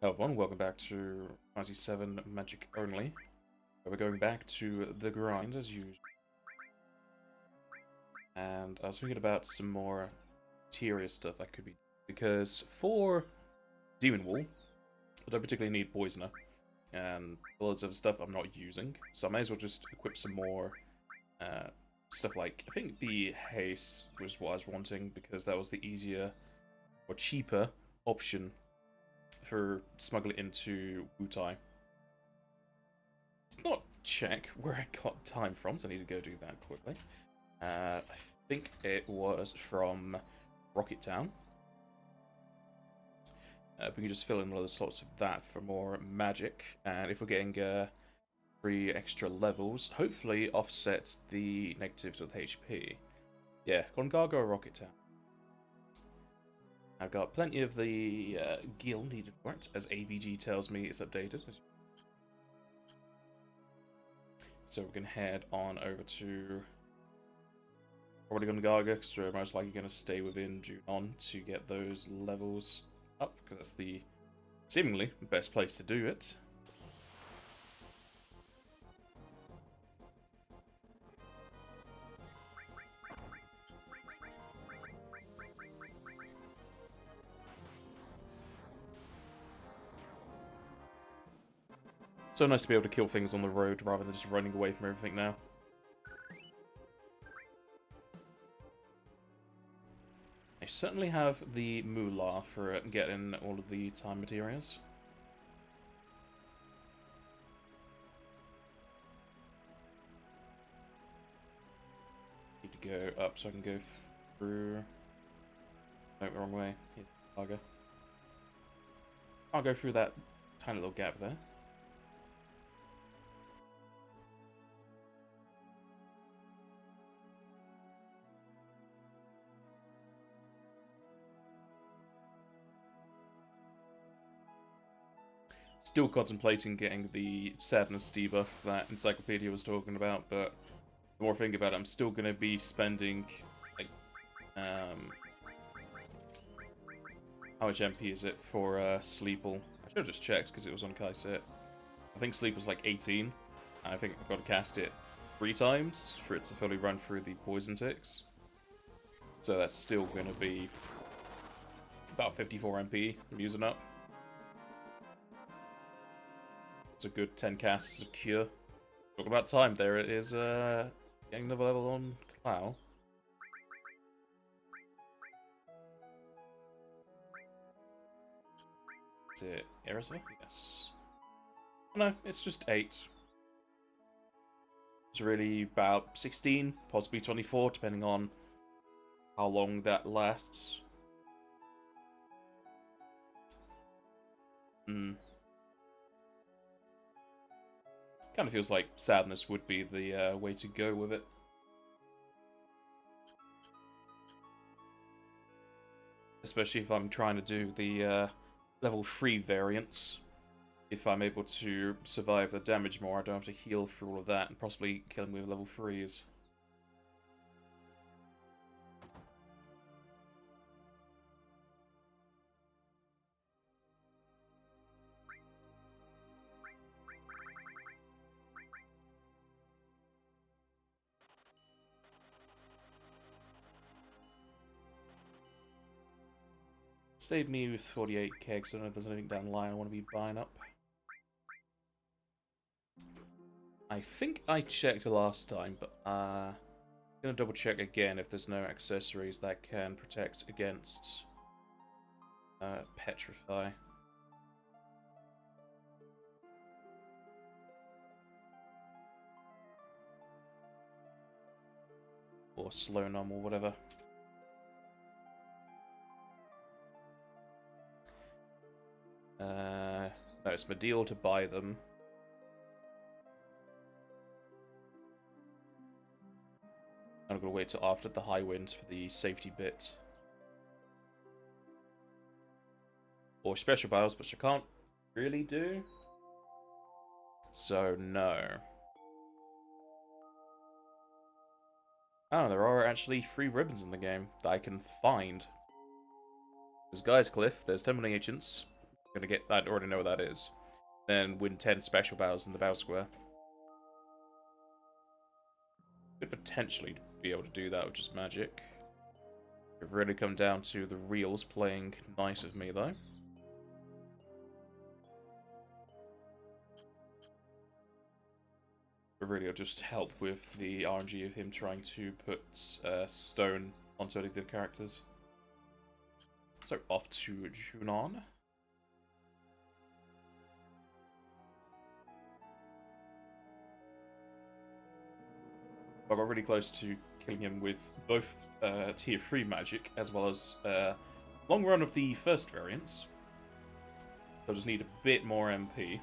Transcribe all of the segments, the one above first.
Hello everyone, welcome back to FF7 Magic Only. We're going back to the grind as usual. And I was thinking about some more interior stuff I could be... Because for Demon Wall, I don't particularly need Poisoner. And loads of stuff I'm not using. So I may as well just equip some more stuff like... I think the Haste was what I was wanting, because that was the easier or cheaper option for smuggling into Wutai. Did not check where I got time from, so I need to go do that quickly. I think it was from Rocket Town. We can just fill in all the slots of that for more magic, and if we're getting 3 extra levels, hopefully offsets the negatives with HP. Yeah, Gongaga or Rocket Town. I've got plenty of the gear needed for it, as AVG tells me it's updated. So we can head on over to probably Gongaga, because we're most likely going to stay within Junon to get those levels up, because that's the seemingly best place to do it. So nice to be able to kill things on the road rather than just running away from everything now. I certainly have the moolah for getting all of the time materials. Need to go up so I can go through... No, wrong way. Here's Targa. I'll go through that tiny little gap there. Still contemplating getting the sadness debuff that Encyclopedia was talking about, but the more I think about it, I'm still going to be spending, like, how much MP is it for Sleeple? I should have just checked because it was on Kaiset. I think Sleep was like 18, and I think I've got to cast it 3 times for it to fully run through the poison ticks. So that's still going to be about 54 MP I'm using up. It's a good 10 casts of Cure. Talk about time, there it is, getting another level on Clow. Is it Erisa? Yes. No, it's just 8. It's really about 16, possibly 24, depending on how long that lasts. Kind of feels like sadness would be the way to go with it. Especially if I'm trying to do the level 3 variants. If I'm able to survive the damage more, I don't have to heal through all of that and possibly kill him with level 3s. Save me with 48k, because I don't know if there's anything down the line I want to be buying up. I think I checked last time, but I'm going to double check again if there's no accessories that can protect against Petrify. Or Slow Numb or whatever. No, it's my deal to buy them. I'm gonna wait till after the high winds for the safety bit. Or special battles, which I can't really do. So, no. Oh, there are actually 3 ribbons in the game that I can find. There's Guy's Cliff, there's Tumbling Agents, Gonna get that. Already know what that is. Then win 10 special battles in the battle square. Could potentially be able to do that with just magic. It really come down to the reels playing nice with me though. It really will just help with the RNG of him trying to put stone onto any of the characters. So off to Junon. I got really close to killing him with both tier 3 magic as well as long run of the first variants. So I just need a bit more MP.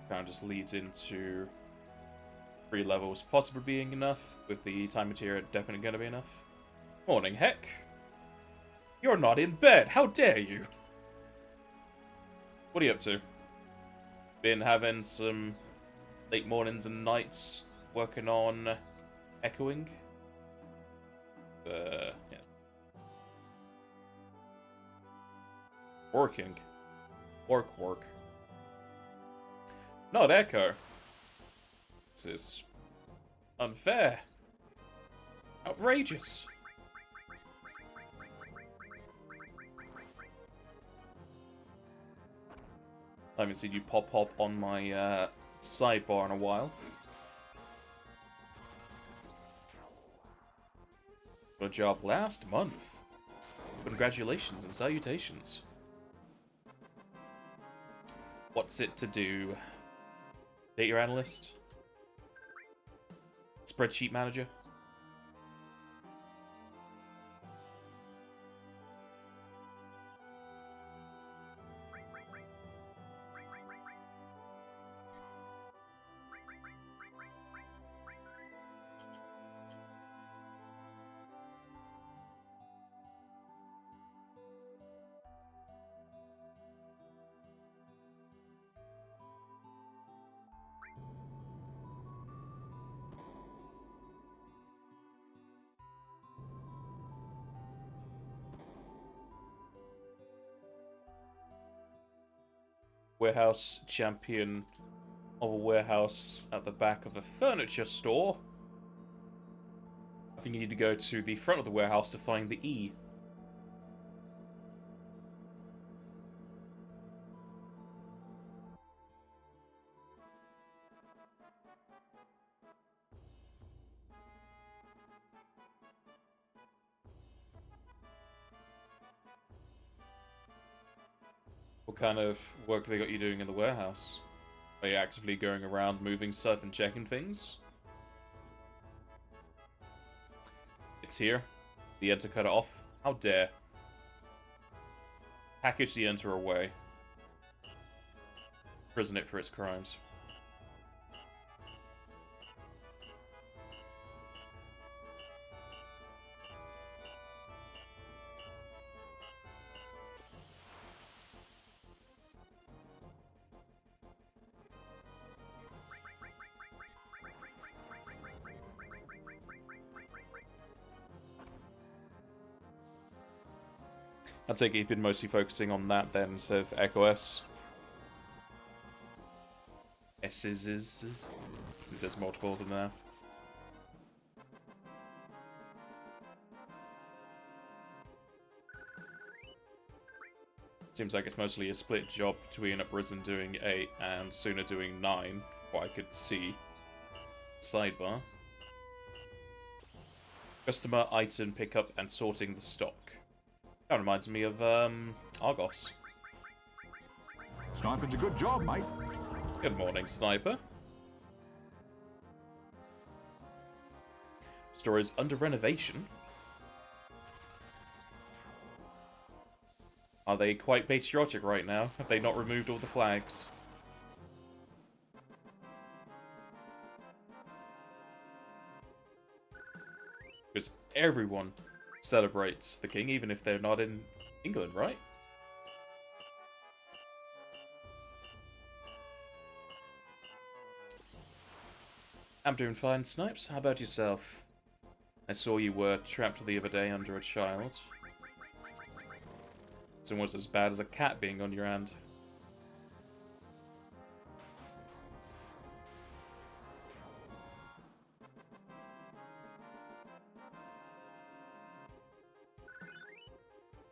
Kind of just leads into 3 levels possibly being enough, with the time material definitely going to be enough. Morning, Heck. You're not in bed, how dare you? What are you up to? Been having some late mornings and nights working on echoing. Yeah. Working. Work. Not echo. This is unfair. Outrageous. I haven't seen you pop on my sidebar in a while. Got a job last month. Congratulations and salutations. What's it to do? Data analyst? Spreadsheet manager? Warehouse champion of a warehouse at the back of a furniture store. I think you need to go to the front of the warehouse to find the E. What kind of work they got you doing in the warehouse? Are you actively going around moving stuff and checking things? It's here. The enter cut off. How dare. Package the enter away. Prison it for its crimes. I take it you've been mostly focusing on that then instead of Echo S. S's, since there's multiple of them there. Seems like it's mostly a split job between Uprisen doing 8 and Suna doing 9, what I could see. Sidebar. Customer, item, pickup, and sorting the stock. That reminds me of, Argos. Sniping's a good job, mate. Good morning, Sniper. Store is under renovation. Are they quite patriotic right now? Have they not removed all the flags? Because everyone celebrates the king, even if they're not in England, right? I'm doing fine, Snipes. How about yourself? I saw you were trapped the other day under a child. It's almost as bad as a cat being on your hand.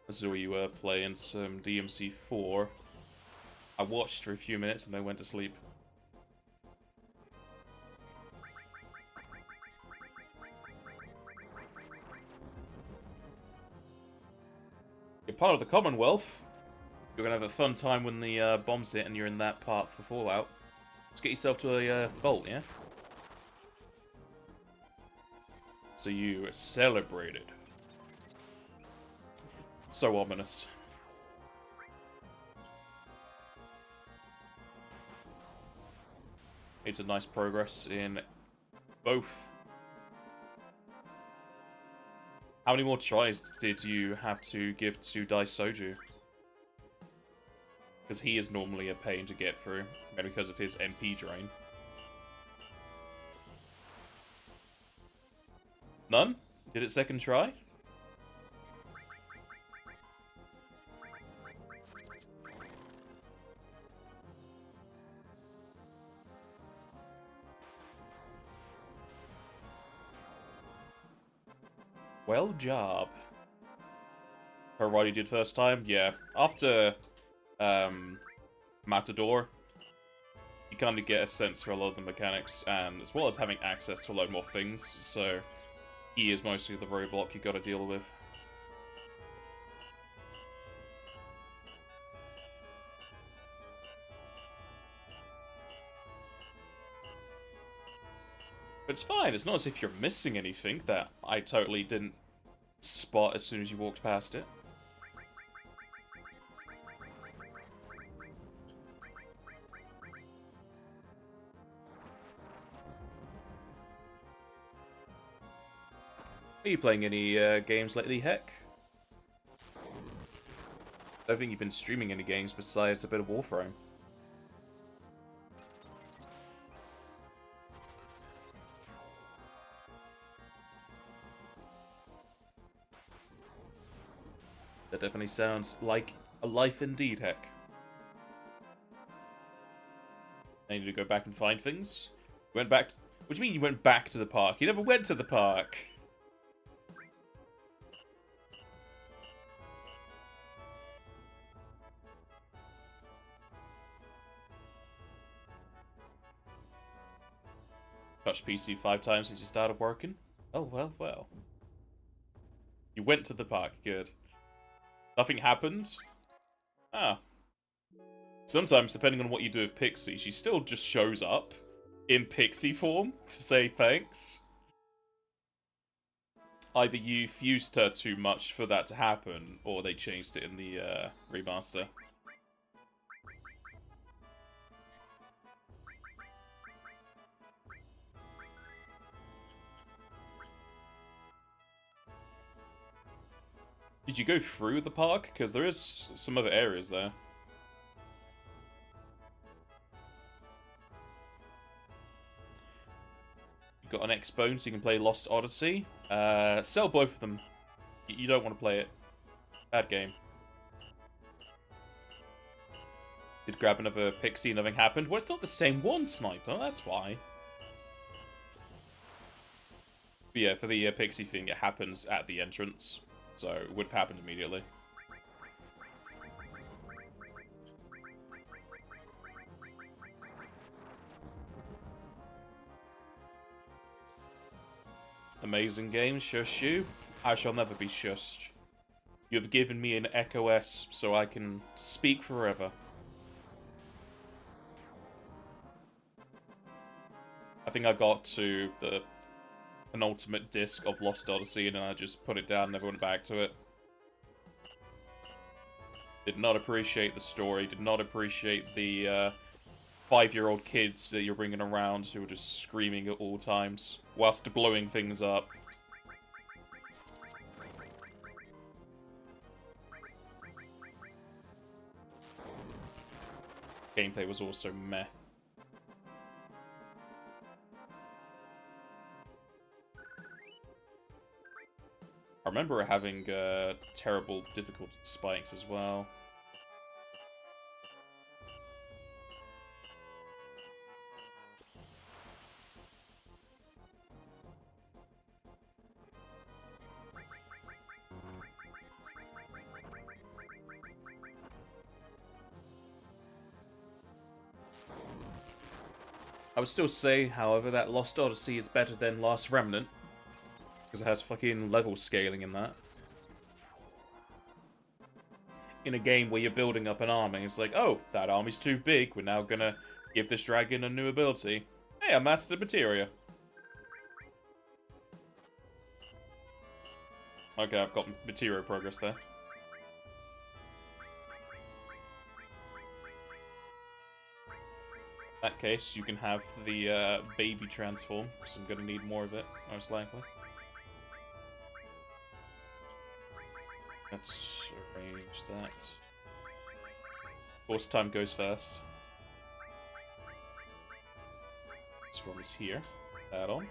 This is where you were playing some DMC4. I watched for a few minutes and then went to sleep. You're part of the Commonwealth. You're gonna have a fun time when the bombs hit and you're in that part for Fallout. Let's get yourself to a vault, yeah? So you celebrated. So ominous. It's a nice progress in both. How many more tries did you have to give to Dai Soju? Because he is normally a pain to get through, and because of his MP drain. None? Did it second try? Well job. Her right you did first time? Yeah. After Matador, you kind of get a sense for a lot of the mechanics, and as well as having access to a lot more things, so he is mostly the roadblock you gotta deal with. But it's fine, it's not as if you're missing anything that I totally didn't spot as soon as you walked past it. Are you playing any games lately, Heck? I don't think you've been streaming any games besides a bit of Warframe. That definitely sounds like a life indeed, Heck. I need to go back and find things. You went back... What do you mean you went back to the park? You never went to the park! Touched PC 5 times since you started working? Oh, well, well. You went to the park, good. Nothing happened? Ah. Sometimes, depending on what you do with Pixie, she still just shows up in Pixie form to say thanks. Either you fused her too much for that to happen, or they changed it in the remaster. Did you go through the park? Because there is some other areas there. You got an X-Bone so you can play Lost Odyssey. Sell both of them. You don't want to play it. Bad game. Did grab another Pixie, nothing happened. Well, it's not the same one, Sniper, that's why. But yeah, for the Pixie thing, it happens at the entrance. So, it would have happened immediately. Amazing game, shush you. I shall never be shushed. You have given me an Echo S, so I can speak forever. I think I got to the penultimate disc of Lost Odyssey and then I just put it down and never went back to it. Did not appreciate the story, did not appreciate the 5-year-old kids that you're bringing around who are just screaming at all times whilst blowing things up. Gameplay was also meh. remember having terrible difficulty spikes as well. I would still say, however, that Lost Odyssey is better than Last Remnant. Because it has fucking level scaling in that. In a game where you're building up an army, it's like, oh, that army's too big, we're now gonna give this dragon a new ability. Hey, I mastered materia. Okay, I've got materia progress there. In that case, you can have the baby transform, because I'm gonna need more of it, most likely. Let's arrange that. Course time goes first. This one is here. Add on.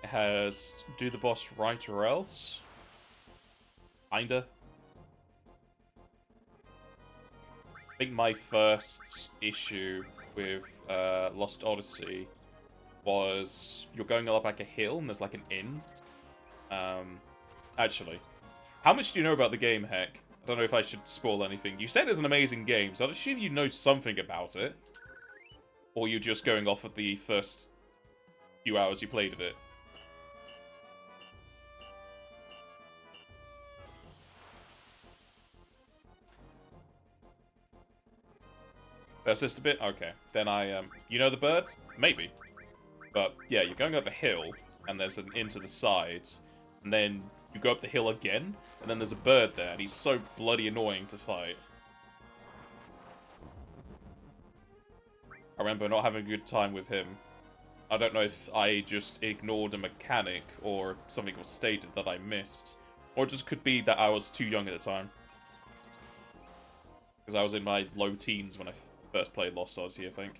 It has do the boss right or else. Kinda. I think my first issue with Lost Odyssey was you're going up like a hill and there's like an inn. Actually, how much do you know about the game, Heck? I don't know if I should spoil anything. You said it's an amazing game, so I'd assume you know something about it. Or you're just going off of the first few hours you played of it. Persist a bit? Okay. Then you know the bird? Maybe. But, yeah, you're going up a hill, and there's an inn to the side, and then you go up the hill again, and then there's a bird there, and he's so bloody annoying to fight. I remember not having a good time with him. I don't know if I just ignored a mechanic, or something was stated that I missed. Or it just could be that I was too young at the time. Because I was in my low teens when I first played Lost Odyssey, I think.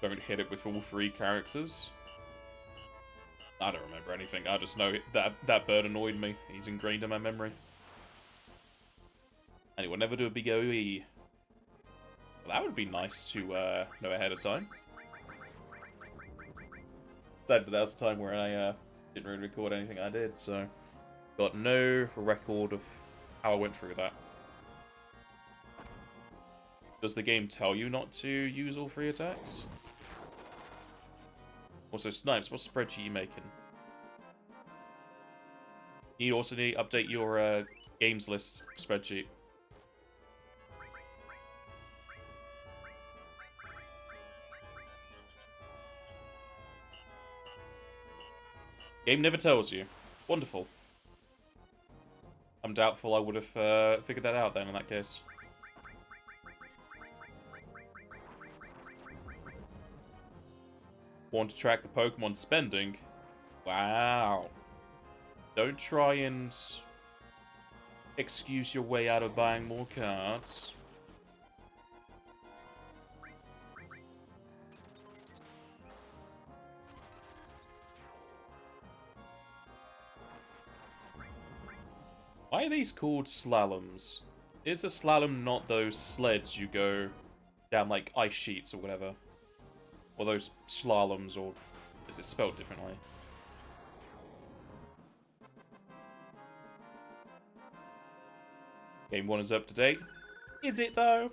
Don't hit it with all three characters. I don't remember anything. I just know that bird annoyed me. He's ingrained in my memory. And he will never do a big OE. Well, that would be nice to know ahead of time. Sad, but that was the time where I didn't really record anything I did, so got no record of how I went through that. Does the game tell you not to use all three attacks? Also, Snipes, what spreadsheet are you making? You also need to update your games list spreadsheet. Game never tells you. Wonderful. I'm doubtful I would have figured that out then in that case. Want to track the Pokemon spending? Wow. Don't try and excuse your way out of buying more cards. Why are these called slaloms? Is a slalom not those sleds you go down like ice sheets or whatever? Or those slaloms, or is it spelled differently? Game 1 is up to date. Is it though?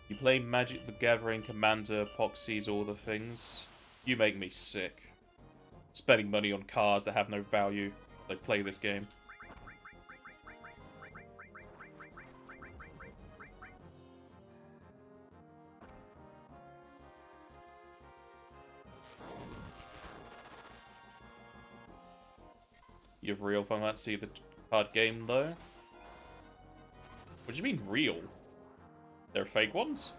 You play Magic the Gathering, Commander, Epoxies, all the things. You make me sick. Spending money on cards that have no value. Like, play this game. You have real Final Fantasy the card game though? What do you mean real? They're fake ones?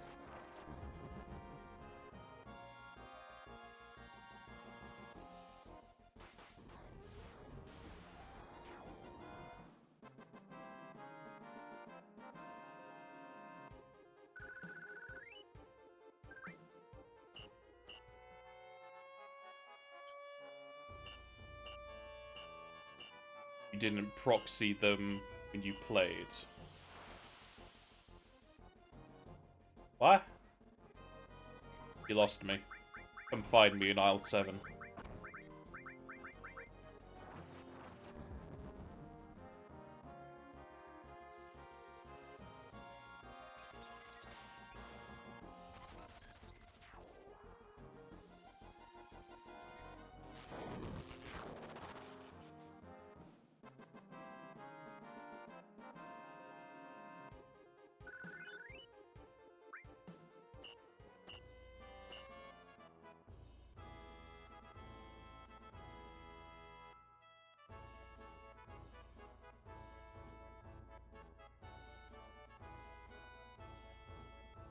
You didn't proxy them when you played. What? You lost me. Come find me in aisle 7.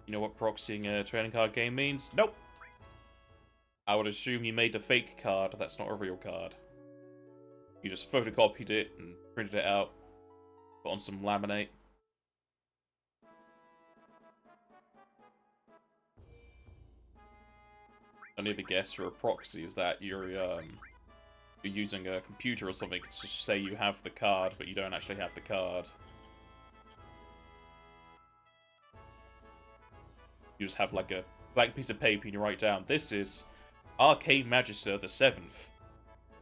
You know what proxying a trading card game means? Nope! I would assume you made a fake card that's not a real card. You just photocopied it and printed it out, put on some laminate. Only other guess for a proxy is that you're using a computer or something to say you have the card, but you don't actually have the card. You just have like a blank piece of paper and you write down, this is Arcane Magister the 7th.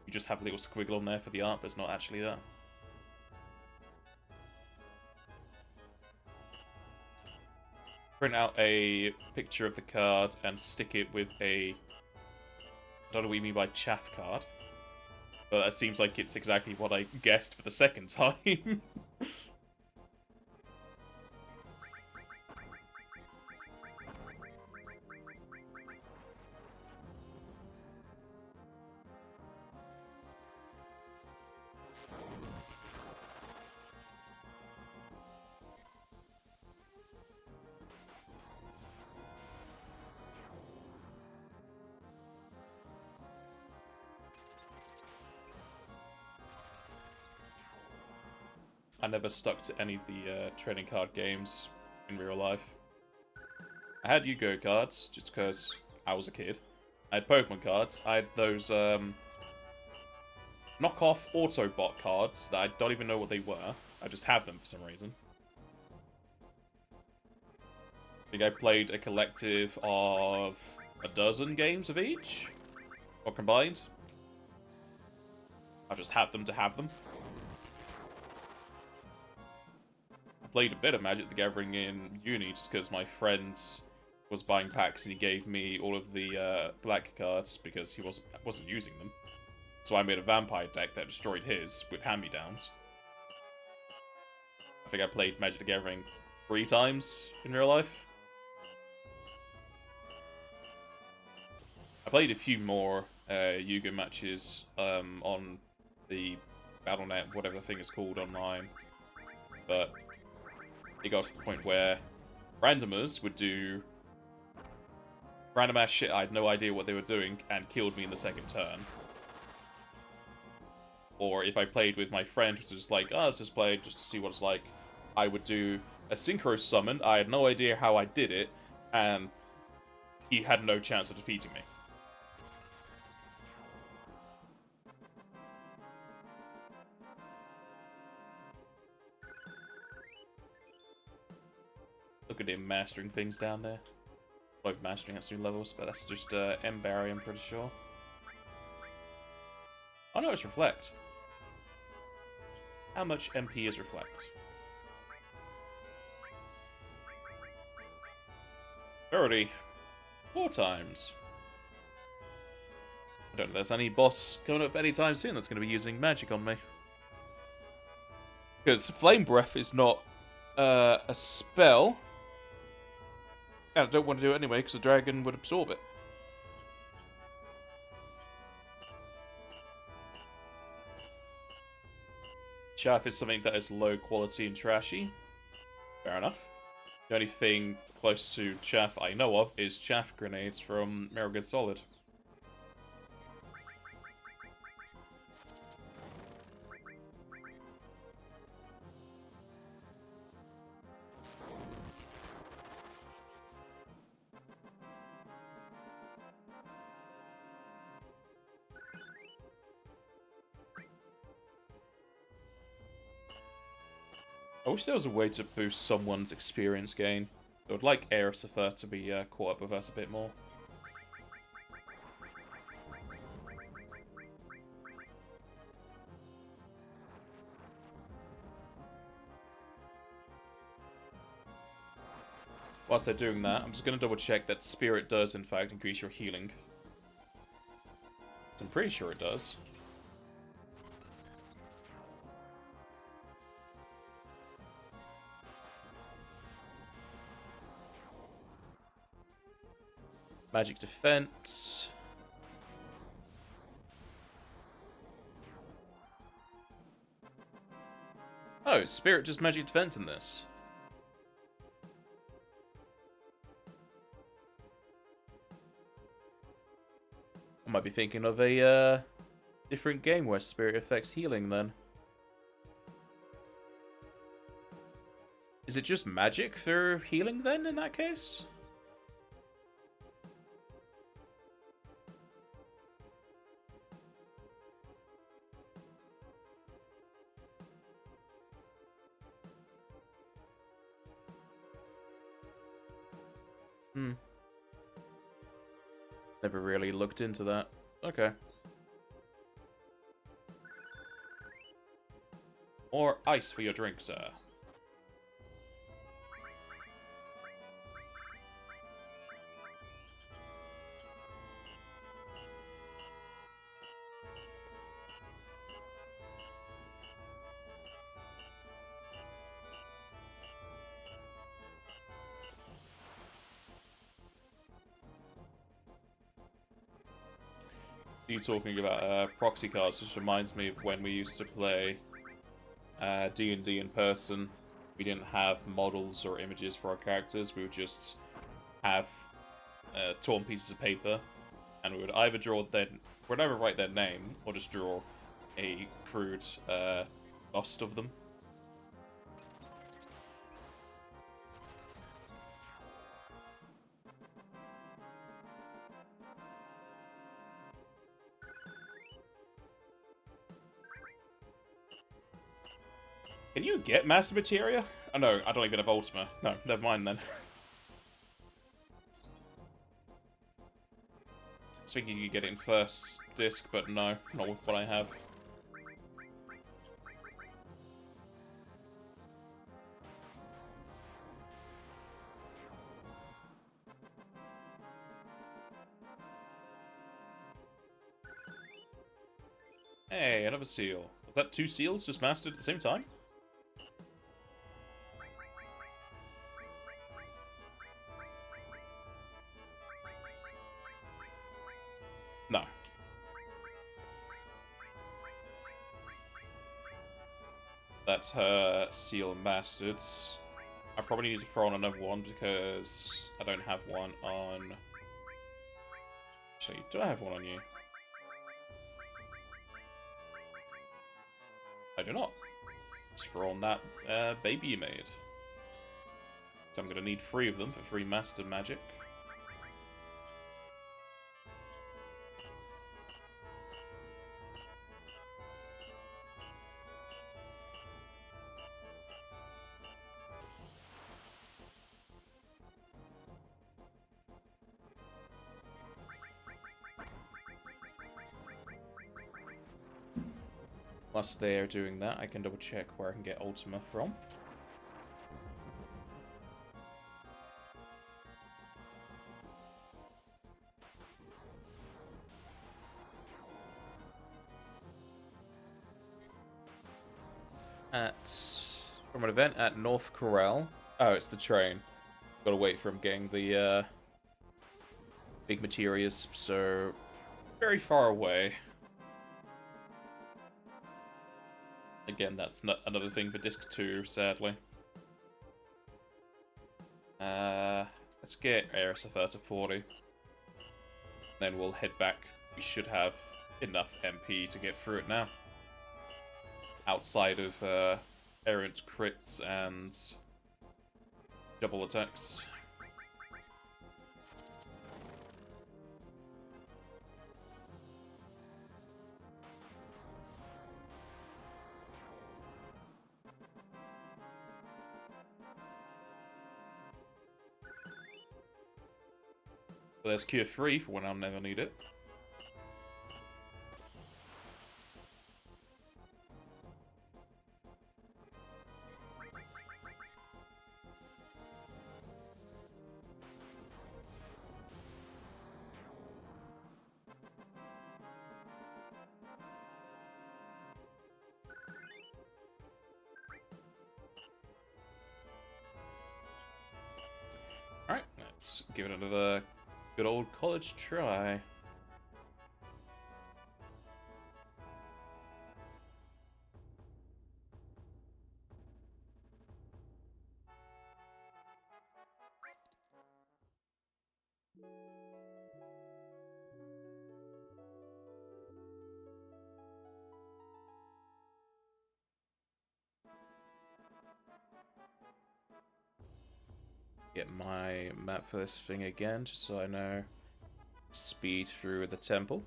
You just have a little squiggle on there for the art, but it's not actually that. Print out a picture of the card and stick it with a... I don't know what you mean by chaff card. But that seems like it's exactly what I guessed for the second time. I never stuck to any of the trading card games in real life. I had Yu-Gi-Oh cards, just because I was a kid. I had Pokemon cards. I had those knockoff Autobot cards that I don't even know what they were. I just have them for some reason. I think I played a collective of a dozen games of each, or combined. I just had them to have them. Played a bit of Magic the Gathering in uni just because my friend was buying packs and he gave me all of the black cards because he wasn't using them. So I made a vampire deck that destroyed his with hand-me-downs. I think I played Magic the Gathering 3 times in real life. I played a few more Yu-Gi-Oh matches on the Battle.net, whatever the thing is called online, but it got to the point where randomers would do random ass shit I had no idea what they were doing and killed me in the second turn. Or if I played with my friend, which was like, oh, let's just play just to see what it's like, I would do a synchro summon. I had no idea how I did it, and he had no chance of defeating me. Look at him mastering things down there. Both mastering at new levels, but that's just M Barry, I'm pretty sure. Oh no, it's Reflect. How much MP is Reflect? 30. 4 times. I don't know if there's any boss coming up anytime soon that's going to be using magic on me. Because Flame Breath is not a spell. And I don't want to do it anyway, because the dragon would absorb it. chaff is something that is low quality and trashy. Fair enough. The only thing close to chaff I know of is chaff grenades from Metal Gear Solid. I wish there was a way to boost someone's experience gain. I would like Aerosopher to be caught up with us a bit more. Whilst they're doing that, I'm just going to double check that Spirit does in fact increase your healing. I'm pretty sure it does. Magic defense. Oh, Spirit just magic defense in this. I might be thinking of a different game where Spirit affects healing then. Is it just magic for healing then in that case? Never really looked into that. Okay. More ice for your drink, sir. You talking about proxy cards just reminds me of when we used to play D&D in person. We didn't have models or images for our characters. We would just have torn pieces of paper, and we would either write their name, or just draw a crude bust of them. Can you get Master Materia? Oh no, I don't even have Ultima. No, never mind then. I was thinking you could get it in first disc, but no, not with what I have. Hey, another seal. Was that 2 seals just mastered at the same time? No. That's her seal mastered. I probably need to throw on another one because I don't have one on... Actually, do I have one on you? I do not. Let's throw on that baby you made. So I'm going to need 3 of them for 3 master magic. Whilst they are doing that, I can double check where I can get Ultima from. From an event at North Corral. Oh, it's the train. Gotta wait for him getting the big materials, so very far away. Again, that's not another thing for Disc 2, sadly. Let's get ASFR to 40. Then we'll head back. We should have enough MP to get through it now. Outside of errant crits and double attacks. But there's Cure 3 for when I'll never need it. Alright, let's give it another good old college try. Get my map for this thing again, just so I know speed through the temple.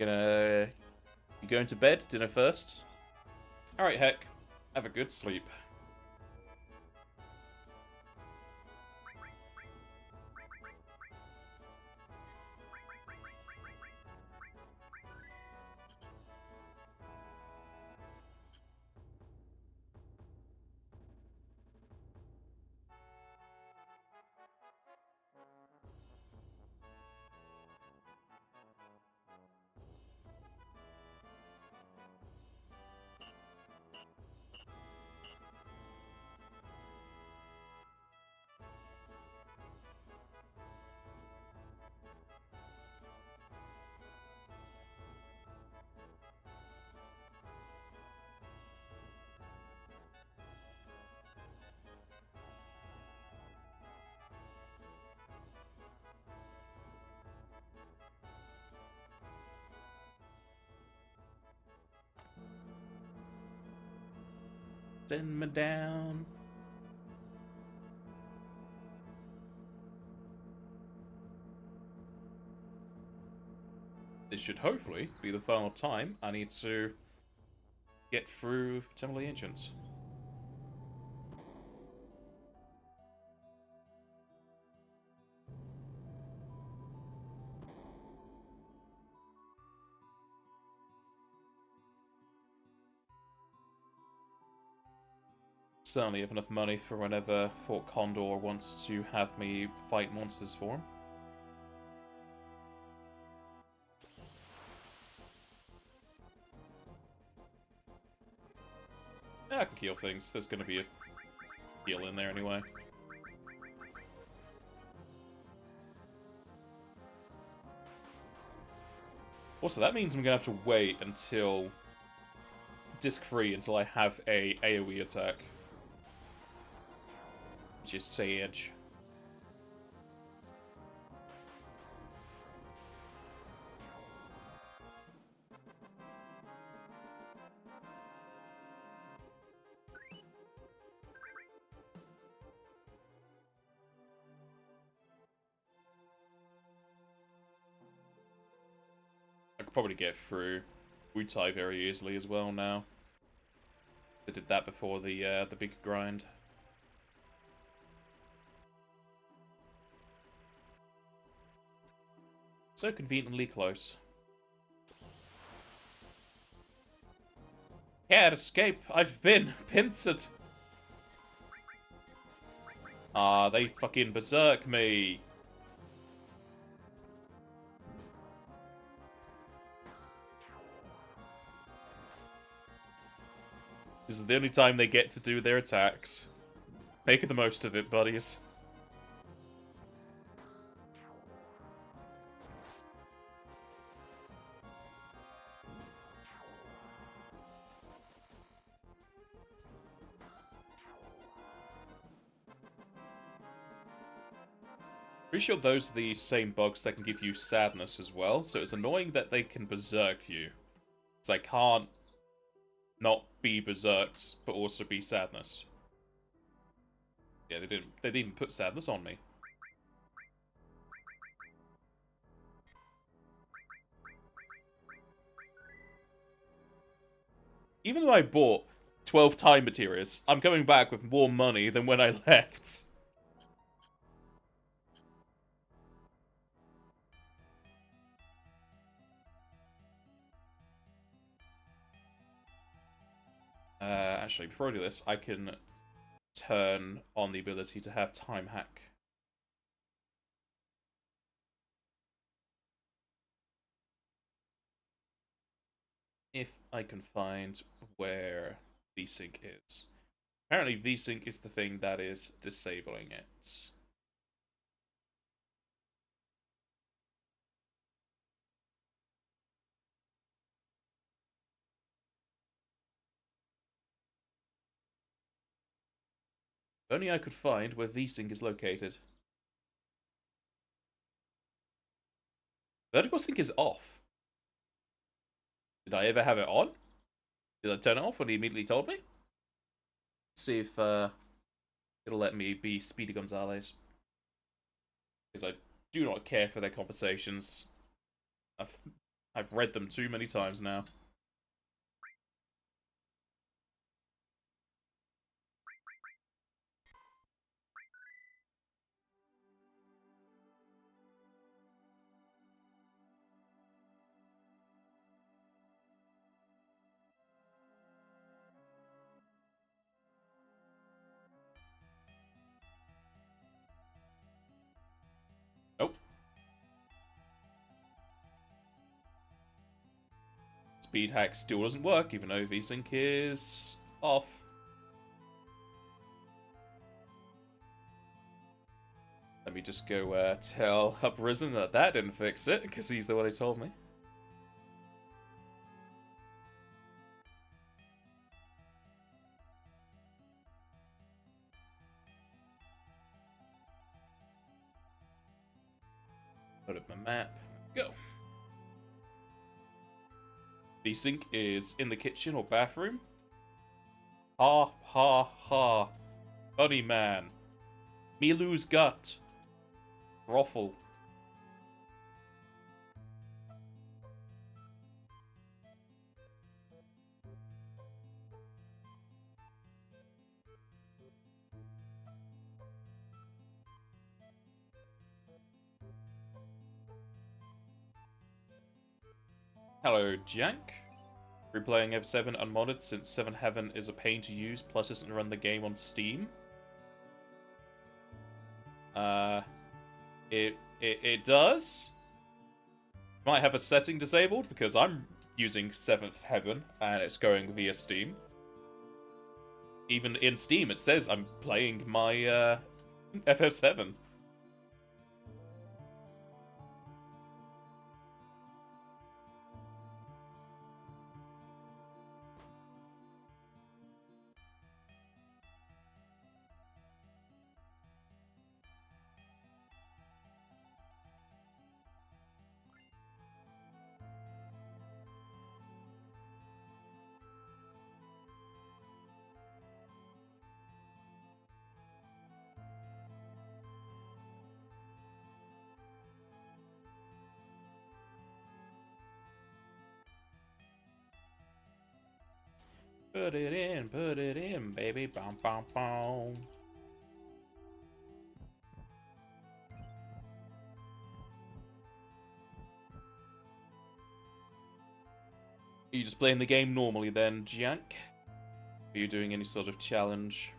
You going to bed? Dinner first? Alright, heck. Have a good sleep. Send me down. This should hopefully be the final time I need to get through Temple of the Ancients. Certainly have enough money for whenever Fort Condor wants to have me fight monsters for him. Yeah, I can heal things. There's going to be a heal in there anyway. Also, that means I'm going to have to wait until Disc 3 until I have a AoE attack. Which is Sage. I could probably get through Wutai very easily as well now. I did that before the big grind. So conveniently close. Can't escape. I've been pincered. Ah, they fucking berserk me. is the only time they get to do their attacks. Make the most of it, buddies. Pretty sure those are the same bugs that can give you sadness as well, so it's annoying that they can berserk you. Because I can't not be berserked, but also be sadness. Yeah, they didn't even put sadness on me. Even though I bought 12 time materials, I'm coming back with more money than when I left. Actually, before I do this, I can turn on the ability to have time hack. If I can find where VSync is. Apparently VSync is the thing that is disabling it. If only I could find where VSync is located. Vertical sync is off. Did I ever have it on? Did I turn it off when he immediately told me? Let's see if it'll let me be Speedy Gonzalez. Because I do not care for their conversations. I've read them too many times now. Nope. Speed hack still doesn't work, even though VSync is off. Let me just go tell Uprisen that that didn't fix it, because he's the one who told me. Put up my map. Go. VSync is in the kitchen or bathroom. Ha ha ha. Bunny man. Milu's gut. Brothel. Hello, Jank. Replaying FF7 unmodded since 7 Heaven is a pain to use, plus doesn't run the game on Steam. It does. Might have a setting disabled because I'm using 7th Heaven and it's going via Steam. Even in Steam, it says I'm playing my FF7. Put it in, baby. Boom, boom, boom. Are you just playing the game normally then, Jank? Are you doing any sort of challenge?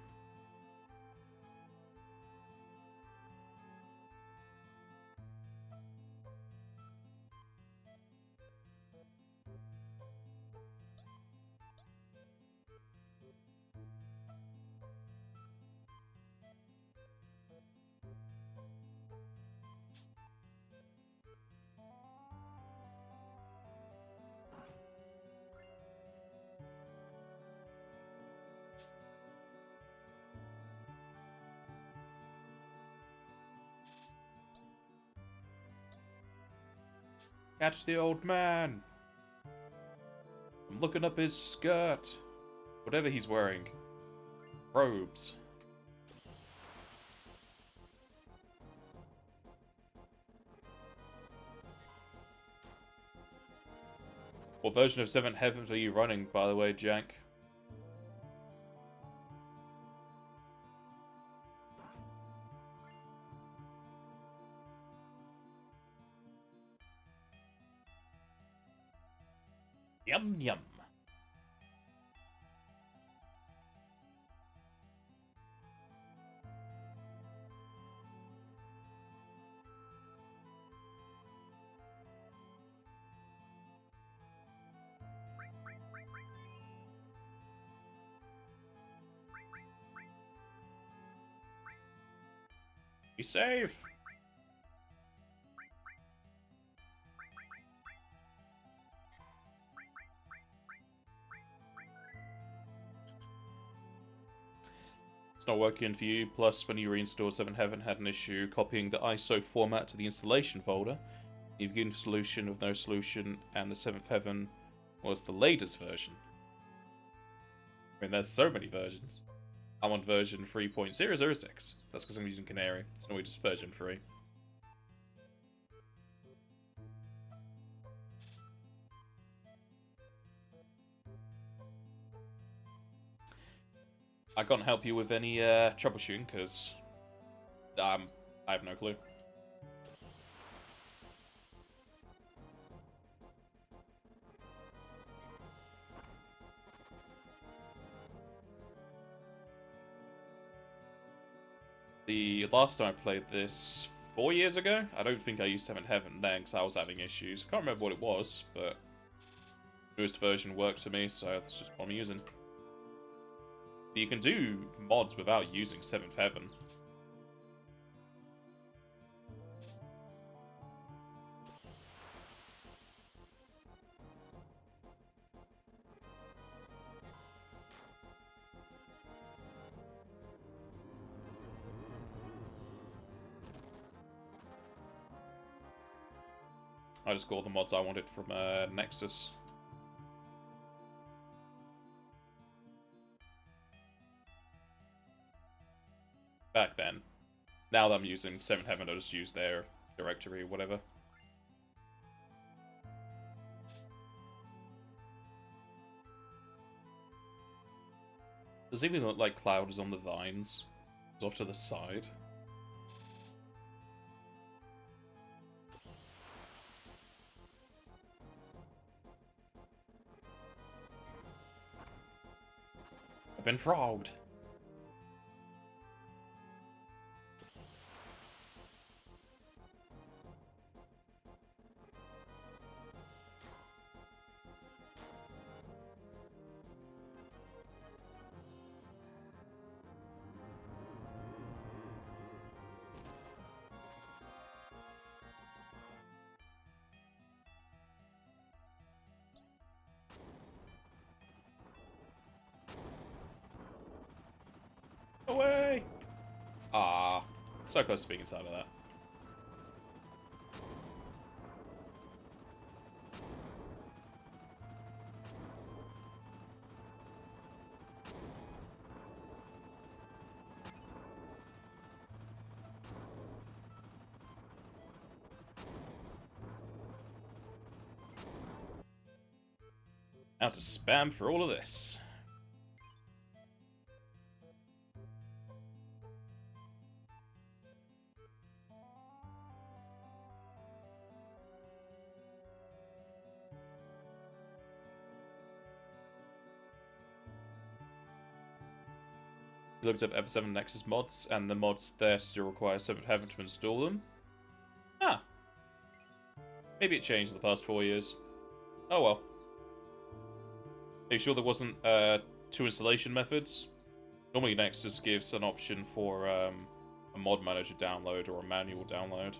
Catch the old man! I'm looking up his skirt. Whatever he's wearing. Robes. What version of 7 Heavens are you running, by the way, Jack? Yum yum. Be safe. It's not working for you, plus when you reinstalled 7 Heaven had an issue copying the ISO format to the installation folder. You've given a solution with no solution, and the 7th Heaven was the latest version. I mean, there's so many versions. I'm on version 3.006. That's because I'm using Canary. It's normally just version 3. I can't help you with any troubleshooting because I have no clue. The last time I played this 4 years ago, I don't think I used 7th Heaven then because I was having issues. I can't remember what it was, but the newest version worked for me, so that's just what I'm using. But you can do mods without using 7th Heaven. I just got all the mods I wanted from Nexus. Back then. Now that I'm using 7th Heaven, I'll just use their directory or whatever. Does it even look like Cloud is on the vines? It's off to the side. I've been frogged. Away! Ah, so close to being inside of that. Now to spam for all of this. You looked up FF7 Nexus mods, and the mods there still require 7th Heaven to install them. Ah. Maybe it changed in the past 4 years. Oh well. Are you sure there wasn't 2 installation methods? Normally Nexus gives an option for a mod manager download or a manual download.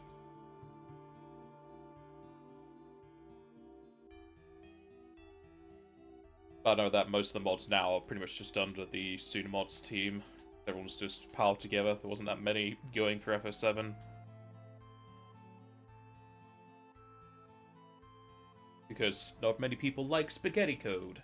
I know that most of the mods now are pretty much just under the Sunamods team. Everyone's just piled together. There wasn't that many going for FF7. because not many people like spaghetti code.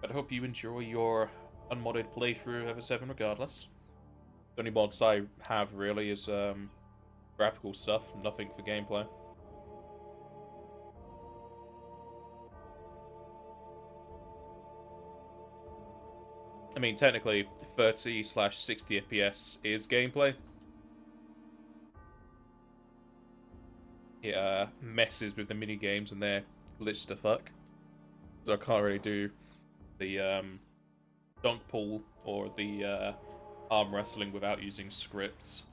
But I hope you enjoy your unmodded playthrough of FF7 regardless. The only mods I have really is graphical stuff, nothing for gameplay. I mean, technically, 30/60 FPS is gameplay. It messes with the mini games and they're glitched to fuck. So I can't really do the dunk pull or the arm wrestling without using scripts.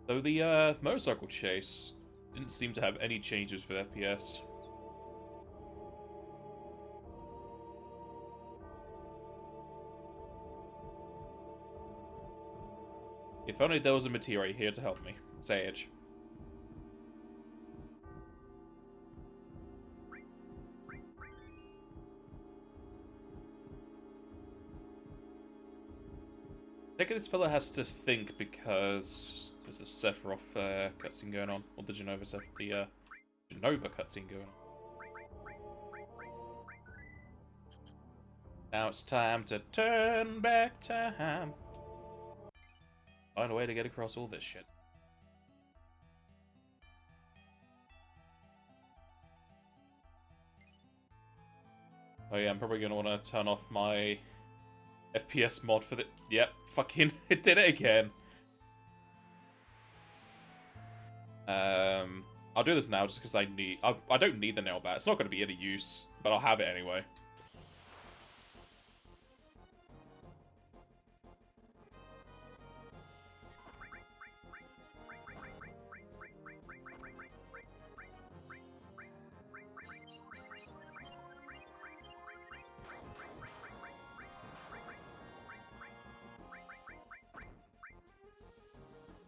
Though the motorcycle chase didn't seem to have any changes for FPS. If only there was a materia here to help me. Sage. I think this fella has to think because there's a Sephiroth cutscene going on, or the Genova cutscene going on. Now it's time to turn back time. Find a way to get across all this shit. Oh yeah, I'm probably going to want to turn off my FPS mod for the... Yep, fucking it did it again. I'll do this now just because I need... I don't need the nail bat. It's not going to be any use, but I'll have it anyway.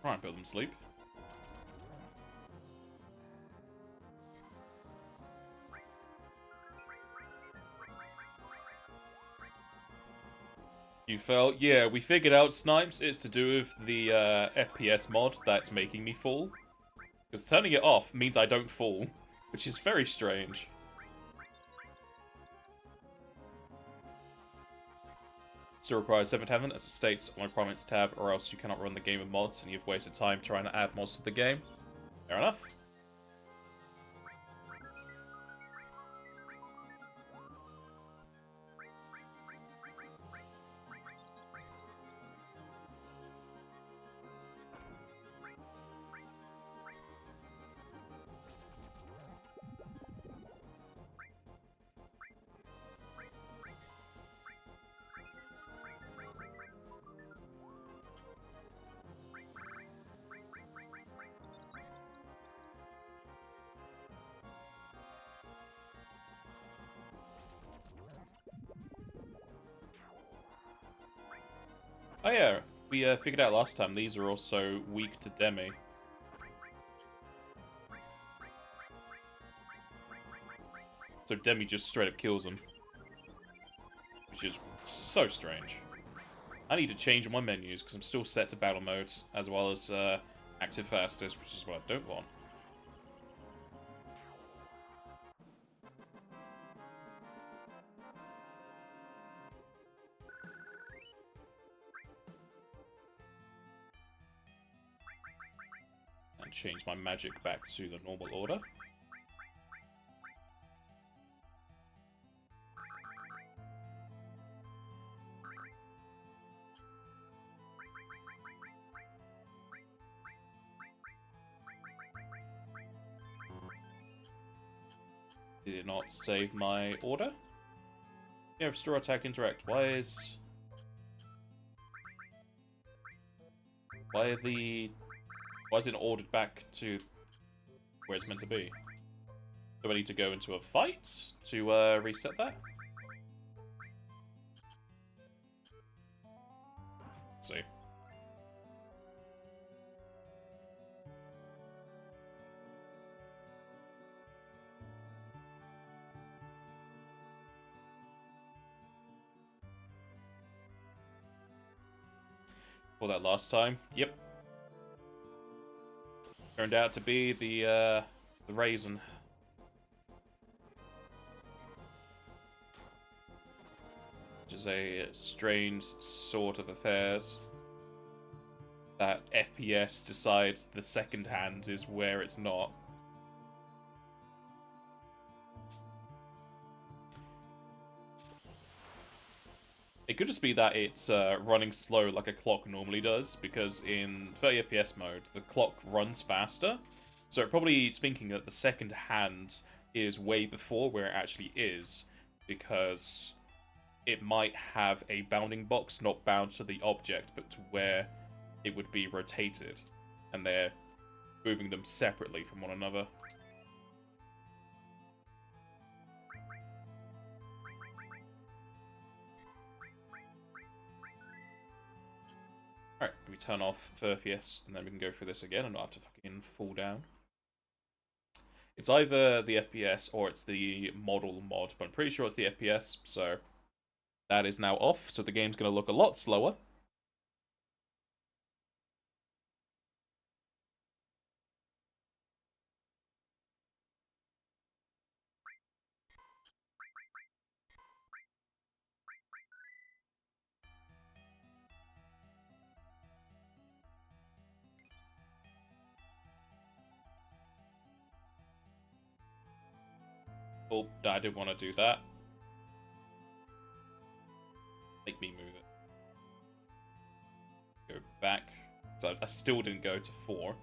Try and put them to sleep. You fell? Yeah, we figured out, Snipes, it's to do with the FPS mod that's making me fall. Because turning it off means I don't fall, which is very strange. Still requires 7th heaven, as it states on the requirements tab, or else you cannot run the game with mods and you've wasted time trying to add mods to the game. Fair enough. Oh yeah, we figured out last time these are also weak to Demi. So Demi just straight up kills them. Which is so strange. I need to change my menus because I'm still set to battle modes, as well as active fastest, which is what I don't want. And change my magic back to the normal order. Did it not save my order? Yeah, restore attack interact. Why Why is it ordered back to where it's meant to be? Do I need to go into a fight to reset that? Let's see. For that last time. Yep. Turned out to be the raisin. Which is a strange sort of affairs. That FPS decides the second hand is where it's not. It could just be that it's running slow like a clock normally does, because in 30 FPS mode, the clock runs faster. So it probably is thinking that the second hand is way before where it actually is, because it might have a bounding box not bound to the object, but to where it would be rotated. And they're moving them separately from one another. Alright, we turn off 30 FPS, and then we can go through this again and not have to fucking fall down. It's either the FPS or it's the model mod, but I'm pretty sure it's the FPS, so that is now off, so the game's going to look a lot slower. Oh, I didn't want to do that. Make me move it. Go back. So I still didn't go to 4.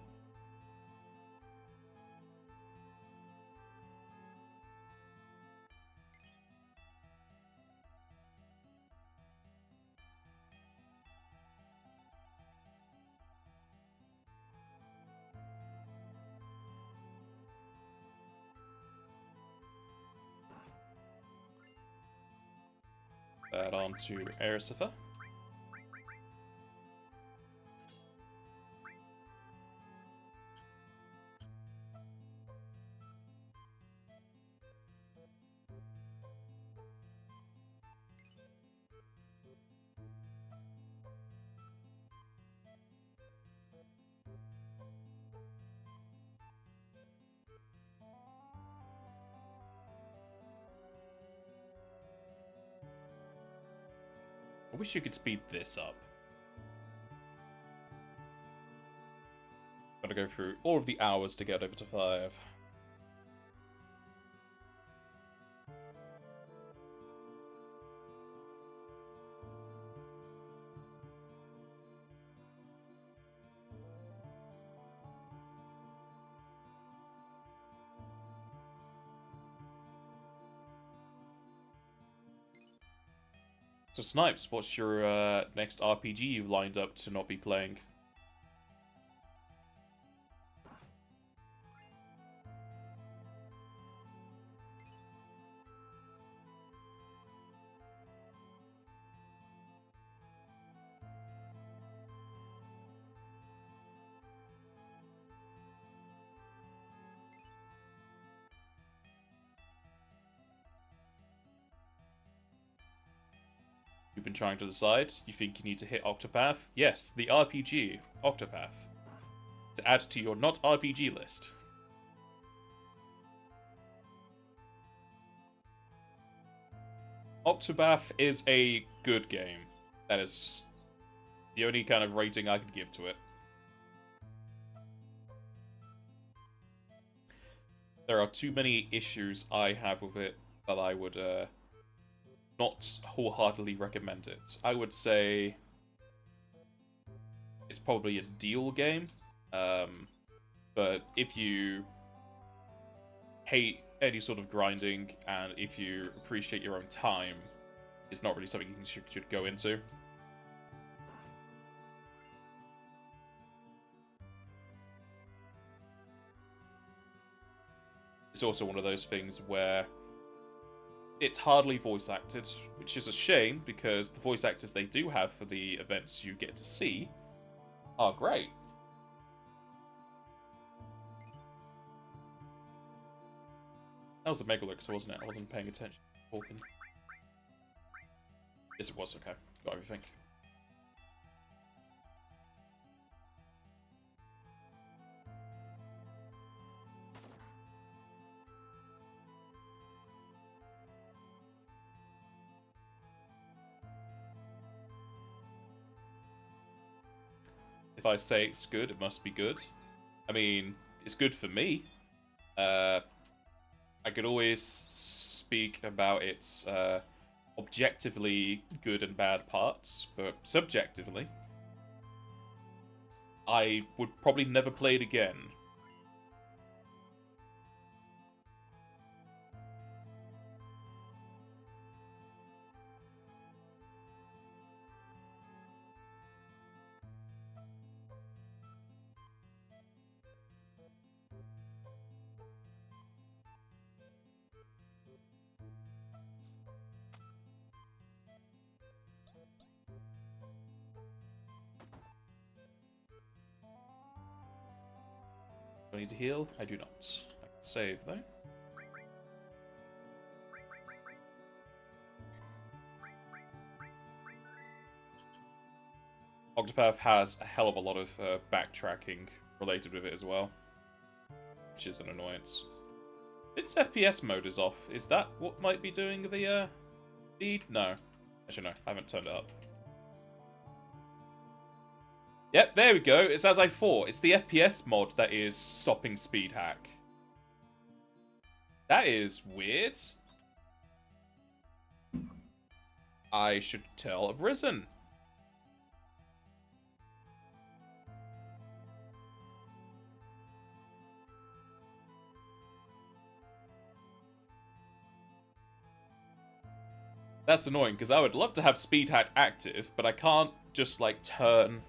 That onto Erisifer. I wish you could speed this up. Gotta go through all of the hours to get over to 5. So Snipes, what's your next RPG you've lined up to not be playing? You've been trying to decide. You think you need to hit Octopath? Yes, the RPG, Octopath. To add to your not RPG list. Octopath is a good game. That is the only kind of rating I could give to it. There are too many issues I have with it that I would not wholeheartedly recommend it. I would say it's probably a deal game, but if you hate any sort of grinding and if you appreciate your own time, it's not really something you should go into. it's also one of those things where it's hardly voice acted, which is a shame because the voice actors they do have for the events you get to see are great. That was a Megalux, wasn't it? I wasn't paying attention. Talking. Yes, it was. Okay, got everything. If I say it's good, it must be good. I mean, it's good for me. I could always speak about its objectively good and bad parts, but subjectively, I would probably never play it again. Do I need to heal? I do not. I can save, though. Octopath has a hell of a lot of backtracking related with it as well, which is an annoyance. Its FPS mode is off. Is that what might be doing the speed? No. Actually, no. I haven't turned it up. Yep, there we go. It's as I thought. It's the FPS mod that is stopping speed hack. That is weird. I should tell Arisen. That's annoying, because I would love to have speed hack active, but I can't just, like, turn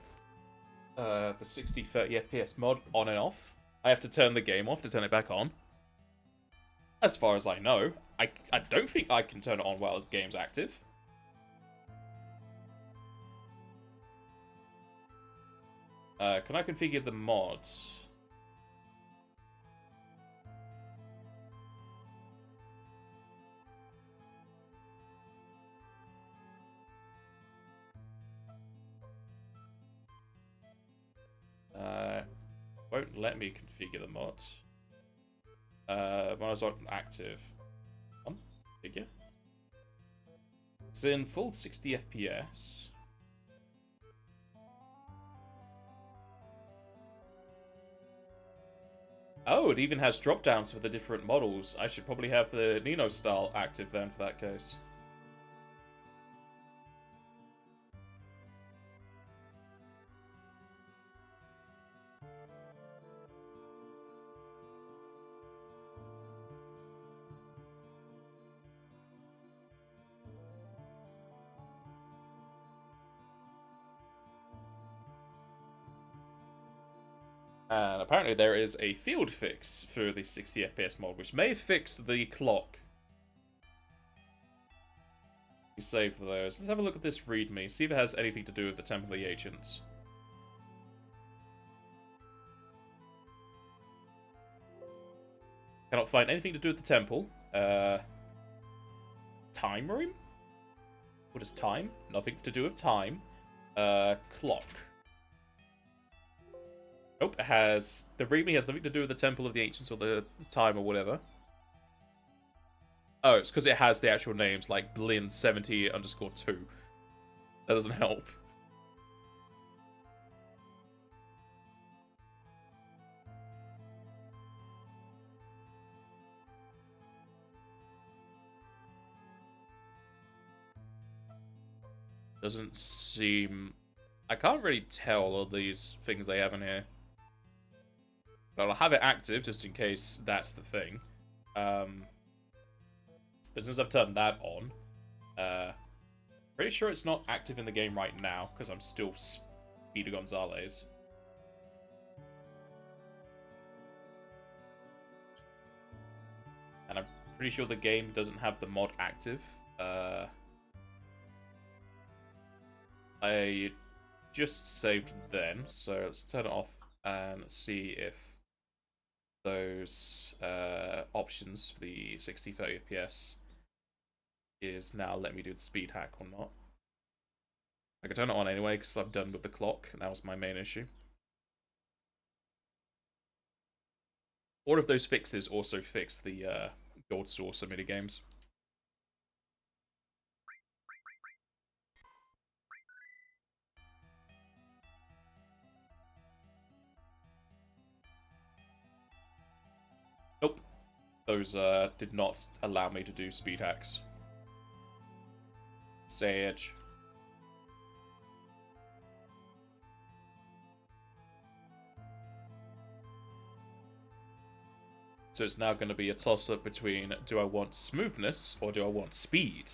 the 60-30 FPS mod on and off. I have to turn the game off to turn it back on. As far as I know. I don't think I can turn it on while the game's active. Can I configure the mods? Won't let me configure the mods. When I was on active. Configure. It's in full 60 FPS. Oh, it even has drop downs for the different models. I should probably have the Nino style active then for that case. And apparently there is a field fix for the 60 FPS mod, which may fix the clock. We save those. Let's have a look at this readme, see if it has anything to do with the Temple of the Ancients. Cannot find anything to do with the temple. Time room? What is time? Nothing to do with time. Clock. Nope, it has... The readme has nothing to do with the Temple of the Ancients or the time or whatever. Oh, it's because it has the actual names, like Blin70_2. That doesn't help. Doesn't seem... I can't really tell all these things they have in here. But I'll have it active, just in case that's the thing. But since I've turned that on, pretty sure it's not active in the game right now, because I'm still Speedy Gonzalez. Pretty sure the game doesn't have the mod active. I just saved then, so let's turn it off and see if those options for the 60-30 FPS is now letting me do the speed hack or not. I can turn it on anyway because I'm done with the clock, and that was my main issue. All of those fixes also fix the Gold Saucer minigames. Nope. Those did not allow me to do speed hacks. Sage. So it's now going to be a toss-up between, do I want smoothness or do I want speed?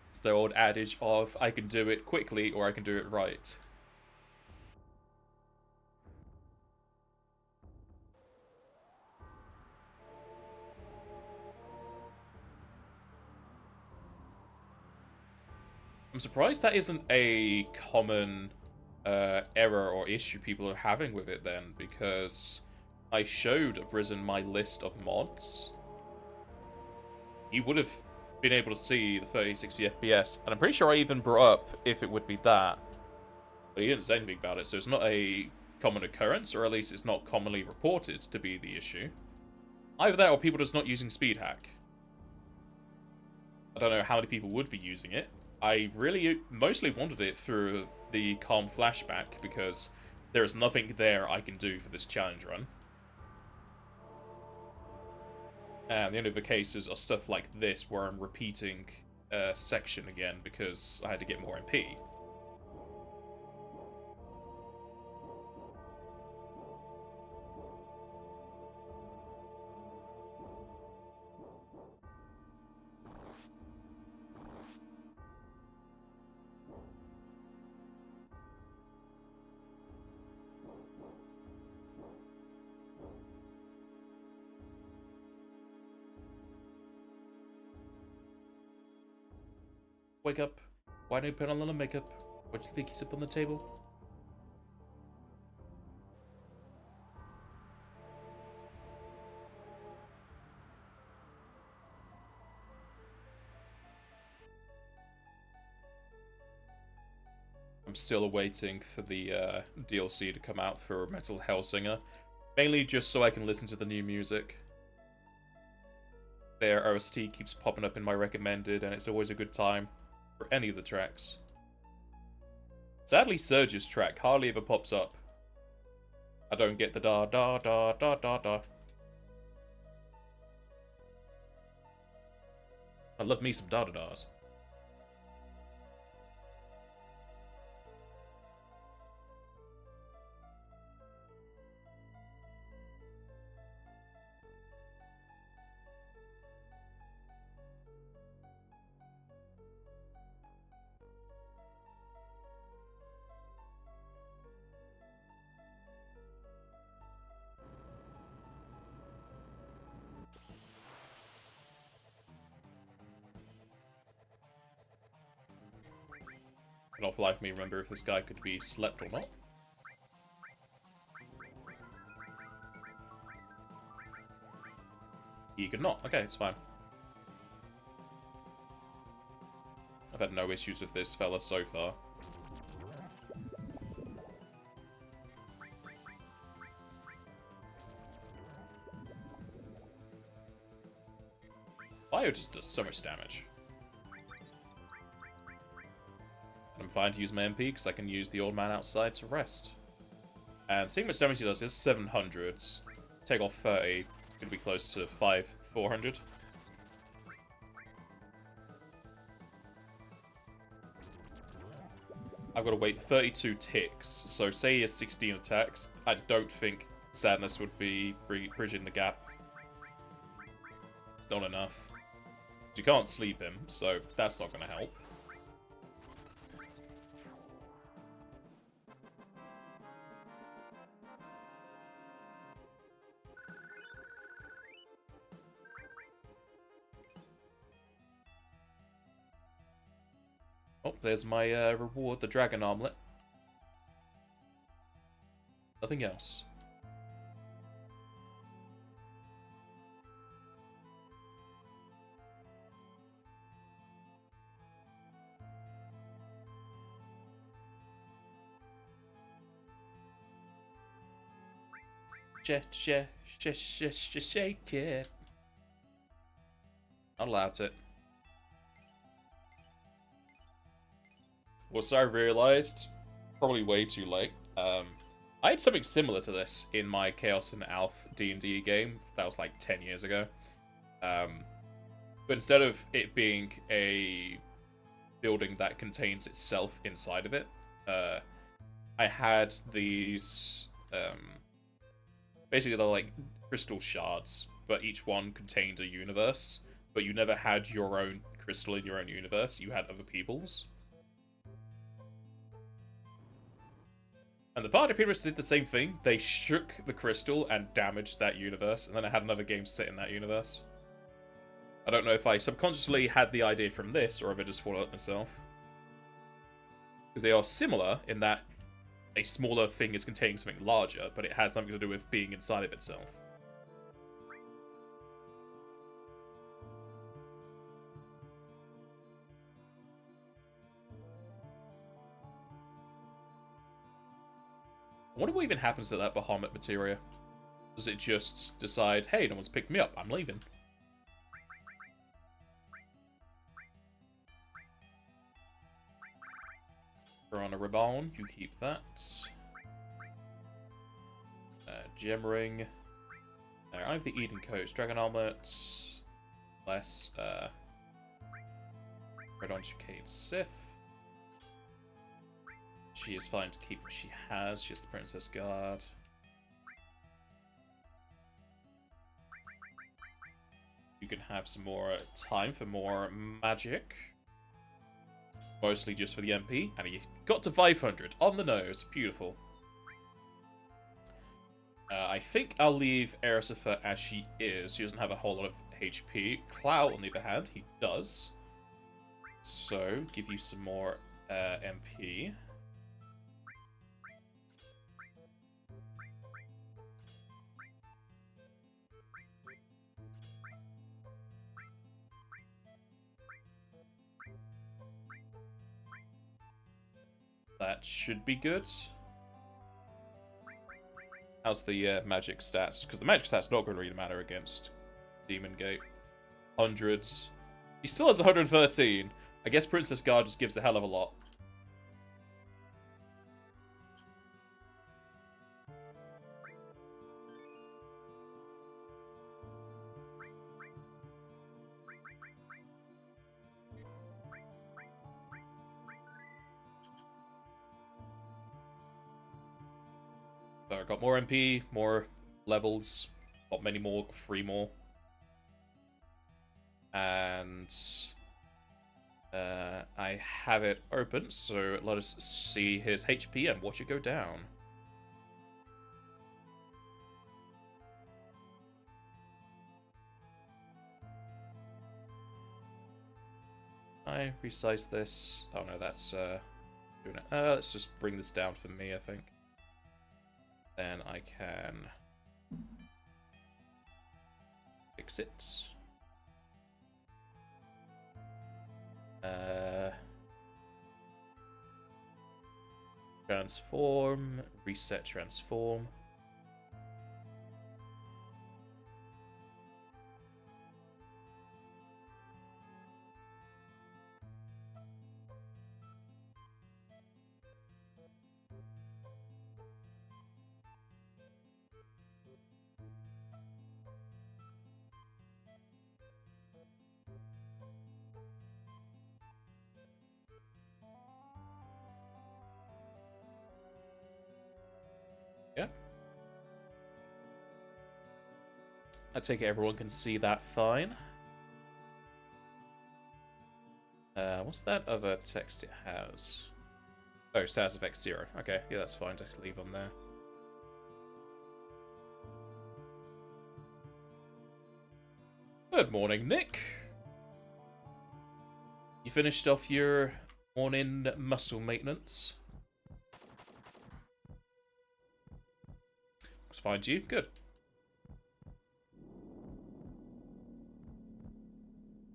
It's the old adage of, I can do it quickly or I can do it right. I'm surprised that isn't a common error or issue people are having with it then, because I showed Brisen my list of mods. You would have been able to see the 30-60 FPS, and I'm pretty sure I even brought up if it would be that. But he didn't say anything about it, so it's not a common occurrence, or at least it's not commonly reported to be the issue. Either that or people just not using speed hack. I don't know how many people would be using it. I really mostly wanted it through the calm flashback because there is nothing there I can do for this challenge run. And the only other cases are stuff like this where I'm repeating a section again because I had to get more MP. Wake up. Why don't you put on a little makeup? What do you think he's up on the table? I'm still awaiting for the DLC to come out for Metal Hellsinger. Mainly just so I can listen to the new music. Their OST keeps popping up in my recommended, and it's always a good time for any of the tracks. Sadly, Surge's track hardly ever pops up. I don't get the da da da da da da. I love me some da da das. I don't for life me remember if this guy could be slept or not. He could not. Okay, it's fine. I've had no issues with this fella so far. Bio just does so much damage. And I'm fine to use my MP because I can use the old man outside to rest. And seeing how much damage he does is 700. Take off 30, gonna be close to 400. I've got to wait 32 ticks, so say he has 16 attacks, I don't think Sadness would be bridging the gap. It's not enough. You can't sleep him, so that's not going to help. Oh, there's my reward, the dragon armlet. Nothing else. Shake it. Not allowed to. Well, so I realized, probably way too late, I had something similar to this in my Chaos and Alph D&D game. That was like 10 years ago. But instead of it being a building that contains itself inside of it, I had these, basically they're like crystal shards, but each one contained a universe, but you never had your own crystal in your own universe, you had other people's. And the party pretty much did the same thing. They shook the crystal and damaged that universe, and then I had another game set in that universe. I don't know if I subconsciously had the idea from this, or if I just thought it myself. Because they are similar in that a smaller thing is containing something larger, but it has something to do with being inside of itself. I wonder what even happens to that Bahamut materia. Does it just decide, hey, no one's picked me up, I'm leaving? Piranha Ribbon, you keep that. Gem Ring. I have the Eden Coast. Dragon Armlet. Less. Red on Cade Sith. She is fine to keep what she has. She has the Princess Guard. You can have some more time for more magic. Mostly just for the MP. And he got to 500 on the nose. Beautiful. I think I'll leave Erisifer as she is. She doesn't have a whole lot of HP. Clow, on the other hand, he does. So, give you some more MP. That should be good. How's the magic stats? Because the magic stats not going to really matter against Demon Gate. Hundreds. He still has 113. I guess Princess Guard just gives a hell of a lot. So I got more MP, more levels, not many more, 3 more. And I have it open, so let us see his HP and watch it go down. I resize this. Oh no, that's doing it. Let's just bring this down for me, I think. Then I can fix it. Transform, reset, transform. Yeah. I take it everyone can see that fine. What's that other text it has? Oh, status effect 0. Okay, yeah, that's fine to leave on there. Good morning, Nick. You finished off your Morning muscle maintenance. Looks fine to you? Good.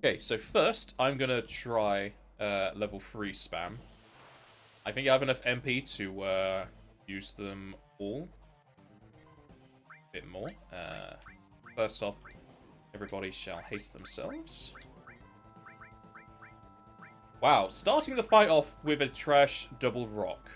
Okay, so first, I'm gonna try level 3 spam. I think I have enough MP to use them all. A bit more. First off, everybody shall haste themselves. Wow, starting the fight off with a trash double rock.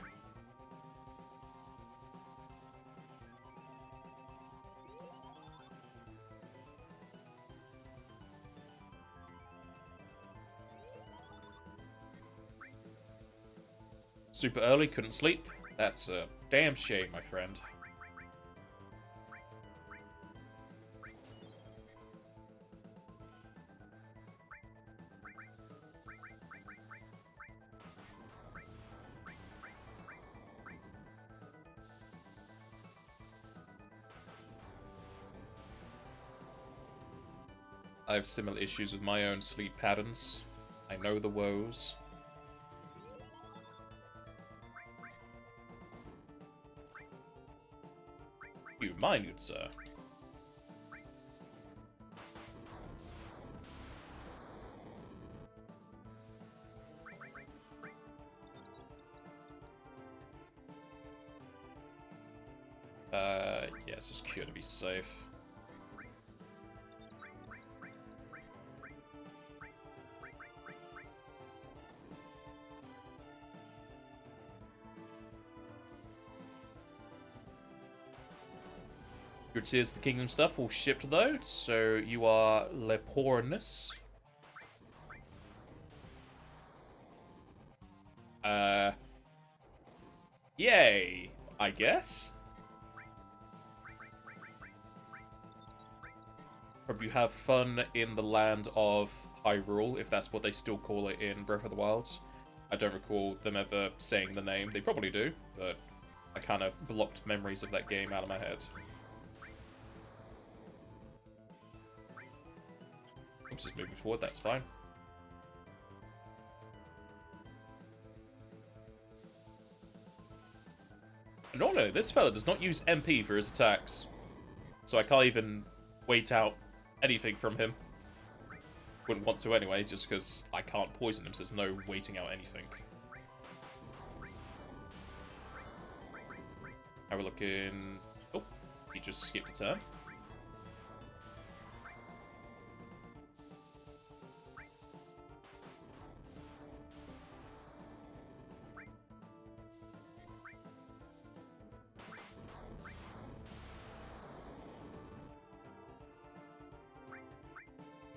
Super early, couldn't sleep. That's a damn shame, my friend. I have similar issues with my own sleep patterns. I know the woes. You, mine, good sir. Yeah, it's just cure to be safe. Your Tears of the Kingdom stuff all shipped though, so you are Lepornus. Yay, I guess. Hope you have fun in the land of Hyrule, if that's what they still call it in Breath of the Wild. I don't recall them ever saying the name. They probably do, but I kind of blocked memories of that game out of my head. Oops, just moving forward, that's fine. Normally, this fella does not use MP for his attacks, so I can't even wait out anything from him. Wouldn't want to anyway, just because I can't poison him, so there's no waiting out anything. Now we're looking... Oh, he just skipped a turn.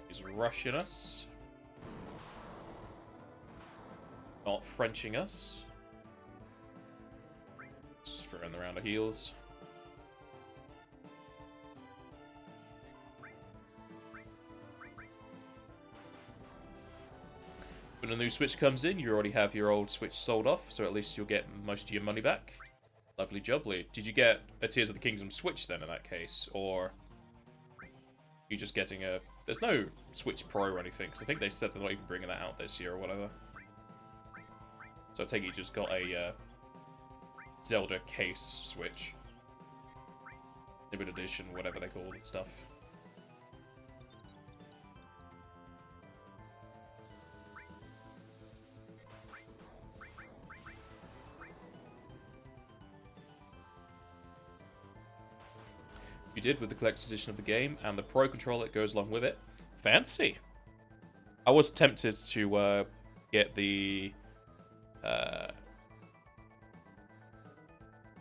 He's rushing us. Not Frenching us. Just throwing around the heels. When a new Switch comes in, you already have your old Switch sold off, so at least you'll get most of your money back. Lovely jubbly. Did you get a Tears of the Kingdom Switch then in that case, or... you just getting a... There's no Switch Pro or anything, because I think they said they're not even bringing that out this year or whatever. So I take it you just got a Zelda case Switch. Limited edition, whatever they call it, stuff. You did with the collector's edition of the game, and the Pro controller that goes along with it. Fancy! I was tempted to get the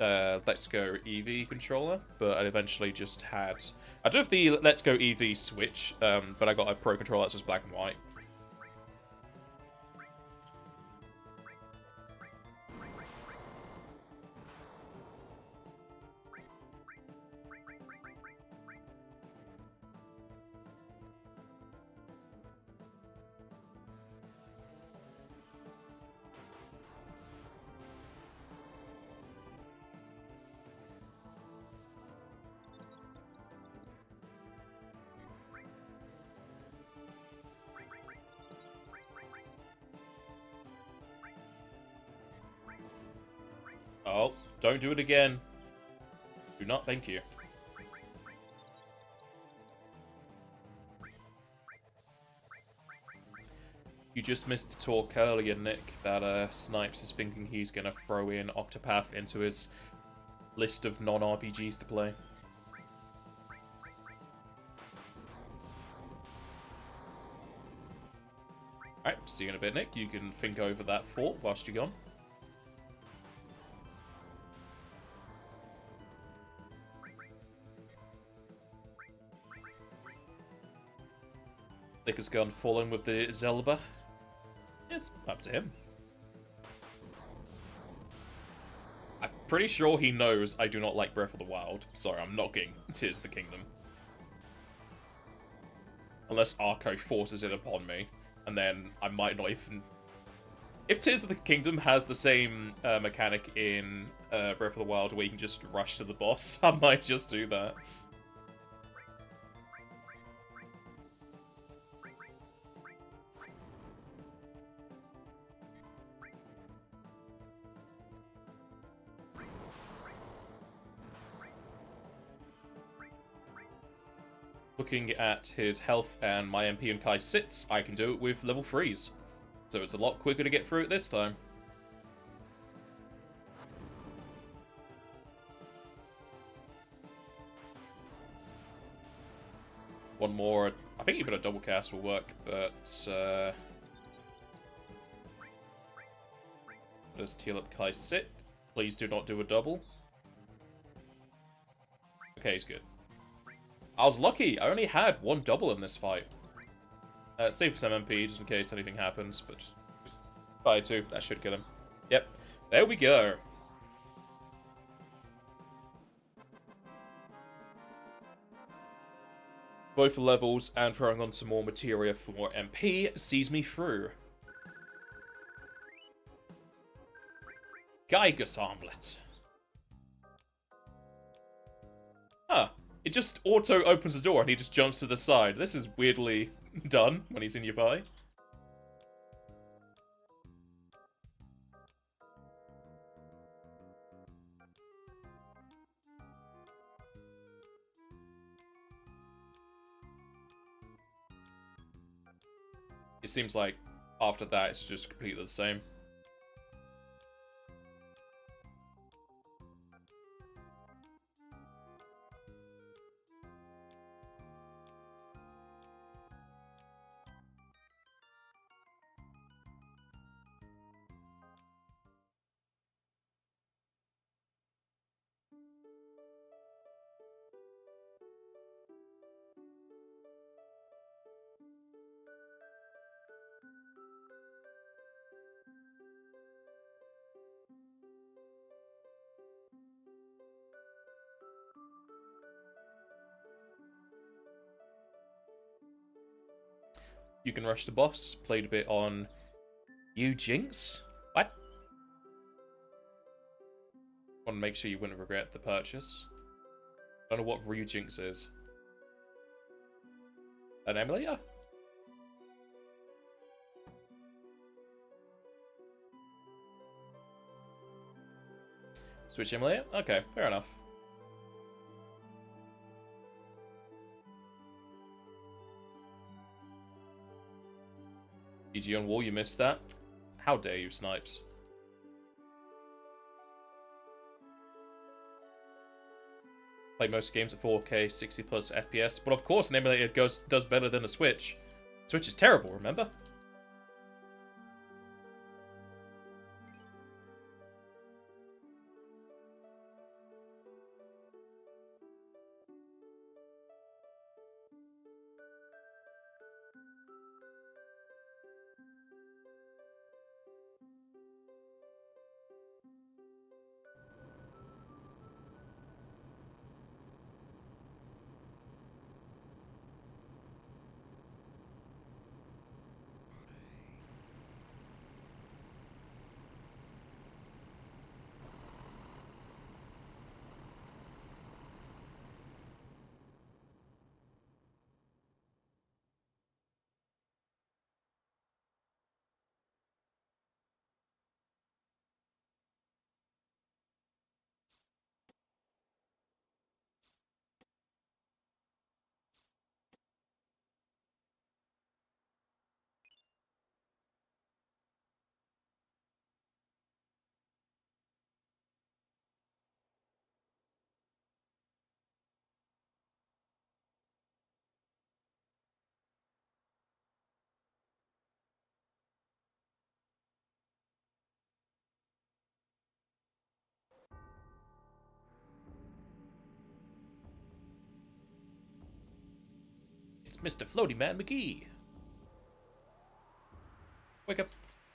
Let's Go EV controller, but I eventually just had... I do have the Let's Go EV Switch, but I got a Pro controller that's just black and white. Oh, don't do it again. Do not, thank you. You just missed the talk earlier, Nick, that Snipes is thinking he's gonna throw in Octopath into his list of non-RPGs to play. Alright, see you in a bit, Nick. You can think over that thought whilst you're gone. Thick as gun falling with the Zelba. It's up to him. I'm pretty sure he knows I do not like Breath of the Wild. Sorry, I'm not getting Tears of the Kingdom. Unless Arco forces it upon me, and then I might not even... If Tears of the Kingdom has the same mechanic in Breath of the Wild where you can just rush to the boss, I might just do that. Looking at his health and my MP and Kai sits, I can do it with level 3s. So it's a lot quicker to get through it this time. One more, I think even a double cast will work, but let's heal up Kai sit. Please do not do a double. Okay, he's good. I was lucky. I only had one double in this fight. Save some MP just in case anything happens, but just fire 2. That should kill him. Yep. There we go. Both levels and throwing on some more materia for MP sees me through. Geiger's Armlet. Huh. It just auto opens the door and he just jumps to the side. This is weirdly done when he's in your pie. It seems like after that it's just completely the same. You can rush the boss. Played a bit on you, Jinx. What? Want to make sure you wouldn't regret the purchase. Don't know what Jinx is. An emulator? Switch emulator? Okay, fair enough. GG on wall, you missed that. How dare you, Snipes. Play most games at 4K, 60 plus FPS, but of course an emulator does better than a Switch. Switch is terrible, remember? Mr. Floaty Man McGee. Wake up.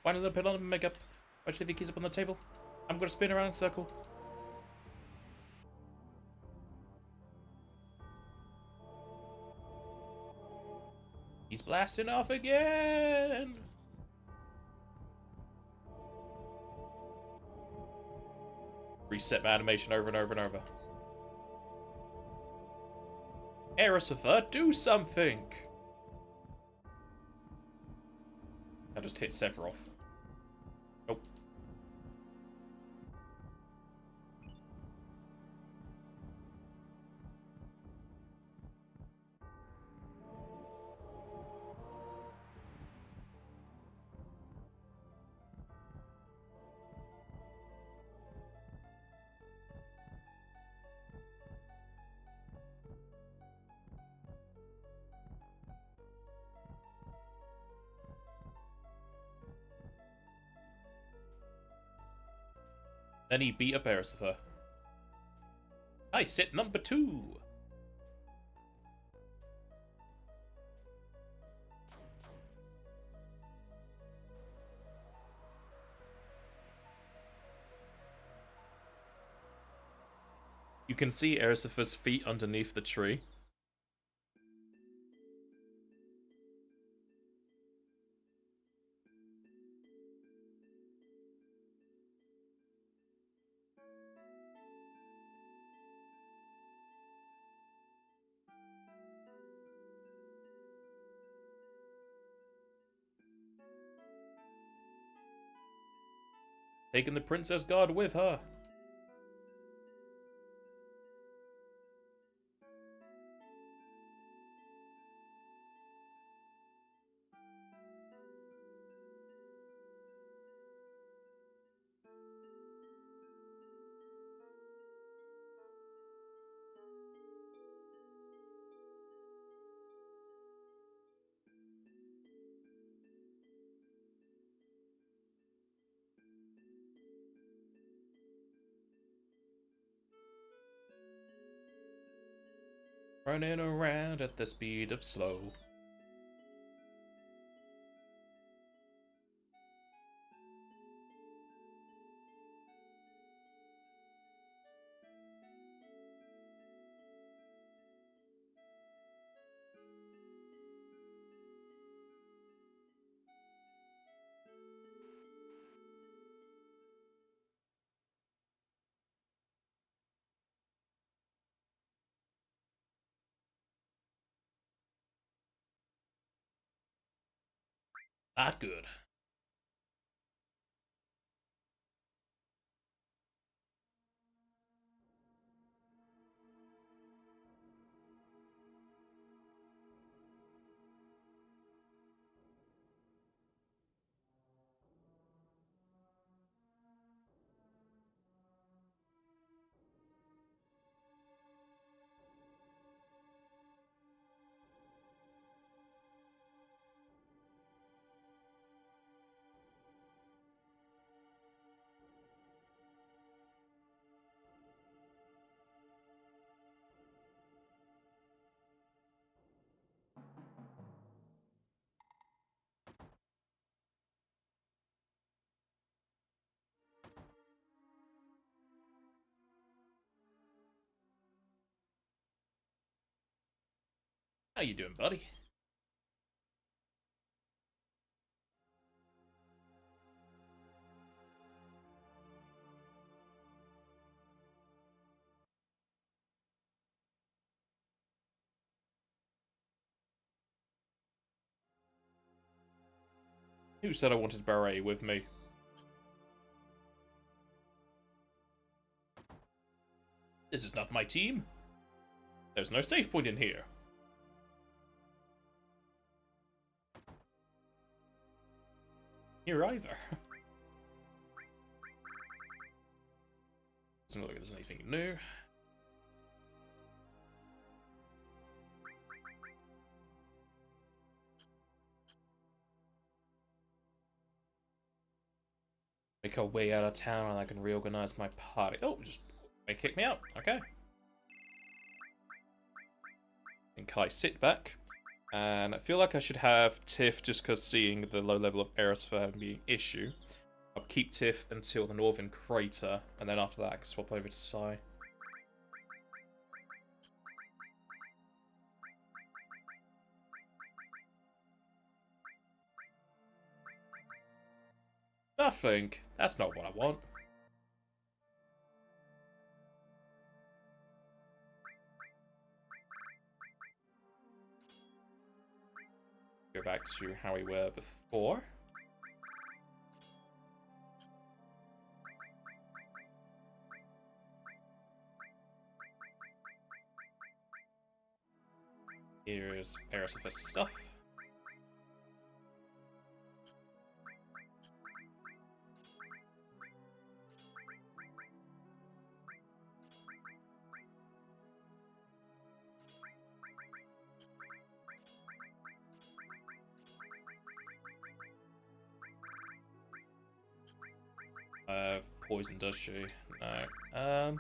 Wind a little bit on makeup. Why should the keys up on the table? I'm gonna spin around in a circle. He's blasting off again! Reset my animation over and over and over. Aerosifer, do something! I just hit Sephiroth. Nope. Then he beat up Aerosifer. I set number 2. You can see Aerosifer's feet underneath the tree. Taking the Princess Guard with her. Running around at the speed of slow. Not good. How you doing, buddy? Who said I wanted Beret with me? This is not my team. There's no save point in here. Here either. Doesn't look like there's anything new. Make our way out of town and I can reorganize my party. Oh, just they kick me out. Okay. And Kai sit back And I feel like I should have Tiff just because seeing the low level of errors for having being an issue. I'll keep Tiff until the Northern Crater, and then after that I can swap over to Sai. Nothing. That's not what I want. Go back to how we were before. Here's Aerosifus stuff. Poison, does she? No.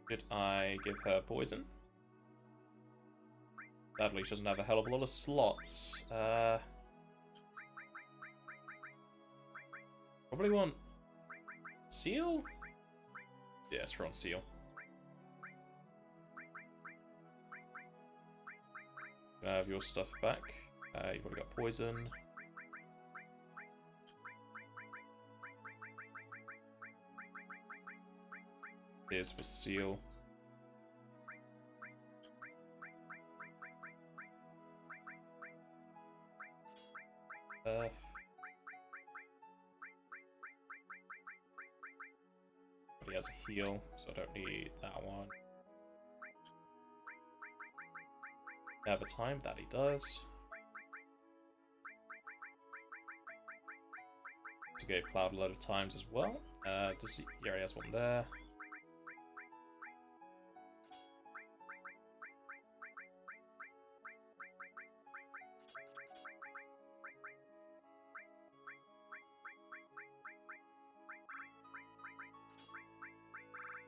Did I give her poison? Sadly, she doesn't have a hell of a lot of slots. Probably want Seal? Yes, we're on Seal. Gonna have your stuff back. You've already got poison. Here's for Seal. But he has a heal, so I don't need that one. Have a time that he does. To give Cloud a load of times as well. Does he? Yeah, he has one there.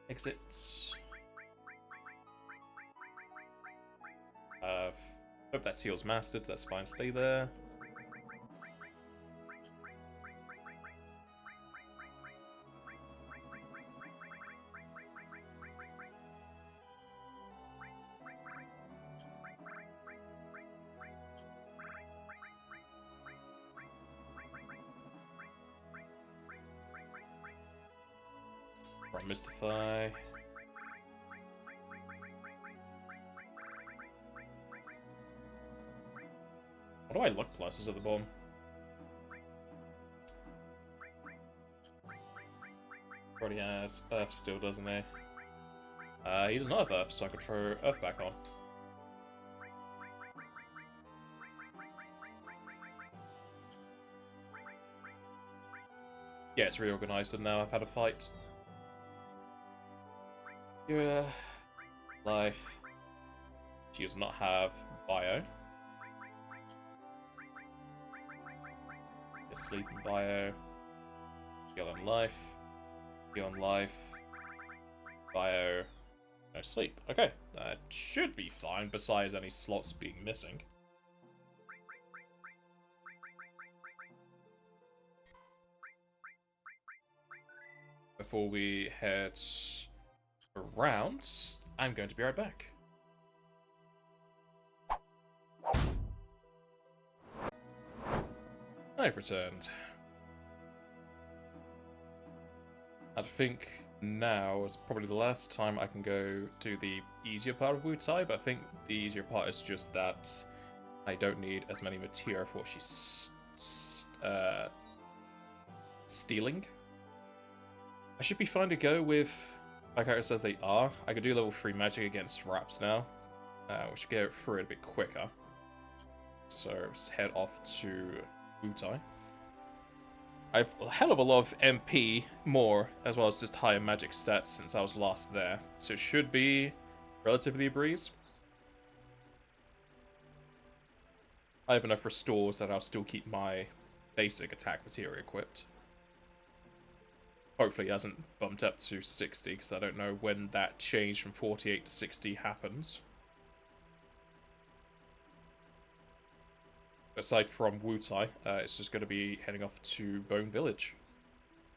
Exits. Hope that Seal's mastered, that's fine, stay there. From Mystify. What do I look pluses at the bottom? Already has Earth still, doesn't he? He does not have Earth, so I could throw Earth back on. Yeah, it's reorganized and now I've had a fight. Yeah. Life. She does not have Bio. Sleep and Bio. Heal on Life. Heal on Life. Bio. No sleep. Okay, that should be fine, besides any slots being missing. Before we head around, I'm going to be right back. I've returned. I think now is probably the last time I can go to the easier part of Wutai, but I think the easier part is just that I don't need as many materia for what she's stealing. I should be fine to go with, my character says they are. I could do level 3 magic against Raps now, which should get through it a bit quicker. So let's head off to Wutai. I've a hell of a lot of MP more, as well as just higher magic stats since I was last there. So it should be relatively a breeze. I have enough restores that I'll still keep my basic attack materia equipped. Hopefully it hasn't bumped up to 60, because I don't know when that change from 48 to 60 happens. aside from Wutai, it's just going to be heading off to Bone Village.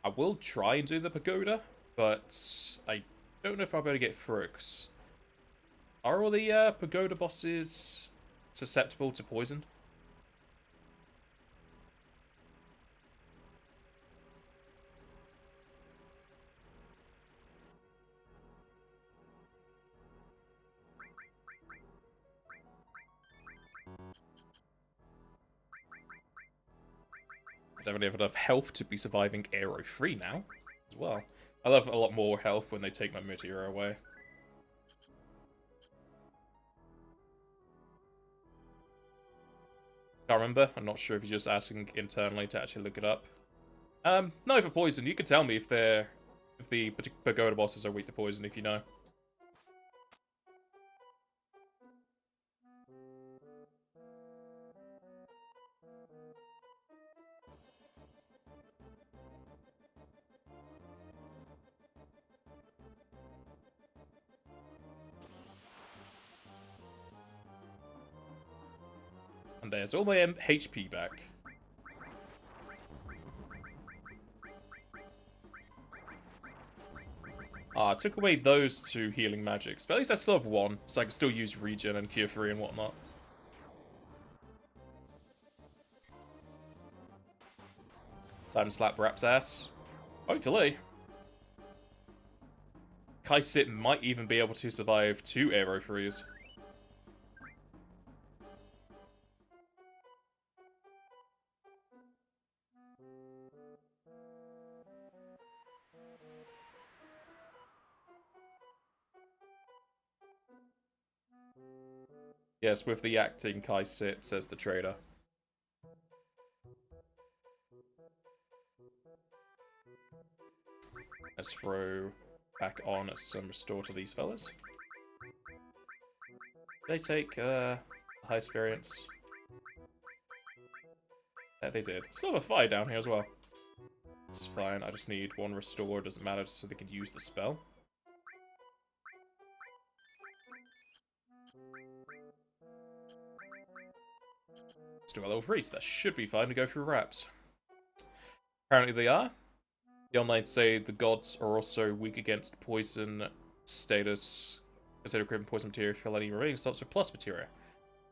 I will try and do the pagoda, but I don't know if I'll be able to get through it, 'cause are all the pagoda bosses susceptible to poison? I don't really have enough health to be surviving arrow free now, as well. I have a lot more health when they take my meteor away. Can't remember. I'm not sure if you're just asking internally to actually look it up. No, for poison. You can tell me if the pagoda bosses are weak to poison if you know. And there's all my HP back. I took away those two healing magics, but at least I still have one, so I can still use regen and cure free and whatnot. Time to slap Rap's ass. Hopefully. Kaisit might even be able to survive 2 arrow frees. Yes, with the acting Kaisit, says the trader. Let's throw back on some restore to these fellas. They take the highest variance. Yeah, they did. Still have a fire down here as well. It's fine, I just need 1 restore, doesn't matter, so they can use the spell. Let's do a level 3, so that should be fine to go through Raps. Apparently they are. The online say the gods are also weak against poison status, consider equipping poison materia for any remaining slots with plus materia.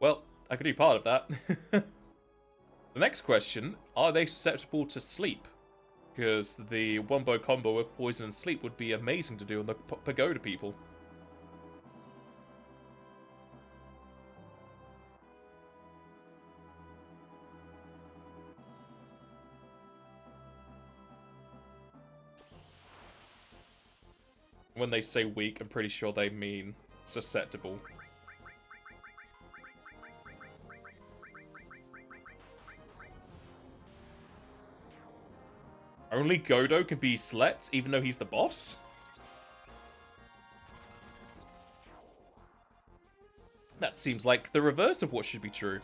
Well, I could do part of that. The next question, are they susceptible to sleep? Because the wombo combo of poison and sleep would be amazing to do on the pagoda people. When they say weak, I'm pretty sure they mean susceptible. Only Godo can be slept, even though he's the boss? That seems like the reverse of what should be true.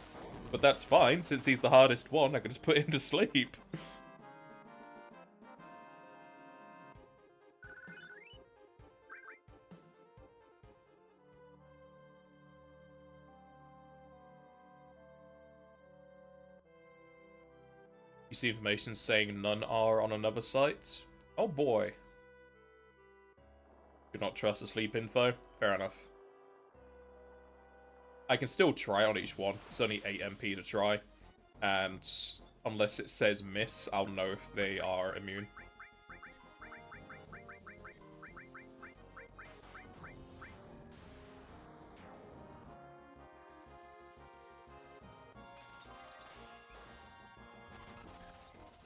But that's fine, since he's the hardest one, I can just put him to sleep. You see information saying none are on another site? Oh boy. Do not trust the sleep info? Fair enough. I can still try on each one. It's only 8 MP to try. And unless it says miss, I'll know if they are immune.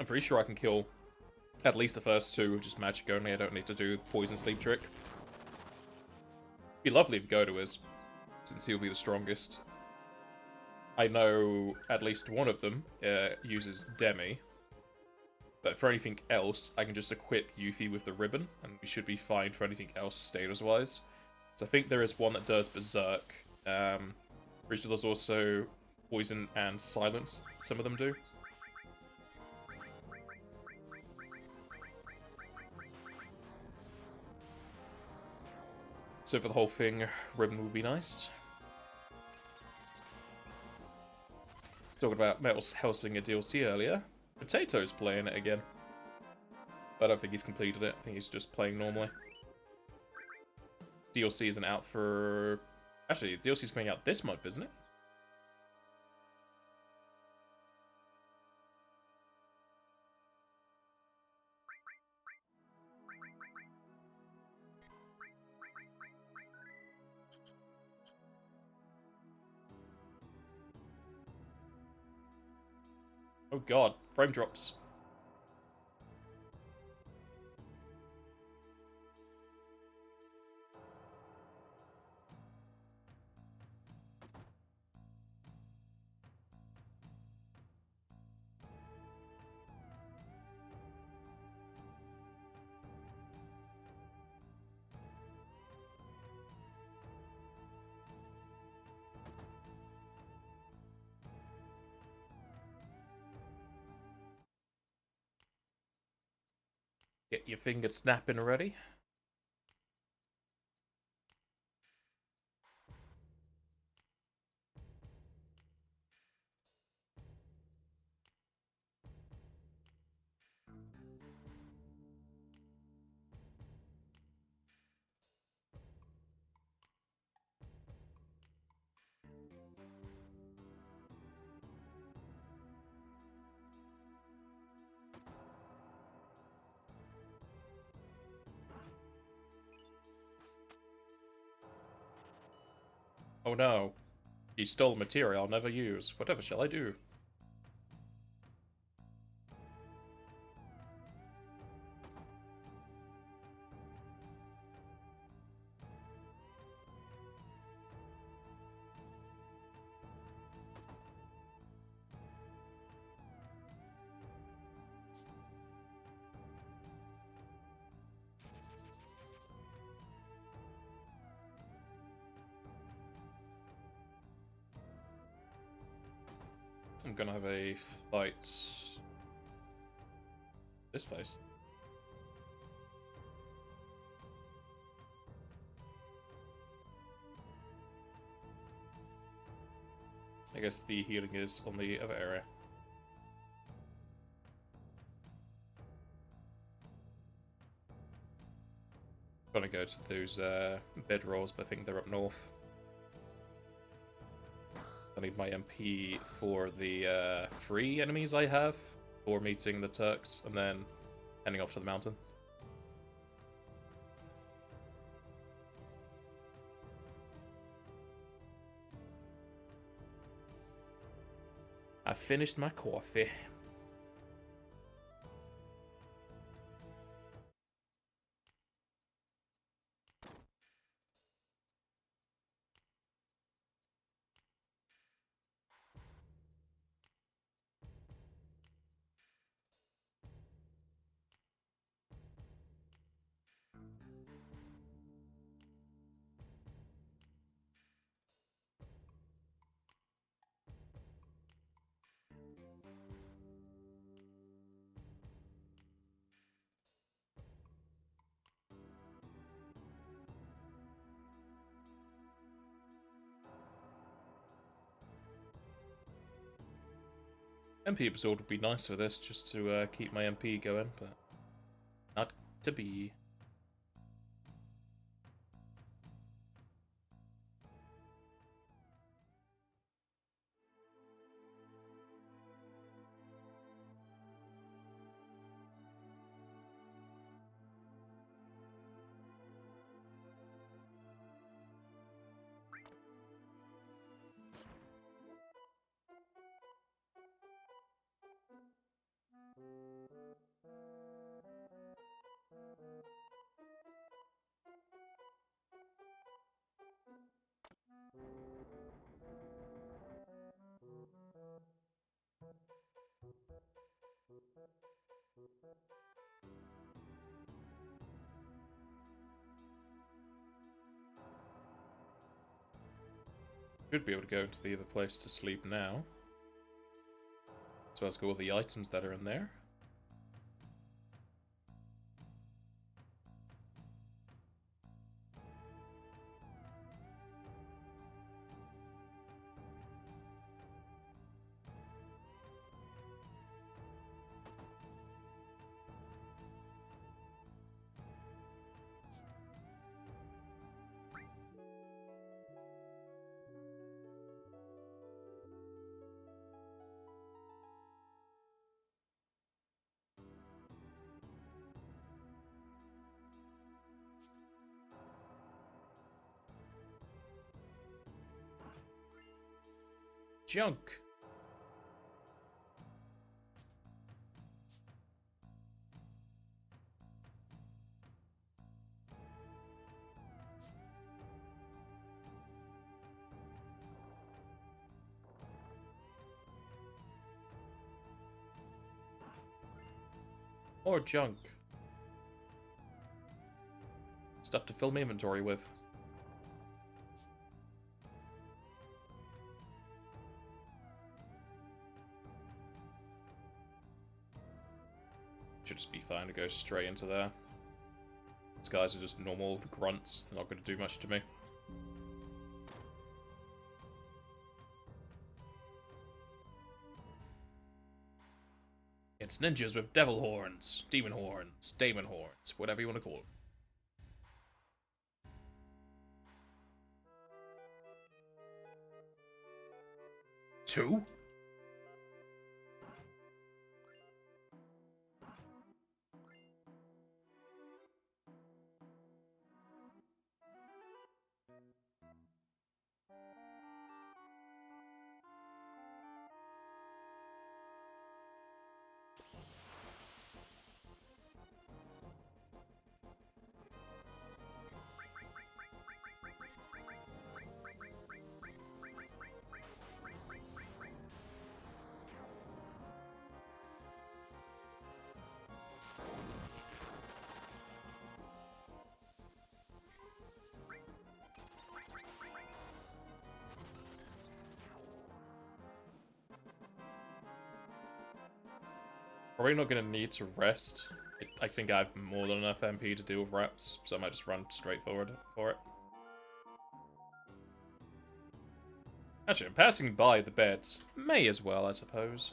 I'm pretty sure I can kill at least the first 2 with just magic only. I don't need to do the poison sleep trick. It'd be lovely if Godo is, since he'll be the strongest. I know at least one of them uses Demi. But for anything else, I can just equip Yuffie with the ribbon, and we should be fine for anything else status-wise. So I think there is one that does Berserk. Pretty sure there's also Poison and Silence, some of them do. So for the whole thing, ribbon would be nice. Talking about Metal Hellsinger DLC earlier. Potato's playing it again. But I don't think he's completed it. I think he's just playing normally. DLC isn't out for... Actually, DLC's coming out this month, isn't it? Oh god, frame drops. Get your finger snapping already. Oh no. He stole material I'll never use. Whatever shall I do? I'm gonna have a fight... this place. I guess the healing is on the other area. I'm gonna go to those bedrolls, but I think they're up north. I need my MP for the 3 enemies I have for meeting the Turks, and then heading off to the mountain. I finished my coffee. MP episode would be nice for this, just to keep my MP going, but not to be. Should be able to go into the other place to sleep now. So let's go with the items that are in there. junk. Or junk. Stuff to fill my inventory with. Should just be fine to go straight into there. These guys are just normal grunts. They're not going to do much to me. It's ninjas with devil horns, demon horns, daemon horns, whatever you want to call them. 2? Probably not going to need to rest. I think I have more than enough MP to deal with reps, so I might just run straight forward for it. Actually, I'm passing by the beds. May as well, I suppose.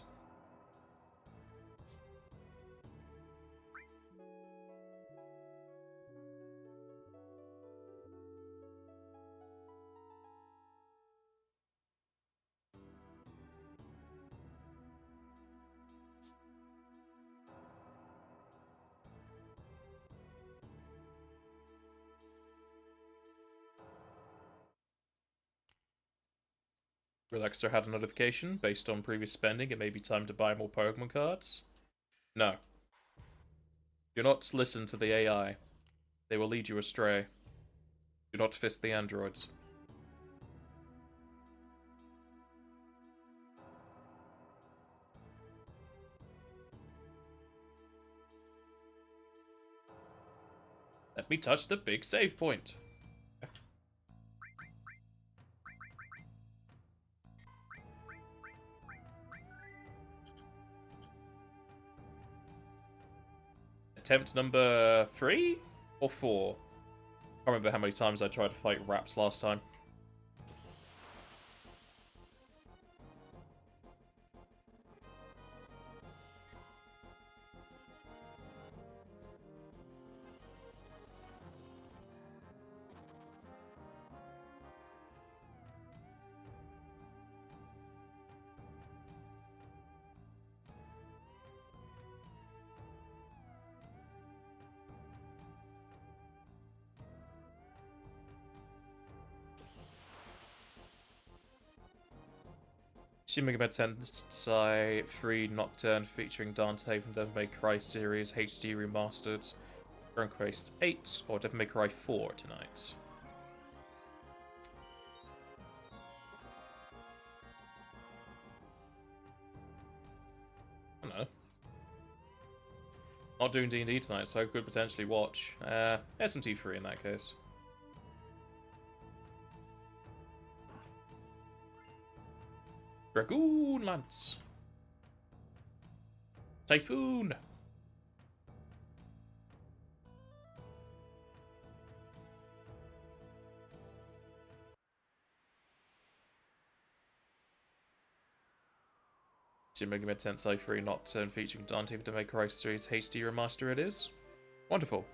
Relaxer had a notification. Based on previous spending, it may be time to buy more Pokemon cards. No. Do not listen to the AI. They will lead you astray. Do not fist the androids. Let me touch the big save point. Attempt number 3 or 4? I can't remember how many times I tried to fight Raps last time. Shin Megami Tensei 3 Nocturne featuring Dante from Devil May Cry series HD Remastered. Dragon Quest 8 or Devil May Cry 4 tonight. I don't know. Not doing D&D tonight, so I could potentially watch SMT3 in that case. Dragoon Lance. Typhoon. Shin Megami Tensei 3 Nocturne featuring Dante from Devil May Cry series HD Remaster it is. Wonderful.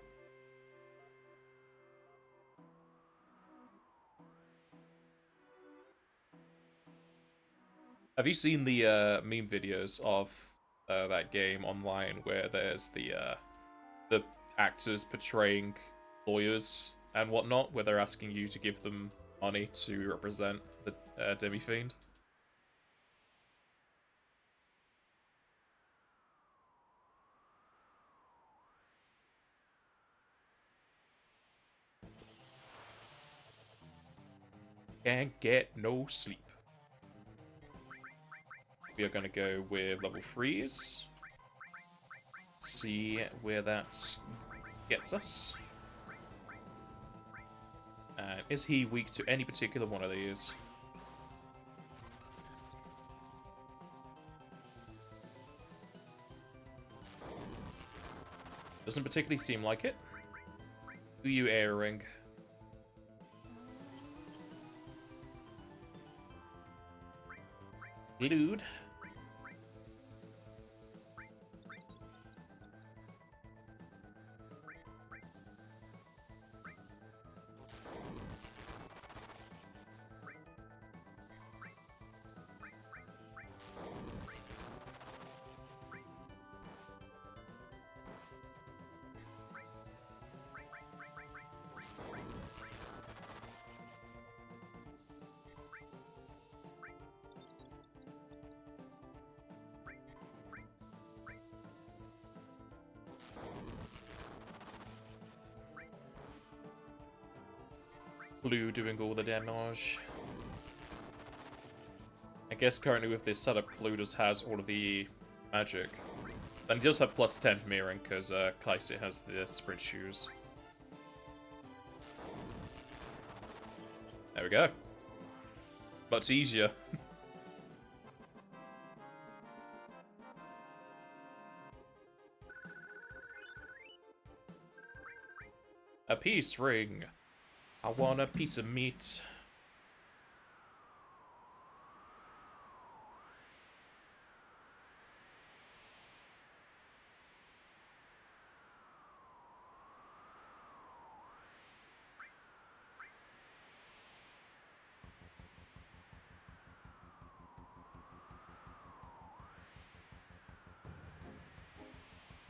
Have you seen the meme videos of that game online where there's the actors portraying lawyers and whatnot, where they're asking you to give them money to represent the Demi-Fiend? Can't get no sleep. We are going to go with level 3s. See where that gets us. And is he weak to any particular one of these? Doesn't particularly seem like it. Who are you airing? Dude. Blue doing all the damage. I guess currently with this setup, Blue just has all of the magic. And he does have plus 10 for mirroring, because Kaisi has the sprint shoes. There we go. Much easier. A peace ring. I want a piece of meat.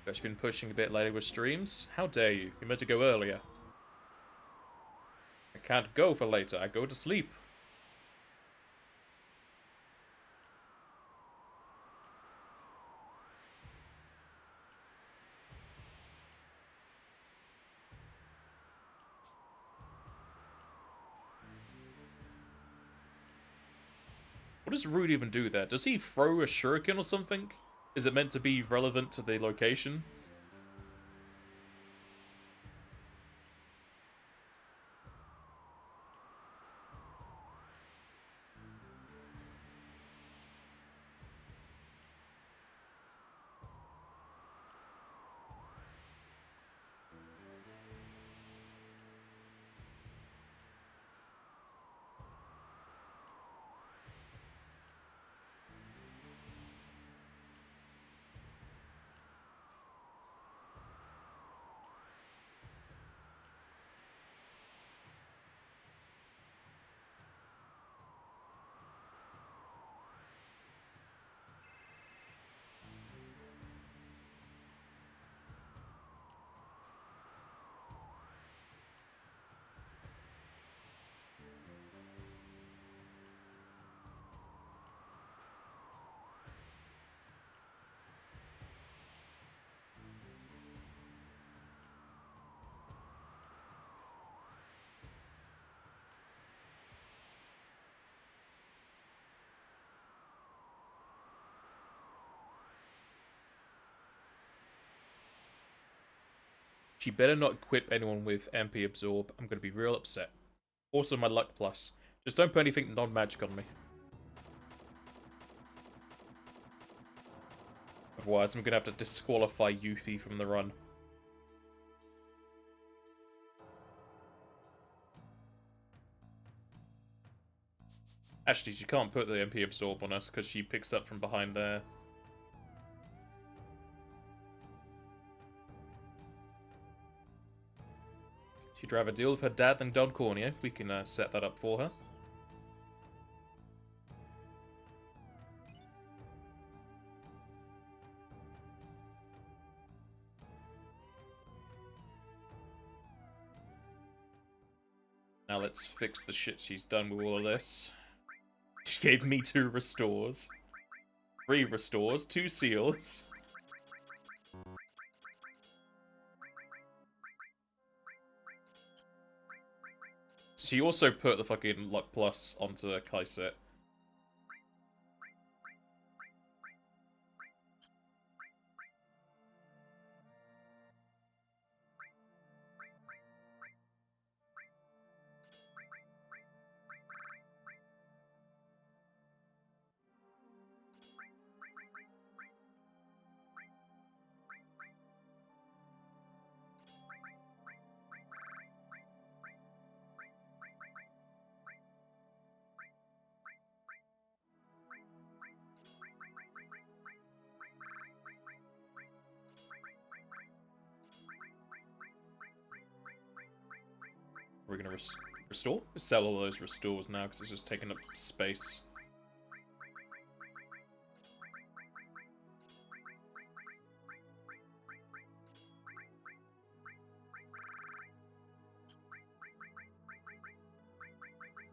But you've been pushing a bit later with streams? How dare you? You meant to go earlier. I can't go for later. I go to sleep. What does Rude even do there? Does he throw a shuriken or something? Is it meant to be relevant to the location? She better not equip anyone with MP Absorb. I'm going to be real upset. Also my luck plus. Just don't put anything non-magic on me. Otherwise I'm going to have to disqualify Yuffie from the run. Actually, she can't put the MP Absorb on us because she picks up from behind there. She'd rather deal with her dad than Don Corneo. We can set that up for her. Now let's fix the shit she's done with all of this. She gave me 2 restores. 3 restores, 2 seals. She also put the fucking luck plus onto Kai'Sit. We're gonna restore? Sell all those restores now because it's just taking up space.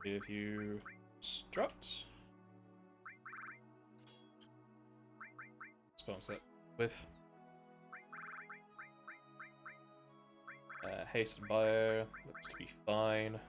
Give you strut. Spell set with haste and bio looks to be fine.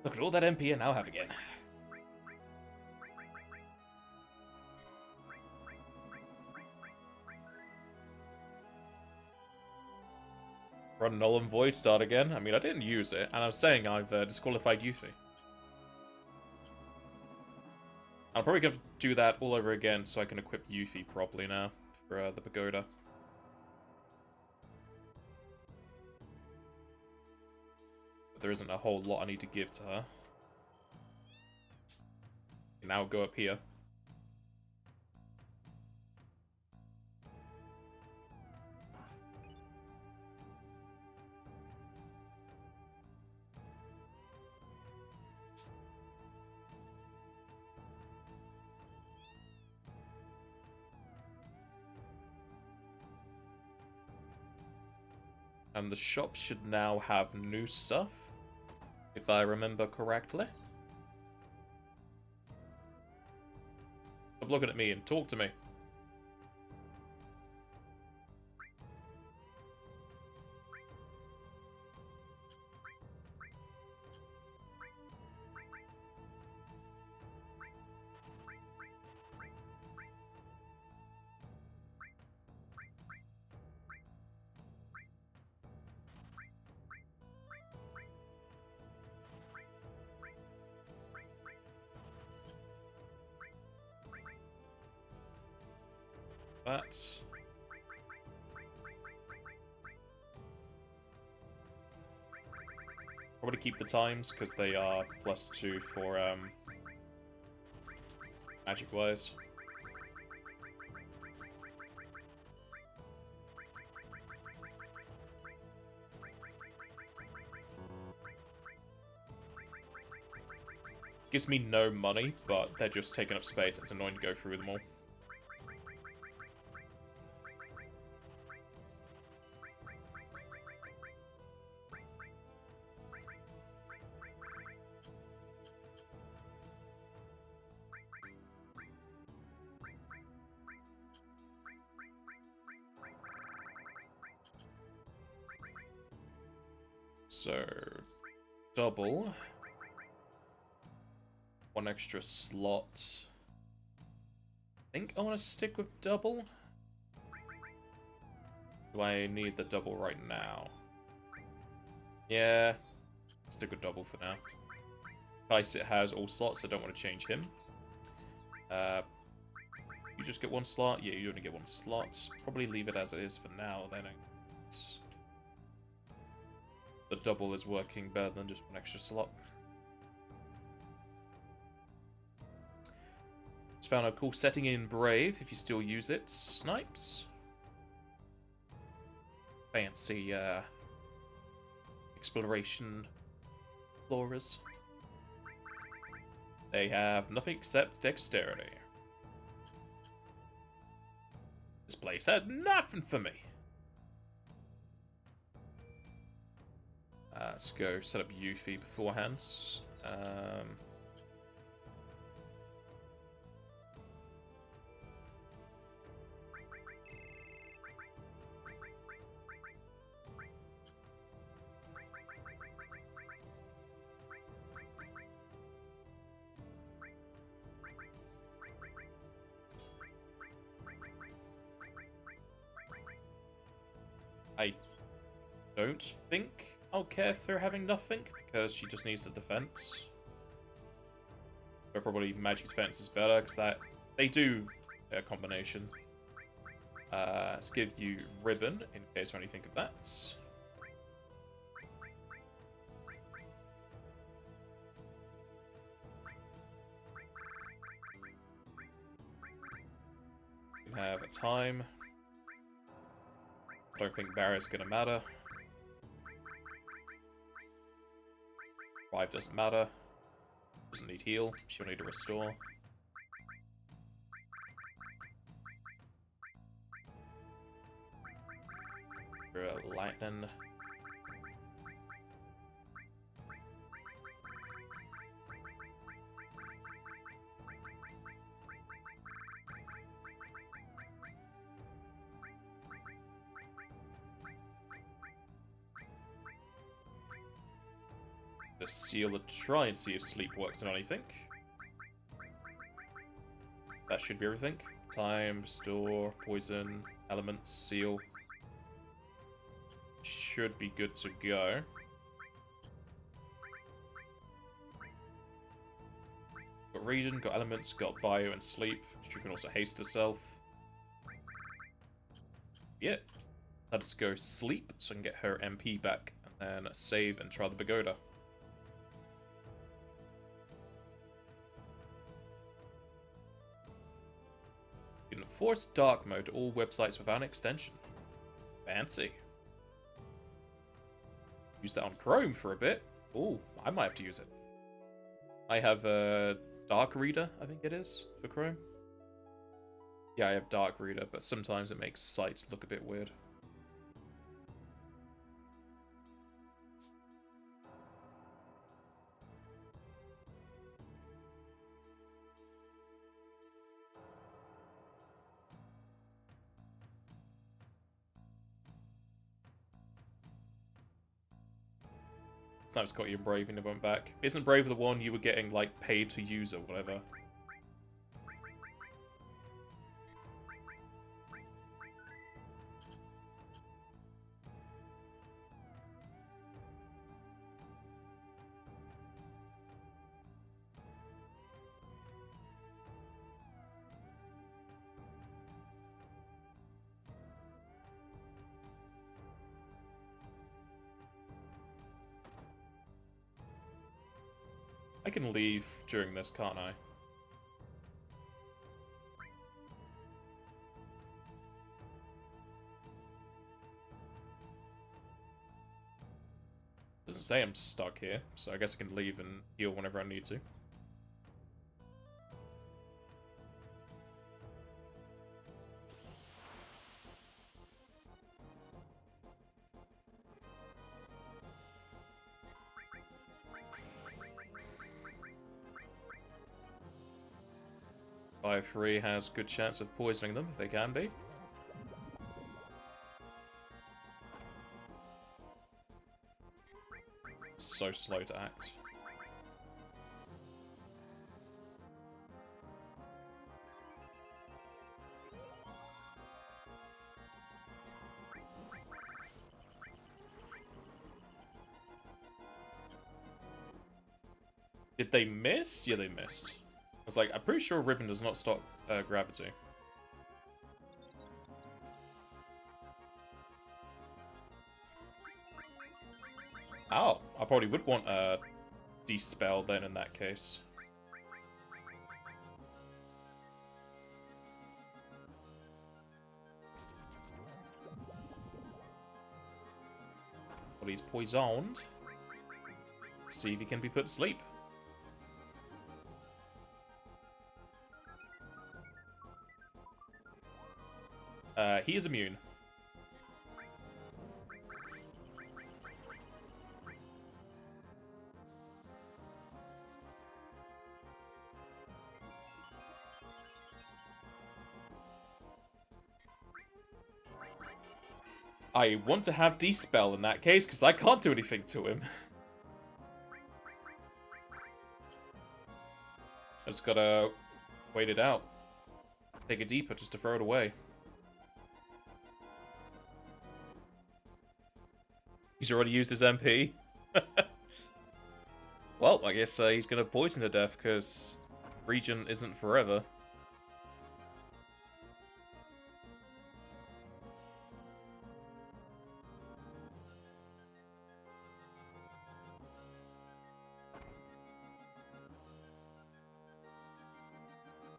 Look at all that MP I now have again. Run Null and Void start again. I mean, I didn't use it, and I was saying I've disqualified Yuffie. I'm probably going to do that all over again so I can equip Yuffie properly now for the Pagoda. But there isn't a whole lot I need to give to her. Now go up here. And the shop should now have new stuff, if I remember correctly. Stop looking at me and talk to me. That. Probably keep the times because they are +2 for magic wise. Gives me no money, but they're just taking up space. It's annoying to go through them all. So, double. One extra slot. think I want to stick with double. Do I need the double right now? Yeah, stick with double for now. It has all slots, I don't want to change him. You just get one slot? Yeah, you only get one slot. Probably leave it as it is for now, then. The double is working better than just one extra slot. Just found a cool setting in Brave, if you still use it. Snipes. Fancy, exploration floras. They have nothing except dexterity. This place has nothing for me. Let's go set up Yuffie beforehand. I don't think I'll care for having nothing, because she just needs the defense. But probably magic defense is better, because they do a combination. Let's give you ribbon, in case I only think of that. You can have a time. I don't think barrier's gonna matter. 5 doesn't matter. Doesn't need heal. She'll need to restore. Lightning. The seal to try and see if sleep works on anything. That should be everything. Time, restore, poison, elements, seal. Should be good to go. Got region, got elements, got bio and sleep. She can also haste herself. Yeah. Let's go sleep so I can get her MP back. And then save and try the pagoda. You can force dark mode to all websites without an extension. Fancy. Use that on Chrome for a bit. Oh, I might have to use it. I have a Dark Reader, I think it is, for Chrome. Yeah, I have Dark Reader, but sometimes it makes sites look a bit weird. Snipes got you Brave and it went back. Isn't Brave the one you were getting, like, paid to use or whatever? I can leave during this, can't I? Doesn't say I'm stuck here, so I guess I can leave and heal whenever I need to. Fire 3 has good chance of poisoning them if they can be. So slow to act. Did they miss? Yeah, they missed. I was like, I'm pretty sure Ribbon does not stop gravity. Oh, I probably would want a Dispel then in that case. Well, he's poisoned. Let's see if he can be put to sleep. He is immune. I want to have Dispel in that case, because I can't do anything to him. I just gotta wait it out. Take a deeper just to throw it away. He's already used his MP. Well, I guess he's gonna poison to death, because Regen isn't forever.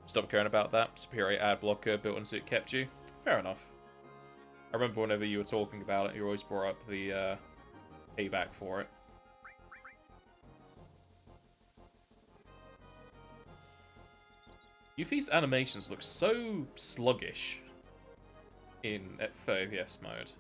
Stop caring about that. Superior ad blocker built into it kept you. Fair enough. I remember whenever you were talking about it, you always brought up the payback for it. Yuffie's animations look so sluggish in 30 FPS mode.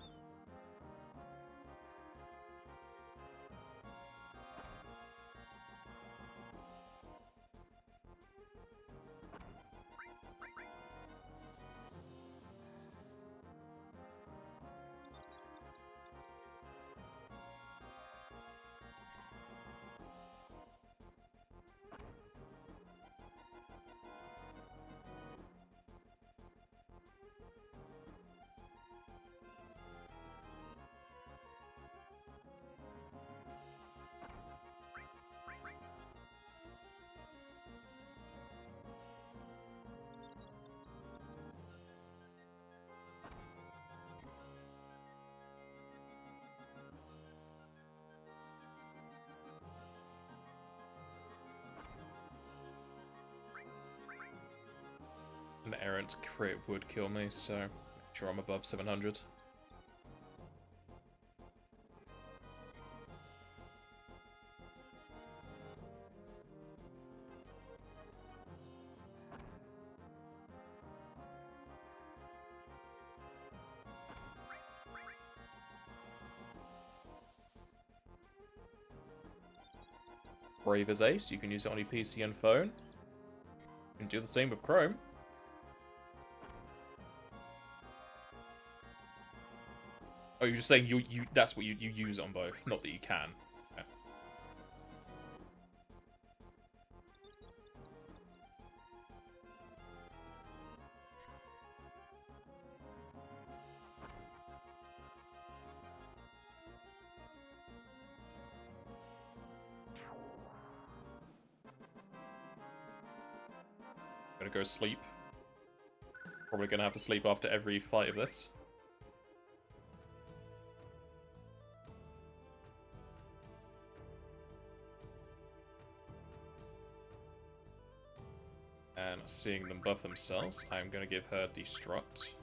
An errant crit would kill me, so make sure I'm above 700. Brave as Ace, you can use it on your PC and phone. You can do the same with Chrome. Oh, you're just saying you that's what you use it on both, not that you can. Yeah. Gonna go sleep. Probably gonna have to sleep after every fight of this. And seeing them buff themselves, I'm gonna give her Destruct.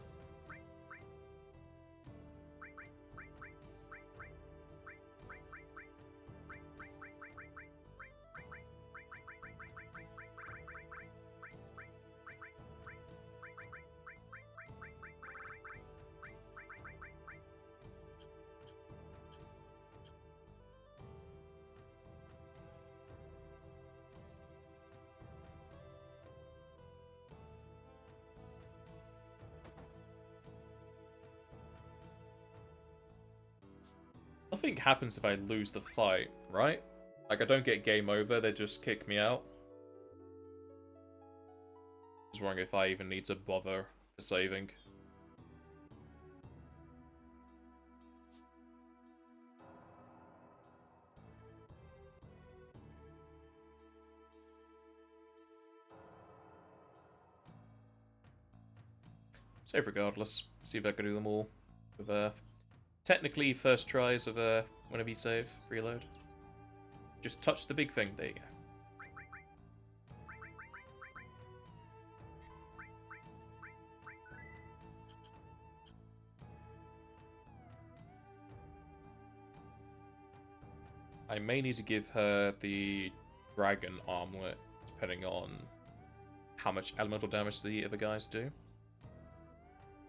Nothing happens if I lose the fight, right? Like, I don't get game over, they just kick me out. I was wondering if I even need to bother for saving. save regardless. See if I can do them all with technically first tries of whenever you save, reload. Just touch the big thing. There you go. I may need to give her the dragon armlet, depending on how much elemental damage the other guys do.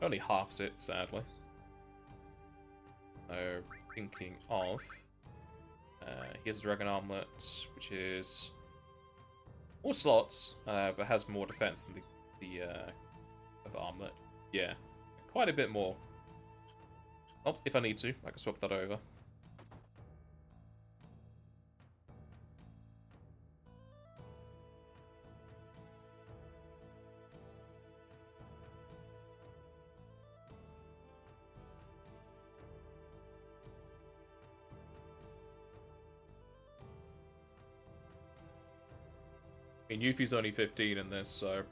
Only halves it, sadly. So, thinking of... here's a dragon armlet, which is more slots, but has more defense than the other armlet. Yeah, quite a bit more. Oh, if I need to, I can swap that over. I mean, Yuffie's only 15 in this, so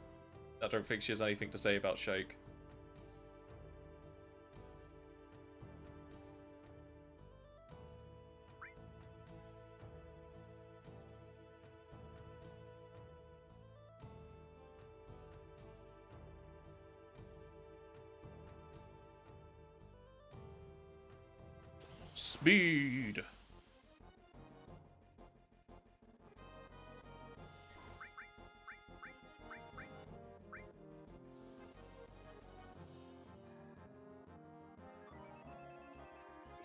I don't think she has anything to say about Shake. Speed!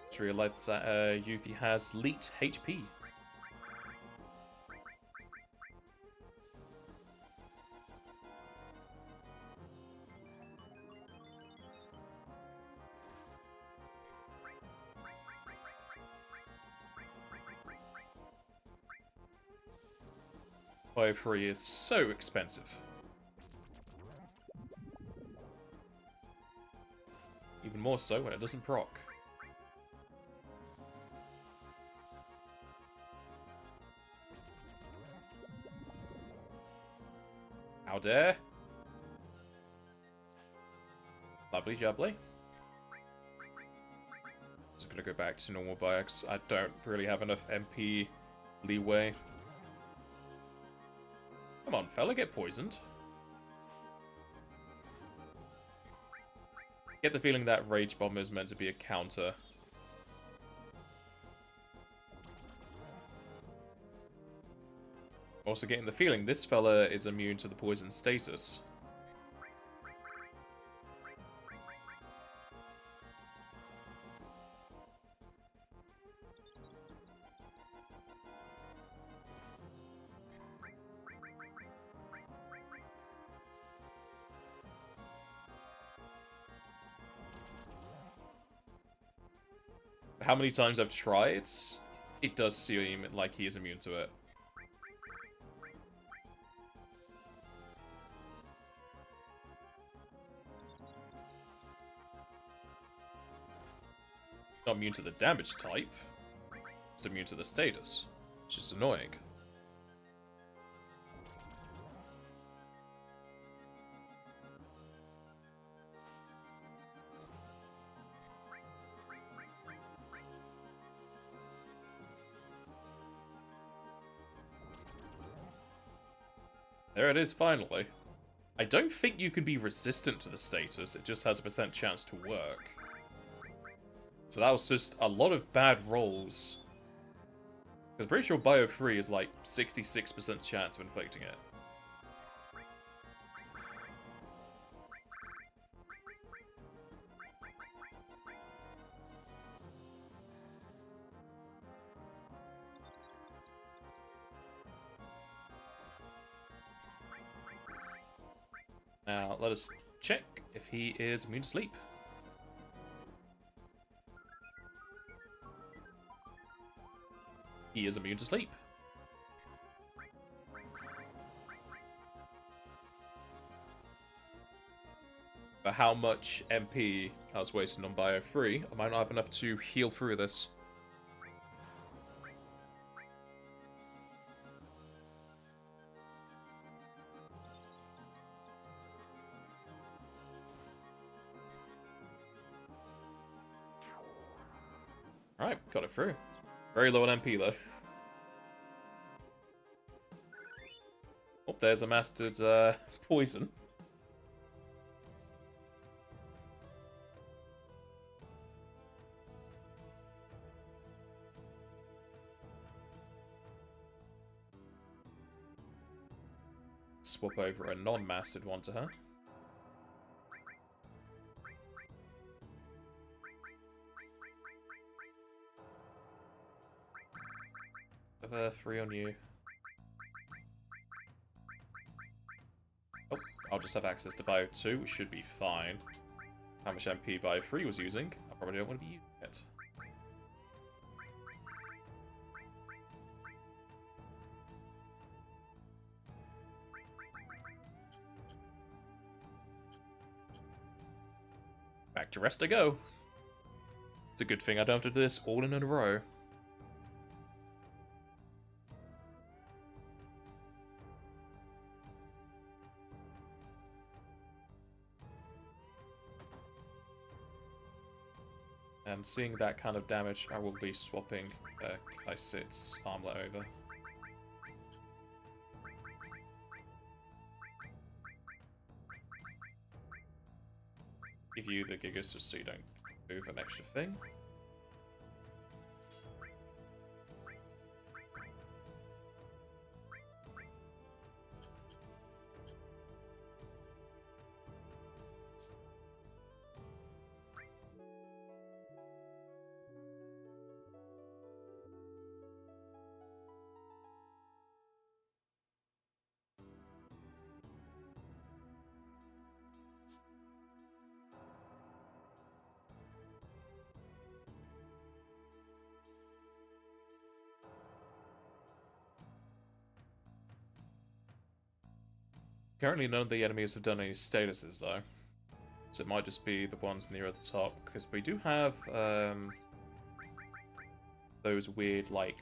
Just realised that Yuffie has Leet HP. Bio3 is so expensive. Even more so when it doesn't proc. How dare? Lovely jubbly. Just gonna go back to normal bikes. I don't really have enough MP leeway. Come on, fella, get poisoned. Get the feeling that Rage Bomb is meant to be a counter. Also getting the feeling this fella is immune to the poison status. How many times I've tried, it does seem like he is immune to it. Not immune to the damage type, it's immune to the status, which is annoying. There it is, finally. I don't think you can be resistant to the status, it just has a % chance to work. So that was just a lot of bad rolls. Because I'm pretty sure Bio3 is like 66% chance of inflicting it. Now, let us check if he is immune to sleep. He is immune to sleep. But how much MP I was wasting on Bio3, I might not have enough to heal through this. Alright, got it through. Very low on MP though. Oh, there's a mastered poison. Swap over a non-mastered one to her. Have 3 on you. Oh, I'll just have access to Bio 2, which should be fine. How much MP Bio 3 was using, I probably don't want to be using it. Back to rest I go. It's a good thing I don't have to do this all in a row. And seeing that kind of damage, I will be swapping Kaisit's armlet over. Give you the Gigas just so you don't move an extra thing. Currently none of the enemies have done any statuses though. So it might just be the ones near the top, because we do have those weird, like,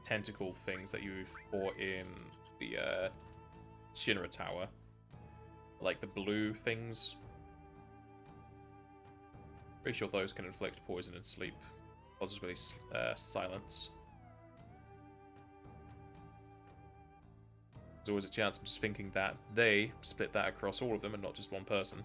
tentacle things that you fought in the Shinra Tower. Like the blue things. Pretty sure those can inflict poison and sleep. Possibly silence. There's always a chance I'm just thinking that they split that across all of them and not just one person.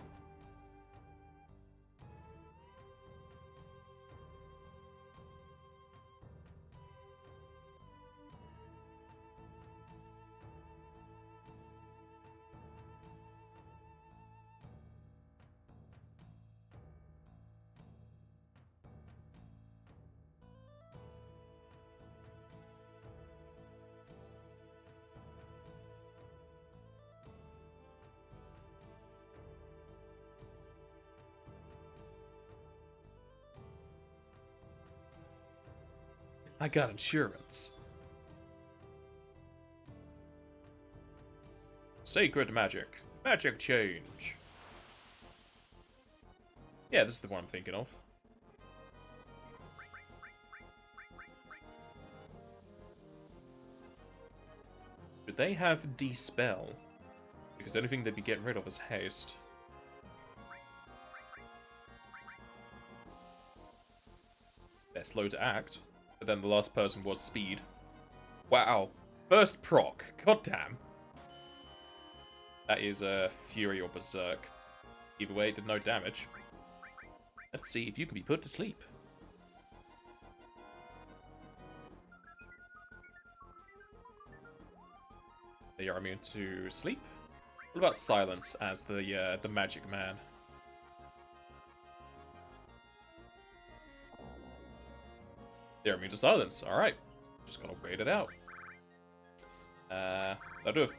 I got insurance. Sacred magic. Magic change. Yeah, this is the one I'm thinking of. Should they have Dispel? Because the only thing they'd be getting rid of is haste. They're slow to act. But then the last person was speed. Wow. First proc. Goddamn. That is a Fury or Berserk. Either way, it did no damage. Let's see if you can be put to sleep. They are immune to sleep. What about silence as the magic man? They're immune to silence. Alright. Just gotta wait it out. I do have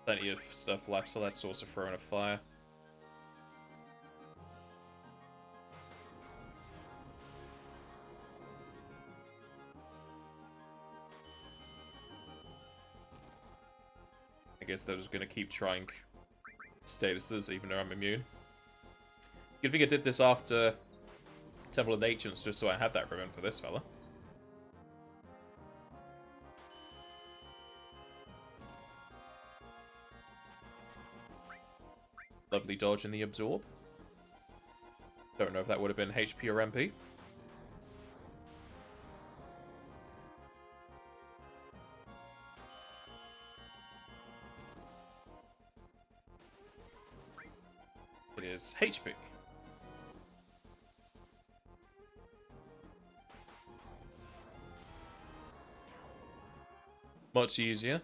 plenty of stuff left, so let's also throw in a fire. I guess they're just gonna keep trying statuses even though I'm immune. Good thing I did this after Temple of the Ancients, just so I had that ribbon for this fella. Lovely dodge in the absorb. Don't know if that would have been HP or MP. is HP. Much easier.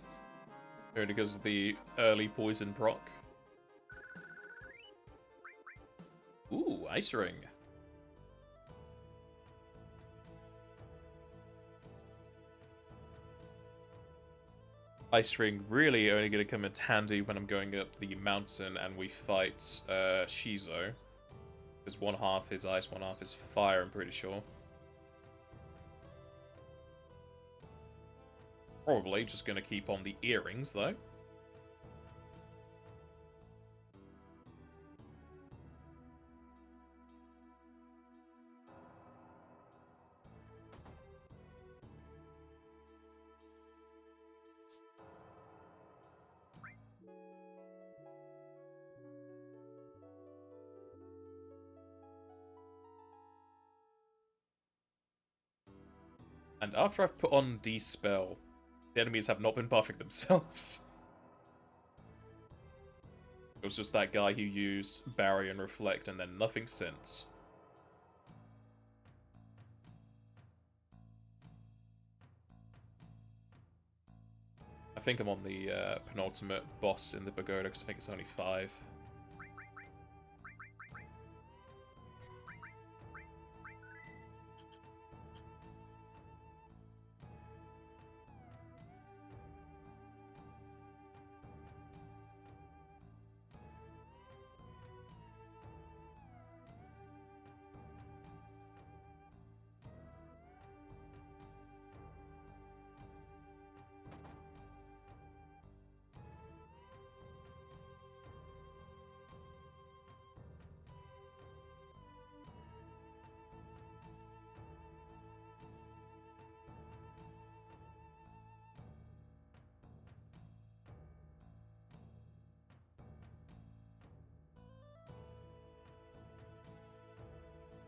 Only because of the early poison proc. Ooh, Ice Ring. Ice Ring really only going to come in handy when I'm going up the mountain and we fight Shizo. Because one half is ice, one half is fire, I'm pretty sure. Probably just going to keep on the earrings, though. And after I've put on Dispel, the enemies have not been buffing themselves. It was just that guy who used Barrier and Reflect and then nothing since. I think I'm on the penultimate boss in the pagoda because I think it's only 5.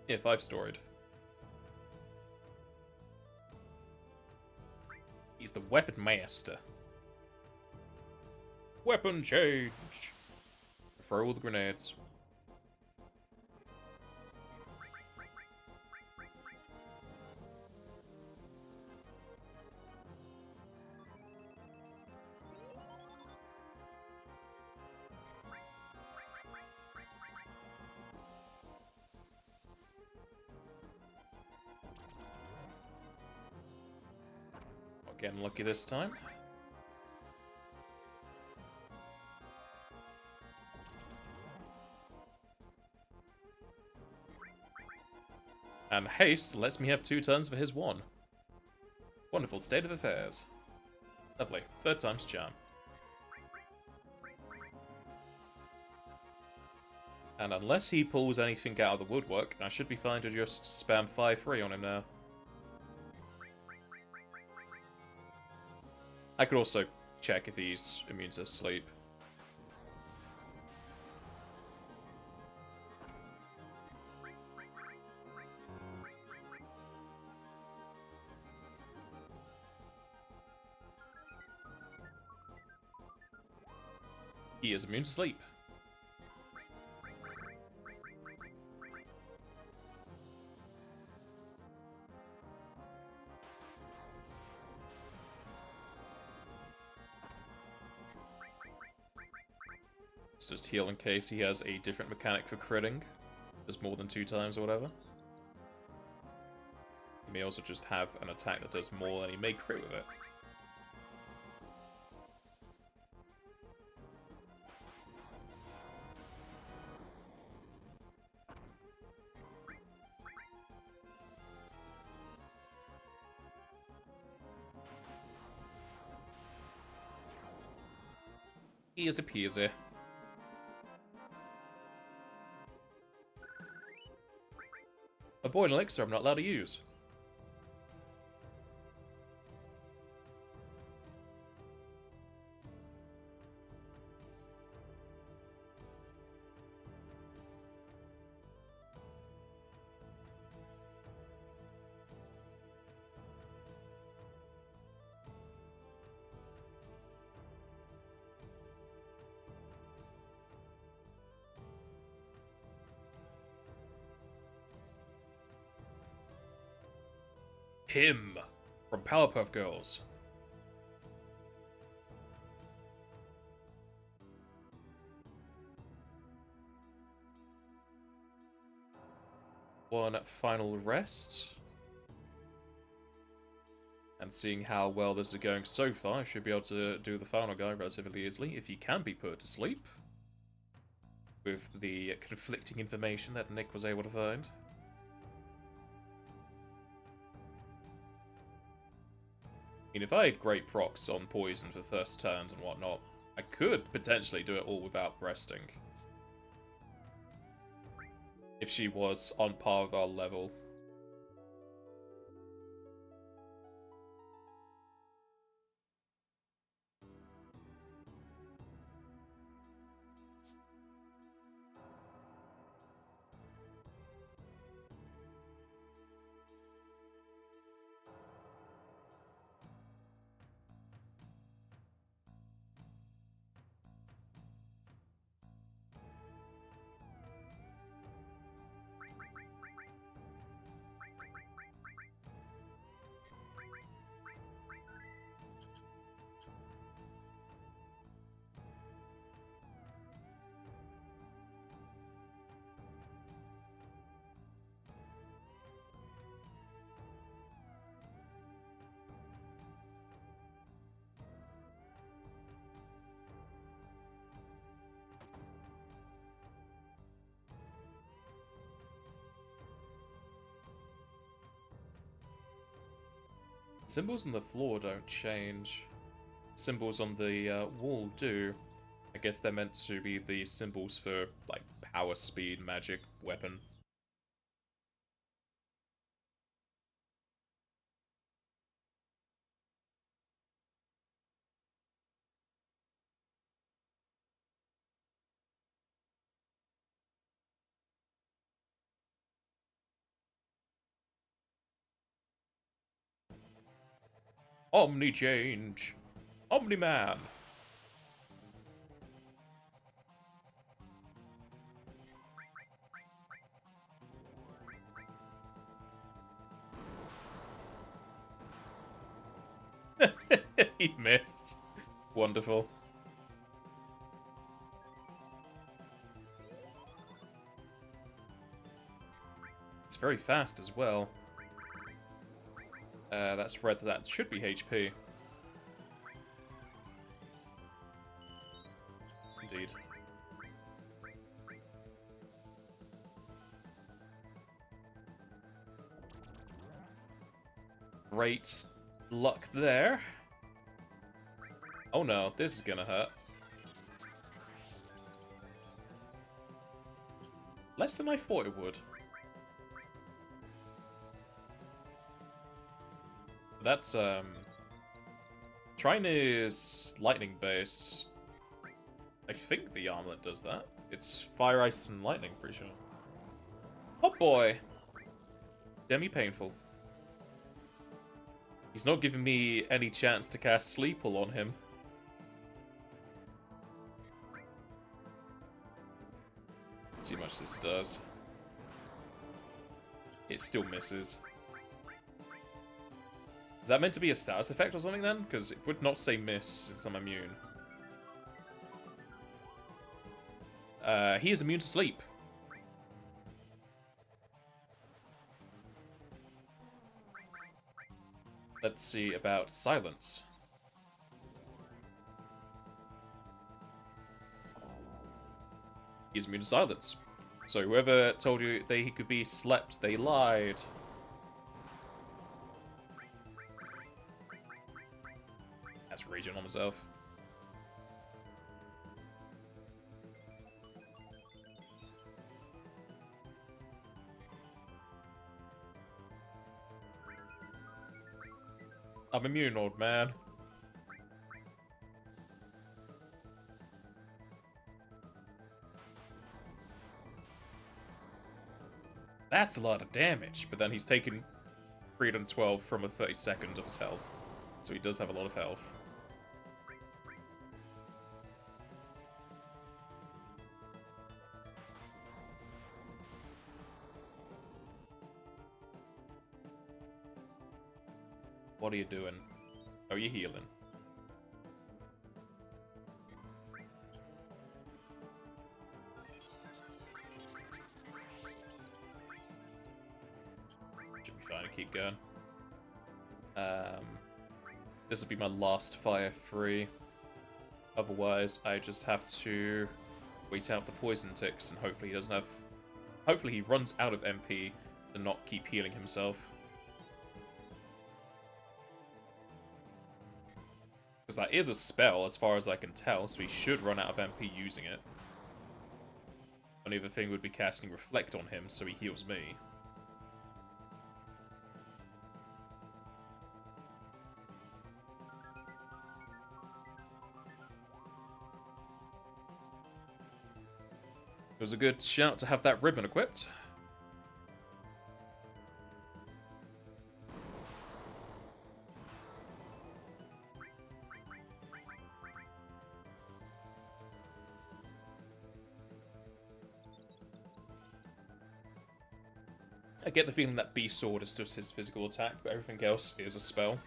Yeah, 5 storied. He's the weapon master. Weapon change! Throw all the grenades. Getting lucky this time. And haste lets me have 2 turns for his 1. Wonderful state of affairs. Lovely. 3rd time's charm. And unless he pulls anything out of the woodwork, I should be fine to just spam 5-3 on him now. I could also check if he's immune to sleep. He is immune to sleep. Let's just heal in case he has a different mechanic for critting. Does more than 2 times or whatever. He may also just have an attack that does more and he may crit with it. Easy peasy. A boiling elixir I'm not allowed to use. Him from Powerpuff Girls. One final rest. And seeing how well this is going so far, I should be able to do the final guy relatively easily, if he can be put to sleep. With the conflicting information that Nick was able to find. I mean, if I had great procs on poison for first turns and whatnot, I could potentially do it all without resting. If she was on par with our level. Symbols on the floor don't change. Symbols on the wall do. I guess they're meant to be the symbols for, like, power, speed, magic, weapon. Omni-change! Omni-man! He missed. Wonderful. It's very fast as well. That's red. That should be HP. Indeed. Great luck there. Oh no, this is gonna hurt. Less than I thought it would. That's, Trine is lightning based. I think the armlet does that. It's fire, ice, and lightning, pretty sure. Oh boy! Demi-painful. He's not giving me any chance to cast Sleeple on him. Let's see how much this does. It still misses. Is that meant to be a status effect or something then? Because it would not say miss since I'm immune. He is immune to sleep. Let's see about silence. He's immune to silence. So whoever told you that he could be slept, they lied. That's raging on myself. I'm immune, old man. That's a lot of damage, but then he's taken 312 from a 32nd of his health. So he does have a lot of health. What are you doing? Oh, you're healing. Should be fine to keep going. This will be my last fire free. Otherwise, I just have to wait out the poison ticks, and hopefully he doesn't have... Hopefully he runs out of MP to not keep healing himself. Because that is a spell, as far as I can tell, so he should run out of MP using it. Only other thing would be casting Reflect on him, so he heals me. It was a good shout to have that ribbon equipped. I get the feeling that Beast Sword is just his physical attack, but everything else is a spell.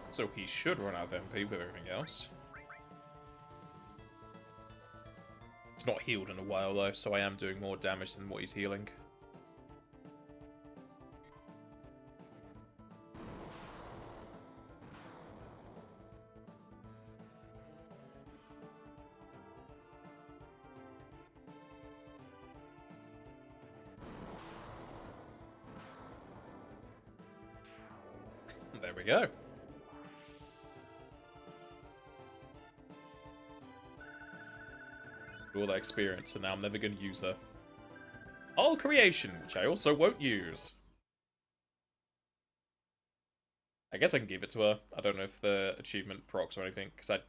So he should run out of MP with everything else. He's not healed in a while though, so I am doing more damage than what he's healing. There we go. All that experience, and now I'm never going to use her. All creation, which I also won't use. I guess I can give it to her. I don't know if the achievement procs or anything, because I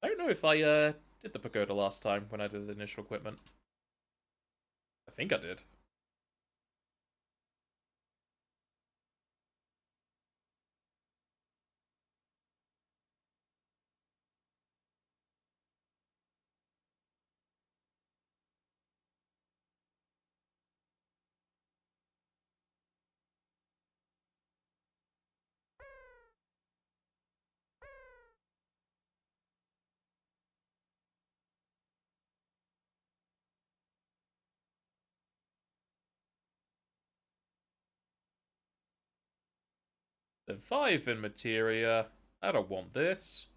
don't know if I did the pagoda last time when I did the initial equipment. I think I did. The 5 in materia. I don't want this.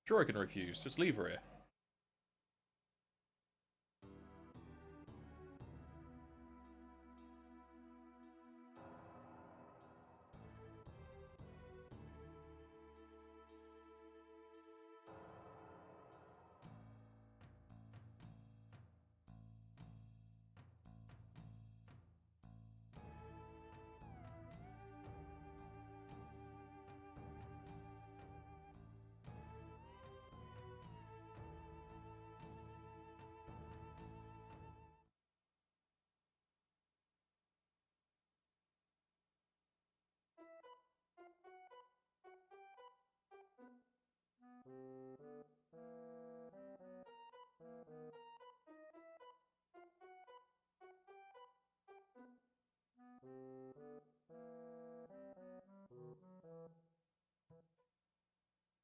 Sure, I can refuse. Just leave her here.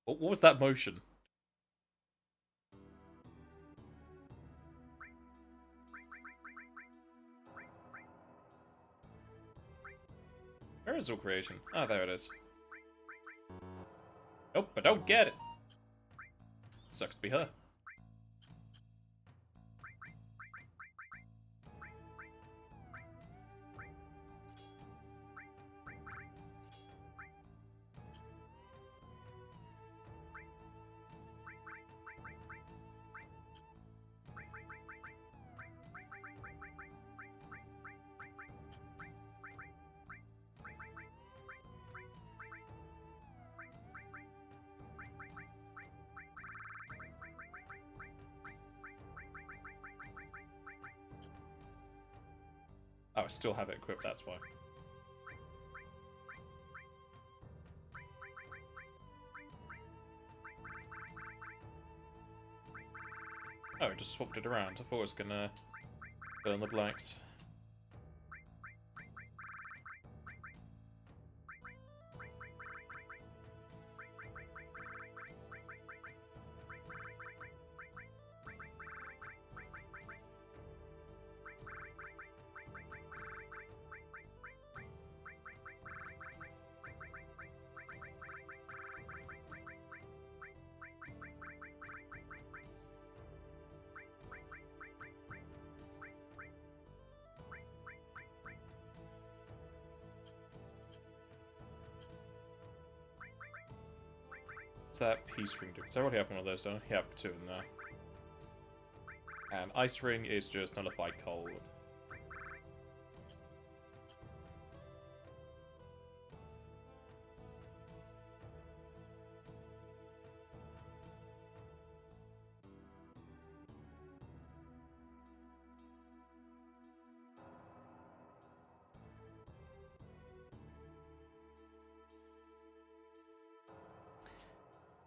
What was that motion? Where is all creation? Ah, there it is. Nope, I don't get it. Sucks to be her. Oh, I still have it equipped, that's why. Oh, I just swapped it around. I thought it was gonna fill in the blanks. What's that peace ring do? Because I already have one of those, don't I? Yeah, I have two of them now. And ice ring is just nullified cold.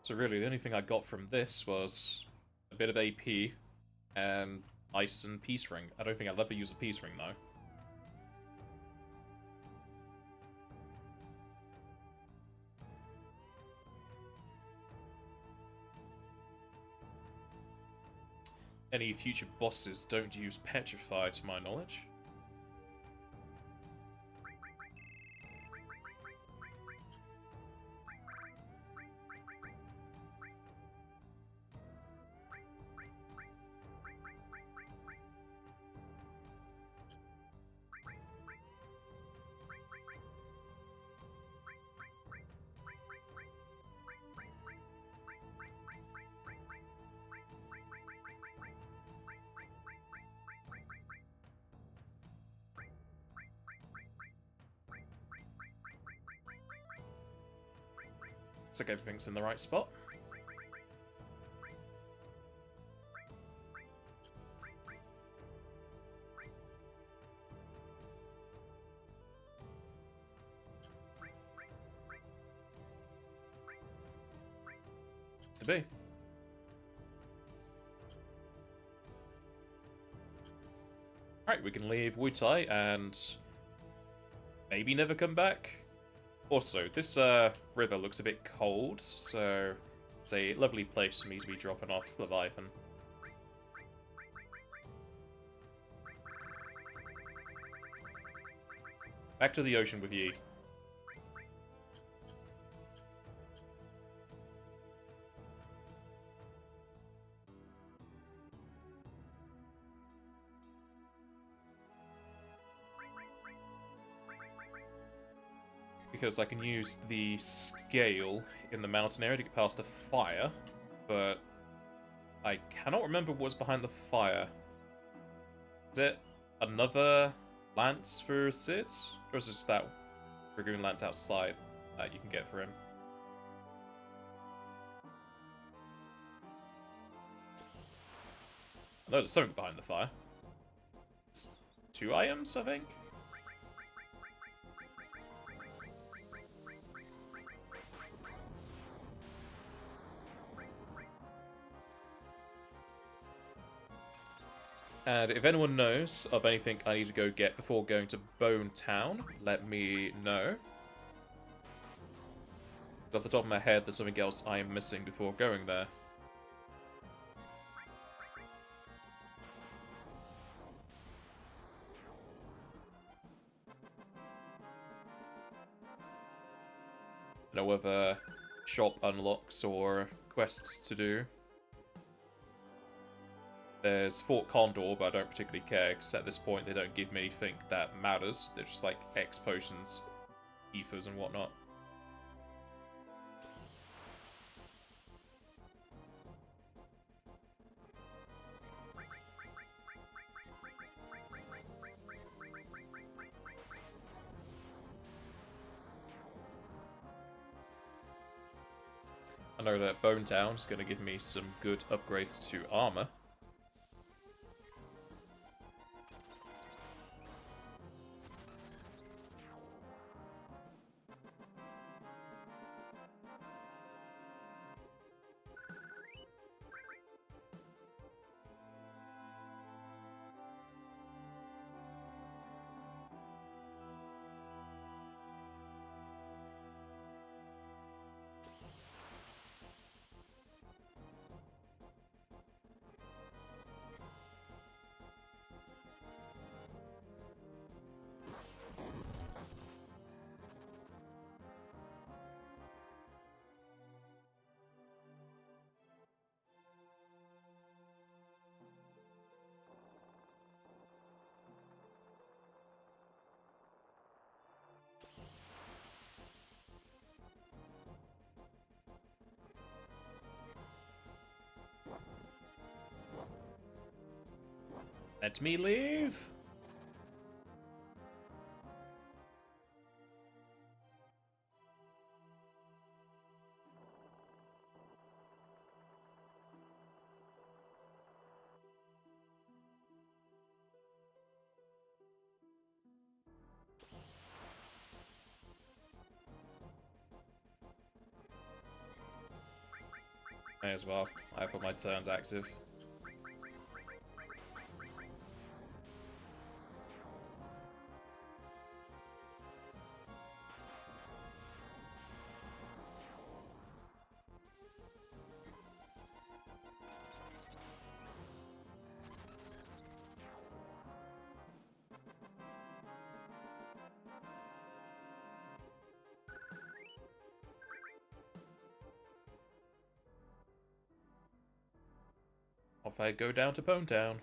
So really, the only thing I got from this was a bit of AP and ice and peace ring. I don't think I'll ever use a peace ring, though. Any future bosses don't use Petrify, to my knowledge. Looks like everything's in the right spot. To be. Alright, we can leave Wutai and maybe never come back. Also, this river looks a bit cold, so it's a lovely place for me to be dropping off Leviathan. Back to the ocean with you. Because I can use the scale in the mountain area to get past the fire, but I cannot remember what's behind the fire. Is it another lance for Sid? Or is it just that Dragoon lance outside that you can get for him? I know there's something behind the fire. It's 2 items, I think? And if anyone knows of anything I need to go get before going to Bone Town, let me know. Off the top of my head, there's something else I am missing before going there. No other shop unlocks or quests to do. There's Fort Condor, but I don't particularly care, because at this point they don't give me anything that matters. They're just like X potions, ethers, and whatnot. I know that Bone Town's going to give me some good upgrades to armor. Let me leave! May as well. I put my turns active. Off I go down to Bone Town.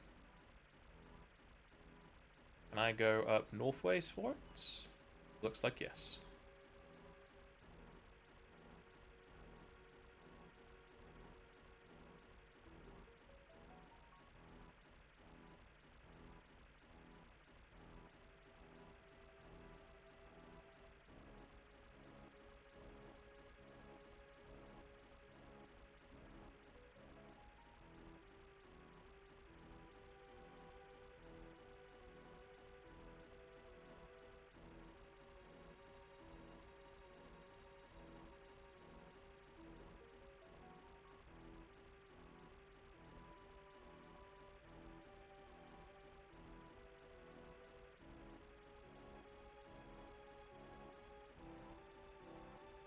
Can I go up northways for it? Looks like yes.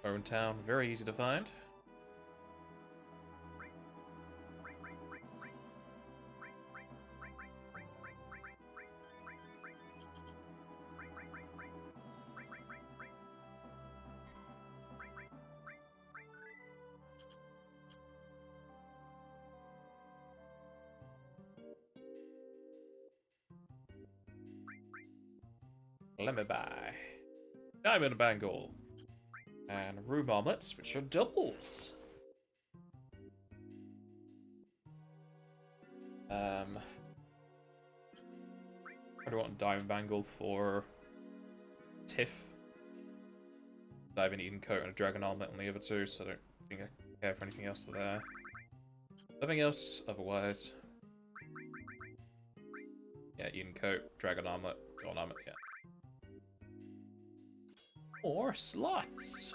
Bone Town, very easy to find. Let me buy Diamond Bangle and Room Omelets, which are doubles. I do want Diamond Bangle for Tiff. I have an Eden Coat and a Dragon Armlet on the other two, so I don't think I care for anything else there. Nothing else otherwise. Yeah, Eden Coat, Dragon Armlet, Gold Armlet, yeah. More slots!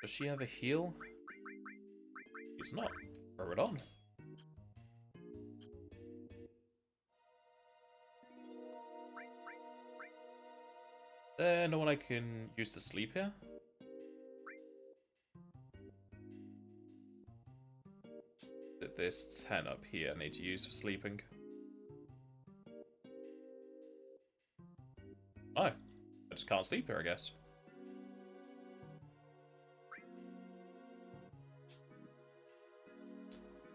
Does she have a heal? She's not. Throw it on. There no one I can use to sleep here? This 10 up here I need to use for sleeping. Oh, I just can't sleep here, I guess.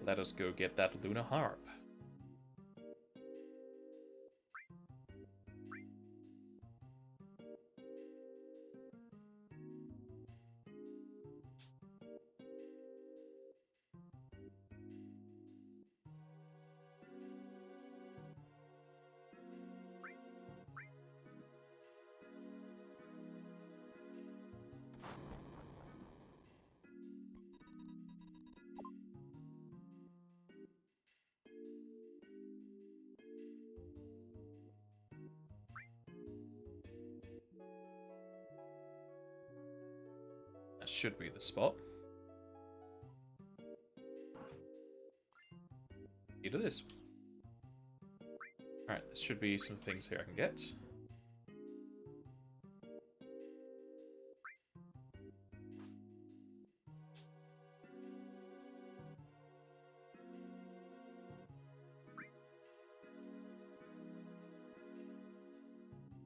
Let us go get that Lunar Harp. That should be the spot. Either this. Alright, there should be some things here I can get.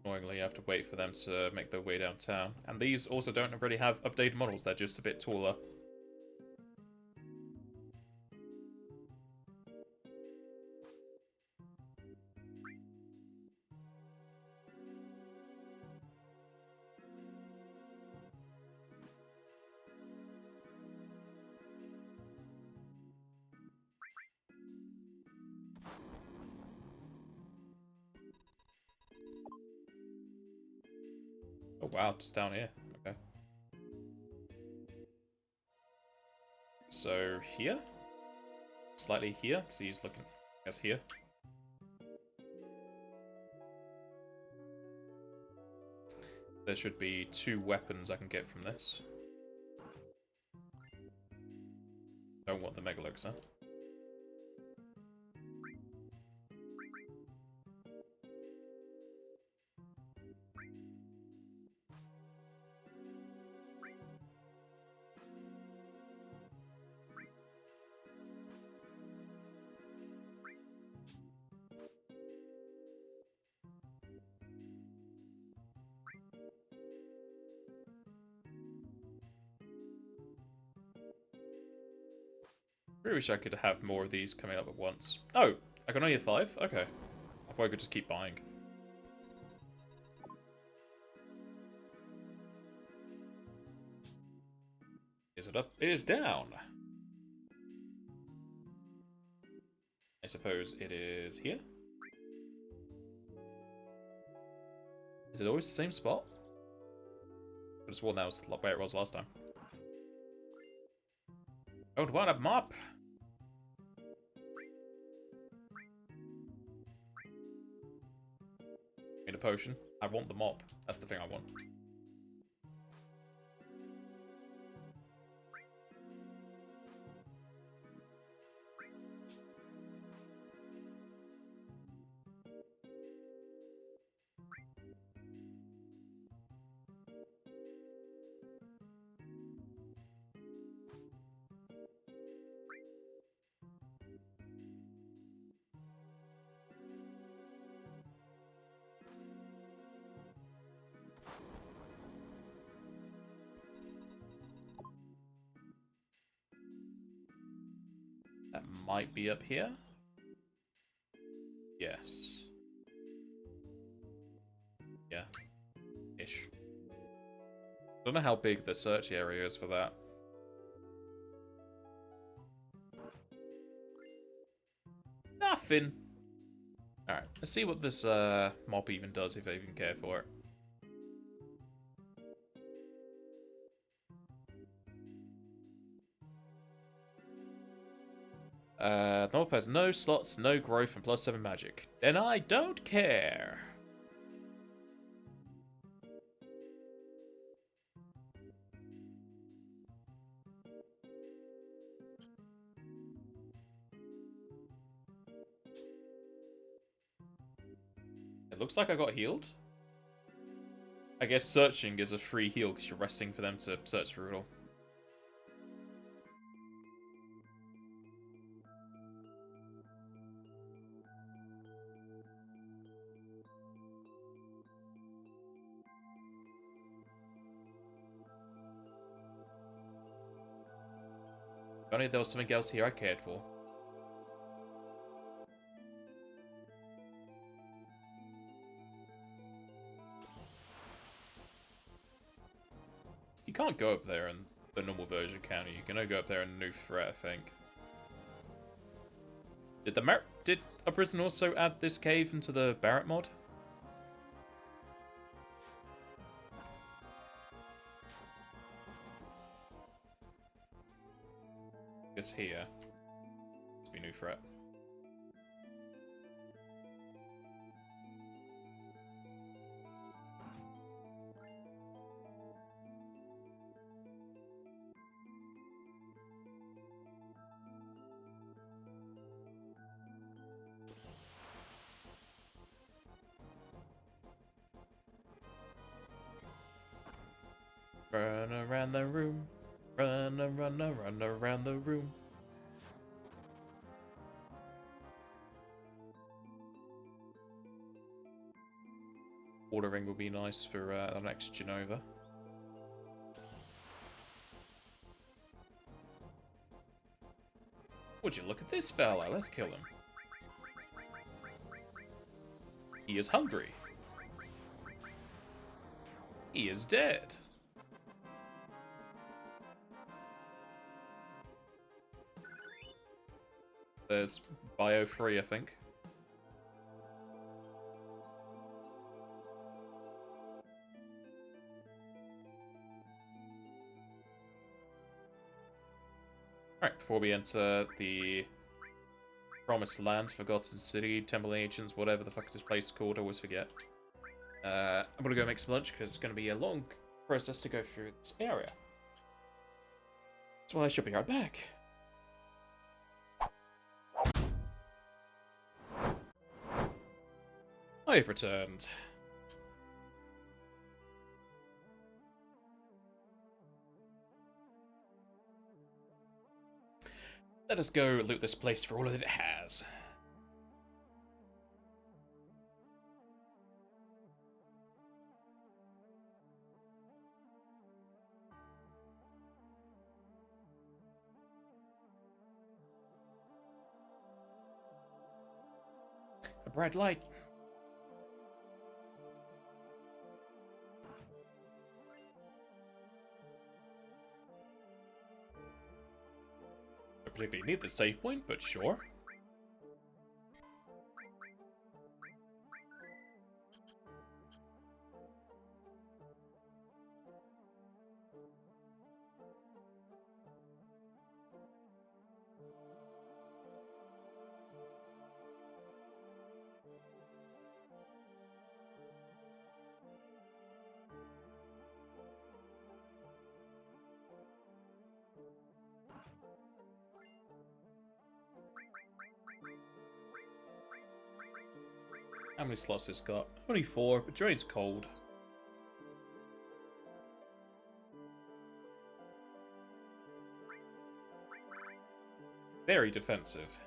Annoyingly, you have to wait for them to make their way downtown. And these also don't really have updated models, they're just a bit taller. Oh wow, just down here. Okay. So here? Slightly here, because he's looking, I guess, here. There should be 2 weapons I can get from this. Don't want the Megalux, huh? Really wish I could have more of these coming up at once. Oh, I can only have 5? Okay. I thought I could just keep buying. Is it up? It is down! I suppose it is here? Is it always the same spot? I just swore that was where it was last time. Don't want a mop! Need a potion. I want the mop. That's the thing I want. That might be up here. Yes. Yeah. Ish. Don't know how big the search area is for that. Nothing. Alright, let's see what this mop even does, if I even care for it. The mop has no slots, no growth, and +7 magic. Then I don't care. looks like I got healed. I guess searching is a free heal because you're resting for them to search through it all. If only there was something else here I cared for. You can't go up there in the normal version, can you? You can only go up there in a new threat, I think. Did a prison also add this cave into the Barrett mod? I guess here. Must be new threat. Run around the room. Run around the room. Ordering will be nice for the next Genova. Would you look at this fella? Let's kill him. He is hungry. He is dead. There's Bio 3, I think. Alright, before we enter the Promised Land, Forgotten City, Temple Ancients, whatever the fuck this place is called, I always forget. I'm gonna go make some lunch because it's gonna be a long process to go through this area. So I should be right back. I've returned. Let us go loot this place for all that it has. A bright light. Don't particularly need the save point, but sure. How many slots it's got? Only 4, but drain's cold. Very defensive.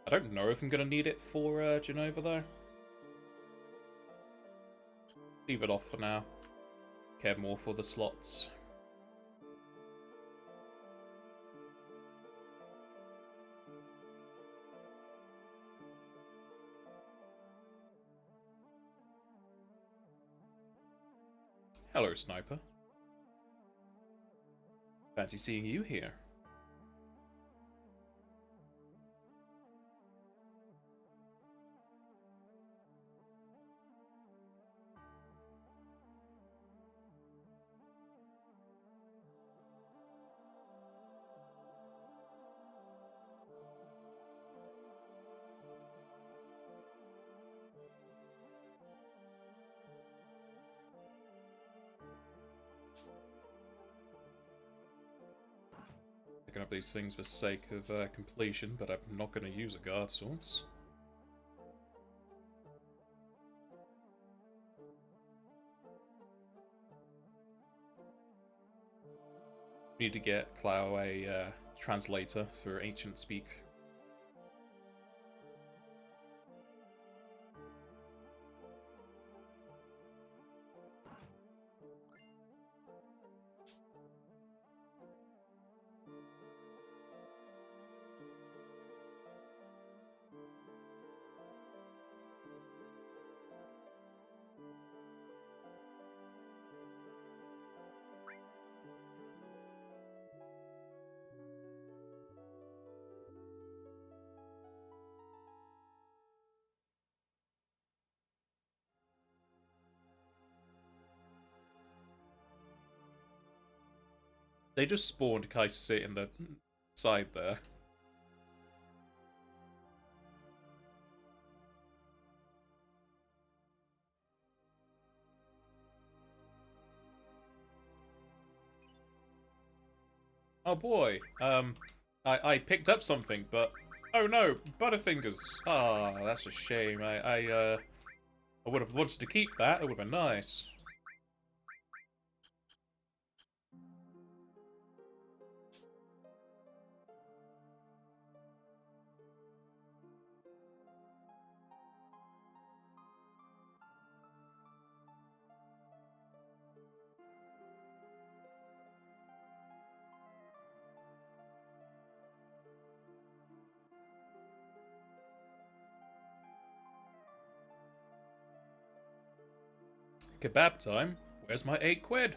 I don't know if I'm gonna need it for Genova though. Leave it off for now. Care more for the slots. Hello, Sniper. Fancy seeing you here. Picking up these things for sake of completion, but I'm not going to use a guard source. We need to get Clau a translator for ancient speak. They just spawned Kai sit in the side there. Oh boy, I picked up something, but oh no, Butterfingers. Ah, that's a shame. I would have wanted to keep that. It would have been nice. Kebab time? Where's my 8 quid?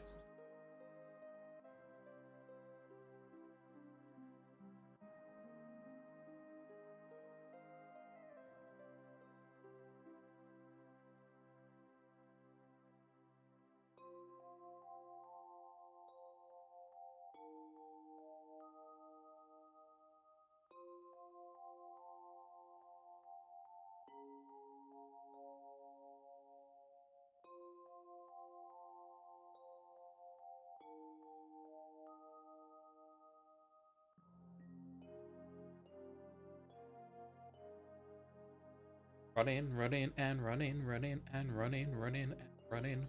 Running, running, and running, running, and running, running, and running.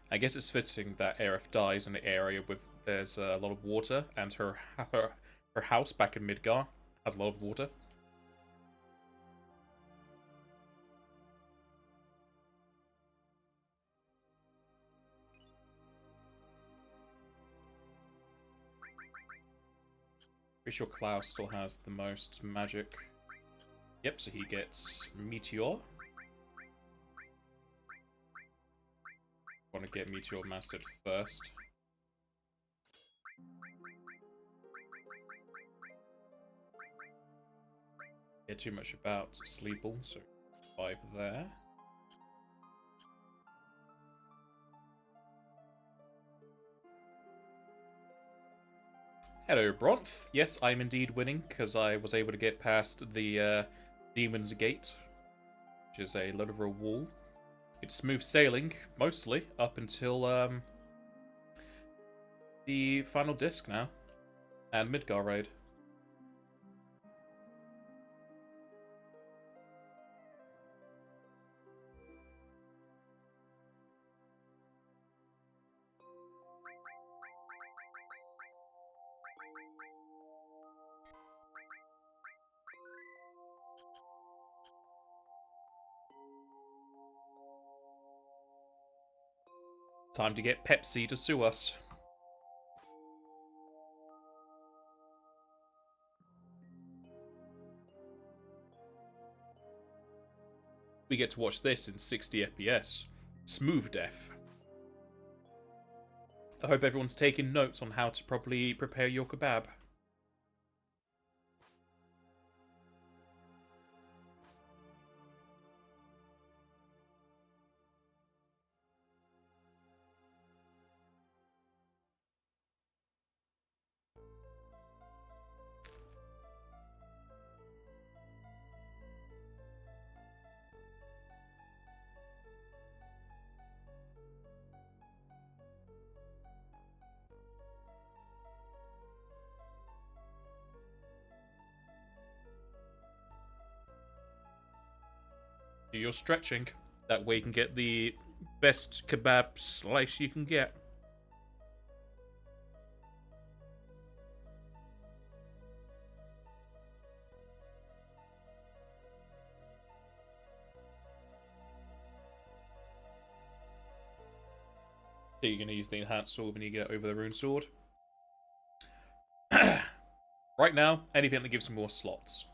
I guess it's fitting that Aerith dies in the area with there's a lot of water, and her house back in Midgar has a lot of water. Pretty sure Klaus still has the most magic. Yep, so he gets Meteor. Want to get Meteor mastered first. Get too much about Sleeple, so 5 there. Hello, Bronth. Yes, I'm indeed winning, because I was able to get past the Demon's Gate, which is a lot of a wall. It's smooth sailing, mostly, up until the final disc now, and Midgar raid. Time to get Pepsi to sue us. We get to watch this in 60 FPS. Smooth death. I hope everyone's taking notes on how to properly prepare your kebab. Do your stretching. That way you can get the best kebab slice you can get. So you're going to use the enhanced sword when you get over the rune sword. Right now, anything that gives you more slots.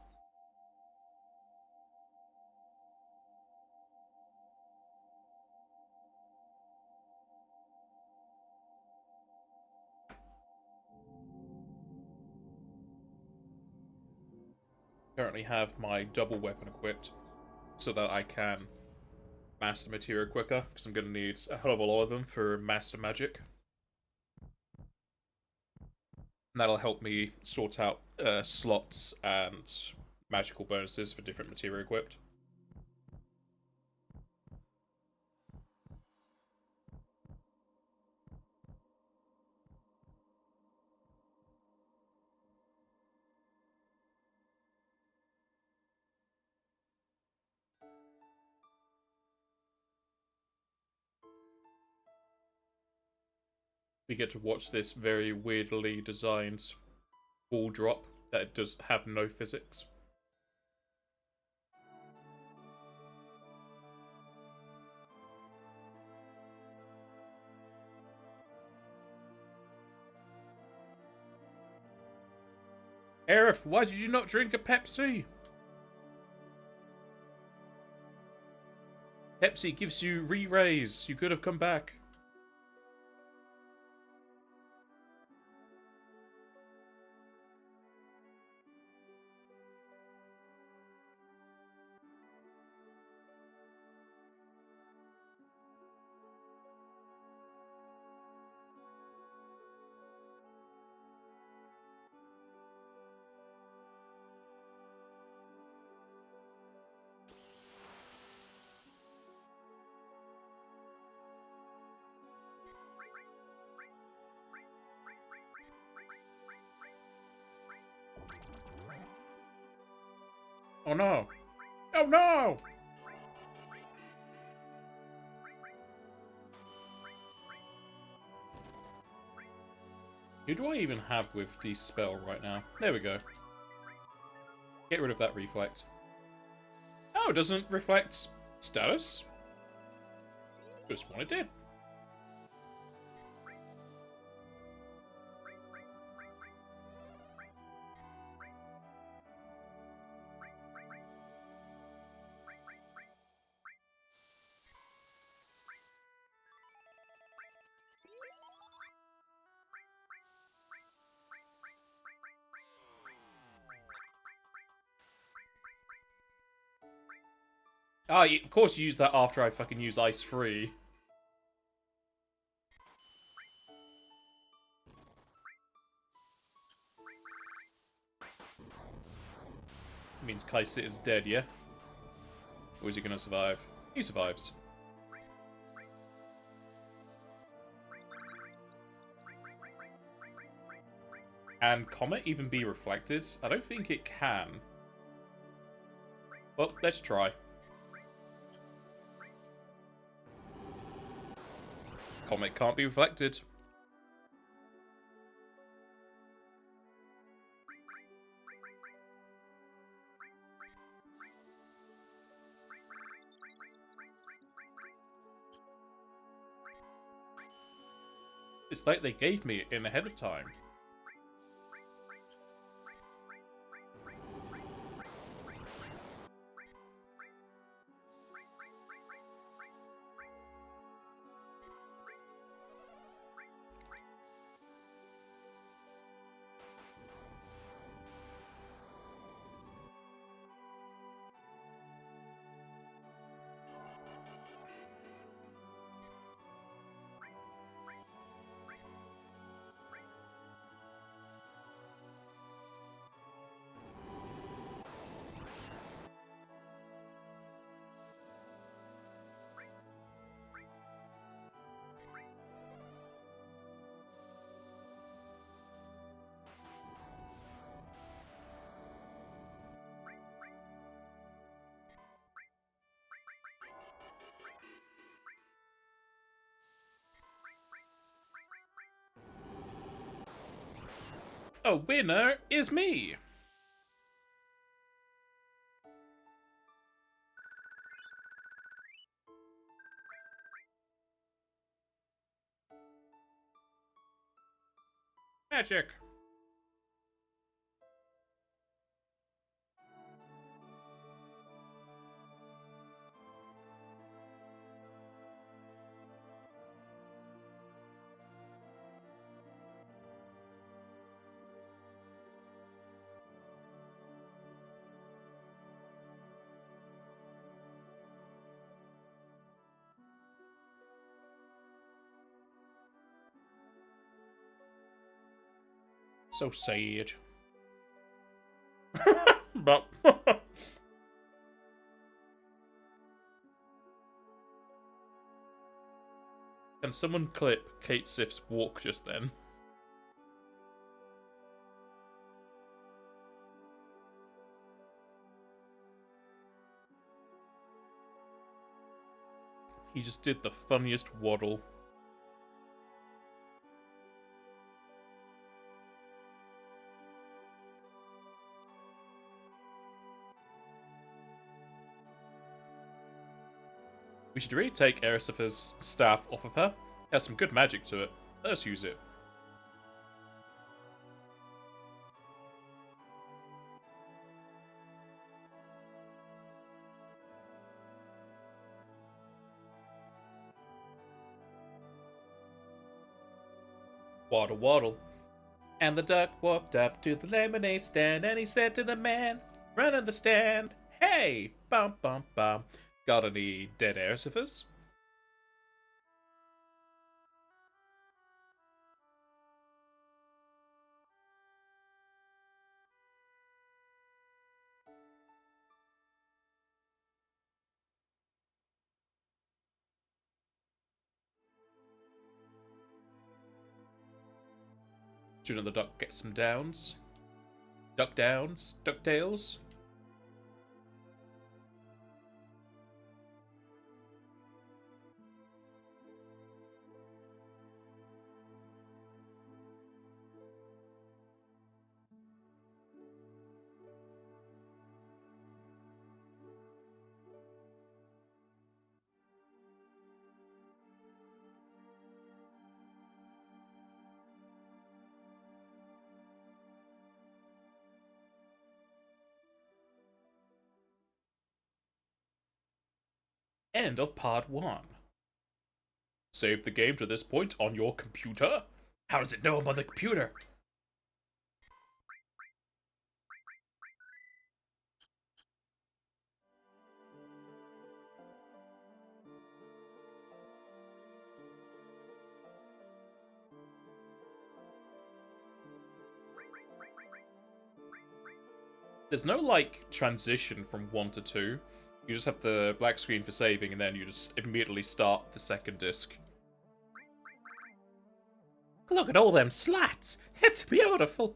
Currently have my double weapon equipped so that I can master materia quicker, because I'm going to need a hell of a lot of them for master magic. And that'll help me sort out slots and magical bonuses for different materia equipped. We get to watch this very weirdly designed ball drop that does have no physics. Aerith, why did you not drink a Pepsi? Pepsi gives you re-raise. You could have come back. Oh no! Oh no! Who do I even have with Dispel right now? There we go. Get rid of that reflect. Oh, it doesn't reflect status? Just one it did. Ah, of course you use that after I fucking use Ice Free. It means Kai'Sit is dead, yeah? Or is he gonna survive? He survives. Can Comet even be reflected? I don't think it can. Well, let's try. Comet can't be reflected. It's like they gave me it in ahead of time. A winner is me! Magic! So sad. But can someone clip Kate Sif's walk just then? He just did the funniest waddle. We should really take Erisipha's staff off of her. It has some good magic to it. Let us use it. Waddle waddle. And the duck walked up to the lemonade stand and he said to the man running the stand, "Hey, bum bum bum. Got any dead Erisifas?" Shouldn't the duck get some downs? Duck downs? Ducktails? End of part 1. Save the game to this point on your computer? How does it know I'm on the computer? There's no, like, transition from 1 to 2. You just have the black screen for saving, and then you just immediately start the second disc. Look at all them slats! It's beautiful!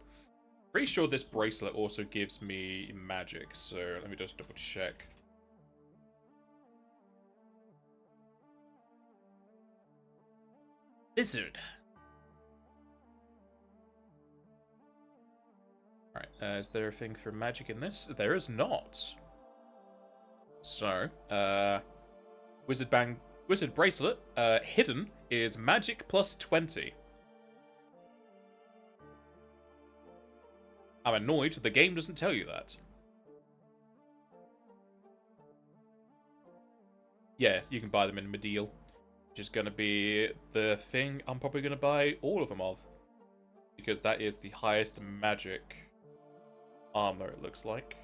Pretty sure this bracelet also gives me magic, so let me just double check. Lizard. Alright, is there a thing for magic in this? There is not. So, Wizard Bracelet, hidden is magic plus 20. I'm annoyed the game doesn't tell you that. Yeah, you can buy them in Medeal, which is going to be the thing I'm probably going to buy all of them of. Because that is the highest magic armor, it looks like.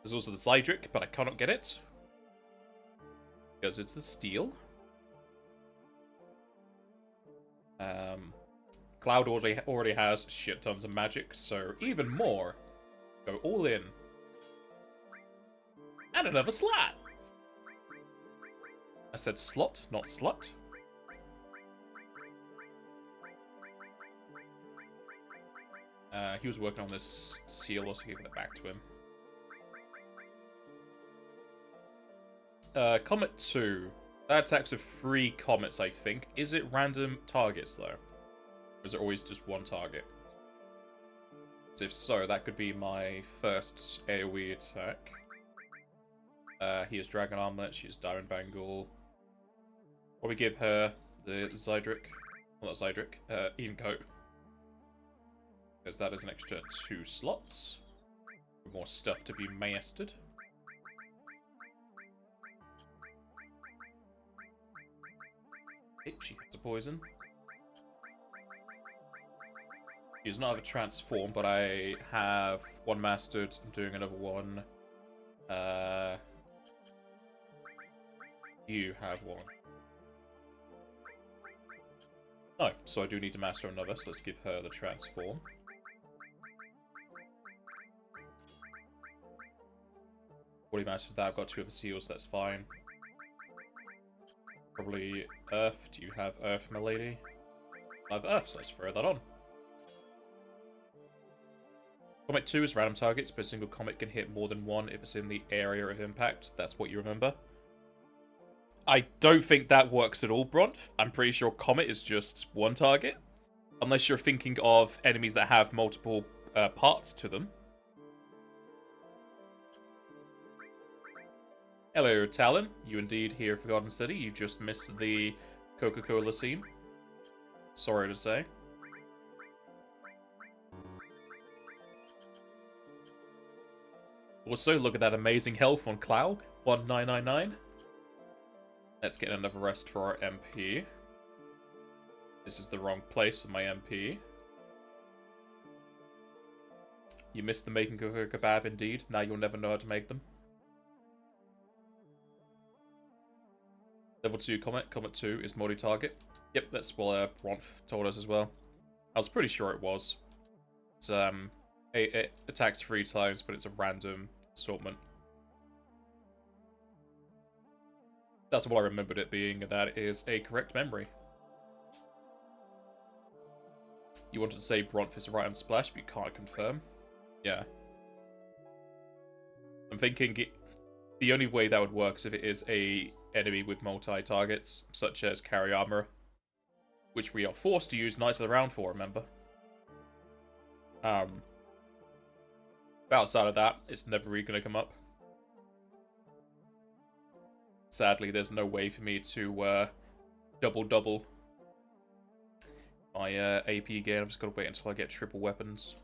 There's also the Zydric, but I cannot get it. Because it's the steel. Cloud already has shit tons of magic, so even more. Go all in. And another slot! I said slot, not slut. He was working on this seal, also giving it back to him. Comet 2. That attacks with 3 comets, I think. Is it random targets, though? Or is it always just one target? If so, that could be my first AoE attack. He has Dragon Armlet, she has Diamond Bangle. Probably give her the Zydric. Well, not Zydric, Eden Coat. Because that is an extra 2 slots. More stuff to be mastered. Okay, she has a poison. She does not have a transform, but I have one mastered. I'm doing another one. You have one. No, so I do need to master another, so let's give her the transform. Already mastered that, I've got 2 other seals, that's fine. Probably Earth. Do you have Earth, my lady? I have Earth, so let's throw that on. Comet 2 is random targets, but a single comet can hit more than one if it's in the area of impact. That's what you remember. I don't think that works at all, Bronth. I'm pretty sure Comet is just one target. Unless you're thinking of enemies that have multiple parts to them. Hello, Talon. You indeed here for Garden City. You just missed the Coca-Cola scene. Sorry to say. Also, look at that amazing health on Clow. 1999. Let's get another rest for our MP. This is the wrong place for my MP. You missed the making of a kebab indeed. Now you'll never know how to make them. Level 2 Comet. Comet 2 is multi-target. Yep, that's what Bronth told us as well. I was pretty sure it was. It's, it attacks 3 times, but it's a random assortment. That's what I remembered it being, and that is a correct memory. You wanted to say Bronth is right on Splash, but you can't confirm. Yeah. I'm thinking the only way that would work is if it is a enemy with multi-targets, such as Carry Armor, which we are forced to use Knights of the Round for, remember? But outside of that, it's never really going to come up. Sadly, there's no way for me to double my AP again. I've just got to wait until I get triple weapons.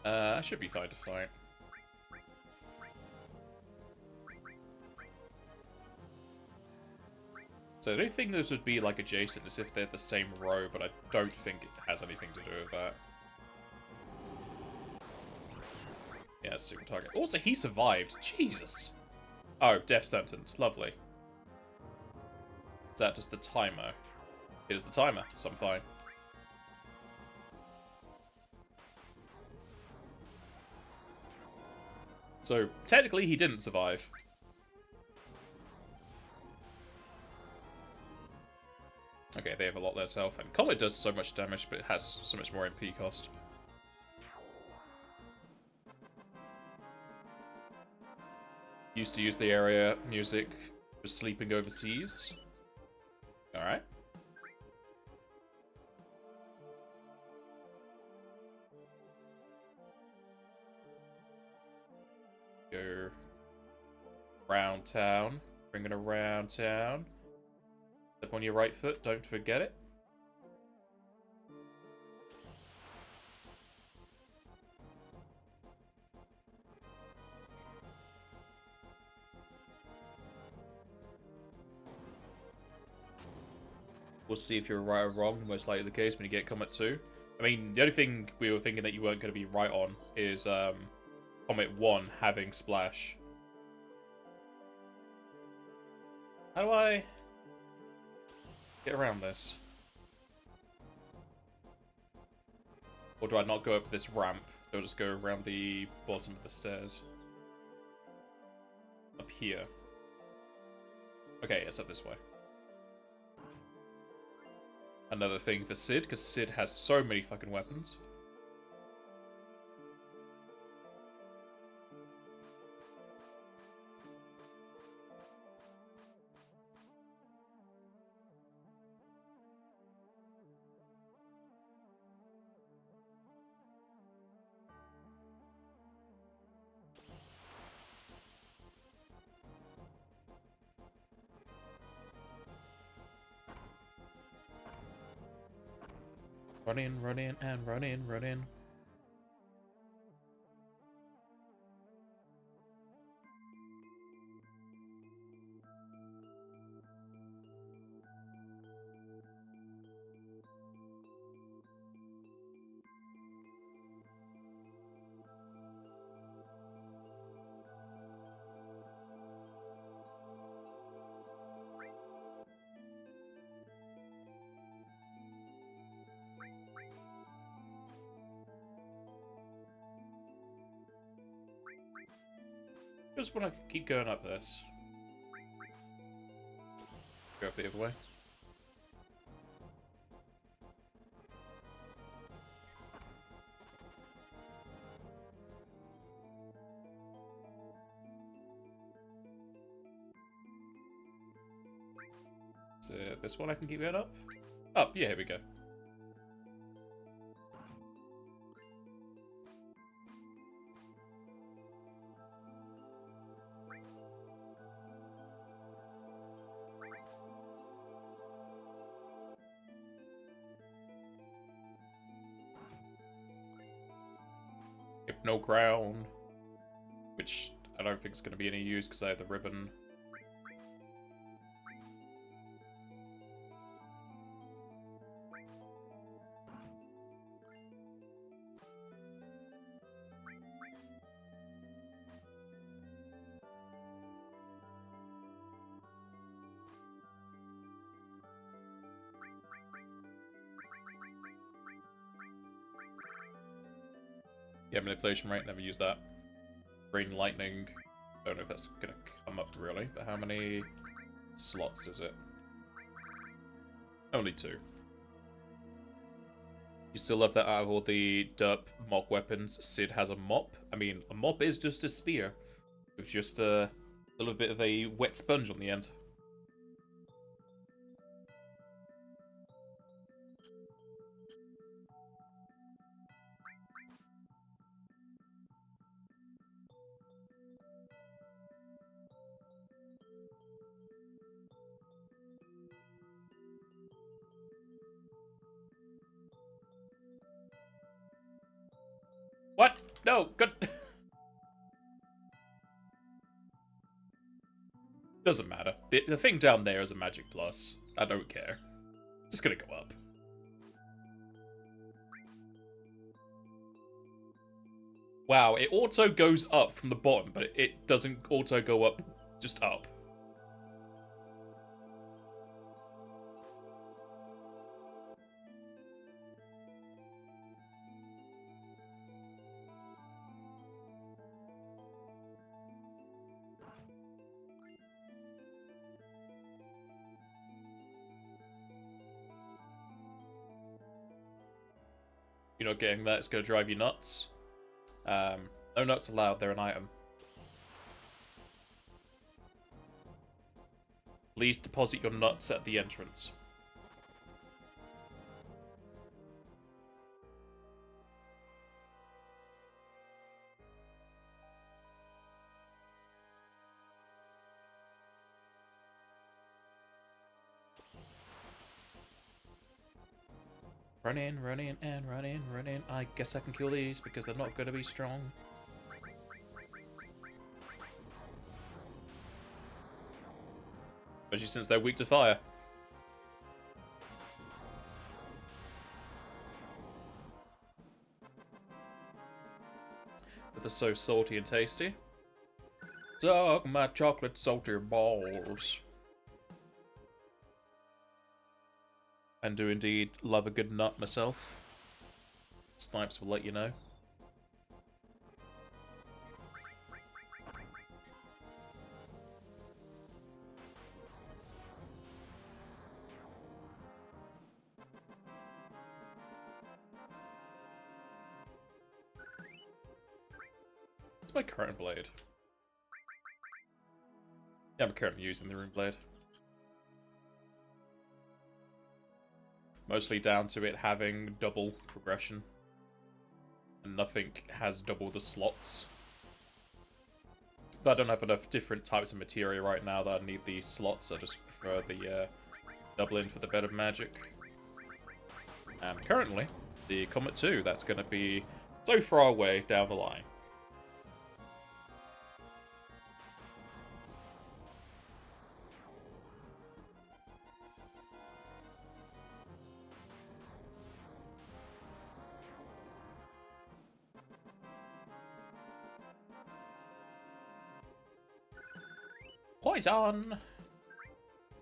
I should be fine to fight. So I don't think those would be like adjacent as if they're the same row, but I don't think it has anything to do with that. Yeah, super target. Also, he survived. Jesus. Oh, death sentence. Lovely. Is that just the timer? It is the timer, so I'm fine. So, technically, he didn't survive. Okay, they have a lot less health, and Comet does so much damage, but it has so much more MP cost. Used to use the area music for sleeping overseas. Alright. Go around town. Bring it around town. Step on your right foot, don't forget it. We'll see if you're right or wrong, most likely the case when you get Comet 2. I mean, the only thing we were thinking that you weren't going to be right on is Comet 1 having Splash. How do I get around this? Or do I not go up this ramp? I'll just go around the bottom of the stairs. Up here. Okay, it's up this way. Another thing for Sid, because Sid has so many fucking weapons. Run in, run in, and run in, run in. Just want to keep going up this. Go up the other way. So this one I can keep going up? Up, yeah, here we go. Hypno Crown, which I don't think is going to be any use because I have the ribbon. Yeah, manipulation rate, never use that. Green lightning, don't know if that's gonna come up really, but how many slots is it? Only 2. You still love that out of all the derp mock weapons, Sid has a mop? I mean, a mop is just a spear, with just a little bit of a wet sponge on the end. What? No, good. Doesn't matter. The thing down there is a magic plus. I don't care. Just gonna go up. Wow, it auto goes up from the bottom, but it doesn't auto go up, just up. You're not getting that, it's going to drive you nuts. No nuts allowed, they're an item. Please deposit your nuts at the entrance. Run in, run in, and run in, run in. I guess I can kill these because they're not going to be strong. Especially since they're weak to fire. But they're so salty and tasty. Suck my chocolate salty balls. And do indeed love a good nut myself. Snipes will let you know. What's my current blade? Yeah, I'm currently using the rune blade. Mostly down to it having double progression. And nothing has double the slots. But I don't have enough different types of materia right now that I need these slots. I just prefer the doubling for the bed of magic. And currently, the Comet 2, that's going to be so far away down the line. Poison!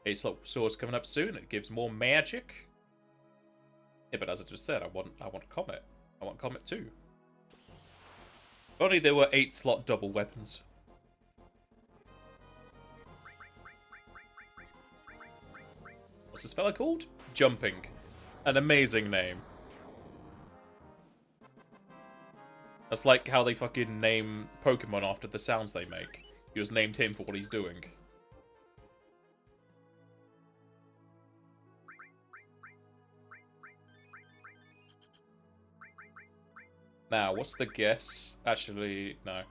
A slot source coming up soon. It gives more magic. Yeah, but as I just said, I want Comet. I want Comet 2. If only there were 8-slot double weapons. What's this fella called? Jumping. An amazing name. That's like how they fucking name Pokemon after the sounds they make. You just named him for what he's doing. Now, what's the guess? Actually, no.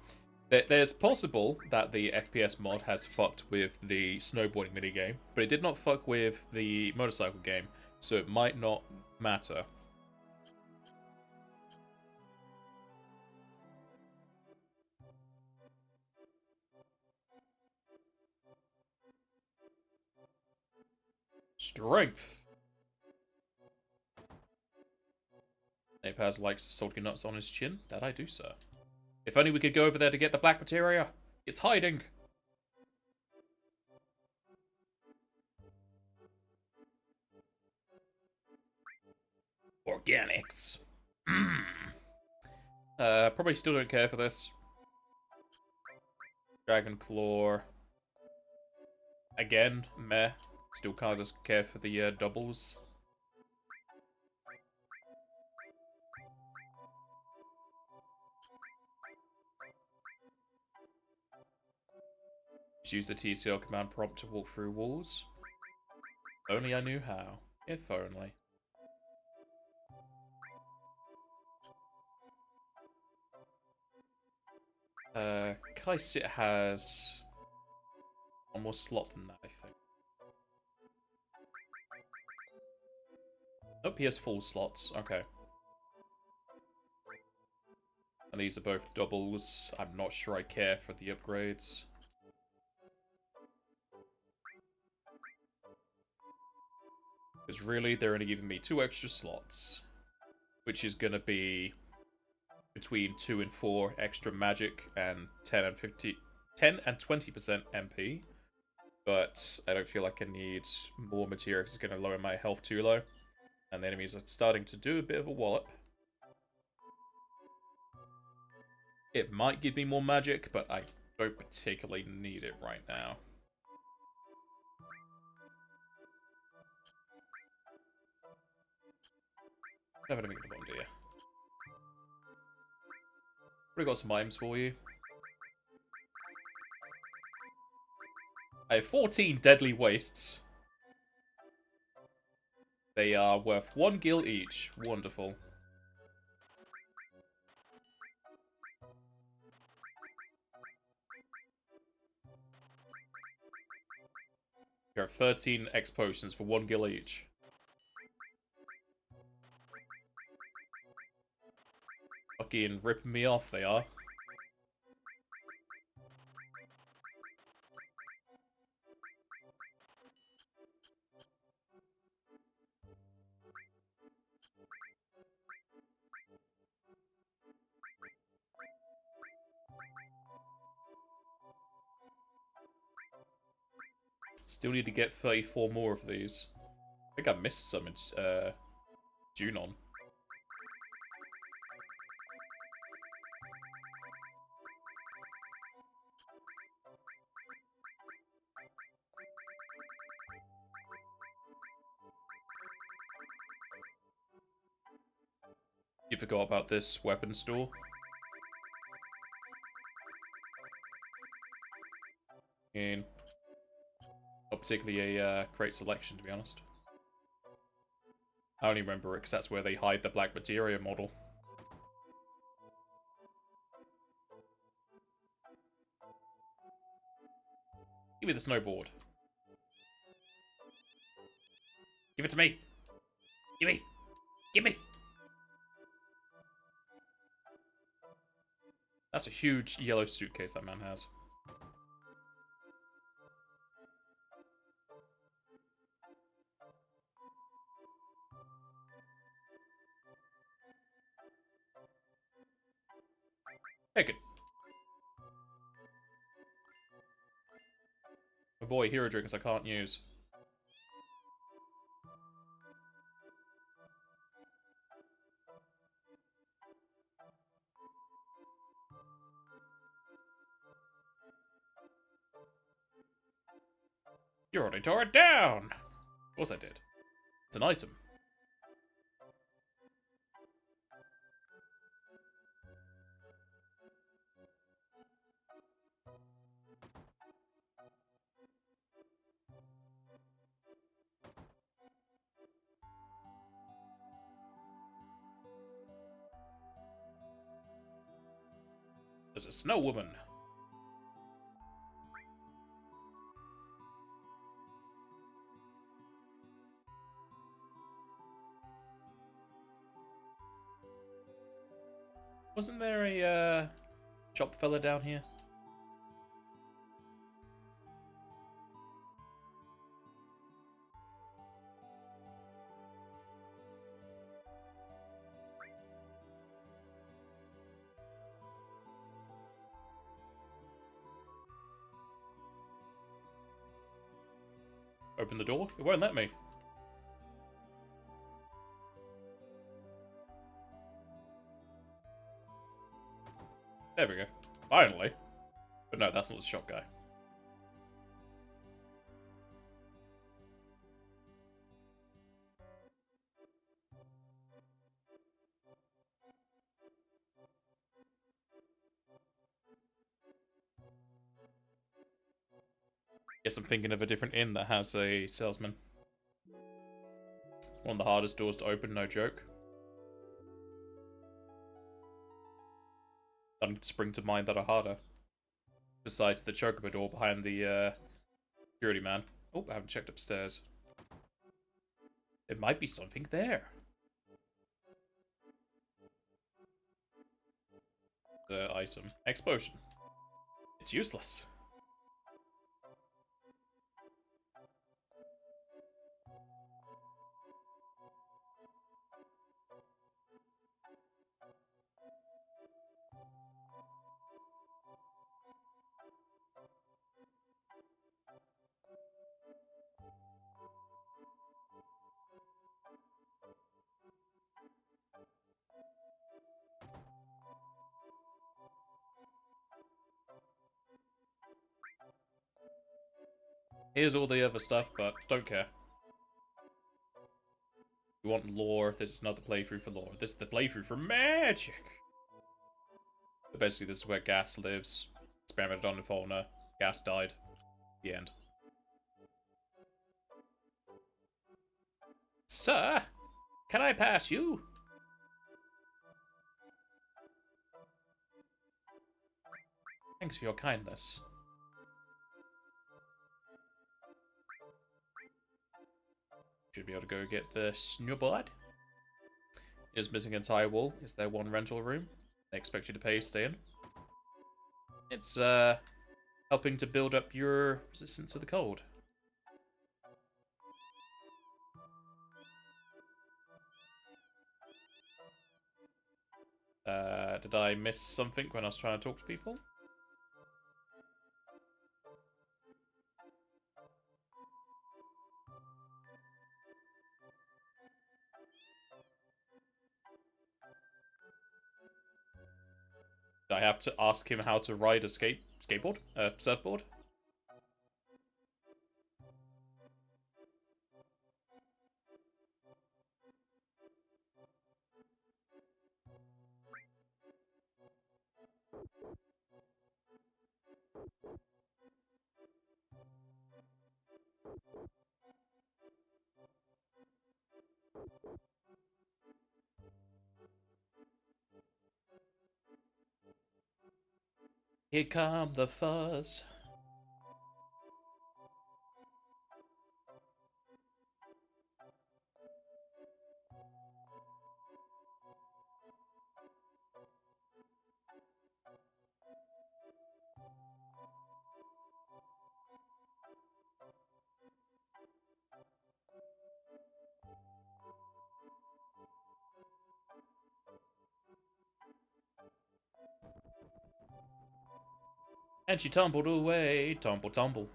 There's possible that the FPS mod has fucked with the snowboarding minigame, but it did not fuck with the motorcycle game, so it might not matter. Strength! Ape has likes salty nuts on his chin. That I do, sir. If only we could go over there to get the black materia. It's hiding. Organics. Probably still don't care for this. Dragon Claw. Again, meh. Still kind of just care for the doubles. Just use the TCL command prompt to walk through walls. Only I knew how. If only. Kaisit has one more slot than that, I think. Nope, he has 4 slots. Okay. And these are both doubles. I'm not sure I care for the upgrades. Because really, they're only giving me 2 extra slots. Which is going to be between 2 and 4 extra magic and 10 and 20% MP. But I don't feel like I need more materia because it's going to lower my health too low. And the enemies are starting to do a bit of a wallop. It might give me more magic, but I don't particularly need it right now. Never gonna make the bomb, do you? Already got some items for you. I have 14 deadly wastes. They are worth 1 gil each. Wonderful. There are 13 X potions for 1 gil each. Fucking ripping me off, they are. Still need to get 34 more of these. I think I missed some in Junon. You forgot about this weapon store. And not particularly a great selection, to be honest. I only remember it because that's where they hide the black materia model. Give me the snowboard. Give it to me. Give me. Gimme! That's a huge yellow suitcase that man has. Take it. Oh boy, hero drinks I can't use. You already tore it down! Of course I did. It's an item. There's a snow woman. Wasn't there a shop fella down here? Open the door? It won't let me. There we go. Finally. But no, that's not the shop guy. Guess I'm thinking of a different inn that has a salesman. One of the hardest doors to open, no joke. Doesn't spring to mind that are harder. Besides the chocobo door behind the security man. Oh, I haven't checked upstairs. There might be something there. The item. Explosion. It's useless. Here's all the other stuff, but don't care. You want lore, this is not the playthrough for lore. This is the playthrough for magic! But basically, this is where Gas lives. Experimented on in fauna. Gas died. The end. Sir, can I pass you? Thanks for your kindness. Should be able to go get the snowboard. Is missing an entire wall. Is there one rental room? They expect you to pay to stay in. It's helping to build up your resistance to the cold. Did I miss something when I was trying to talk to people? Did I have to ask him how to ride a skateboard? Surfboard? Here come the fuzz. And she tumbled away. Tumble, tumble.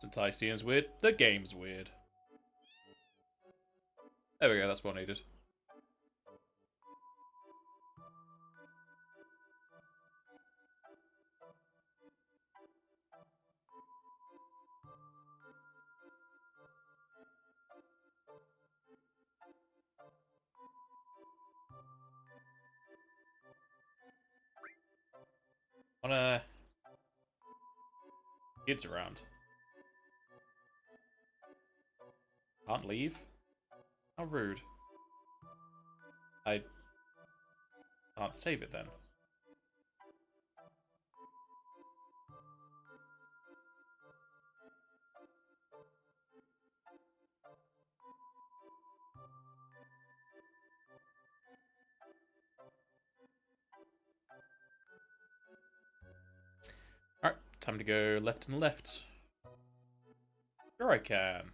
Enticing's weird. The game's weird. There we go, that's what I needed. Wanna... Kids around. Can't leave? How rude. I can't save it then. Alright, time to go left and left. Sure I can.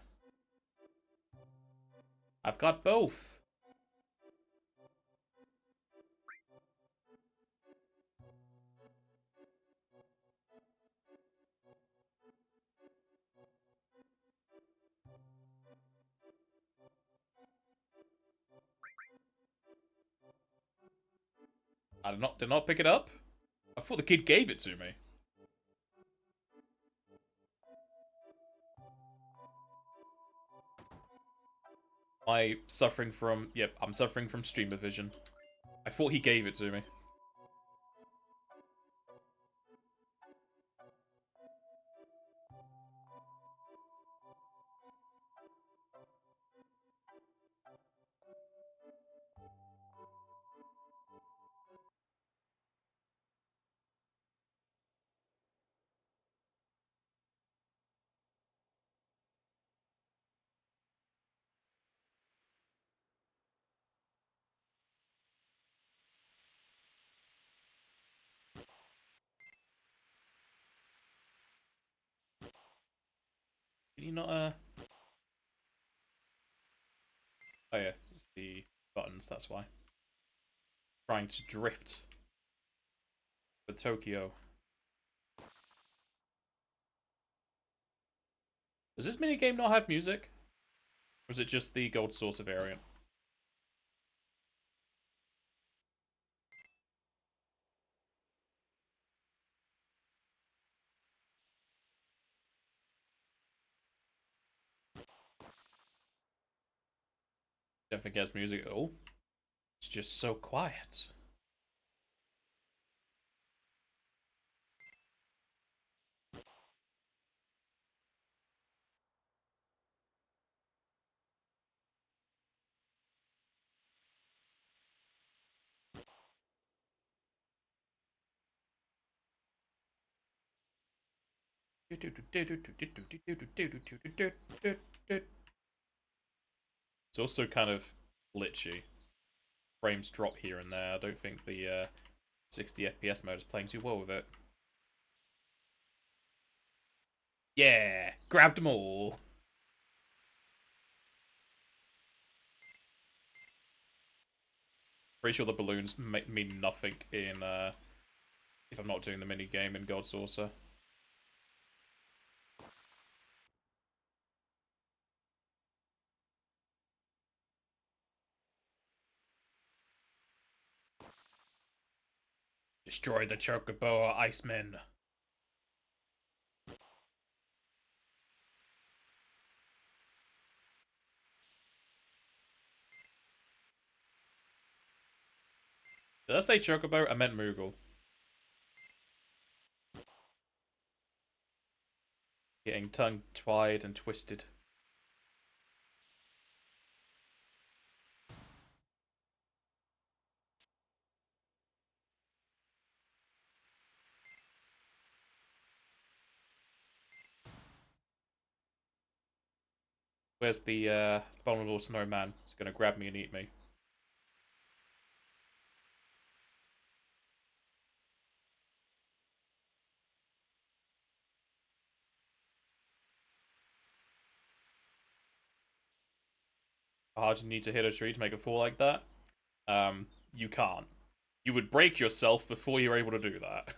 I've got both. I did not pick it up? I thought the kid gave it to me. Yep, I'm suffering from streamer vision. I thought he gave it to me. Did he not, Oh yeah, it's the buttons, that's why. Trying to drift for Tokyo. Does this minigame not have music? Or is it just the Gold Saucer variant? Don't think it has music at all. It's just so quiet. It's also kind of glitchy. Frames drop here and there. I don't think the 60 FPS mode is playing too well with it. Yeah! Grabbed them all! Pretty sure the balloons mean nothing in, if I'm not doing the mini game in God Saucer. Destroy the Chocobo, Icemen. Did I say Chocobo? I meant Moogle. Getting tongue-tied and twisted. Where's the abominable snowman? He's gonna grab me and eat me. how hard you need to hit a tree to make it fall like that. You can't. You would break yourself before you're able to do that.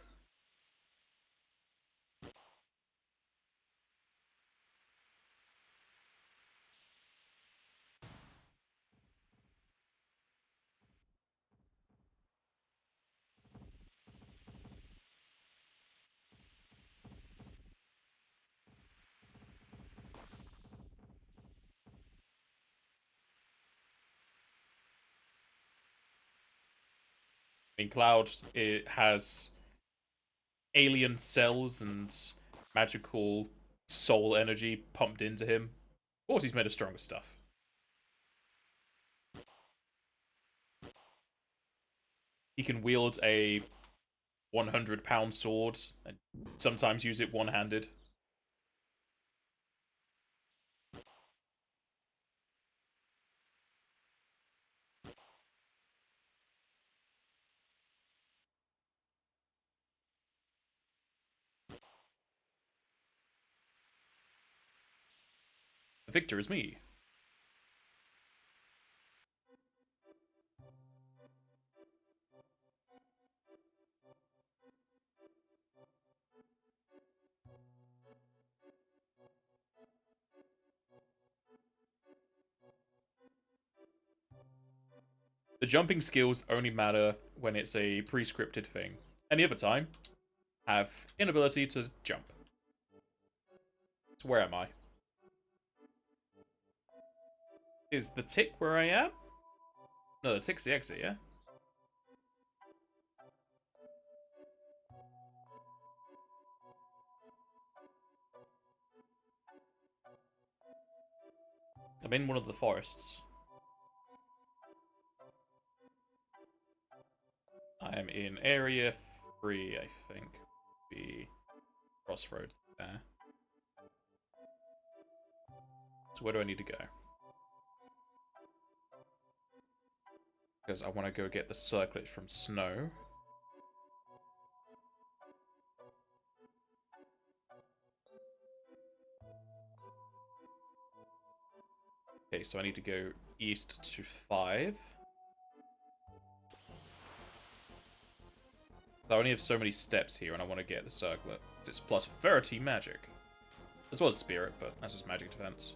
I mean, Cloud, it has alien cells and magical soul energy pumped into him. Of course he's made of stronger stuff. He can wield a 100-pound sword and sometimes use it one-handed. The victor is me. The jumping skills only matter when it's a pre-scripted thing. Any other time, have inability to jump. So where am I? Is the tick where I am? No, the tick's the exit, yeah? I'm in one of the forests. I am in area 3, I think. The crossroads there. So where do I need to go? Because I want to go get the circlet from Snow. Okay, so I need to go east to 5. I only have so many steps here, and I want to get the circlet. It's plus 30 magic. As well as spirit, but that's just magic defense.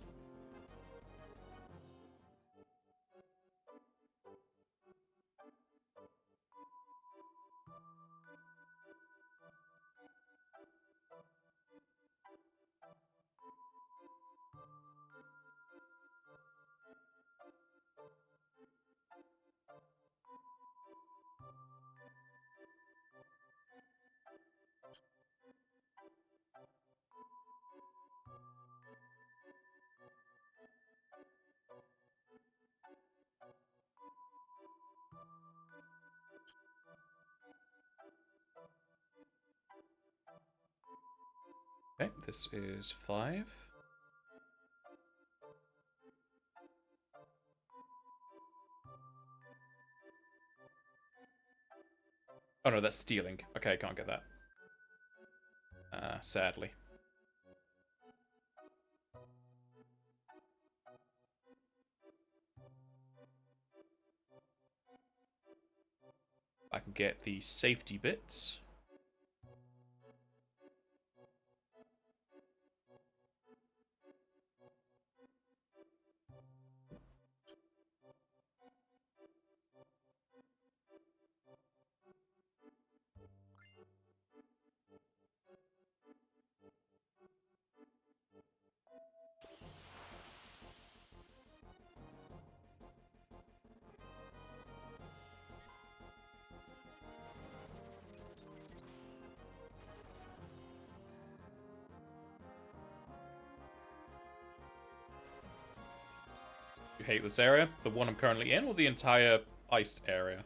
Okay, this is 5. Oh no, that's stealing. Okay, can't get that. Sadly. I can get the safety bits. You hate this area? The one I'm currently in, or the entire iced area?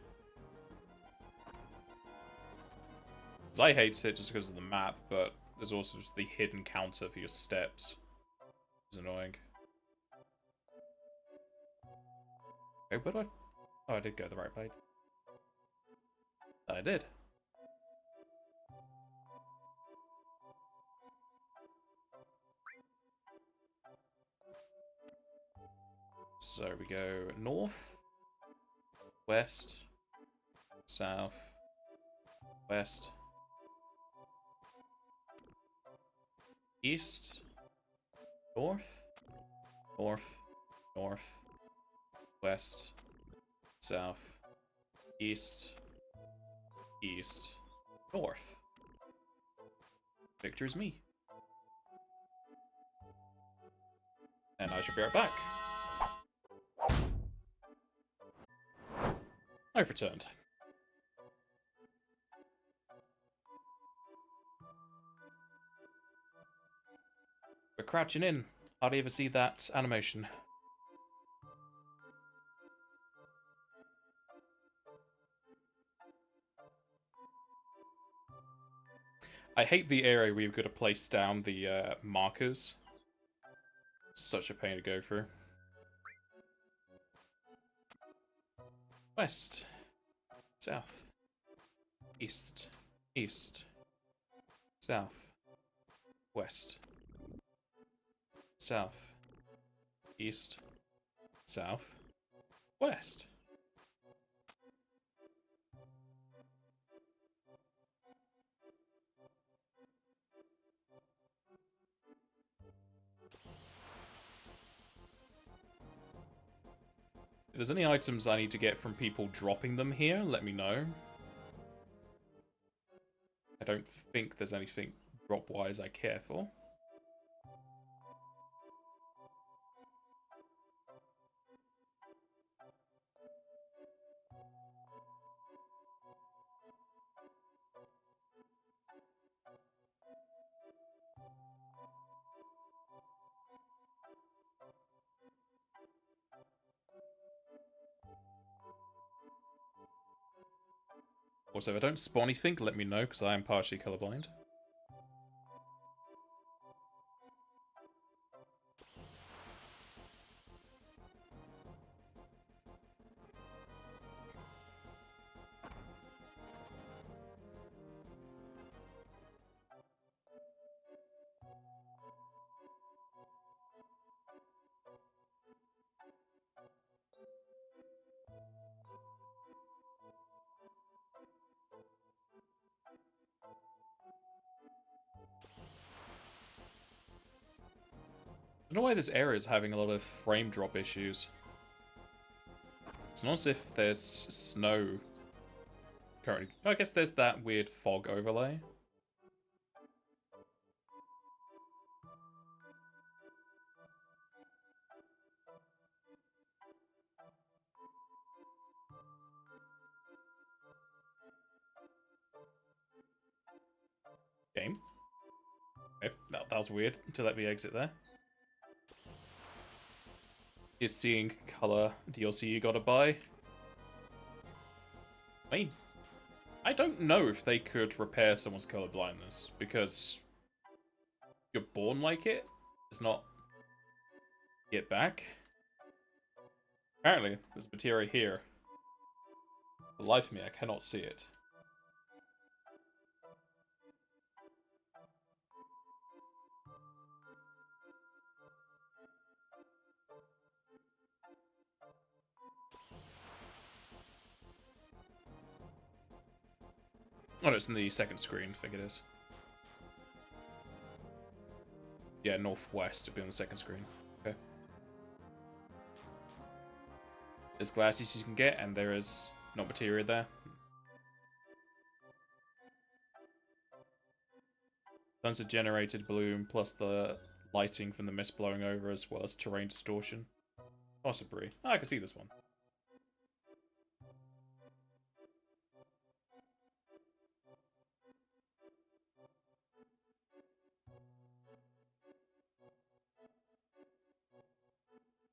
Because I hate it just because of the map, but there's also just the hidden counter for your steps. It's annoying. Okay, where do I... Oh, I did go the right way. That I did. So we go north, west, south, west, east, north, north, north, west, south, east, east, north. Victor's me. And I should be right back. I've returned. We're crouching in. Hardly ever see that animation. I hate the area where you've got to place down the markers. Such a pain to go through. West. South. East. East. South. West. South. East. South. West. If there's any items I need to get from people dropping them here, let me know. I don't think there's anything drop-wise I care for. Also, if I don't spot anything, let me know, because I am partially colorblind. I don't know why this area is having a lot of frame drop issues. It's not as if there's snow currently. Oh, I guess there's that weird fog overlay. Game. Okay, that was weird to let me exit there. Is seeing color DLC you gotta buy? I mean, I don't know if they could repair someone's color blindness, because you're born like it. It's not get back. Apparently, there's materia here. For the life of me, I cannot see it. Oh, no, it's in the second screen, I think it is. Yeah, northwest would be on the second screen. Okay. There's glasses you can get, and there is not materia there. Tons of generated bloom, plus the lighting from the mist blowing over, as well as terrain distortion. Possibly. Oh, I can see this one.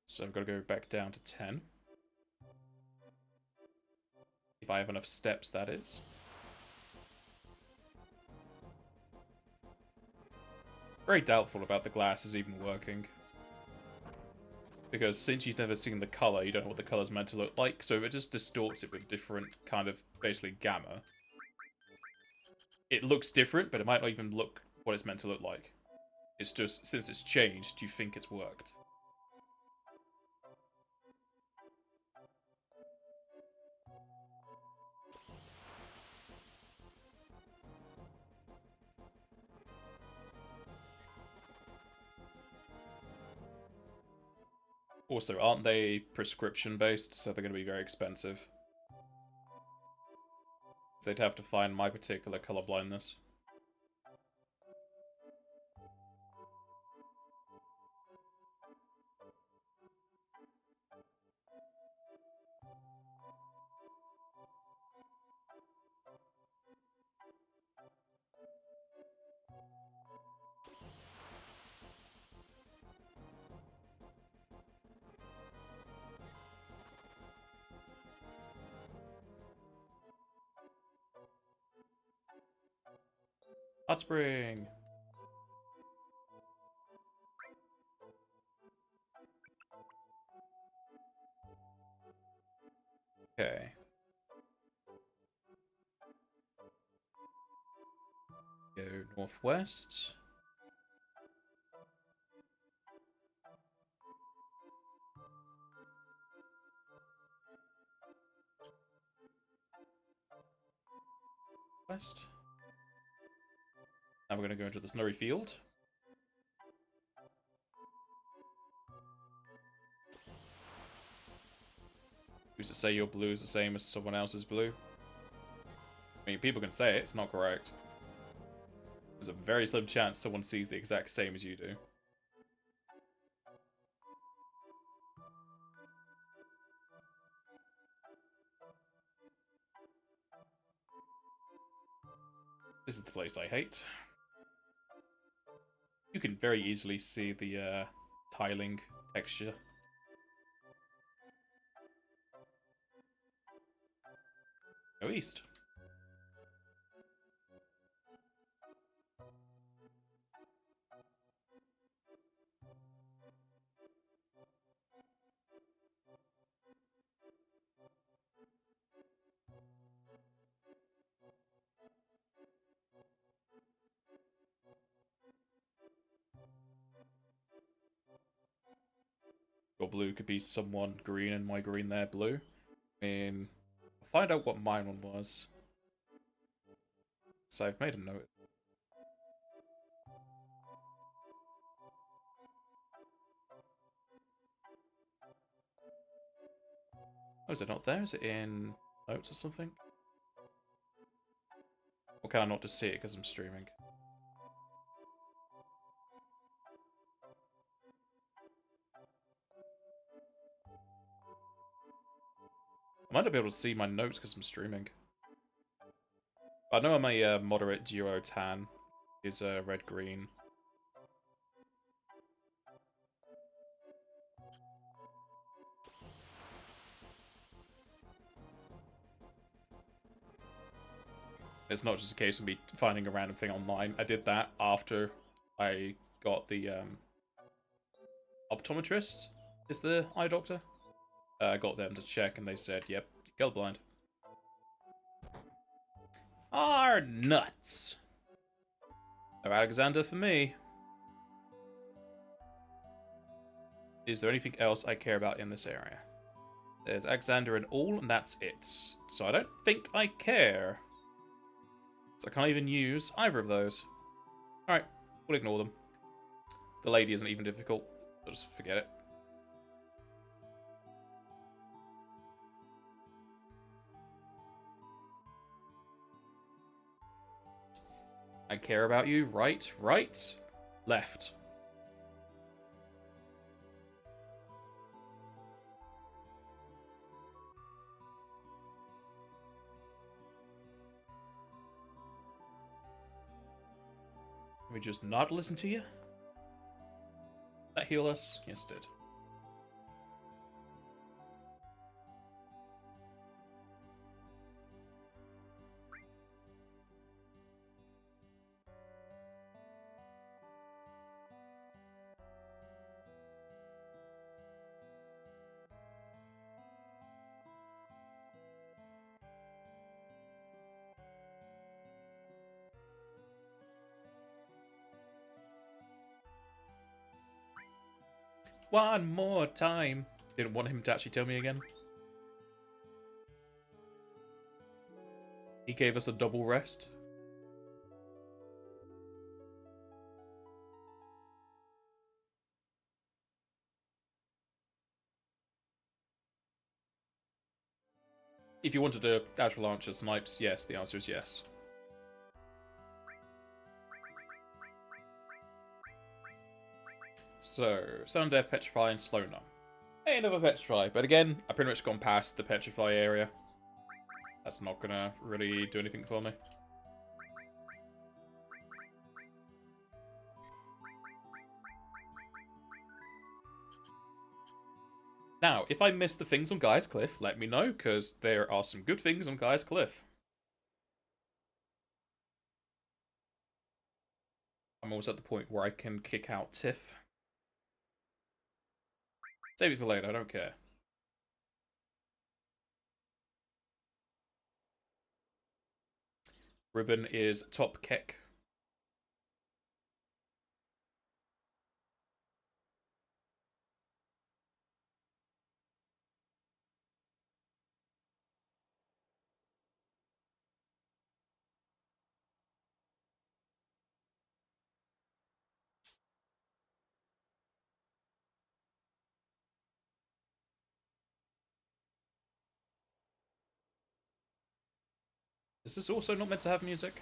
So I've got to go back down to 10. If I have enough steps, that is. Very doubtful about the glasses even working. Because since you've never seen the colour, you don't know what the colour's meant to look like, so it just distorts it with different kind of, basically, gamma. It looks different, but it might not even look what it's meant to look like. It's just, since it's changed, you think it's worked. Also, aren't they prescription-based, so they're going to be very expensive? So they'd have to find my particular color blindness. Hot Spring! Okay. Go northwest. West. Now we're going to go into the snowy field. Who's to say your blue is the same as someone else's blue? I mean, people can say it, it's not correct. There's a very slim chance someone sees the exact same as you do. This is the place I hate. You can very easily see the tiling texture. Go east. Your blue could be someone green and my green there blue. I mean, I'll find out what mine one was. So I've made a note. Oh, is it not there? Is it in notes or something? Or can I not just see it because I'm streaming? I might not be able to see my notes because I'm streaming. But I know I'm a moderate duo tan. Is red-green. It's not just a case of me finding a random thing online. I did that after I got the optometrist, is the eye doctor. I got them to check and they said, yep, colorblind. Are nuts. No Alexander for me. Is there anything else I care about in this area? There's Alexander and all, and that's it. So I don't think I care. So I can't even use either of those. Alright, we'll ignore them. The lady isn't even difficult. I'll just forget it. I care about you. Right, right, left. Can we just not listen to you? That heal us? Yes, it did. One more time. Didn't want him to actually tell me again. He gave us a double rest. if you wanted to actual launcher snipes, yes, the answer is yes. So, Stun Death, Petrify, and Slow Numb. Hey, another Petrify, but again, I've pretty much gone past the Petrify area. That's not gonna really do anything for me. Now, if I missed the things on Guy's Cliff, let me know, because there are some good things on Guy's Cliff. I'm almost at the point where I can kick out Tiff. Save it for later, I don't care. Ribbon is top kick. Is this also not meant to have music?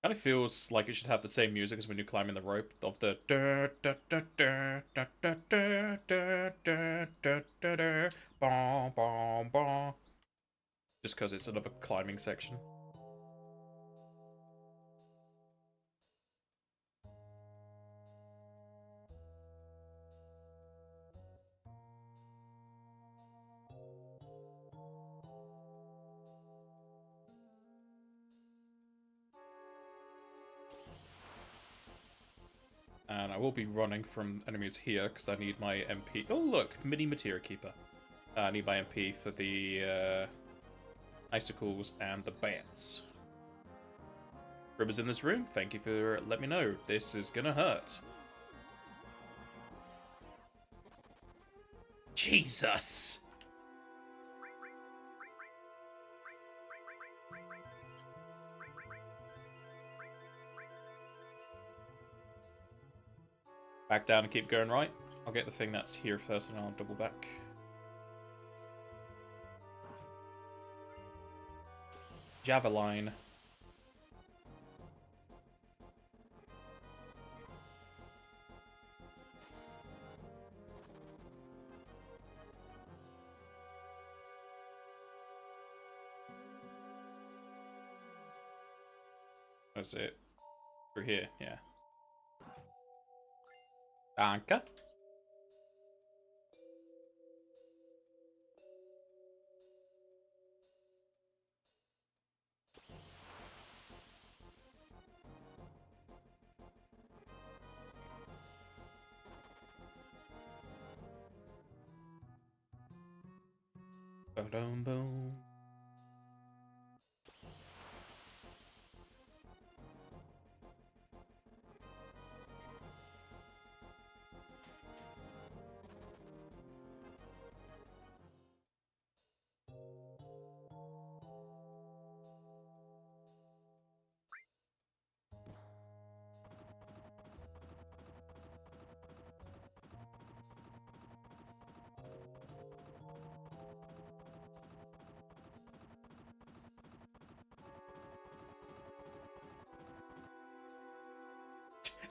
Kind of feels like it should have the same music as when you're climbing the rope of the just because it's another climbing section. And I will be running from enemies here because I need my MP. Oh look, mini Materia Keeper. I need my MP for the icicles and the bats. Ribbers in this room, thank you for letting me know. This is gonna hurt. Jesus! Back down and keep going right. I'll get the thing that's here first and I'll double back. Javelin. That's it. Through here, yeah. Danke. Boom, boom.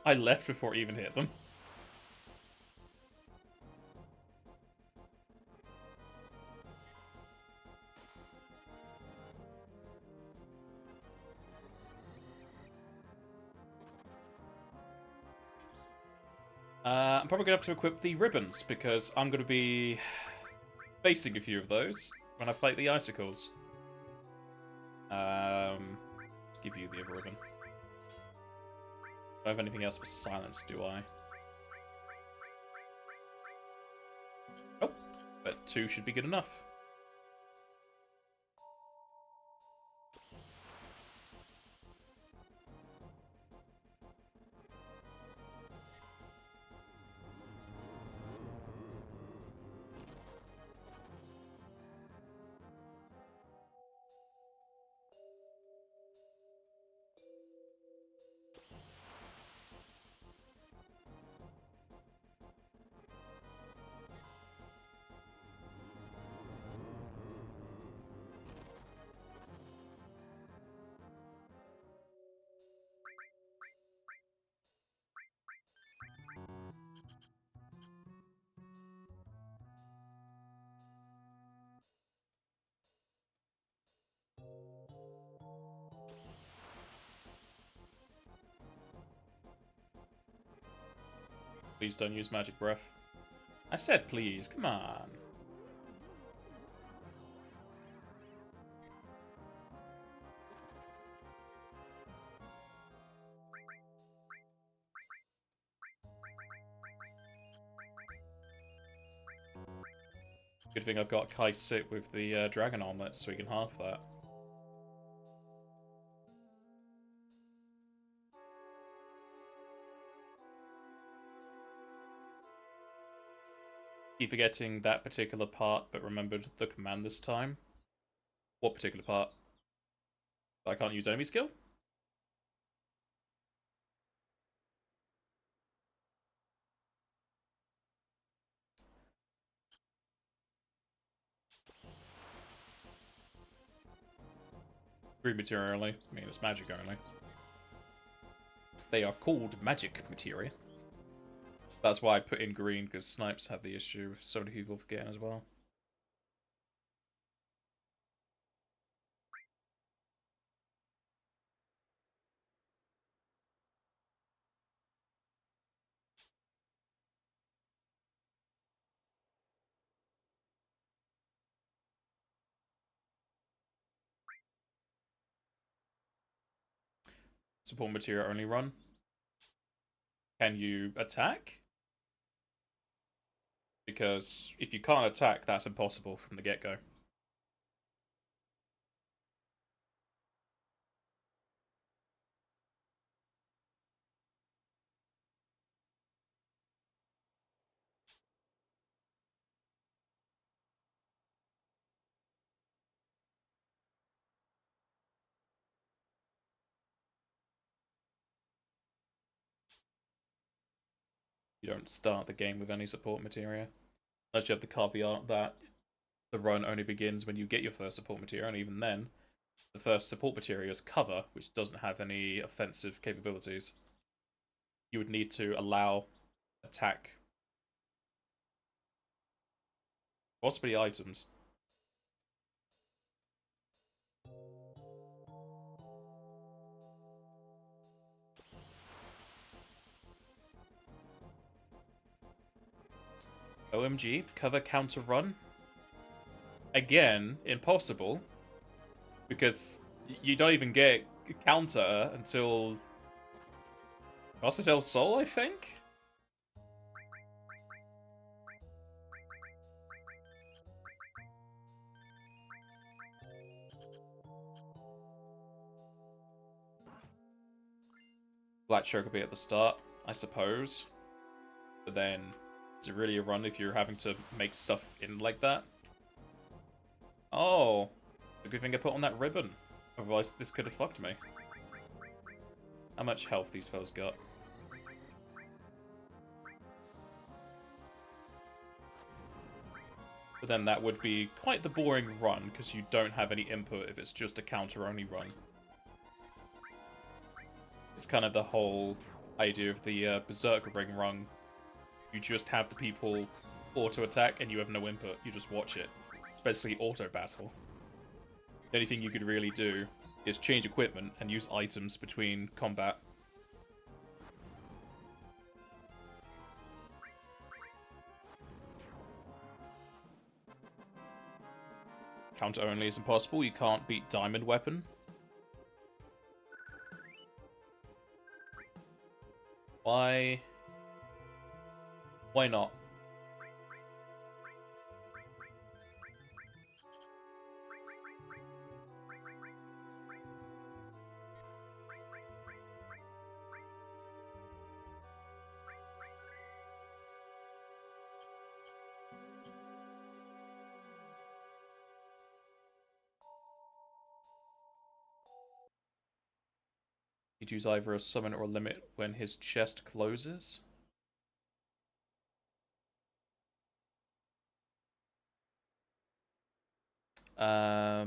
I left before I even hit them. I'm probably going to have to equip the ribbons, because I'm going to be facing a few of those when I fight the icicles. Let's give you the other ribbon. Don't have anything else for silence, do I? Oh, but 2 should be good enough. Please don't use magic breath. I said please, come on. Good thing I've got Kai sit with the dragon armlet so he can half that. Keep forgetting that particular part, but remembered the command this time. What particular part? I can't use enemy skill? Green material only. I mean, it's magic only. They are called magic materia. That's why I put in green, because Snipes had the issue of so many people forgetting as well. Support material only run. Can you attack? Because if you can't attack, that's impossible from the get-go. You don't start the game with any support materia. Unless you have the caveat that the run only begins when you get your first support material, and even then, the first support material is cover, which doesn't have any offensive capabilities. You would need to allow attack. Possibly items. OMG, cover counter run? Again, impossible. Because you don't even get counter until Costa del Sol, I think? Black Choke will be at the start, I suppose. But then, is it really a run if you're having to make stuff in like that? Oh, a good thing I put on that ribbon. Otherwise, this could have fucked me. How much health these fellas got? But then that would be quite the boring run, because you don't have any input if it's just a counter-only run. It's kind of the whole idea of the Berserker Ring run. You just have the people auto-attack and you have no input, you just watch it. It's basically auto-battle. The only thing you could really do is change equipment and use items between combat. Counter only is impossible, you can't beat Diamond Weapon. Why? Why not? He'd use either a summon or a limit when his chest closes. I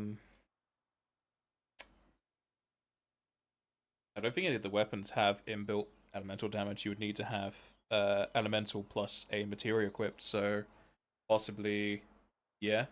don't think any of the weapons have inbuilt elemental damage. You would need to have elemental plus a materia equipped, so possibly, yeah.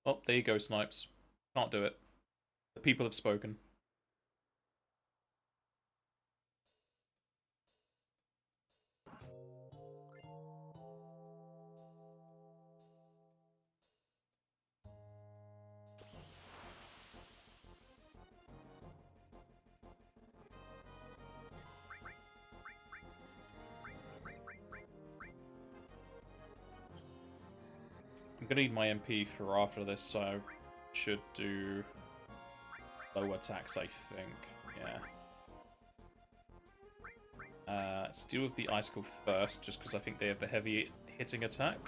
Oh, there you go, Snipes. Can't do it. The people have spoken. I'm gonna need my MP for after this, so should do low attacks, I think. Yeah. Let's deal with the Icicle first, just because I think they have the heavy hitting attack.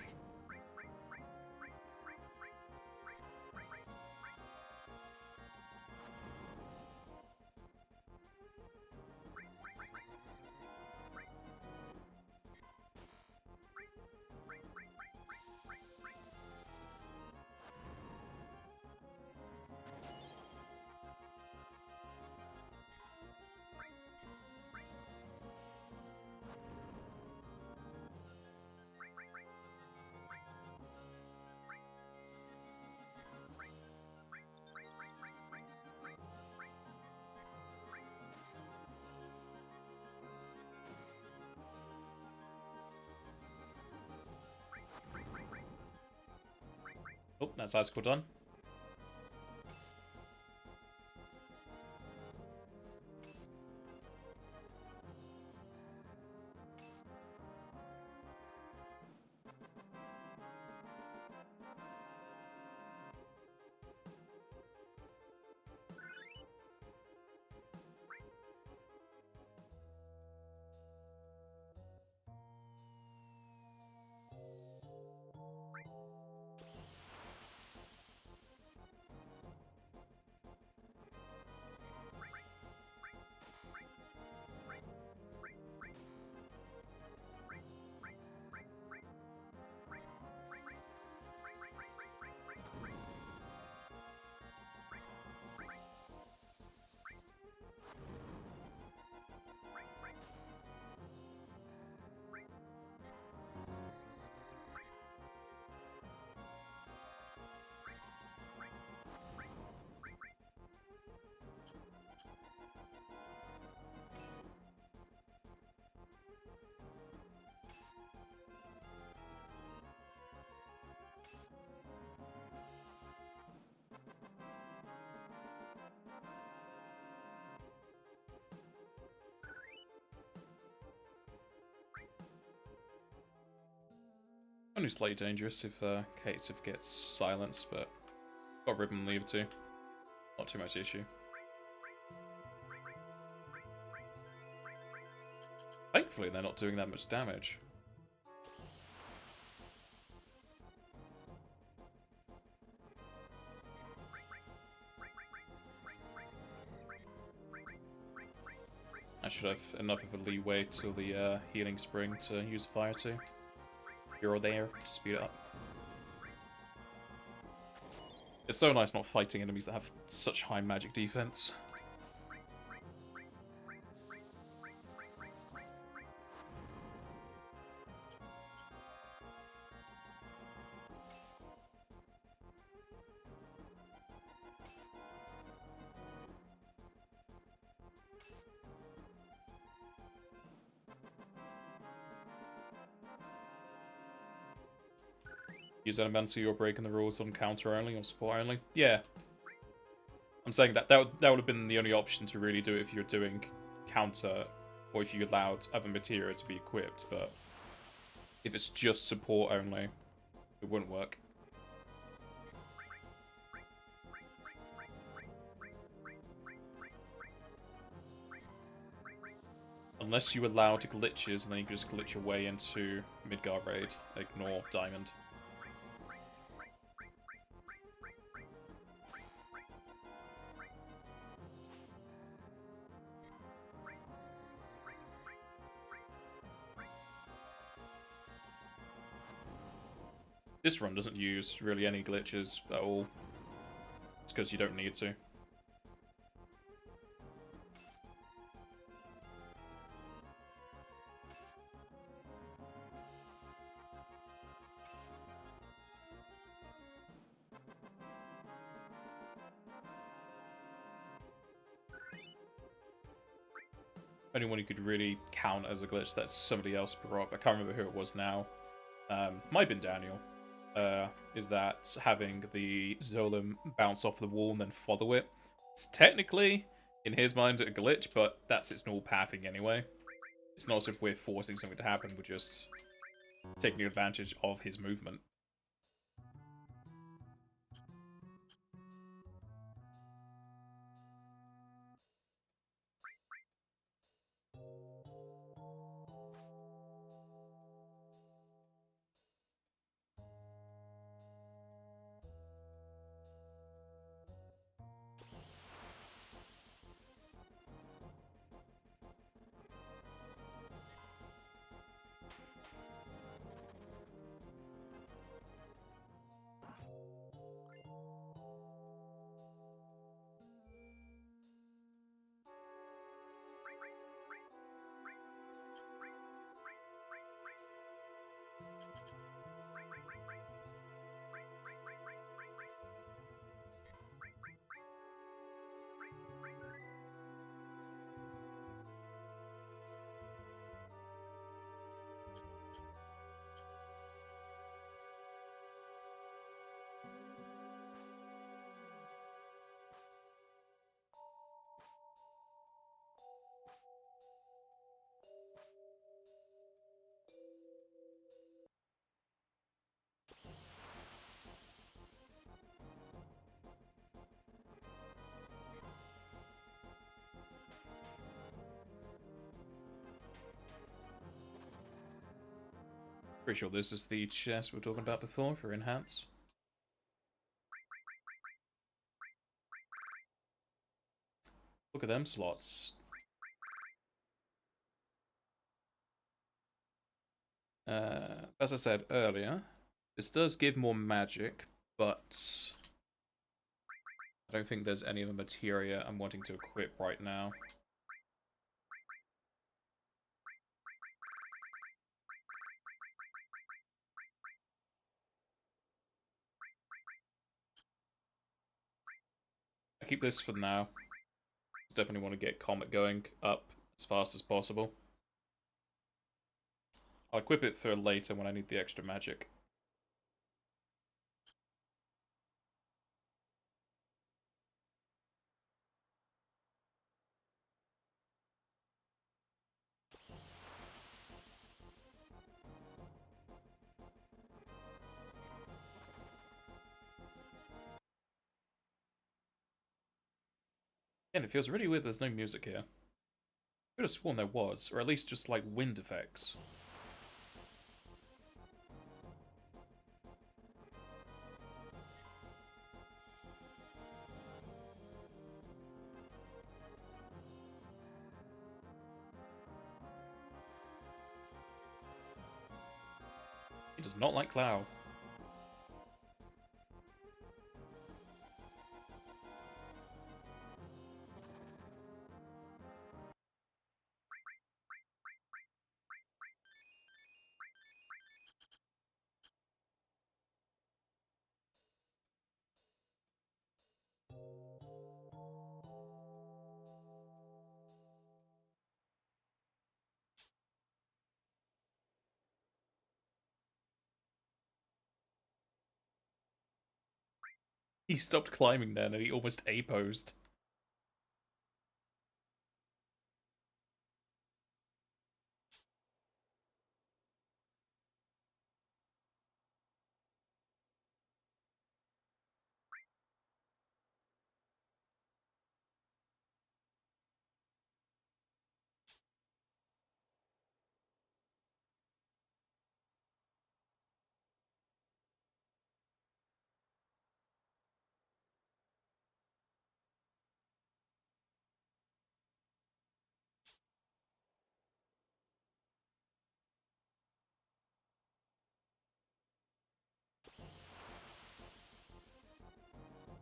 Oh, that's Icicle done. Only slightly dangerous if Kate'Sif gets silenced, but got Ribbon and Lever too. Not too much issue. Thankfully, they're not doing that much damage. I should have enough of a leeway till the healing spring to use fire too. You're there to speed it up. It's so nice not fighting enemies that have such high magic defense. Use Elemental, you're breaking the rules on counter only or support only. Yeah. I'm saying that would have been the only option to really do it if you're doing counter or if you allowed other material to be equipped, but if it's just support only, it wouldn't work. Unless you allowed glitches, and then you could just glitch your way into Midgard Raid. Ignore Diamond. This run doesn't use really any glitches at all. It's because you don't need to. only one you could really count as a glitch that somebody else brought up, I can't remember who it was now, might have been Daniel, is that having the Zolom bounce off the wall and then follow it. It's technically, in his mind, a glitch, but that's its normal pathing anyway. It's not as if we're forcing something to happen, we're just taking advantage of his movement. Pretty sure this is the chest we were talking about before for enhance. Look at them slots. As I said earlier, this does give more magic, but I don't think there's any other materia I'm wanting to equip right now. I keep this for now. Definitely want to get Comet going up as fast as possible. I'll equip it for later when I need the extra magic. And it feels really weird there's no music here. I could have sworn there was, or at least just like wind effects. He does not like Clow. He stopped climbing then and he almost A-posed.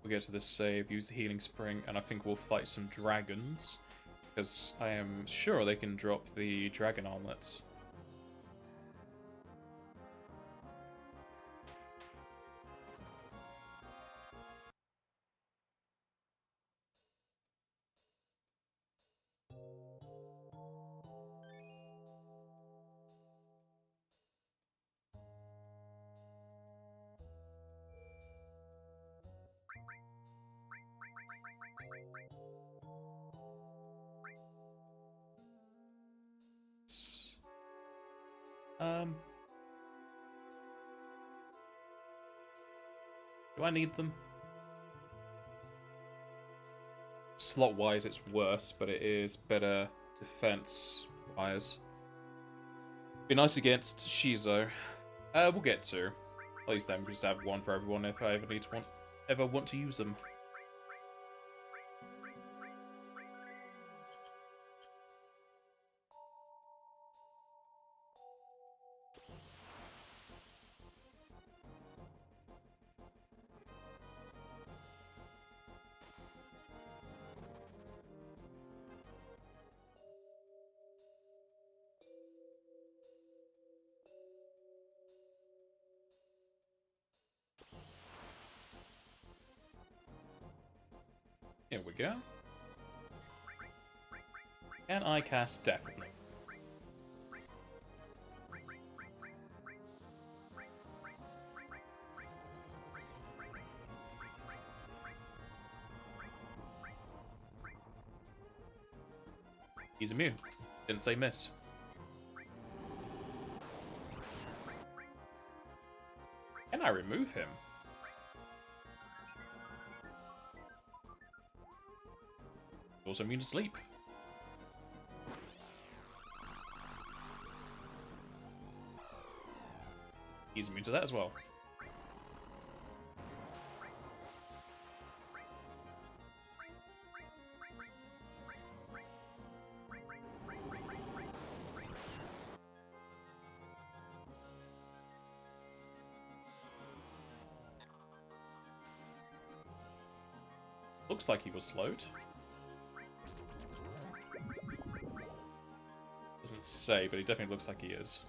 We'll get to this save, use the healing spring, and I think we'll fight some dragons. Because I am sure they can drop the dragon armlets. Do I need them? Slot-wise, it's worse, but it is better defense-wise. Be nice against Shizo. We'll get two. At least then we just have one for everyone if I ever want to use them. Here we go. Can I cast Definitely? He's immune. Didn't say miss. Can I remove him? Also immune to sleep. He's immune to that as well. Looks like he was slowed. Doesn't say, but he definitely looks like he is.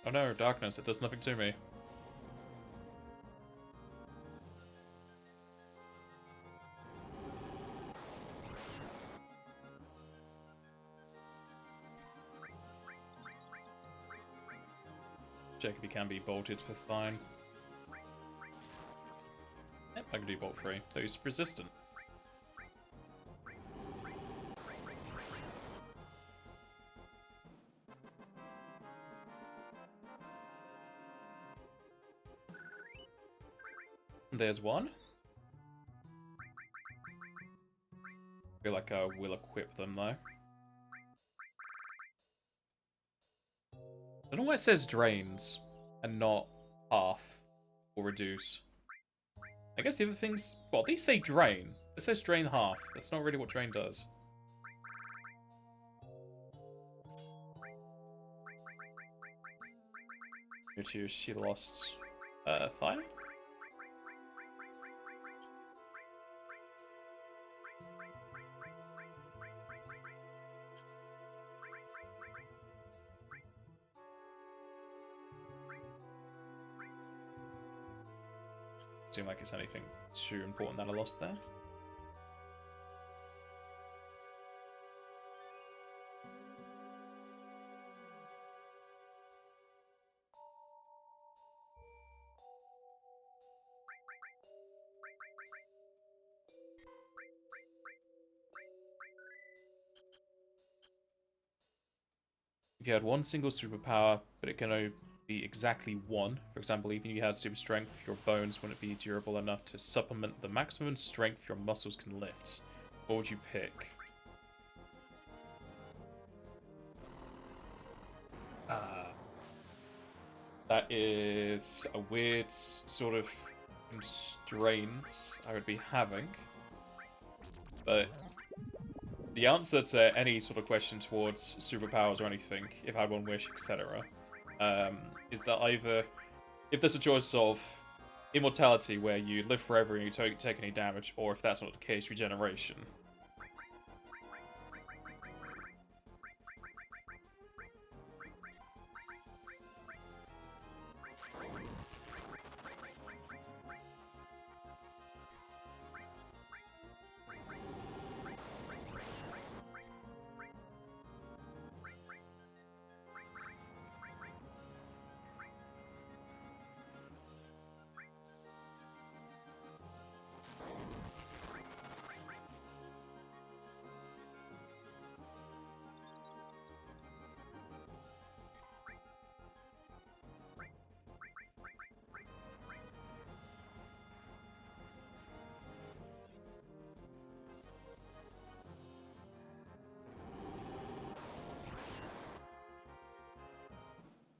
Oh no, darkness, it does nothing to me. Check if he can be bolted for fine. Yep, I can do bolt free. Though he's resistant. There's one. I feel like I will equip them though. I don't know why it says drains and not half or reduce. I guess the other things... Well, these say drain. It says drain half. That's not really what drain does. She lost fire? Seem like it's anything too important that I lost there. If you had one single superpower, but it can only be exactly one, for example, even if you had super strength, your bones wouldn't be durable enough to supplement the maximum strength your muscles can lift. What would you pick? That is a weird sort of constraints I would be having, but The answer to any sort of question towards superpowers or anything, if I had one wish, etc., is that either if there's a choice of immortality where you live forever and you don't take any damage, or if that's not the case, regeneration.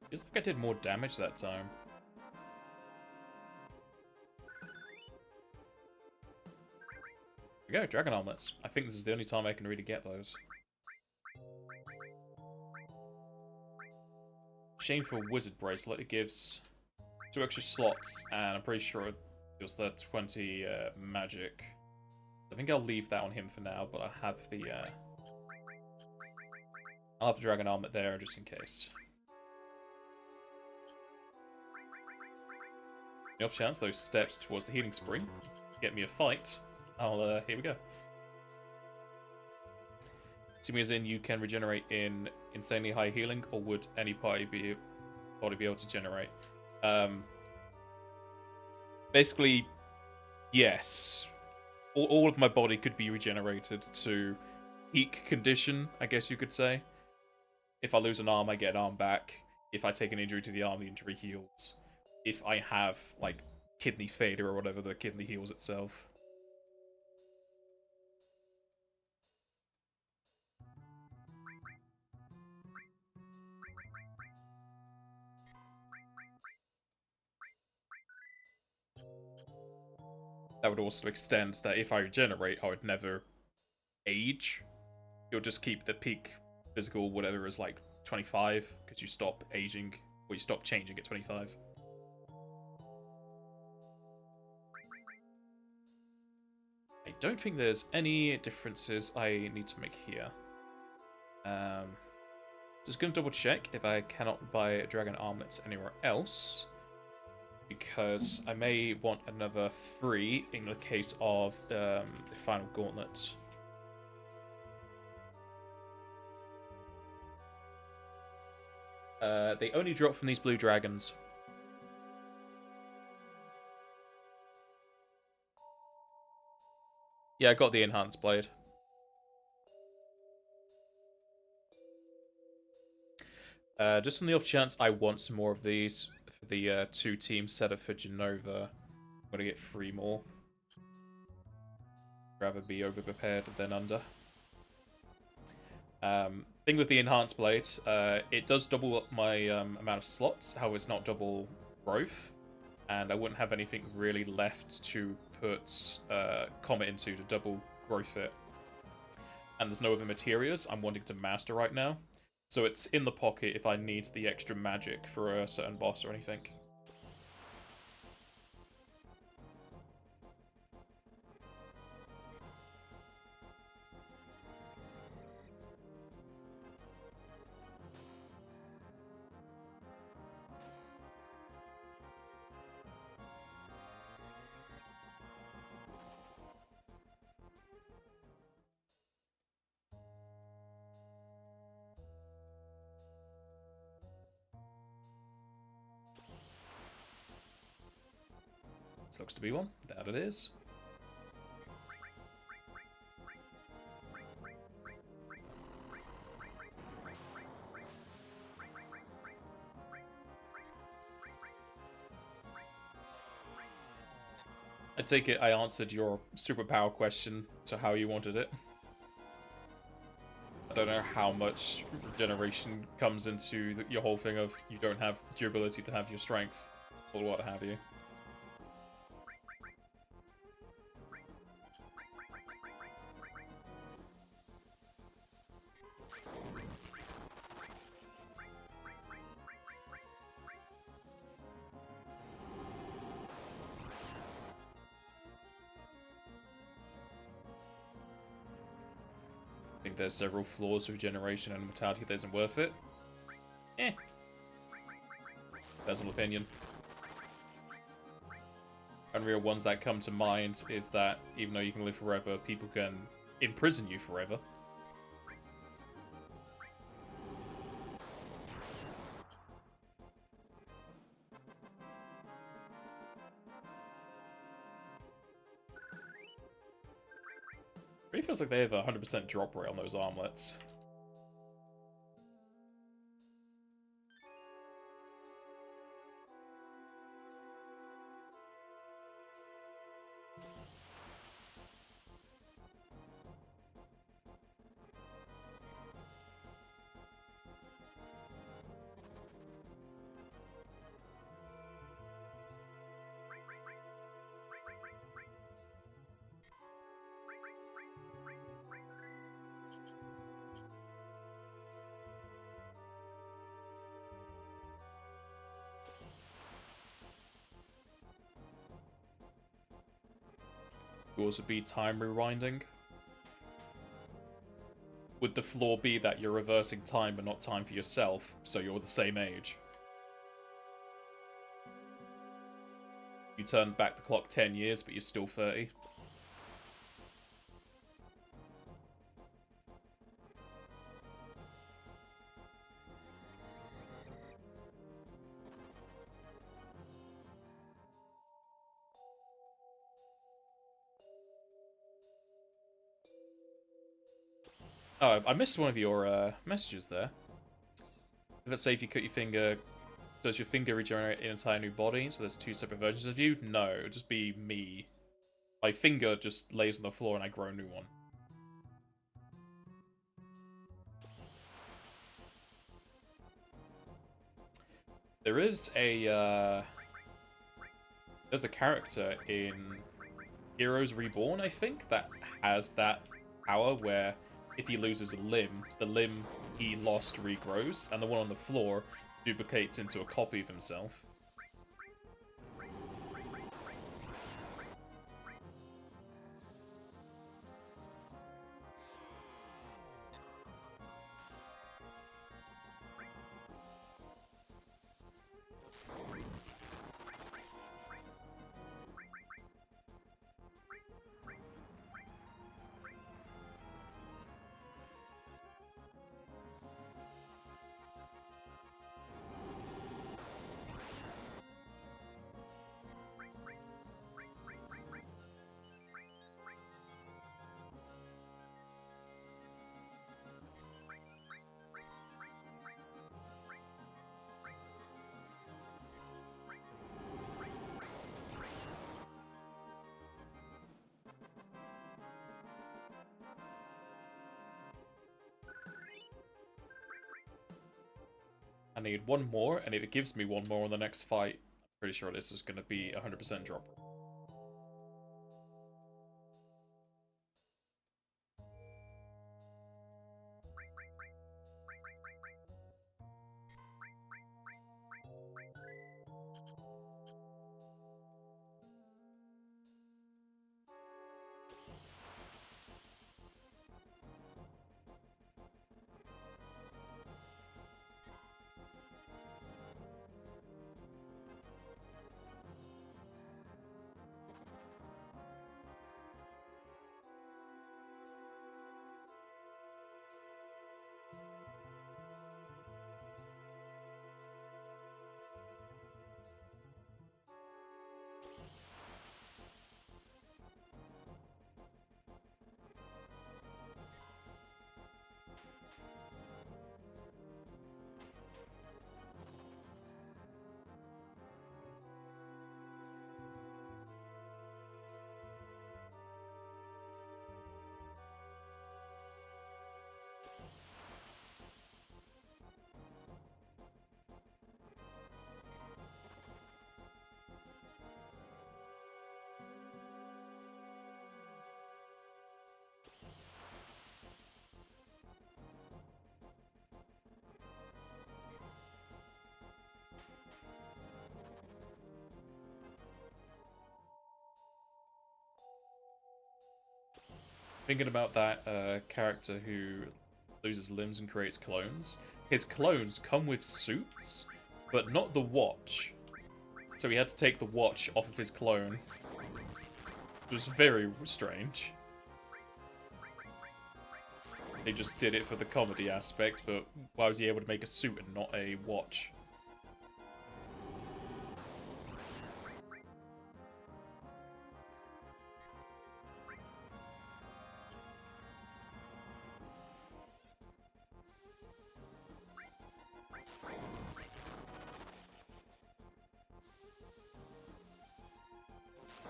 Feels like I did more damage that time. There we go, Dragon Armlets. I think this is the only time I can really get those. Shame for Wizard Bracelet, it gives 2 extra slots, and I'm pretty sure it gives the 20 magic. I think I'll leave that on him for now, but I'll have the Dragon Armlet there just in case. The off chance those steps towards the healing spring get me a fight, here we go. Assuming as in you can regenerate in insanely high healing, or would any party be able to generate? Basically, yes. All of my body could be regenerated to peak condition, I guess you could say. If I lose an arm, I get an arm back. If I take an injury to the arm, the injury heals. If I have, like, kidney failure or whatever, the kidney heals itself. That would also extend that if I regenerate, I would never age. You'll just keep the peak physical whatever is like 25, because you stop aging, or you stop changing at 25. I don't think there's any differences I need to make here. Just gonna double check if I cannot buy Dragon Armlets anywhere else, because I may want another 3 in the case of the final gauntlet. They only drop from these blue dragons. Yeah, I got the enhanced blade. Just on the off chance I want some more of these for the 2-team setup for Genova, I'm gonna get 3 more. Rather be over-prepared than under. Thing with the enhanced blade, it does double up my amount of slots, however it's not double growth, and I wouldn't have anything really left to put Comet into to double growth it. And there's no other materials I'm wanting to master right now, so it's in the pocket if I need the extra magic for a certain boss or anything. This looks to be one. That it is. I take it I answered your superpower question to how you wanted it. I don't know how much regeneration comes into your whole thing of you don't have durability to have your strength, or what have you. think there's several flaws with regeneration and mortality that isn't worth it. Eh. Personal opinion. Unreal ones that come to mind is that even though you can live forever, people can imprison you forever. It really feels like they have a 100% drop rate on those armlets. Would also be time rewinding. Would the flaw be that you're reversing time but not time for yourself, so you're the same age? You turn back the clock 10 years, but you're still 30. Oh, I missed one of your messages there. Let's say if you cut your finger, does your finger regenerate an entire new body? So there's two separate versions of you? No, it'd just be me. My finger just lays on the floor and I grow a new one. There is a, there's a character in Heroes Reborn, I think, that has that power where if he loses a limb, the limb he lost regrows, and the one on the floor duplicates into a copy of himself. I need one more, and if it gives me one more on the next fight, I'm pretty sure this is going to be 100% drop. Thinking about that character who loses limbs and creates clones. His clones come with suits, but not the watch. So he had to take the watch off of his clone. It was very strange. They just did it for the comedy aspect, but why was he able to make a suit and not a watch?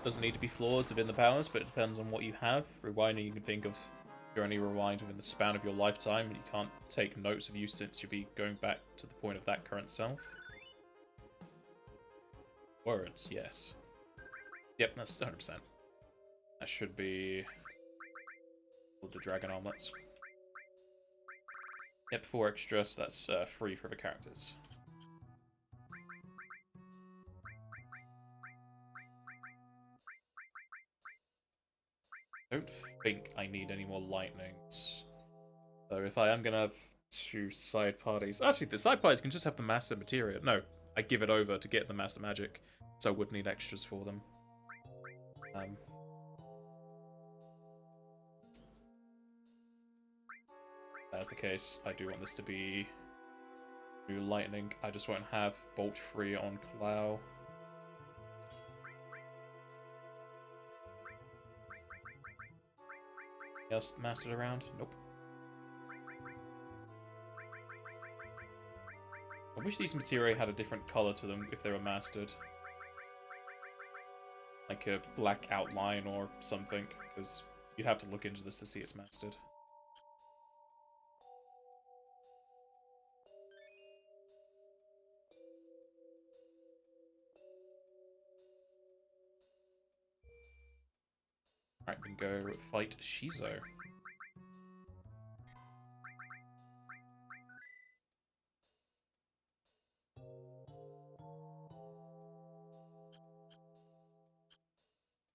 Doesn't need to be flaws within the powers, but it depends on what you have. Rewinding, you can think of you only rewind within the span of your lifetime, and you can't take notes of you since you'll be going back to the point of that current self. Words, yes. Yep, that's 100%. That should be all the dragon omelets. Yep, 4 extra, so that's free for the characters. I don't think I need any more lightnings. So if I am gonna have 2 side parties... Actually, the side parties can just have the master materia. No, I give it over to get the master magic, so I would need extras for them. That's the case. I do want this to be new lightning. I just won't have bolt free on Clow. Else mastered around? Nope. I wish these materia had a different color to them if they were mastered. Like a black outline or something, because you'd have to look into this to see it's mastered. Alright, we can go fight Shizo.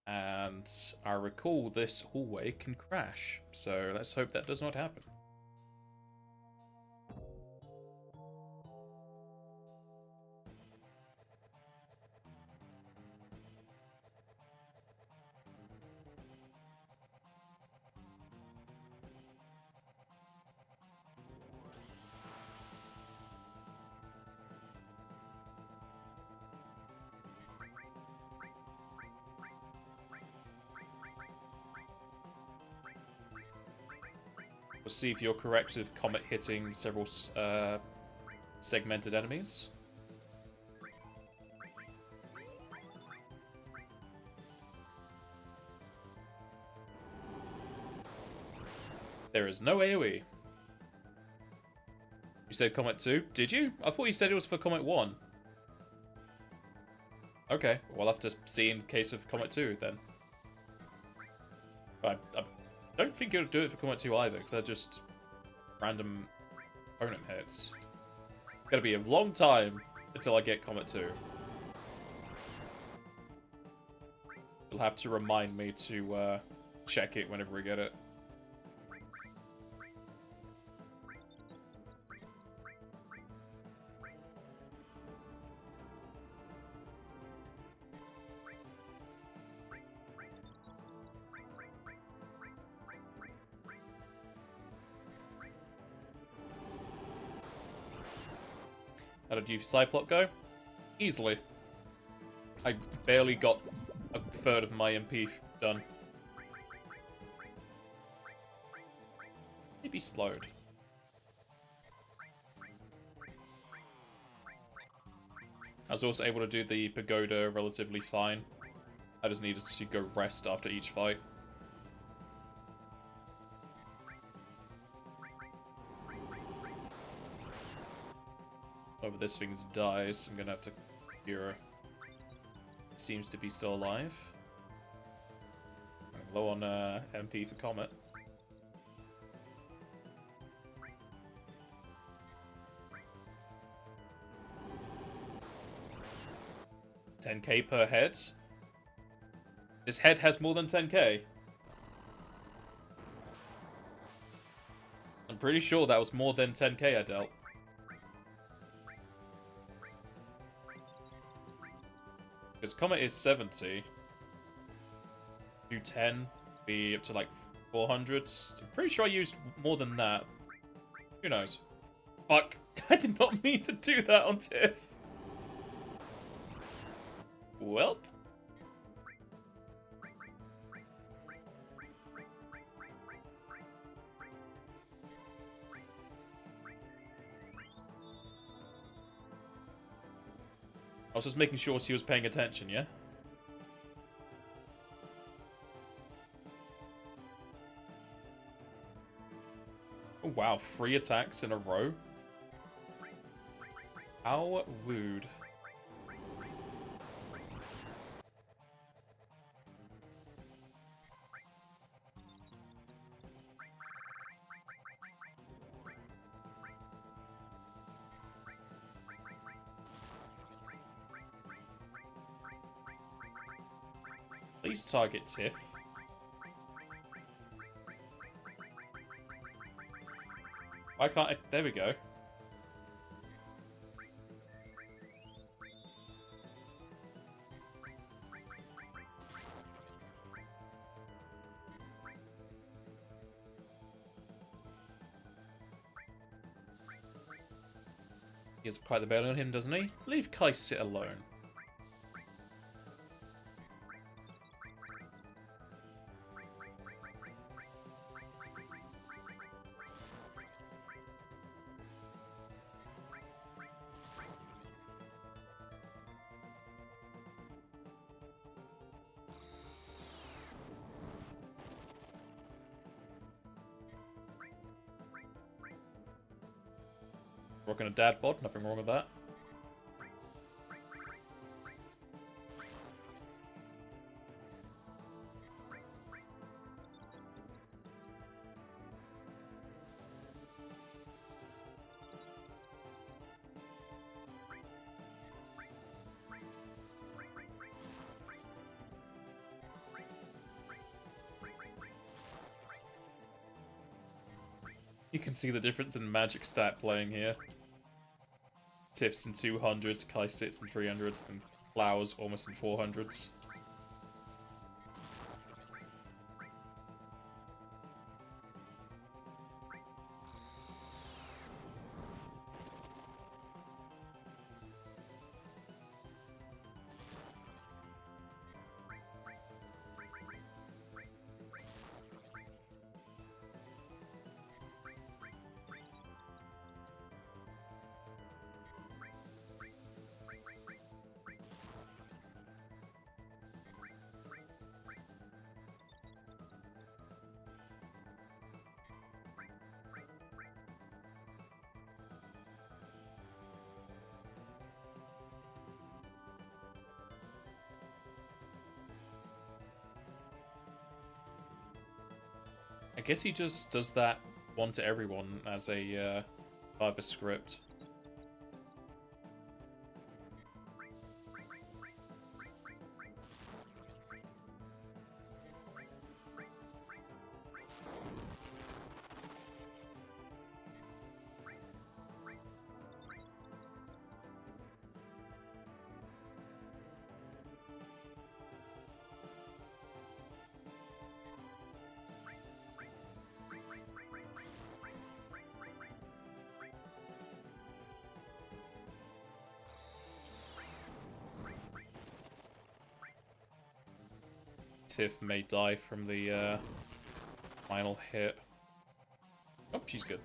And I recall this hallway can crash, so let's hope that does not happen. We'll see if you're correct with Comet hitting several segmented enemies. There is no AoE. You said Comet 2? Did you? I thought you said it was for Comet 1. Okay, we'll have to see in case of Comet 2 then. I don't think it'll do it for Comet 2 either, because they're just random opponent hits. It's gonna be a long time until I get Comet 2. You'll have to remind me to check it whenever we get it. How did you side plot go? Easily. I barely got a third of my MP done. Maybe slowed. I was also able to do the pagoda relatively fine. I just needed to go rest after each fight. Over this thing dies, I'm gonna have to cure. Seems to be still alive. I'm low on MP for Comet. $10k per head. This head has more than 10k. I'm pretty sure that was more than 10k I dealt. Because Comet is 70. Do 10, be up to like 400s. I'm pretty sure I used more than that. Who knows? Fuck. I did not mean to do that on Tiff. Welp. I was just making sure she was paying attention, yeah? Oh, wow, 3 attacks in a row? How rude. Please target Tiff. Why can't I? There we go. He has quite the better on him, doesn't he? Leave Kai sit alone. Rocking a dad bod, nothing wrong with that. You can see the difference in magic stat playing here. Tiff's in 200s, Kai sits in 300s, and Flowers almost in 400s. I guess he just does that one to everyone as a part of a script. Tiff may die from the final hit. Oh, she's good.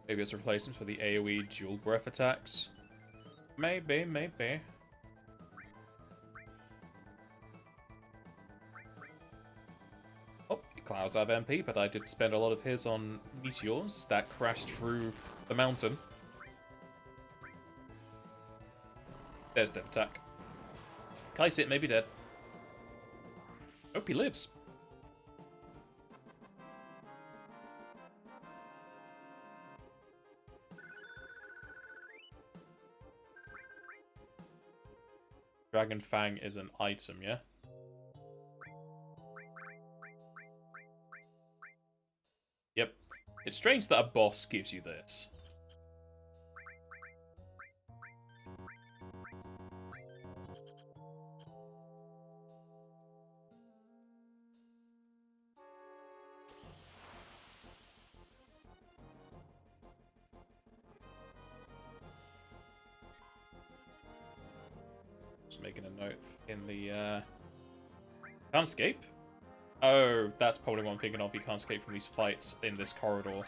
Maybe it's a replacement for the AoE dual breath attacks. Maybe, maybe. Oh, Clouds have MP, but I did spend a lot of his on meteors that crashed through the mountain. There's Death Attack. Kaisit may be dead. Hope he lives. Dragon Fang is an item, yeah? Yep. It's strange that a boss gives you this. Just making a note in the, Can't escape? Oh, that's probably what I'm thinking of. You can't escape from these fights in this corridor.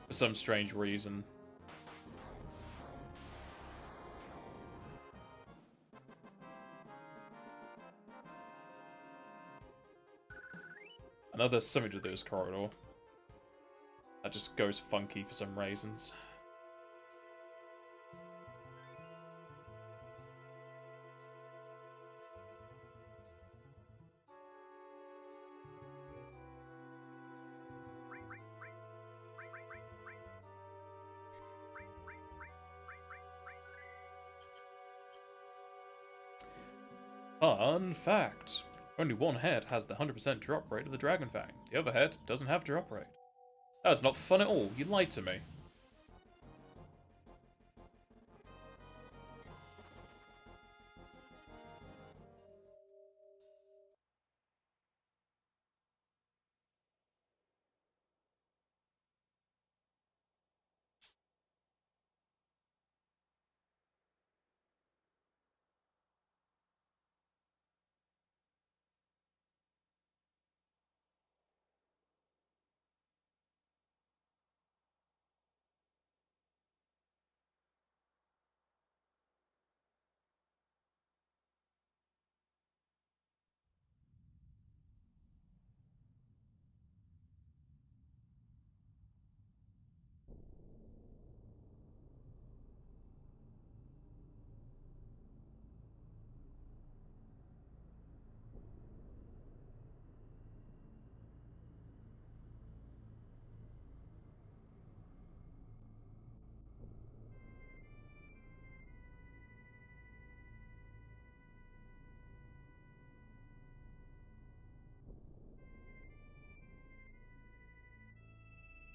For some strange reason. Another something to do this corridor. That just goes funky for some reasons. Fun fact. Only one head has the 100% drop rate of the Dragon Fang. The other head doesn't have drop rate. That's not fun at all. You lied to me.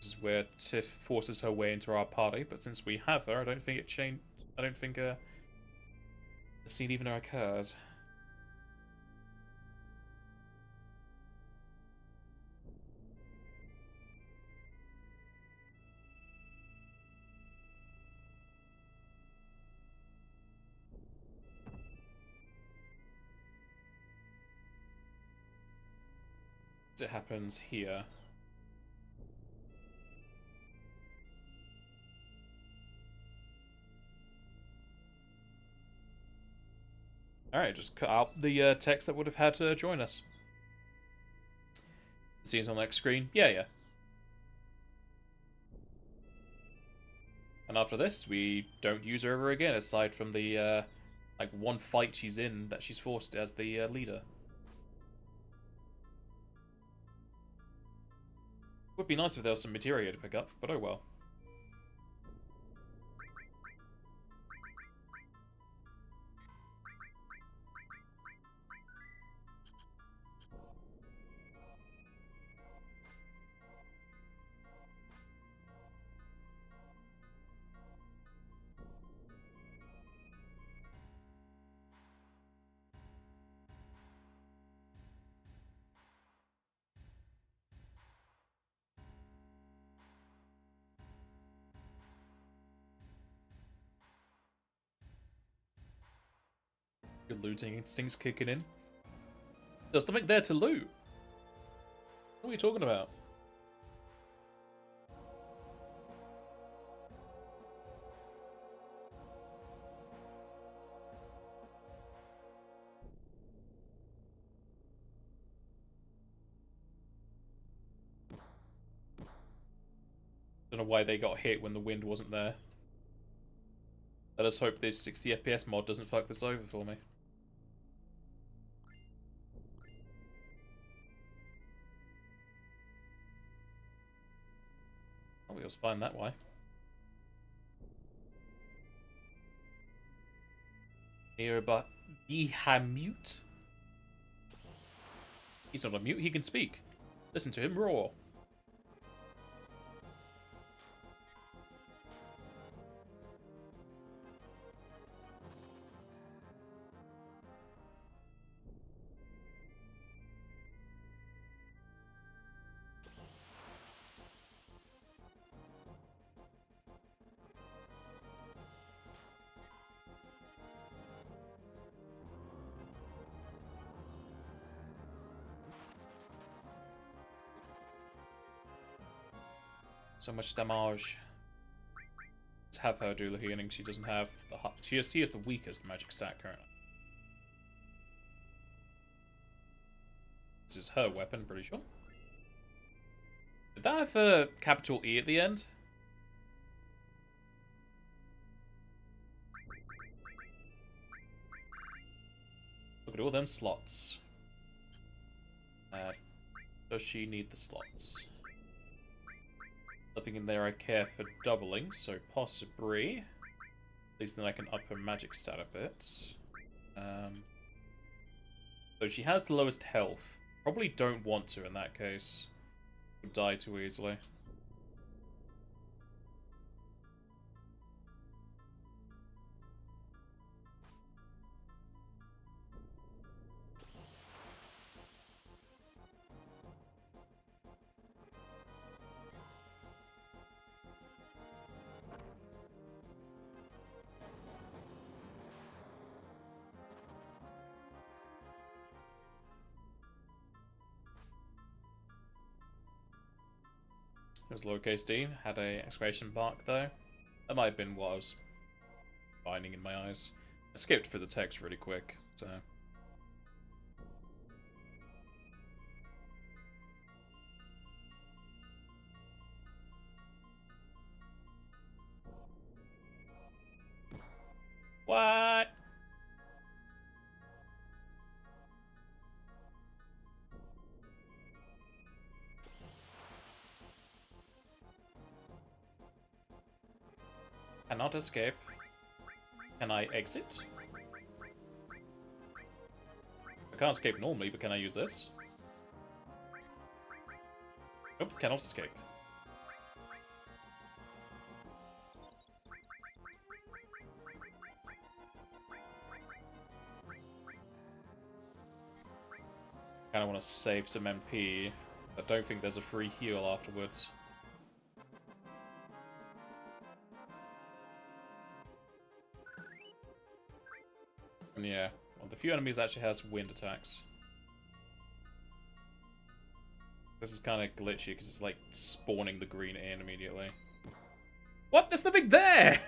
This is where Tiff forces her way into our party, but since we have her, I don't think it changed. I don't think the scene even occurs. It happens here. Alright, just cut out the text that would have had to join us. See us on the next screen? Yeah. And after this, we don't use her ever again, aside from the, like, one fight she's in that she's forced as the leader. Would be nice if there was some materia to pick up, but oh well. Your looting instincts kicking in. There's something there to loot. What are you talking about? Don't know why they got hit when the wind wasn't there. Let us hope this 60 FPS mod doesn't fuck this over for me. Oh, we was fine that way. Here, but Behamute? He's not a mute, he can speak. Listen to him roar. So much damage. Let's have her do the healing. She doesn't have the... She is the weakest magic stat currently. This is her weapon, pretty sure. Did that have a capital E at the end? Look at all them slots. Does she need the slots? Nothing in there I care for doubling, so possibly. At least then I can up her magic stat a bit. So she has the lowest health. Probably don't want to in that case. Would die too easily. It was lowercase d, had a exclamation mark though. That might have been what I was finding in my eyes. I skipped through the text really quick, so... What? Cannot escape. Can I exit? I can't escape normally, but can I use this? Nope, cannot escape. Kinda wanna save some MP. I don't think there's a free heal afterwards. And yeah, well, the few enemies actually has wind attacks. This is kind of glitchy because it's like spawning the green in immediately. What? There's nothing there!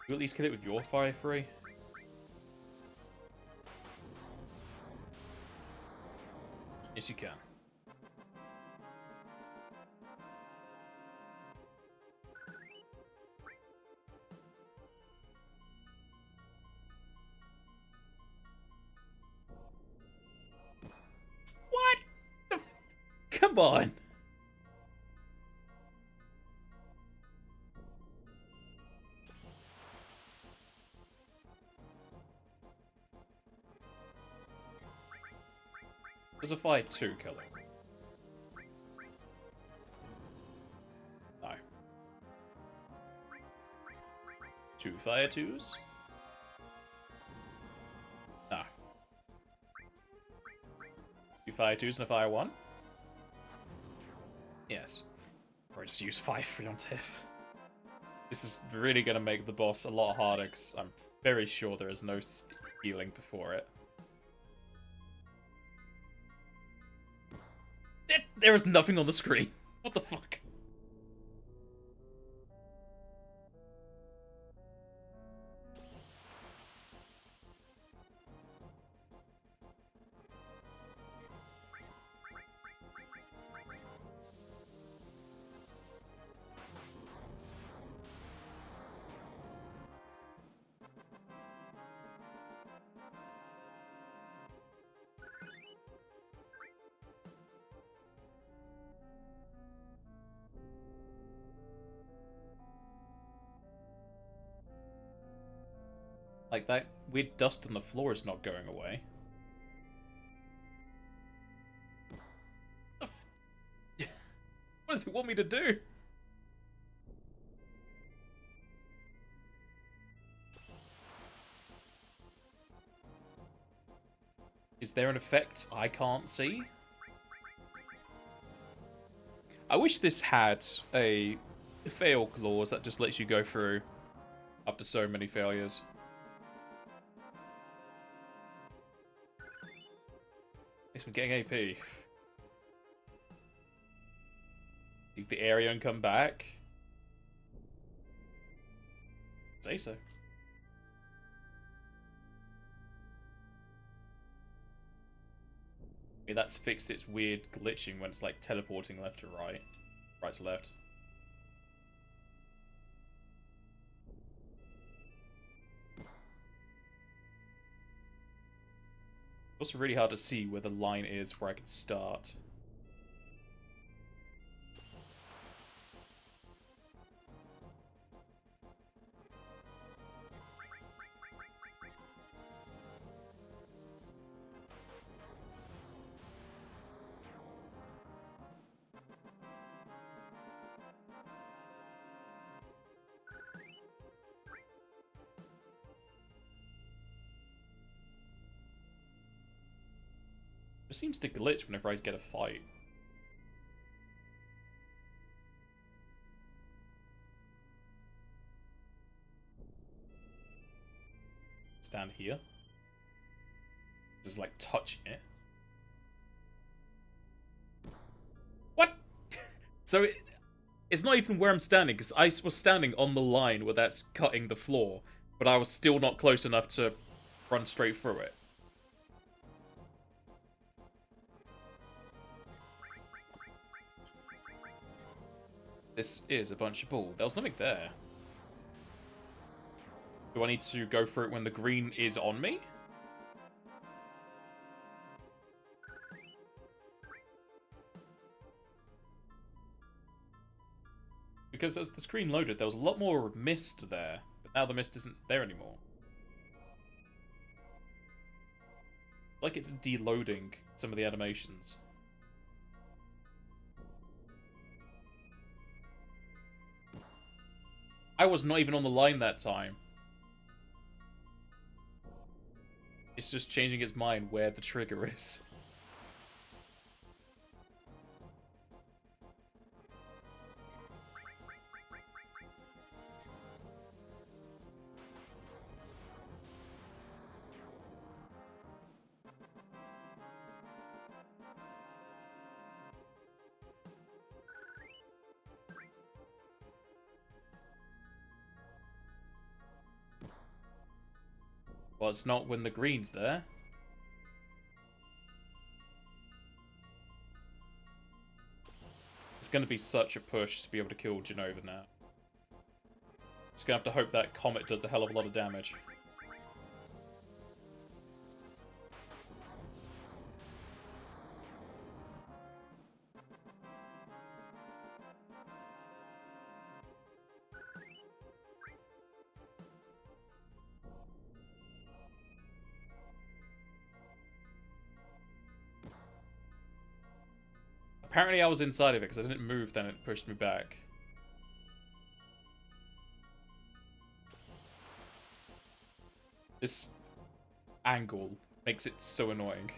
You at least kill it with your fire free? Yes, you can. What? Come on. There's a fire 2 killer. No. 2 fire 2s? No. 2 fire 2s and a fire 1? Yes. Or just use fire 3 on Tiff. This is really going to make the boss a lot harder because I'm very sure there is no healing before it. There is nothing on the screen. What the fuck? Like, that weird dust on the floor is not going away. What does it want me to do? Is there an effect I can't see? I wish this had a fail clause that just lets you go through after so many failures. At least we're getting AP. Leave the area and come back. Say so. Maybe that's fixed its weird glitching when it's like teleporting left to right. Right to left. Also really hard to see where the line is where I can start. It seems to glitch whenever I get a fight. Stand here. Just like touching it. What? So it's not even where I'm standing, because I was standing on the line where that's cutting the floor, but I was still not close enough to run straight through it. This is a bunch of bull. There was nothing there. Do I need to go through it when the green is on me? Because as the screen loaded, there was a lot more mist there, but now the mist isn't there anymore. Like it's deloading some of the animations. I was not even on the line that time. It's just changing its mind where the trigger is. Well, it's not when the green's there. It's going to be such a push to be able to kill Genova now. It's going to have to hope that Comet does a hell of a lot of damage. Apparently I was inside of it because I didn't move, then it pushed me back. This angle makes it so annoying.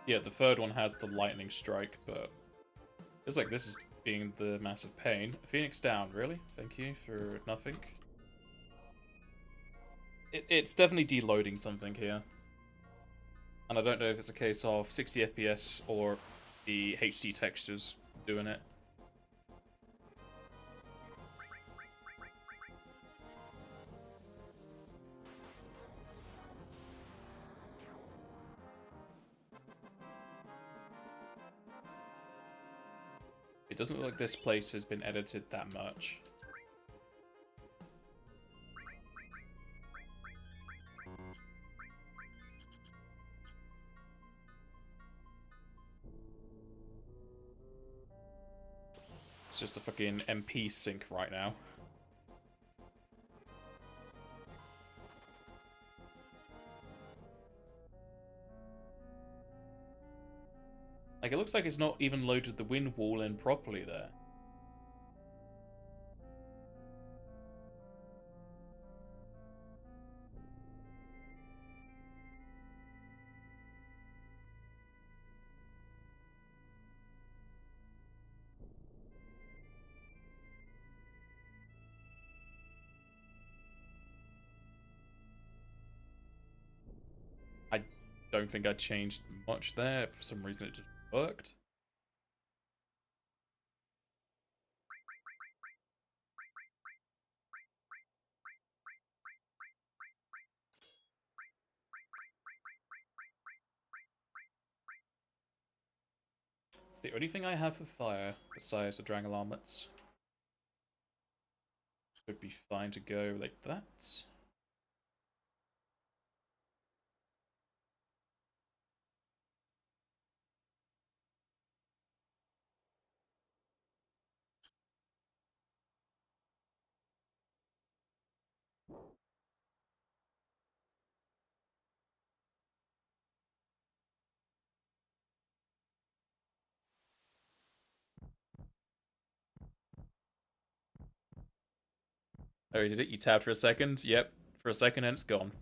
Yeah, the third one has the lightning strike, but it's like this is being the massive pain. Phoenix down, really? Thank you for nothing. It's definitely deloading something here. And I don't know if it's a case of 60 FPS or the HD textures doing it. It doesn't look like this place has been edited that much. It's just a fucking MP sink right now. Like, it looks like it's not even loaded the wind wall in properly there. I don't think I changed much there. For some reason, it just worked. It's the only thing I have for fire besides the Dragon Armlets. Would be fine to go like that. Oh, you did it? You tabbed for a second? Yep. For a second and it's gone.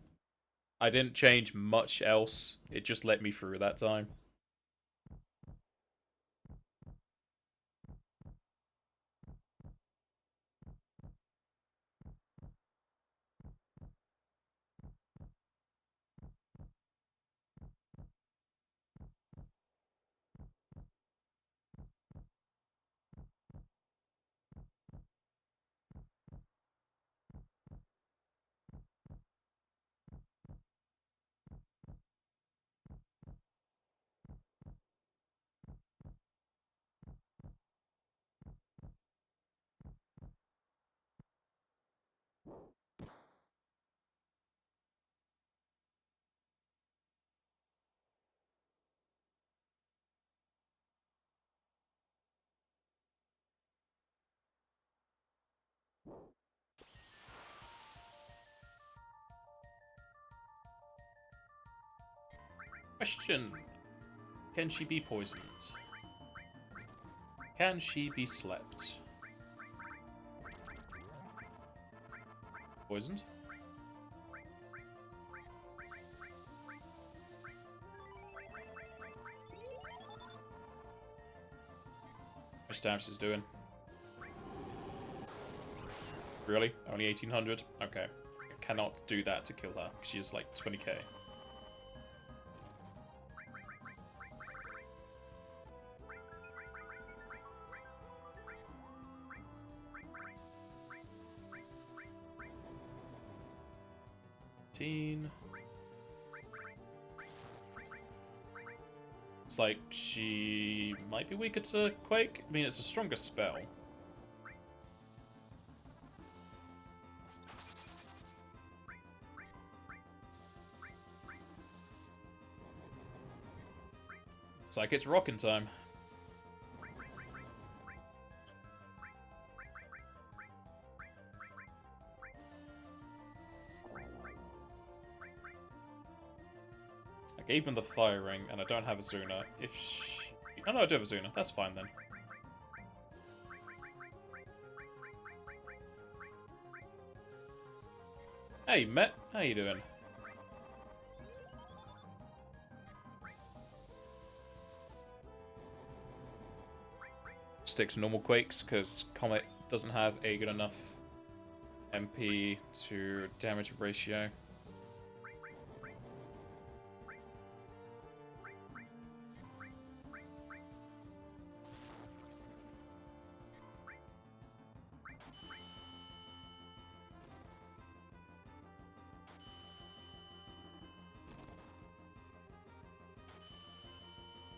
I didn't change much else. It just let me through that time. Question. Can she be poisoned? Can she be slept? Poisoned? How much damage is doing? Really? Only 1800? Okay. I cannot do that to kill her. She is like 20k. It's like she might be weaker to Quake. I mean, it's a stronger spell. It's like it's rockin' time. I gave him the fire ring, and I don't have a Zuna. If she... Oh no, I do have a Zuna. That's fine then. Hey, Met. How you doing? Stick to normal Quakes, because Comet doesn't have a good enough MP to damage ratio.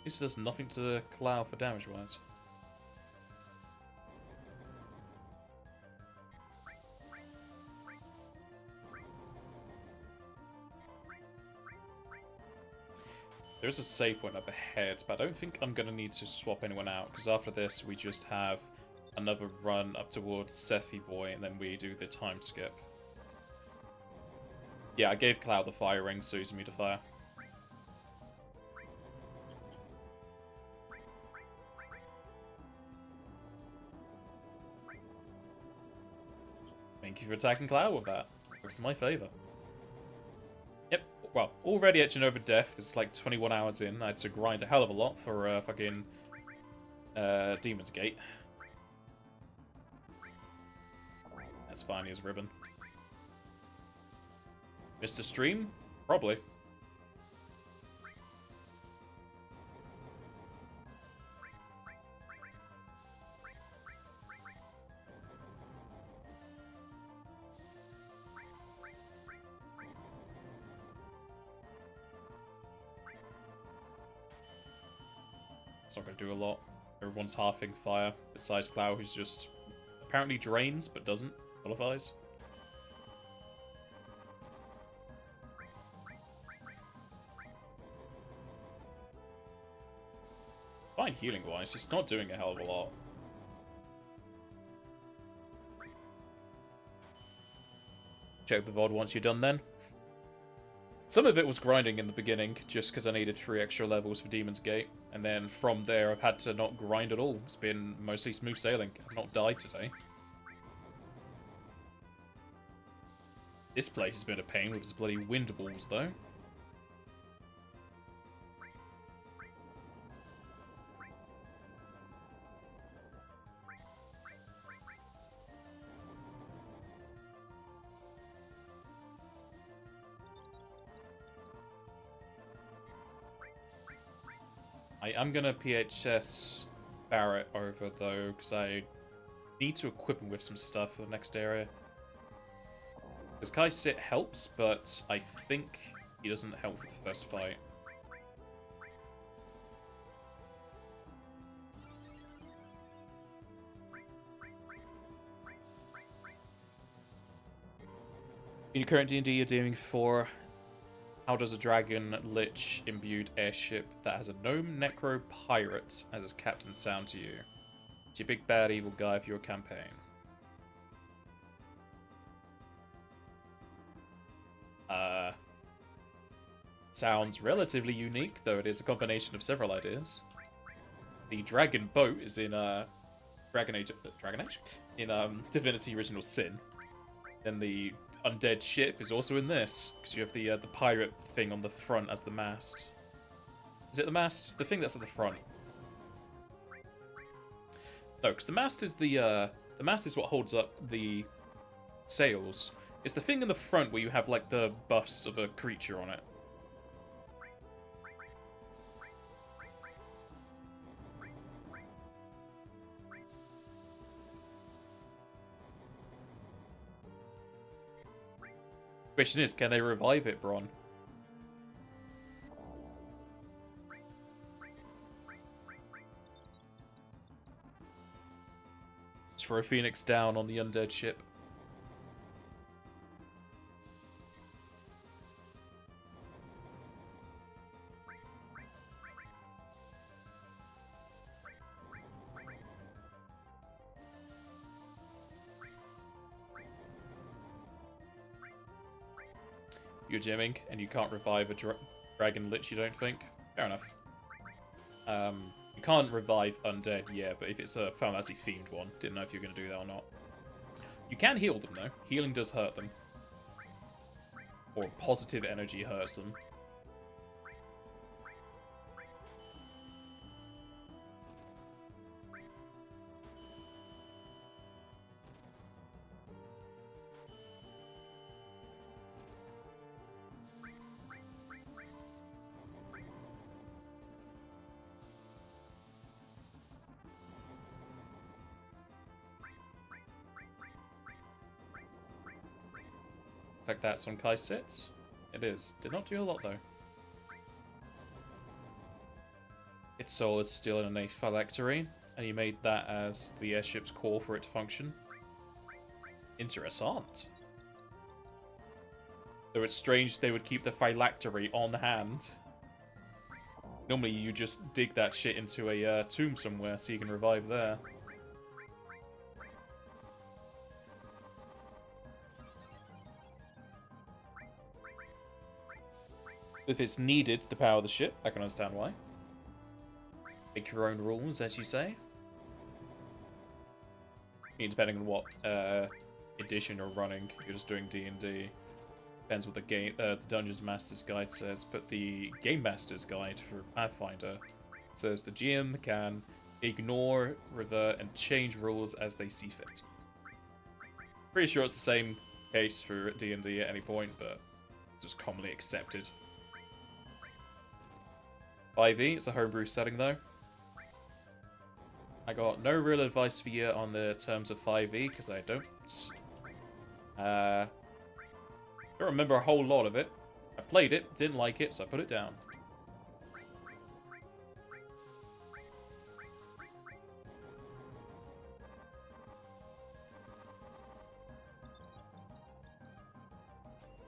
This does nothing to Cloud for damage-wise. There's a save point up ahead, but I don't think I'm going to need to swap anyone out, because after this we just have another run up towards Sephi Boy, and then we do the time skip. Yeah, I gave Cloud the fire ring, so he's immune to fire. Thank you for attacking Cloud with that. Works in my favour. Yep, well, already etching over death. This is like 21 hours in. I had to grind a hell of a lot for fucking Demon's Gate. That's fine, he has ribbon. Mr. Stream? Probably. It's not going to do a lot. Everyone's halving fire, besides Cloud, who's just apparently drains, but doesn't. Qualifies. Fine healing-wise, he's not doing a hell of a lot. Check the VOD once you're done then. Some of it was grinding in the beginning, just because I needed 3 extra levels for Demon's Gate. And then from there, I've had to not grind at all. It's been mostly smooth sailing. I've not died today. This place has been a pain with its bloody wind walls, though. I am going to PHS Barret over, though, because I need to equip him with some stuff for the next area. Because Kai Sit helps, but I think he doesn't help for the first fight. In your current D&D, you're dealing for how does a dragon lich imbued airship that has a gnome necro pirate as its captain sound to you? It's your big bad evil guy for your campaign. Sounds relatively unique, though it is a combination of several ideas. The dragon boat is in Dragon Age? In Divinity Original Sin. Then the undead ship is also in this, because you have the pirate thing on the front as the mast. Is it the mast? The thing that's at the front. No, because the mast is the mast is what holds up the sails. It's the thing in the front where you have like the bust of a creature on it. Question is, can they revive it, Bron? It's for a phoenix down on the undead ship. You're gymming, and you can't revive a dragon lich, you don't think? Fair enough. You can't revive undead, yeah, but if it's a Final Fantasy themed one, didn't know if you were going to do that or not. You can heal them, though. Healing does hurt them. Or positive energy hurts them. Like that's on Kai Sits. It is. Did not do a lot though. Its soul is still in a phylactery, and you made that as the airship's core for it to function. Interessant. Though it's strange they would keep the phylactery on hand. Normally you just dig that shit into a tomb somewhere so you can revive there. If it's needed to power the ship, I can understand why. Make your own rules, as you say. I mean, depending on what edition you're running, you're just doing D&D. Depends what the Dungeons Master's Guide says, but the Game Master's Guide for Pathfinder says the GM can ignore, revert, and change rules as they see fit. Pretty sure it's the same case for D&D at any point, but it's just commonly accepted. 5e, it's a homebrew setting though. I got no real advice for you on the terms of 5e, because I don't. Don't remember a whole lot of it. I played it, didn't like it, so I put it down.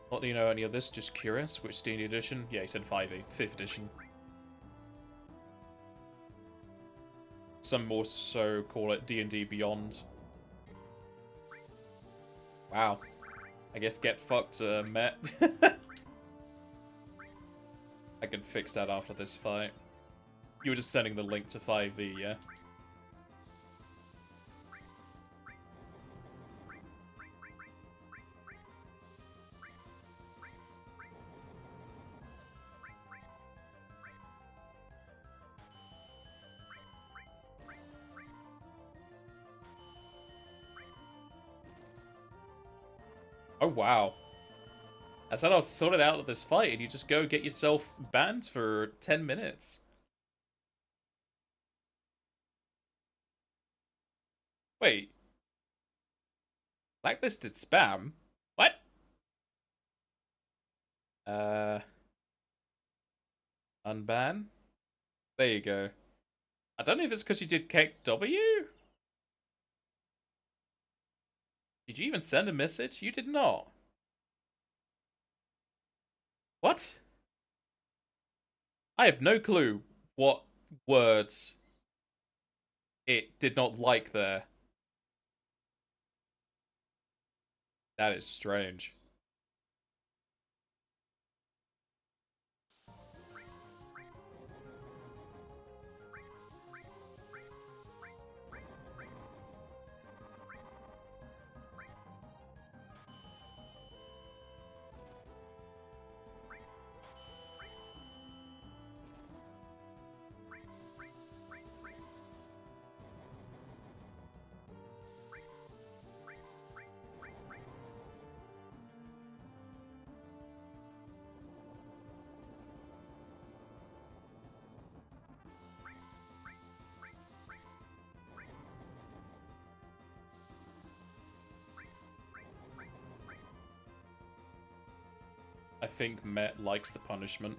What do you know any of this? Just curious. Which D&D edition? Yeah, he said 5e. 5th edition. Some more so call it D&D Beyond. Wow. I guess get fucked, Matt. I can fix that after this fight. You were just sending the link to 5e, yeah? Oh, wow. That's how I'll sort it out of this fight, and you just go get yourself banned for 10 minutes. Wait. Blacklisted spam? What? Unban? There you go. I don't know if it's because you did kick W? Did you even send a message? You did not. What? I have no clue what words it did not like there. That is strange. I think Met likes the punishment.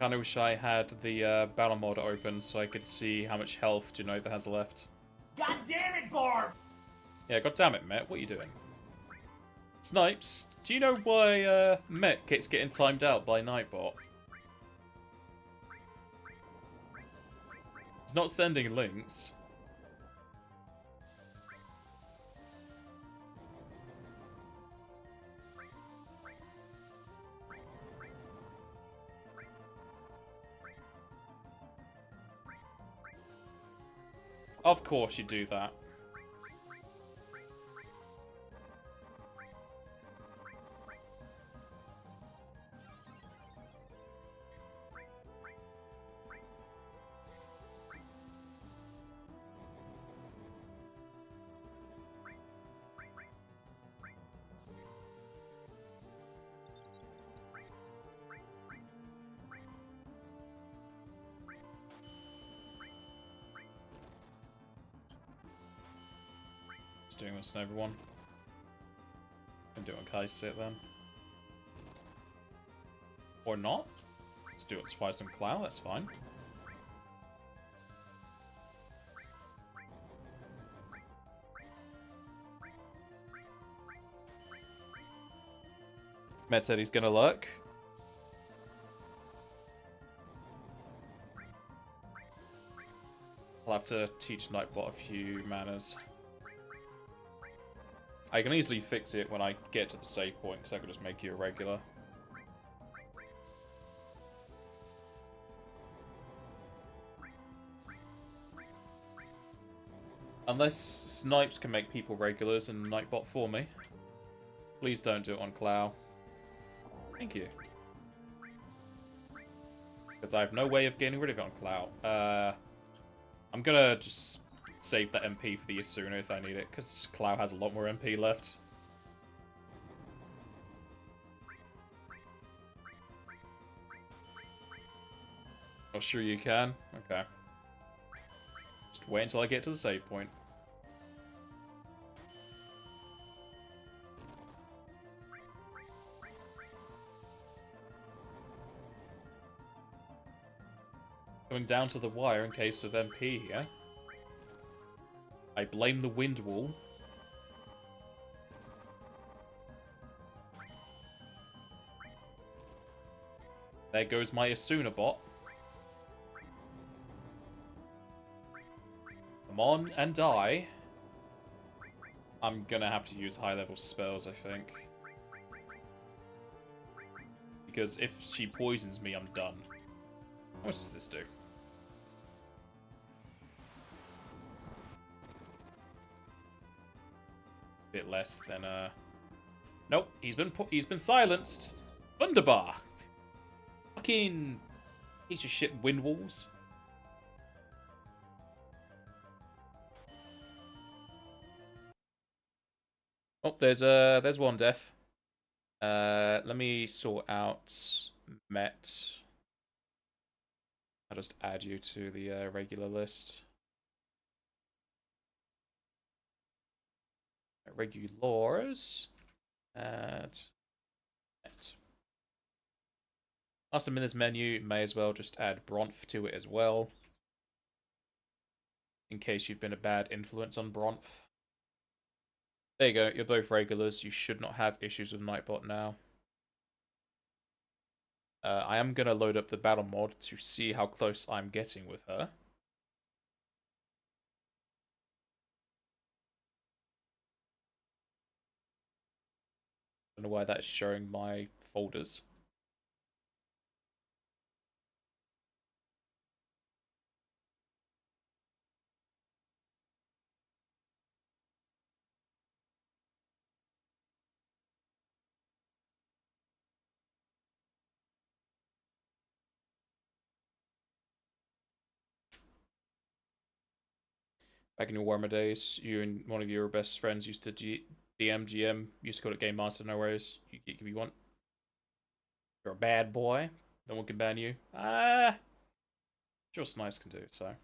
Kinda wish I had the battle mod open so I could see how much health Genova has left. God damn it, Barb! Yeah, god damn it, Met, what are you doing? Snipes, do you know why Met keeps getting timed out by Nightbot? He's not sending links. Of course you do that. just doing this on everyone. And doing Kai'Sit then. Or not. Let's do it twice on Clow, that's fine. Matt said he's gonna lurk. I'll have to teach Nightbot a few manners. I can easily fix it when I get to the save point, because I can just make you a regular. Unless Snipes can make people regulars and Nightbot for me. Please don't do it on Clow. Thank you. Because I have no way of getting rid of it on Clow. I'm gonna just save that MP for the Yasuna if I need it, because Clow has a lot more MP left. Oh, sure you can? Okay. Just wait until I get to the save point. Going down to the wire in case of MP here. I blame the wind wall. There goes my Asuna bot. Come on and die. I'm gonna have to use high level spells, I think. Because if she poisons me, I'm done. How much does this do? Bit less than Nope, he's been silenced. Wunderbar. Fucking piece of shit wind walls. Oh, there's one death. Let me sort out Met. I'll just add you to the regular list. Regulars. Add Met. Whilst I'm in this menu, may as well just add Bronf to it as well. In case you've been a bad influence on Bronf. There you go, you're both regulars. You should not have issues with Nightbot now. I am going to load up the battle mod to see how close I'm getting with her. I don't know why that's showing my folders. Back in your warmer days, you and one of your best friends used to DM, GM, used to call it Game Master, no worries. You get if you want. You're a bad boy. No one can ban you. Sure Snipes can do it, so.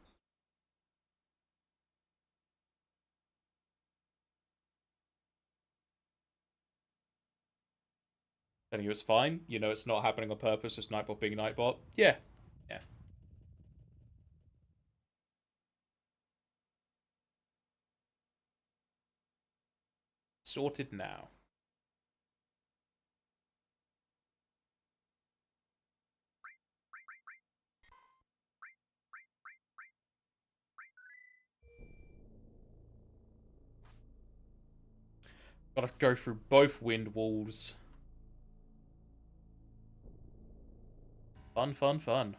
Telling you it's fine. You know it's not happening on purpose, just Nightbot being Nightbot. Yeah. Yeah. Sorted now. Gotta go through both wind walls. Fun, fun, fun.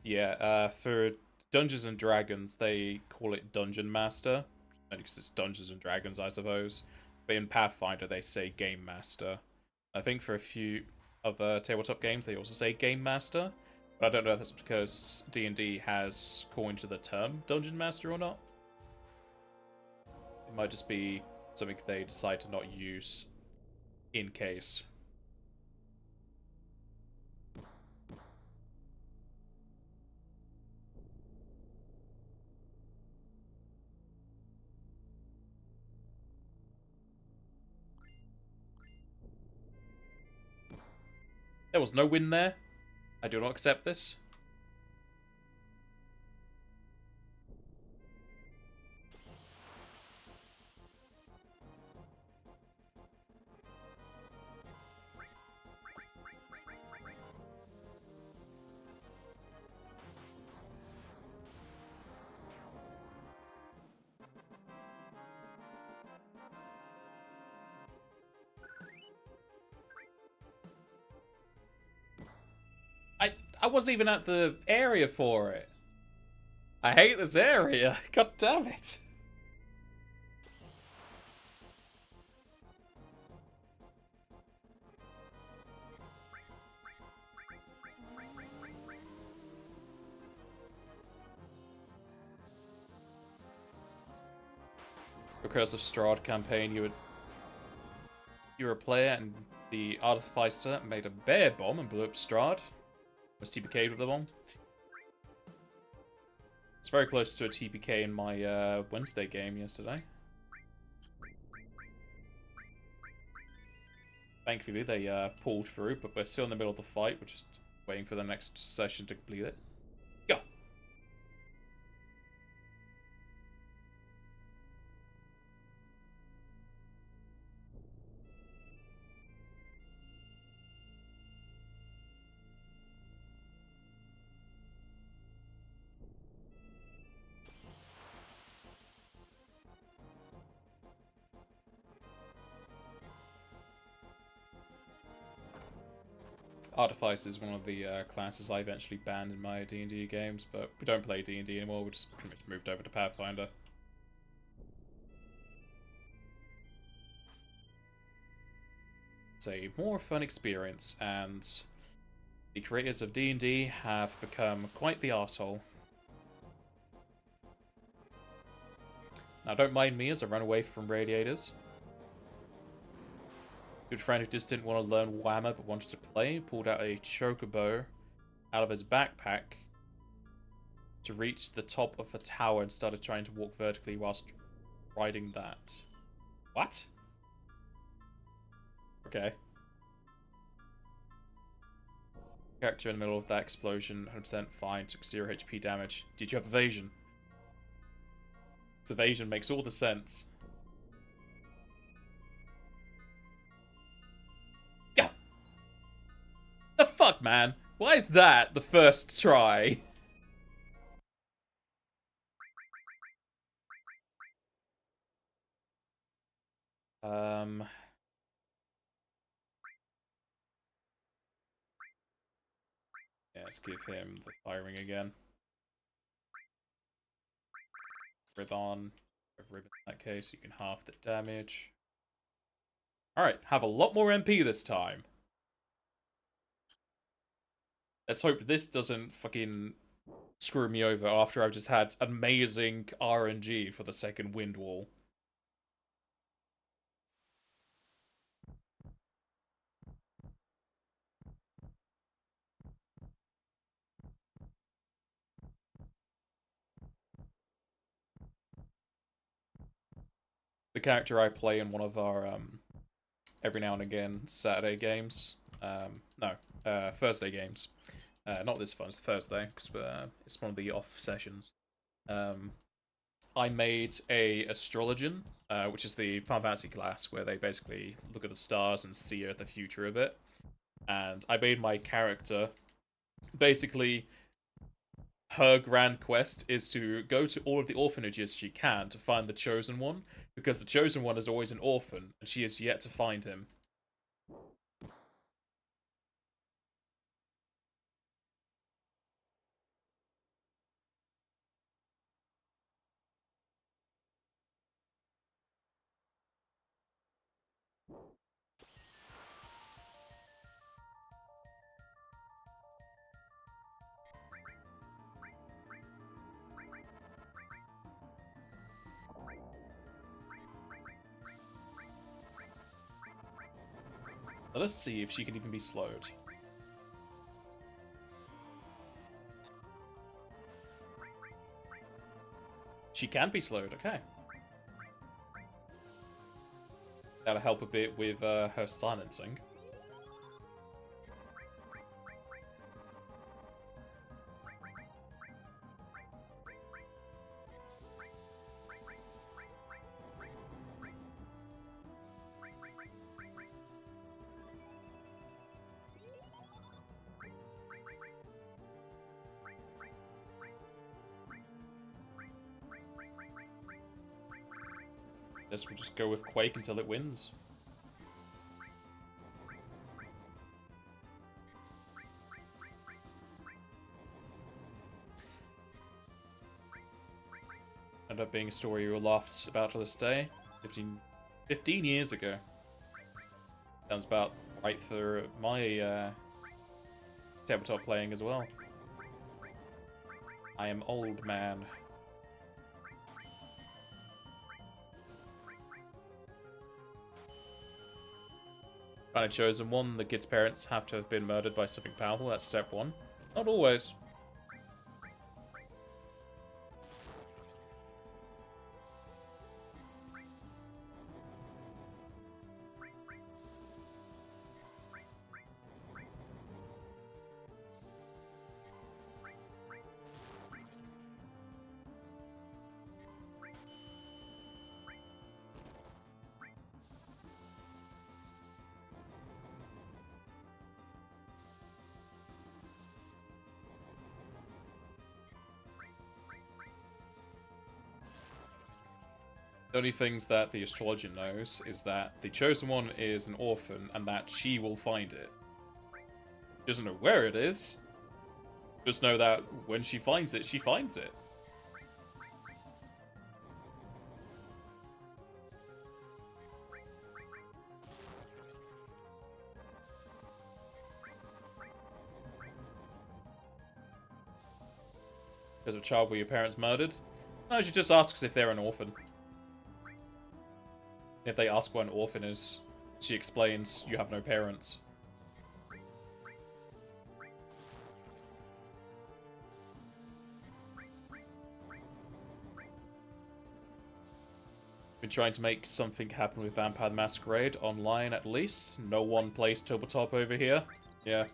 Yeah, for Dungeons and Dragons, they call it Dungeon Master. Because it's Dungeons and Dragons, I suppose. But in Pathfinder, they say Game Master. I think for a few other tabletop games, they also say Game Master. But I don't know if that's because D&D has coined the term Dungeon Master or not. It might just be something they decide to not use in case. There was no win there. I do not accept this. I wasn't even at the area for it. I hate this area. God damn it. Because of Strahd campaign, you were a player and the Artificer made a bear bomb and blew up Strahd. Was TPK'd with the bomb. It's very close to a TPK in my Wednesday game yesterday. Thankfully, they pulled through, but we're still in the middle of the fight. We're just waiting for the next session to complete it. Go! Artifice is one of the classes I eventually banned in my D&D games, but we don't play D&D anymore, we just pretty much moved over to Pathfinder. It's a more fun experience, and the creators of D&D have become quite the arsehole. Now don't mind me as I run away from radiators. Good friend who just didn't want to learn Warhammer but wanted to play pulled out a chocobo out of his backpack to reach the top of a tower and started trying to walk vertically whilst riding that. What? Okay. Character in the middle of that explosion, 100% fine, took 0 HP damage. Did you have evasion? This evasion makes all the sense. The fuck, man? Why is that the first try? Yeah, let's give him the firing again. Ribbon. Ribbon in that case, you can half the damage. Alright, have a lot more MP this time. Let's hope this doesn't fucking screw me over after I've just had amazing RNG for the second wind wall. The character I play in one of our every now and again Saturday games, Thursday games. Not this one, it's Thursday, because it's one of the off sessions. I made a astrologian, which is the Final Fantasy class where they basically look at the stars and see the future of it. And I made my character basically her grand quest is to go to all of the orphanages she can to find the chosen one, because the chosen one is always an orphan and she has yet to find him. Let us see if she can even be slowed. She can be slowed, okay. That'll help a bit with her silencing. Guess we'll just go with Quake until it wins. Ended up being a story you laughed about to this day. 15 years ago. Sounds about right for my tabletop playing as well. I am old, man. Finally chosen one. The kid's parents have to have been murdered by something powerful. That's step one. Not always. The only things that the astrologer knows is that the chosen one is an orphan and that she will find it. She doesn't know where it is. Just know that when she finds it, she finds it. There's a child where your parents murdered. No, she just asks if they're an orphan. If they ask what an orphan is, she explains you have no parents. Been trying to make something happen with Vampire the Masquerade, online at least. No one plays tabletop over here. Yeah.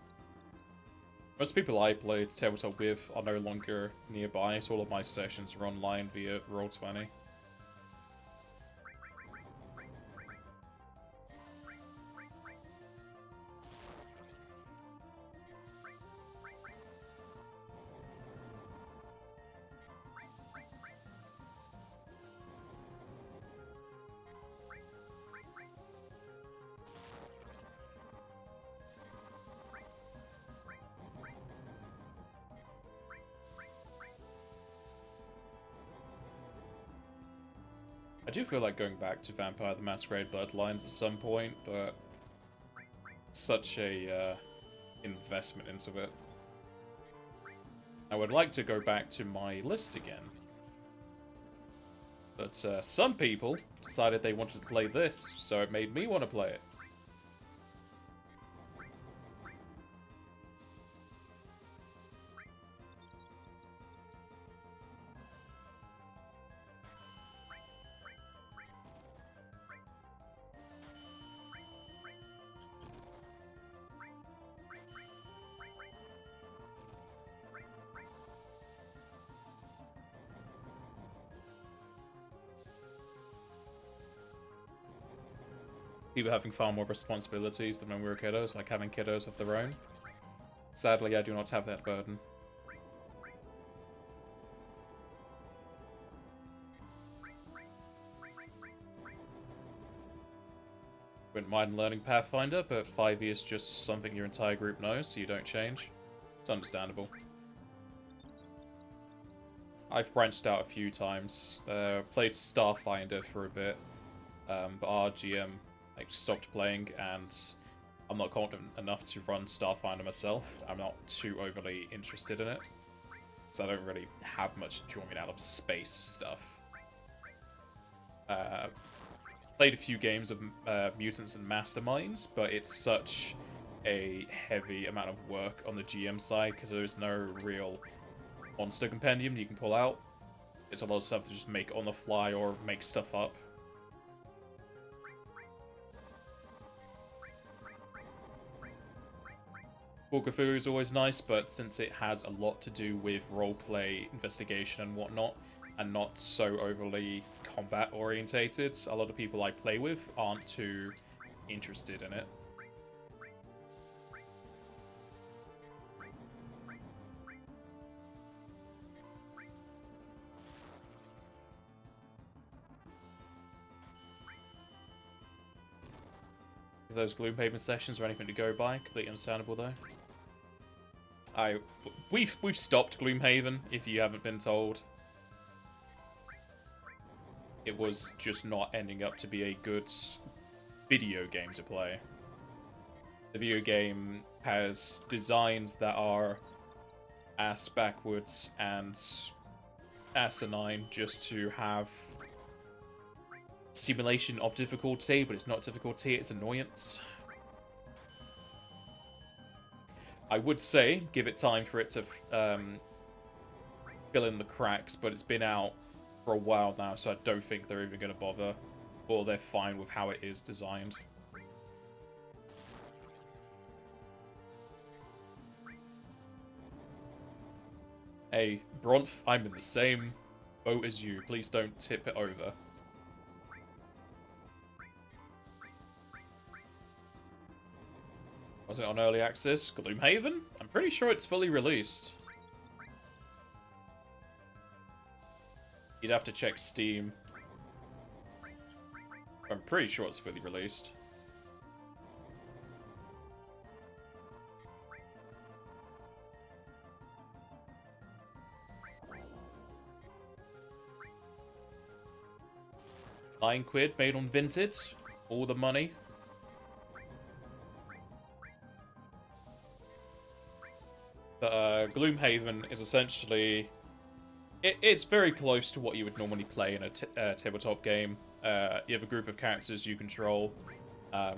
Most people I played tabletop with are no longer nearby, so all of my sessions are online via Roll20. I do feel like going back to Vampire the Masquerade Bloodlines at some point, but such a investment into it. I would like to go back to my list again. But some people decided they wanted to play this, so it made me want to play it. People having far more responsibilities than when we were kiddos, like having kiddos of their own. Sadly, I do not have that burden. Wouldn't mind learning Pathfinder, but 5e is just something your entire group knows, so you don't change. It's understandable. I've branched out a few times. Played Starfinder for a bit, but our GM stopped playing, and I'm not confident enough to run Starfinder myself. I'm not too overly interested in it, because I don't really have much enjoyment out of space stuff. Played a few games of Mutants and Masterminds, but it's such a heavy amount of work on the GM side, because there's no real monster compendium you can pull out. It's a lot of stuff to just make on the fly or make stuff up. Cthulhu is always nice, but since it has a lot to do with roleplay, investigation, and whatnot, and not so overly combat orientated, a lot of people I play with aren't too interested in it. those Gloomhaven sessions or anything to go by. Completely understandable though. We've stopped Gloomhaven, if you haven't been told. It was just not ending up to be a good video game to play. The video game has designs that are ass backwards and asinine just to have simulation of difficulty, but it's not difficulty, it's annoyance. I would say give it time for it to fill in the cracks, but it's been out for a while now, so I don't think they're even going to bother, or they're fine with how it is designed. Hey, Bronth, I'm in the same boat as you. Please don't tip it over. Was it on early access? Gloomhaven? I'm pretty sure it's fully released. You'd have to check Steam. I'm pretty sure it's fully released. £9 made on Vinted. All the money. But Gloomhaven is essentially... It's very close to what you would normally play in a tabletop game. You have a group of characters you control.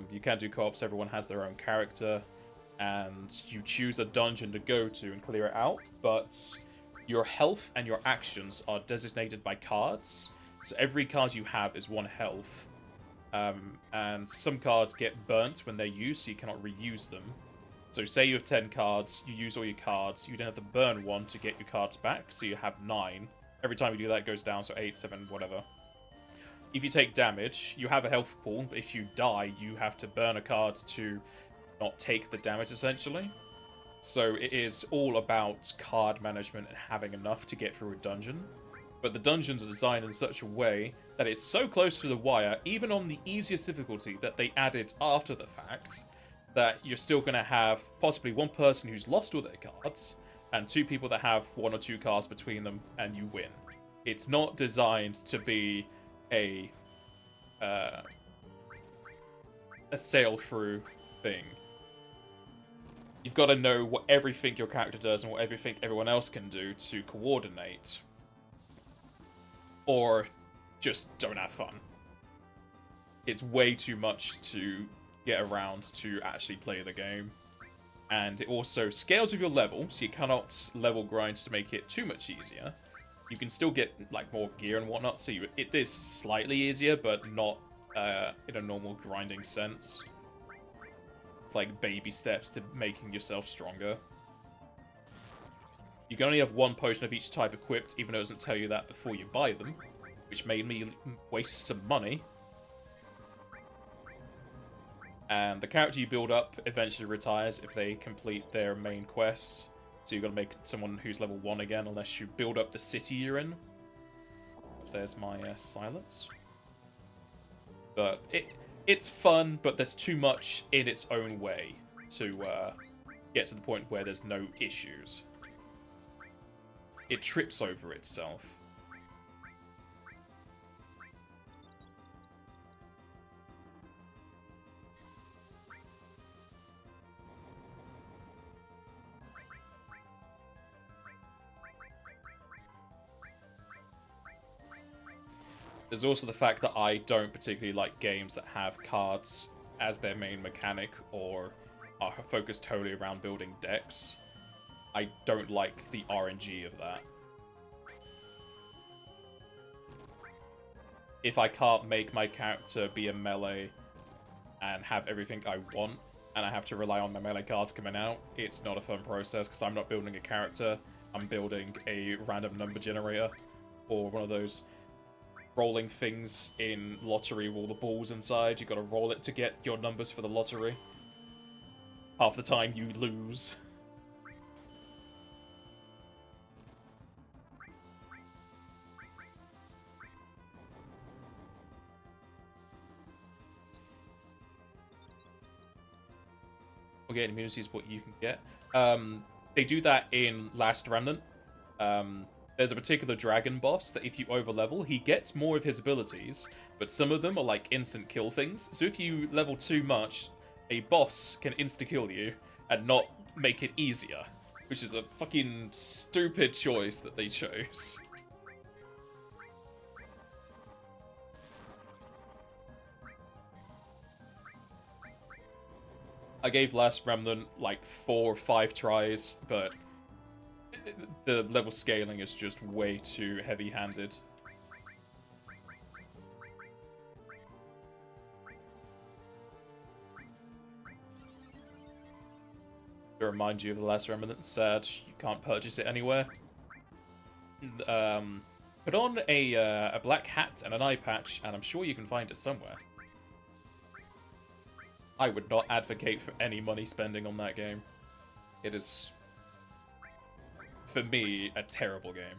You can do co-ops, everyone has their own character. And you choose a dungeon to go to and clear it out. But your health and your actions are designated by cards. So every card you have is 1 health. And some cards get burnt when they're used, so you cannot reuse them. So say you have 10 cards, you use all your cards, you then have to burn 1 to get your cards back, so you have 9. Every time you do that, it goes down, so 8, 7, whatever. If you take damage, you have a health pool, but if you die, you have to burn a card to not take the damage, essentially. So it is all about card management and having enough to get through a dungeon. But the dungeons are designed in such a way that it's so close to the wire, even on the easiest difficulty that they added after the fact, that you're still going to have possibly 1 person who's lost all their cards, and 2 people that have 1 or 2 cards between them, and you win. It's not designed to be a sail-through thing. You've got to know what everything your character does and what everything everyone else can do to coordinate. Or just don't have fun. It's way too much to get around to actually play the game. And it also scales with your level, so you cannot level grind to make it too much easier. You can still get like more gear and whatnot, so it is slightly easier, but not in a normal grinding sense. It's like baby steps to making yourself stronger. You can only have 1 potion of each type equipped, even though it doesn't tell you that before you buy them, which made me waste some money. And the character you build up eventually retires if they complete their main quest. So you've got to make someone who's level 1 again, unless you build up the city you're in. There's my silence. But it's fun, but there's too much in its own way to get to the point where there's no issues. It trips over itself. There's also the fact that I don't particularly like games that have cards as their main mechanic or are focused totally around building decks. I don't like the RNG of that. If I can't make my character be a melee and have everything I want, and I have to rely on my melee cards coming out, it's not a fun process, because I'm not building a character, I'm building a random number generator, or one of those rolling things in lottery with all the balls inside. You gotta roll it to get your numbers for the lottery. Half the time you lose. or get immunities what you can get. They do that in Last Remnant. There's a particular dragon boss that if you overlevel, he gets more of his abilities, but some of them are like instant kill things. So if you level too much, a boss can insta-kill you and not make it easier, which is a fucking stupid choice that they chose. I gave Last Remnant like 4 or 5 tries, but the level scaling is just way too heavy-handed. To remind you of the Last Remnant, sad you can't purchase it anywhere. Put on a black hat and an eye patch, and I'm sure you can find it somewhere. I would not advocate for any money spending on that game. It is, for me, a terrible game.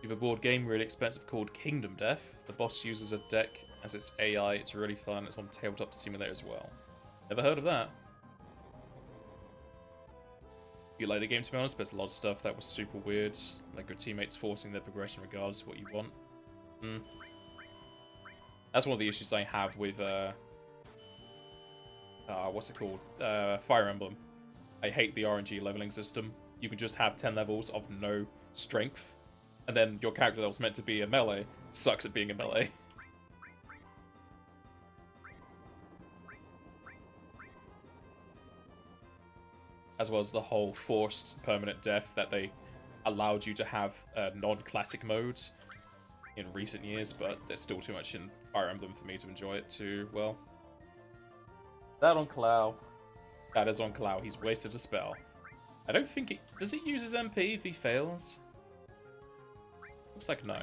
You have a board game really expensive called Kingdom Death. The boss uses a deck as its AI. It's really fun. It's on Tabletop Simulator as well. Never heard of that. You like the game, to be honest, but there's a lot of stuff that was super weird. Like your teammates forcing their progression regardless of what you want. That's one of the issues I have with, what's it called? Fire Emblem. I hate the RNG leveling system. You can just have 10 levels of no strength, and then your character that was meant to be a melee sucks at being a melee. As well as the whole forced permanent death that they allowed you to have non-classic modes in recent years, but there's still too much in Fire Emblem for me to enjoy it too well. That on Clow. That is on Clow. He's wasted a spell. I don't think it... Does it use his MP if he fails? Looks like no.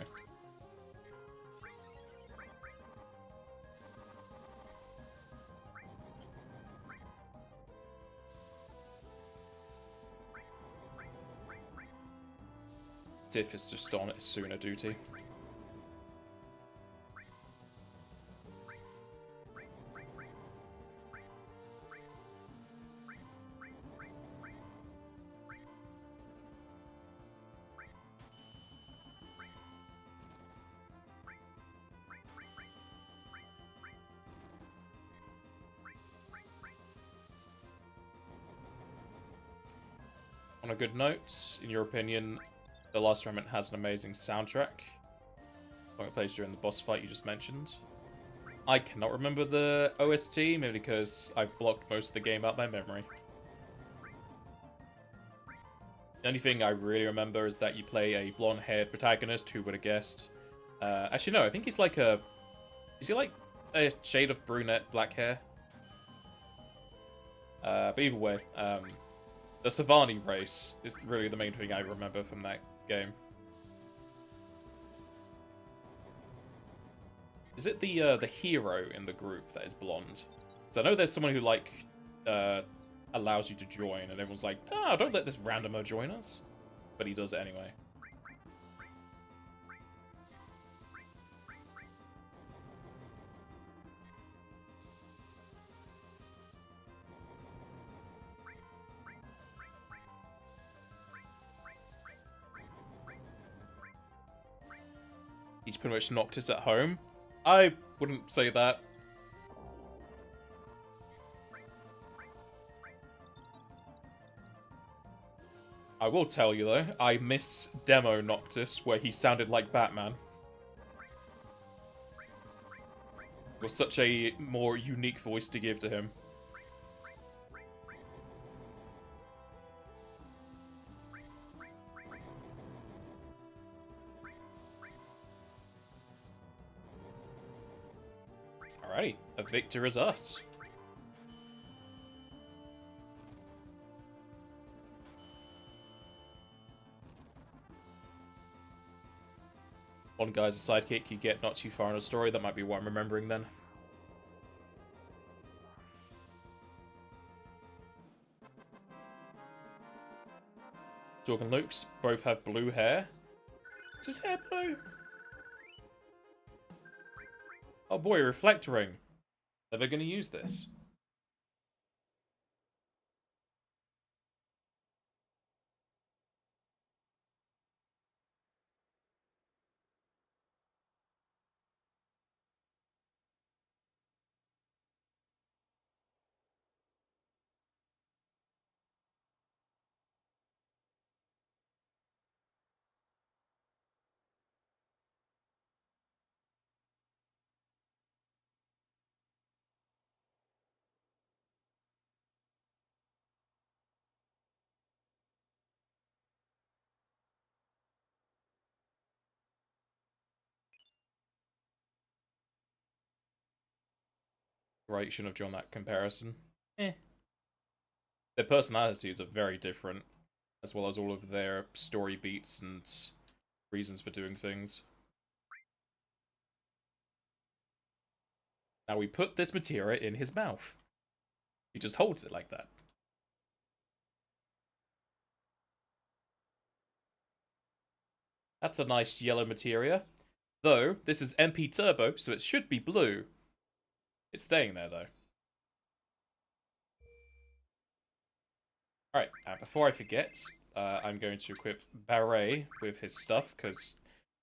Tiff is just on its sooner duty. On a good note, in your opinion, The Last Remnant has an amazing soundtrack. When it plays during the boss fight you just mentioned. I cannot remember the OST, maybe because I've blocked most of the game out by memory. The only thing I really remember is that you play a blonde-haired protagonist, who would have guessed. Actually, no, I think he's like a... Is he like a shade of brunette, black hair? But either way, the Savani race is really the main thing I remember from that game. Is it the hero in the group that is blonde? Because I know there's someone who, like, allows you to join, and everyone's like, oh, don't let this randomer join us. But he does it anyway. He's pretty much Noctis at home. I wouldn't say that. I will tell you though, I miss Demo Noctis, where he sounded like Batman. It was such a more unique voice to give to him. Alrighty, a victor is us. One guy's a sidekick, you get not too far in a story, that might be what I'm remembering then. Dog and Luke's both have blue hair. Is his hair blue? Oh boy, reflect ring. Never gonna use this. Right, shouldn't have drawn that comparison. Eh. Their personalities are very different, as well as all of their story beats and reasons for doing things. Now we put this materia in his mouth. He just holds it like that. That's a nice yellow materia. Though, this is MP Turbo, so it should be blue. It's staying there, though. Alright, before I forget, I'm going to equip Barret with his stuff, because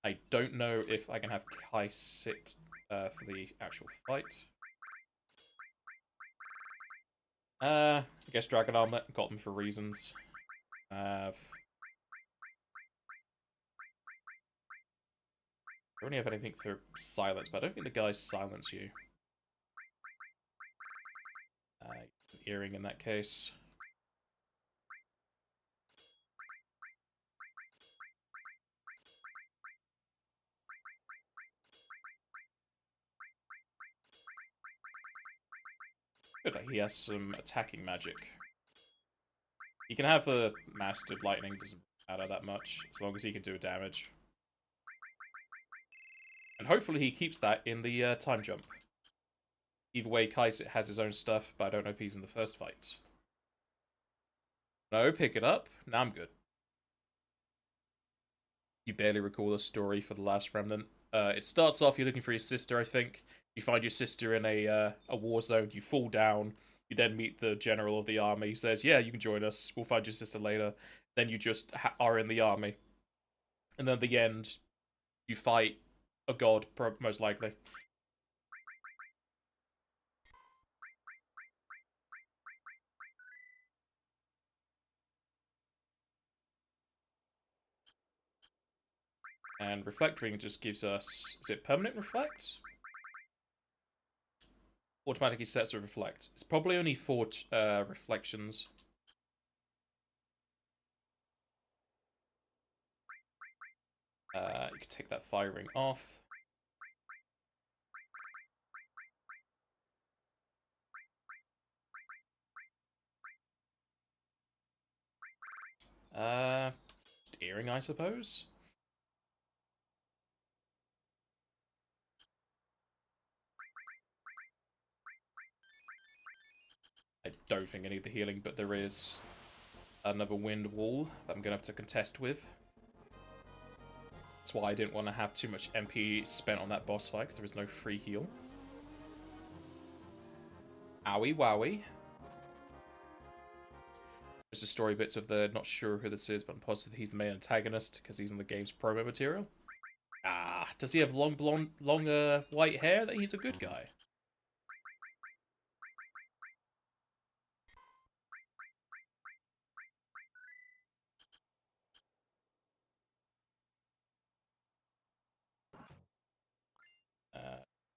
I don't know if I can have Kai sit for the actual fight. I guess Dragon Armor, got them for reasons. I don't really have anything for silence, but I don't think the guys silence you. Earring in that case. Good, he has some attacking magic. He can have the Mastered Lightning, doesn't matter that much, as long as he can do damage. And hopefully he keeps that in the time jump. Either way, Kaiser has his own stuff, but I don't know if he's in the first fight. No, pick it up. Now I'm good. You barely recall the story for the last remnant. It starts off, you're looking for your sister, I think. You find your sister in a war zone, you fall down. You then meet the general of the army. He says, yeah, you can join us. We'll find your sister later. Then you just are in the army. And then at the end, you fight a god, most likely. And Reflect Ring just gives us... Is it permanent reflect? Automatically sets a reflect. It's probably only 4 reflections. You can take that fire ring off. Just earring, I suppose. I don't think I need the healing, but there is another wind wall that I'm going to have to contest with. That's why I didn't want to have too much MP spent on that boss fight, because there is no free heal. Owie wowie. There's the story bits of the not sure who this is, but I'm positive he's the main antagonist, because he's in the game's promo material. Ah, does he have long blonde, white hair that he's a good guy?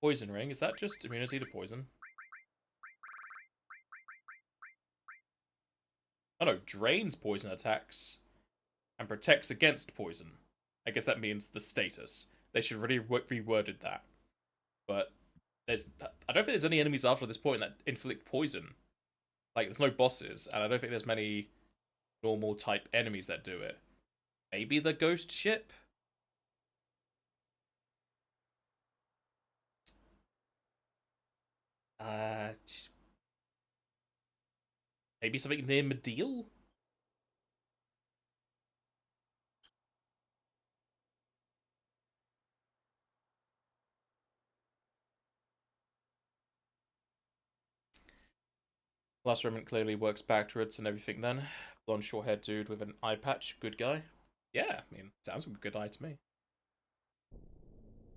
Poison ring, is that just immunity to poison? Oh no, drains poison attacks and protects against poison. I guess that means the status. They should really reworded that. But I don't think there's any enemies after this point that inflict poison. Like, there's no bosses, and I don't think there's many normal type enemies that do it. Maybe the ghost ship? Uh, maybe something near Medial? Last Remnant clearly works backwards and everything then. Blonde short haired dude with an eye patch, good guy. Yeah, I mean, sounds like a good eye to me.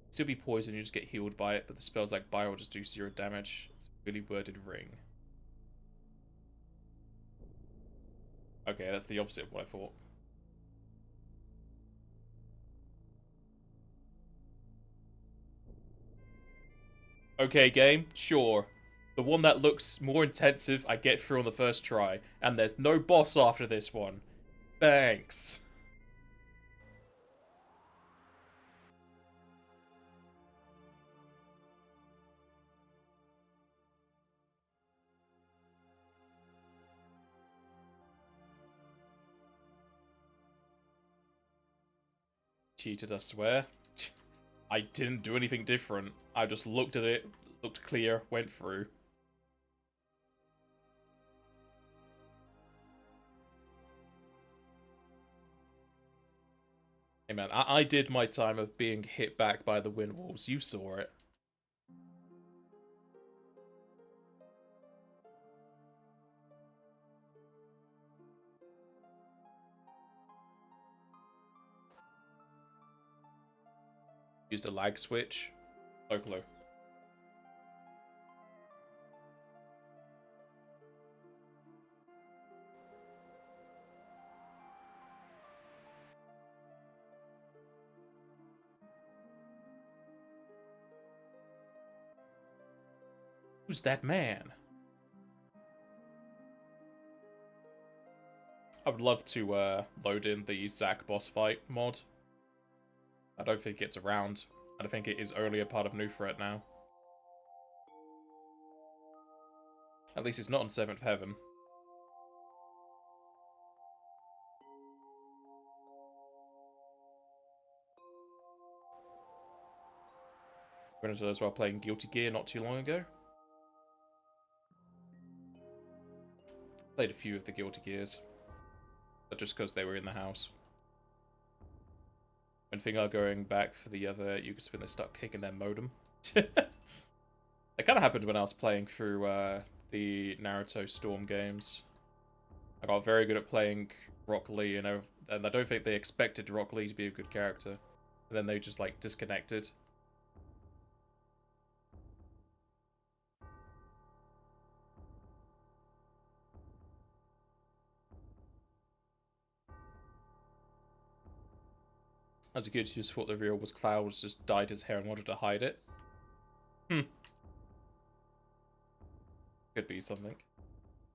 Still be poisoned, you just get healed by it, but the spells like Bio will just do 0 damage. It's a really worded ring. Okay, that's the opposite of what I thought. Okay, game, sure. The one that looks more intensive, I get through on the first try. And there's no boss after this one. Thanks. Cheated, I swear. I didn't do anything different. I just looked at it, looked clear, went through. Hey man, I did my time of being hit back by the wind walls. You saw it. Used a lag switch. No clue. Who's that man? I would love to load in the Zack boss fight mod. I don't think it's around. I think it is only a part of New Threat now. At least it's not on 7th Heaven. Went into as well playing Guilty Gear not too long ago. Played a few of the Guilty Gears. But just because they were in the house. One thing are going back for the other, you can spin the stuck kicking their modem. It kind of happened when I was playing through the Naruto Storm games. I got very good at playing Rock Lee, and I don't think they expected Rock Lee to be a good character. And then they just, like, disconnected. As a kid, you just thought the real was Cloud, just dyed his hair and wanted to hide it. Could be something.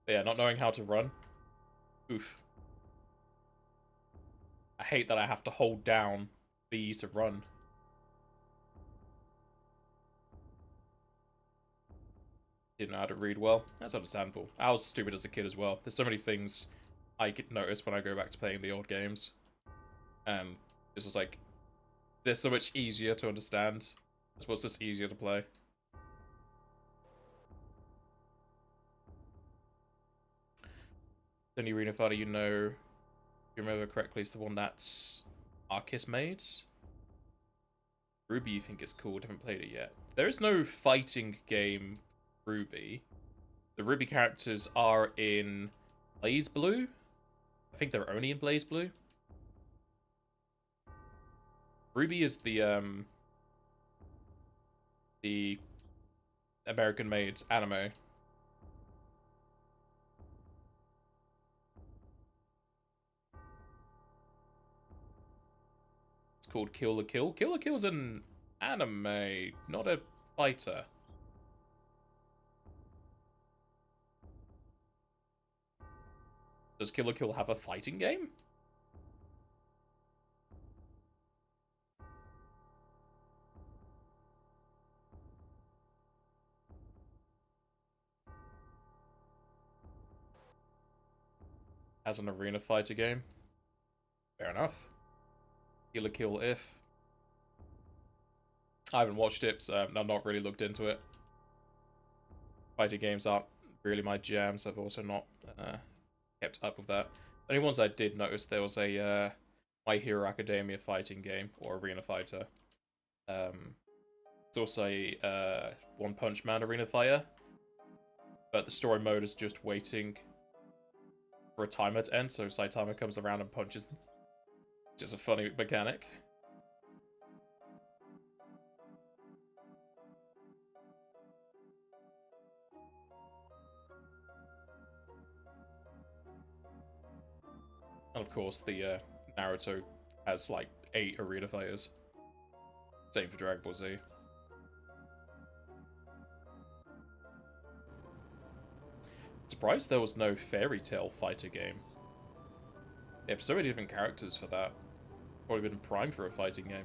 But yeah, not knowing how to run. Oof. I hate that I have to hold down B to run. Didn't know how to read well. That's understandable. I was stupid as a kid as well. There's so many things I could notice when I go back to playing the old games. And this is like, they're so much easier to understand. This was just easier to play. The new Arena Fighter, you know, if you remember correctly, is the one that's Arcus made. Ruby, you think it's cool? Haven't played it yet. There is no fighting game Ruby. The Ruby characters are in Blaze Blue. I think they're only in Blaze Blue. Ruby is the American-made anime. It's called Kill la Kill. Kill la Kill is an anime, not a fighter. Does Kill la Kill have a fighting game? As an arena fighter game? Fair enough. Kill la Kill if. I haven't watched it, so I've not really looked into it. Fighting games aren't really my jam, so I've also not kept up with that. The only ones I did notice, there was a My Hero Academia fighting game, or arena fighter. It's also a One Punch Man arena fighter. but the story mode is just waiting for a timer to end, so Saitama comes around and punches them. Which is a funny mechanic. And of course, the Naruto has like 8 arena fighters. Same for Dragon Ball Z. Surprised there was no Fairy Tail fighter game. They have so many different characters for that. Probably been prime for a fighting game.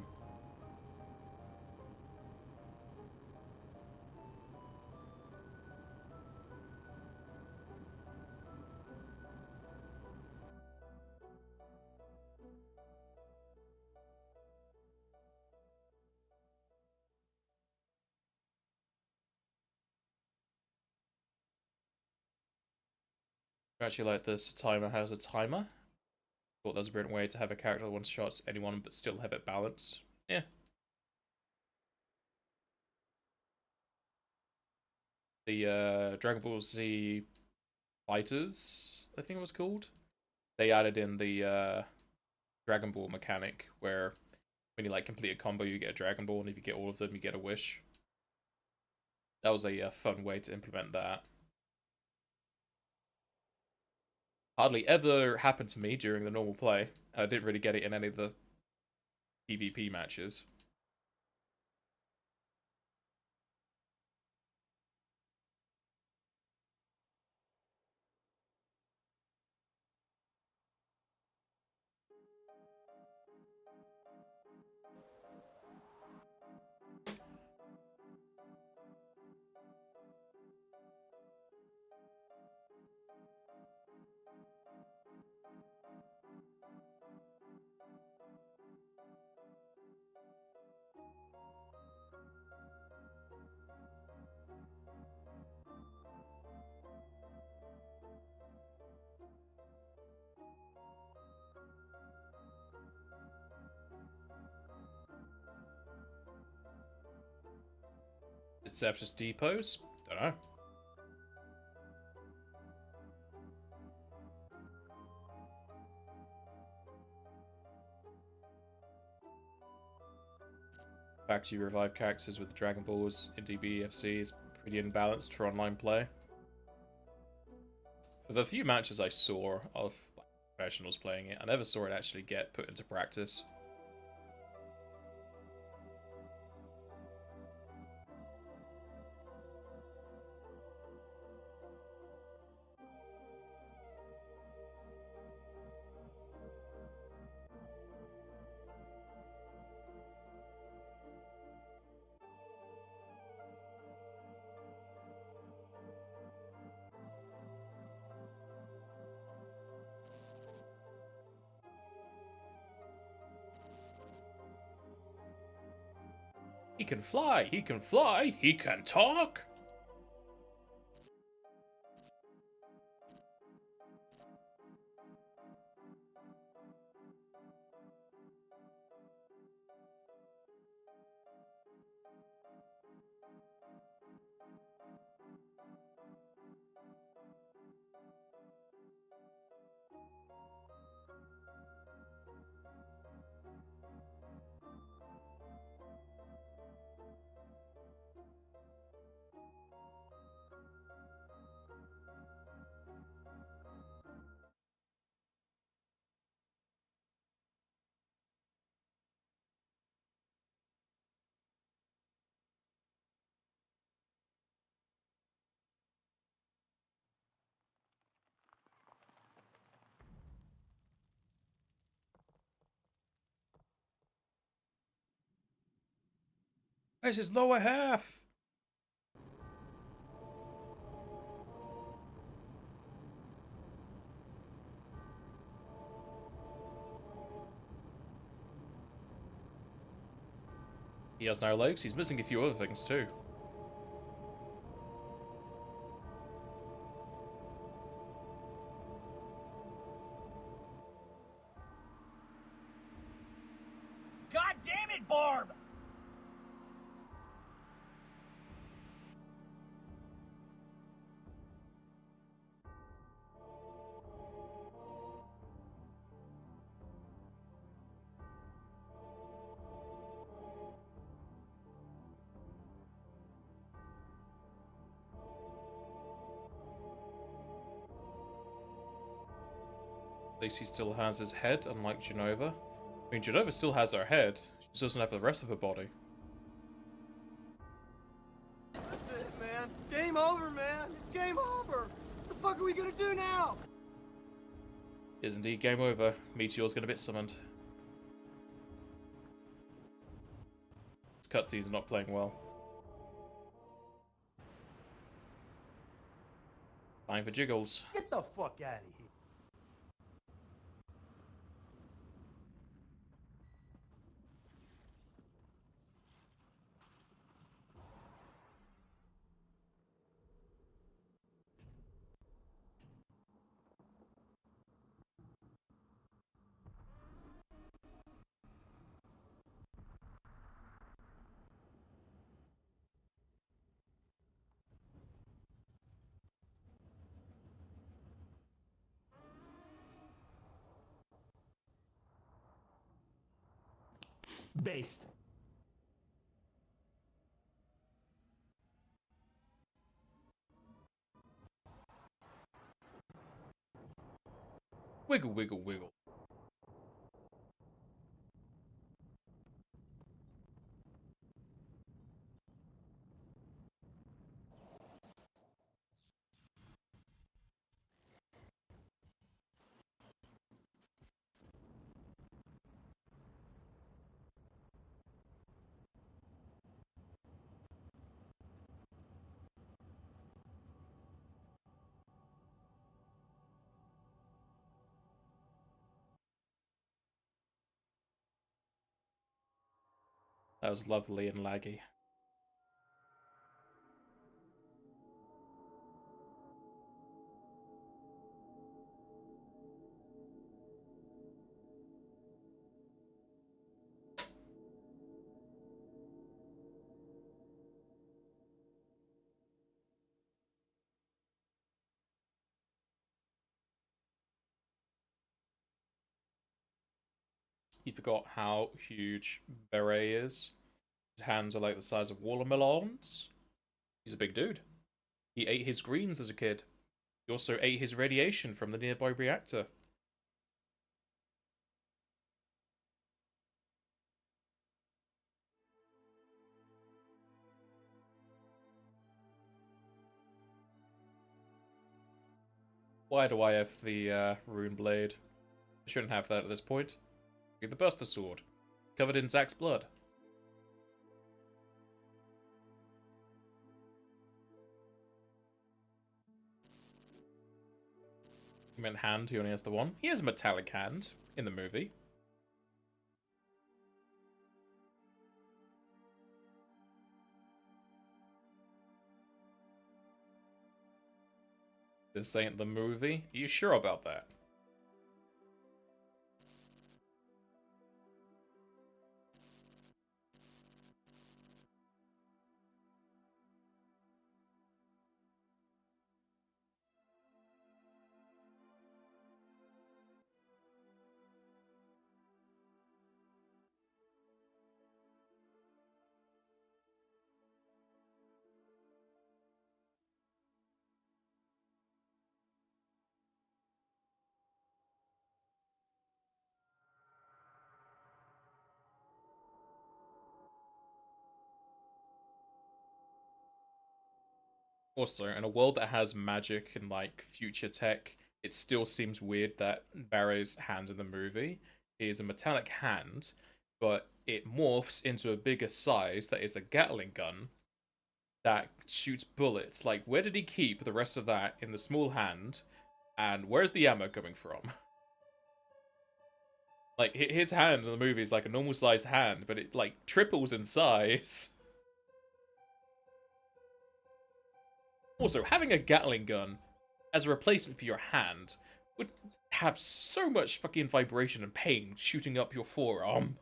I actually like this. Timer has a timer. Thought that was a brilliant way to have a character that one-shots anyone but still have it balanced. Yeah. The Dragon Ball Z Fighters, I think it was called. They added in the Dragon Ball mechanic where when you like complete a combo, you get a Dragon Ball, and if you get all of them, you get a wish. That was a fun way to implement that. Hardly ever happened to me during the normal play, and I didn't really get it in any of the PvP matches. Did Seth just depose? Don't know. The fact you revive characters with Dragon Balls in DBFC is pretty imbalanced for online play. For the few matches I saw of professionals playing it, I never saw it actually get put into practice. He can fly, he can fly, he can talk! Where's his lower half? He has no legs, he's missing a few other things too. God damn it, Barb! At least he still has his head, unlike Genova. I mean, Genova still has her head, she just doesn't have the rest of her body. That's it, man. Game over, man. It's game over. What the fuck are we gonna do now? Is indeed game over. Meteor's gonna get summoned. This cutscene's not playing well. Time for jiggles. Get the fuck out of here. Based. Wiggle, wiggle, wiggle. That was lovely and laggy. You forgot how huge Beret is. His hands are like the size of watermelons. He's a big dude. He ate his greens as a kid. He also ate his radiation from the nearby reactor. Why do I have the rune blade? I shouldn't have that at this point. Get the Buster Sword. Covered in Zack's blood. You meant hand, he only has the one. He has a metallic hand in the movie. This ain't the movie. Are you sure about that? Also, in a world that has magic and like future tech, it still seems weird that Barry's hand in the movie is a metallic hand, but it morphs into a bigger size that is a Gatling gun that shoots bullets. Like, where did he keep the rest of that in the small hand? And where's the ammo coming from? Like, his hand in the movie is like a normal sized hand, but it like triples in size. Also, having a Gatling gun as a replacement for your hand would have so much fucking vibration and pain shooting up your forearm.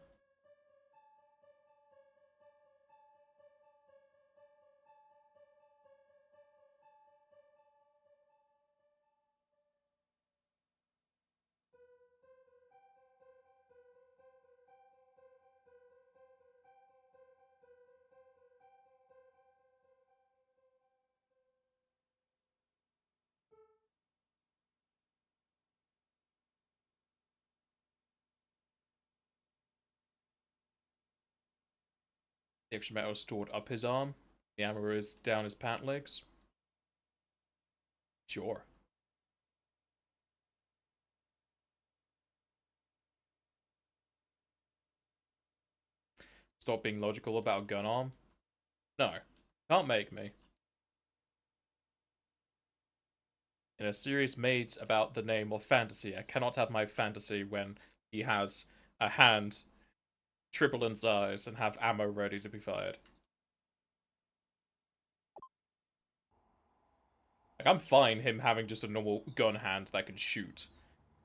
The extra metal is stored up his arm. The ammo is down his pant legs. Sure. Stop being logical about gun arm. No. Can't make me. In a series made about the name of fantasy, I cannot have my fantasy when he has a hand triple in size and have ammo ready to be fired. Like, I'm fine him having just a normal gun hand that can shoot.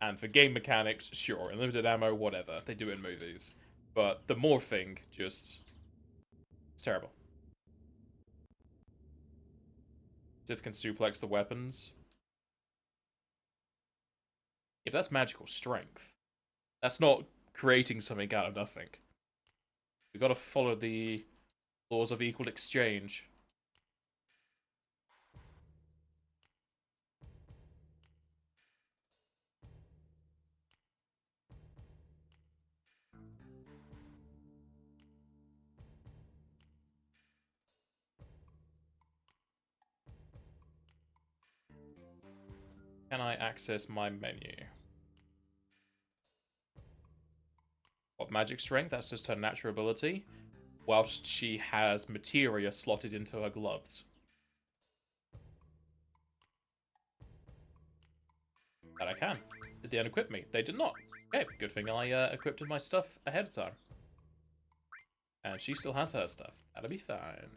And for game mechanics, sure, unlimited ammo, whatever. They do it in movies. But the morphing, just... it's terrible. Sif can suplex the weapons. Yeah, but that's magical strength. That's not creating something out of nothing. We gotta follow the laws of equal exchange. Can I access my menu? What, magic strength? That's just her natural ability. Whilst she has materia slotted into her gloves. That I can. Did they unequip me? They did not. Okay, good thing I equipped my stuff ahead of time. And she still has her stuff. That'll be fine.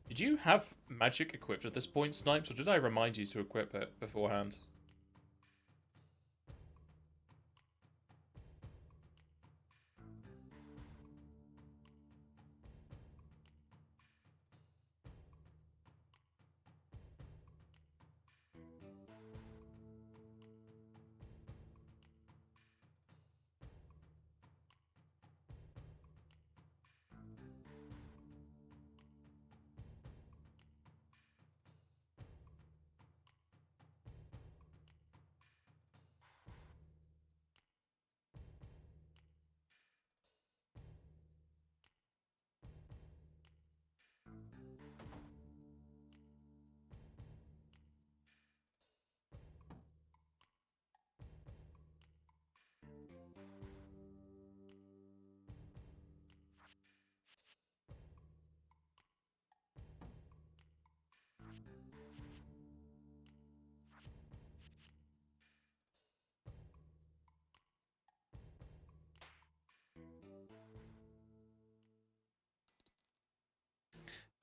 Did you have magic equipped at this point, Snipes, or did I remind you to equip it beforehand?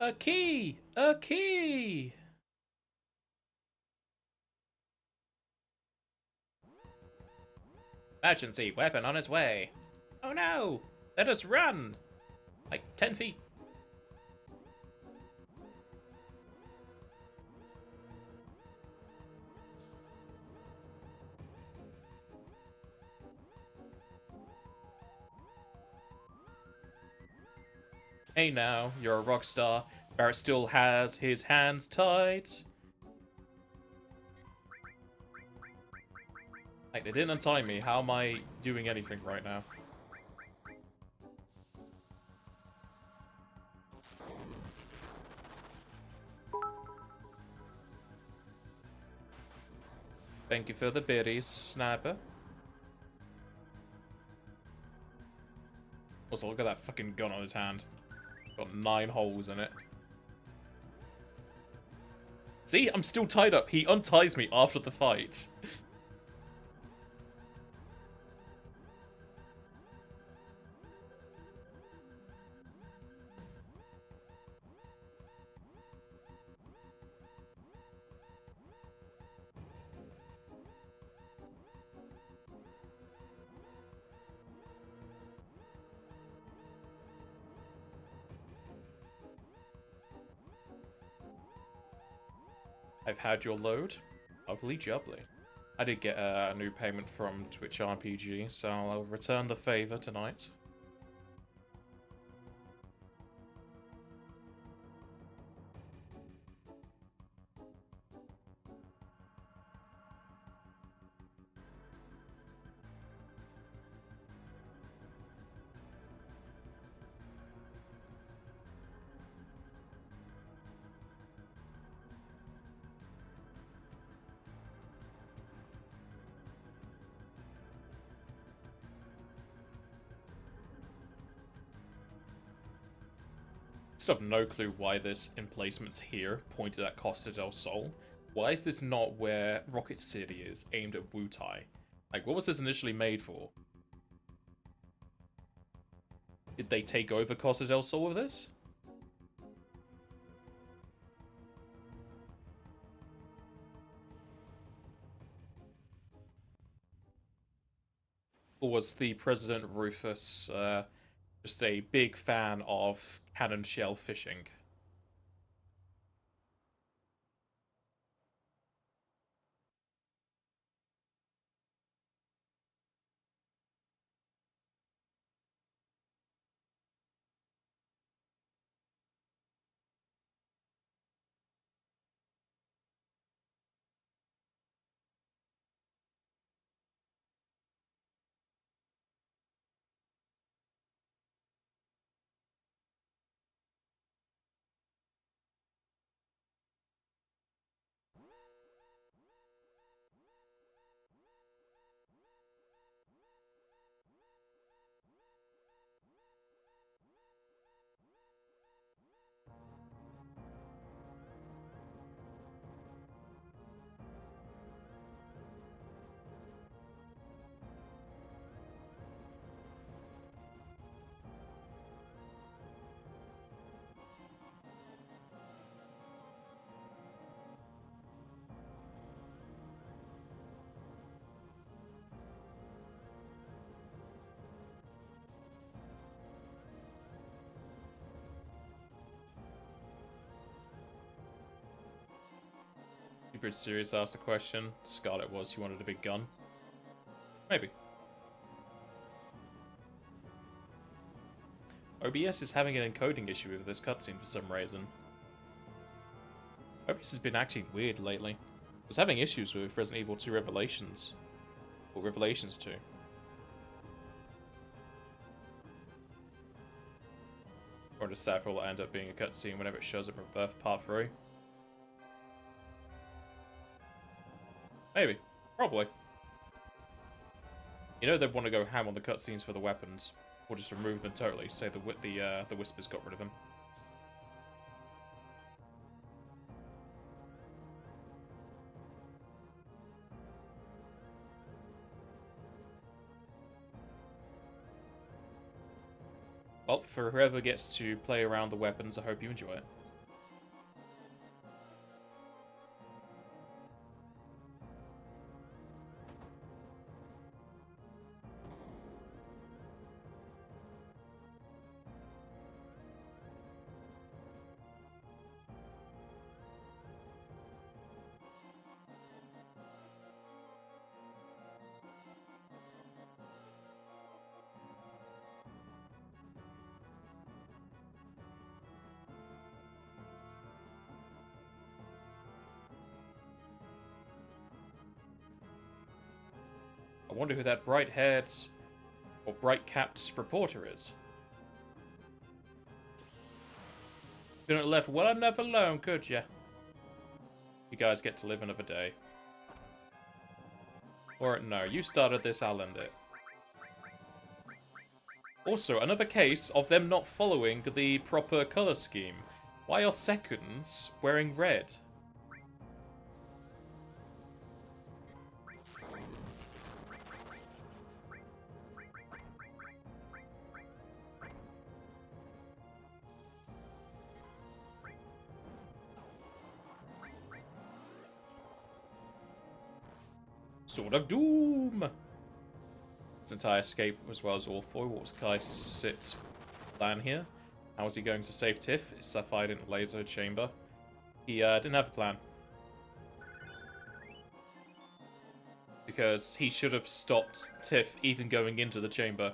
A key! A key! Emergency, weapon on its way. Oh no! Let us run! Like 10 feet. Hey now, you're a rock star. Barrett still has his hands tied. Like, they didn't untie me. How am I doing anything right now? Thank you for the biddies, sniper. Also, look at that fucking gun on his hand. Got 9 holes in it. See? I'm still tied up. He unties me after the fight. I've had your load. Lovely jubbly. I did get a new payment from Twitch RPG, so I'll return the favour tonight. Still have no clue why this emplacement's here, pointed at Costa del Sol. Why is this not where Rocket City is, aimed at Wutai? Like, what was this initially made for? Did they take over Costa del Sol with this? Or was the President Rufus just a big fan of cannon shell fishing? Super Serious asked the question. Scarlet was, he wanted a big gun. Maybe. OBS is having an encoding issue with this cutscene for some reason. OBS has been acting weird lately. I was having issues with Resident Evil 2 Revelations. Or Revelations 2. Or does Saffron will end up being a cutscene whenever it shows up in Birth Part 3? Maybe. Probably. You know they'd want to go ham on the cutscenes for the weapons. Or just remove them totally, say the Whispers got rid of them. Well, for whoever gets to play around the weapons, I hope you enjoy it. I wonder who that bright-haired or bright-capped reporter is. Couldn't have left well enough alone, could ya? You guys get to live another day. Or no, you started this, I'll end it. Also, another case of them not following the proper colour scheme. Why are seconds wearing red? Sword of Doom! His entire escape as well as all four. What was Kai-Sit's plan here? How was he going to save Tiff? Is Sapphire in the laser chamber? He didn't have a plan. because he should have stopped Tiff even going into the chamber.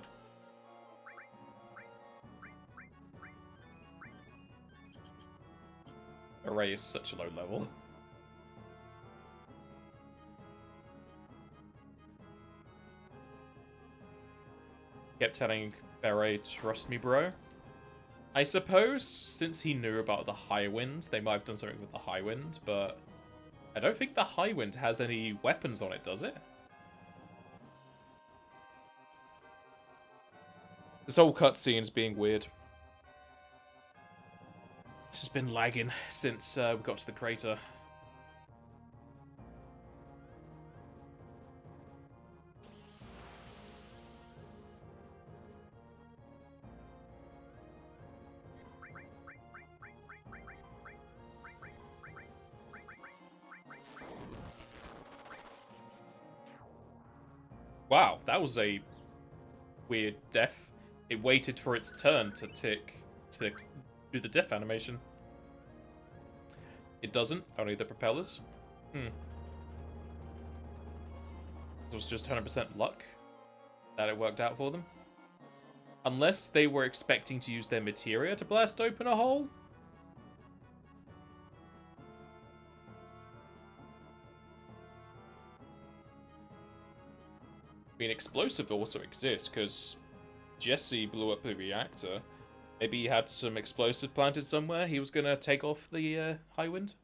Array is such a low level. Kept telling Beret, trust me, bro. I suppose, since he knew about the High Wind, they might have done something with the High Wind, but I don't think the High Wind has any weapons on it, does it? This whole cutscene's being weird. It's just been lagging since we got to the crater. Wow, that was a weird death. It waited for its turn to do the death animation. It doesn't, only the propellers. It was just 100% luck that it worked out for them. Unless they were expecting to use their materia to blast open a hole. I mean, explosive also exists, because Jesse blew up the reactor. Maybe he had some explosive planted somewhere. He was going to take off the High Wind.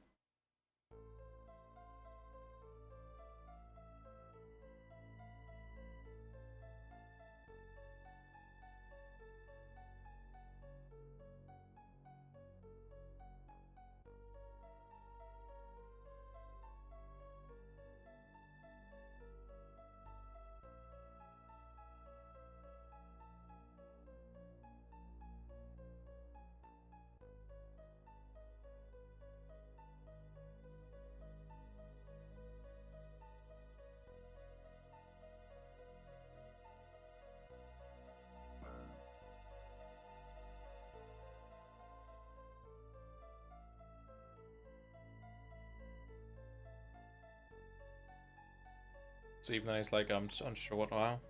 So even though he's like, I'm unsure what now.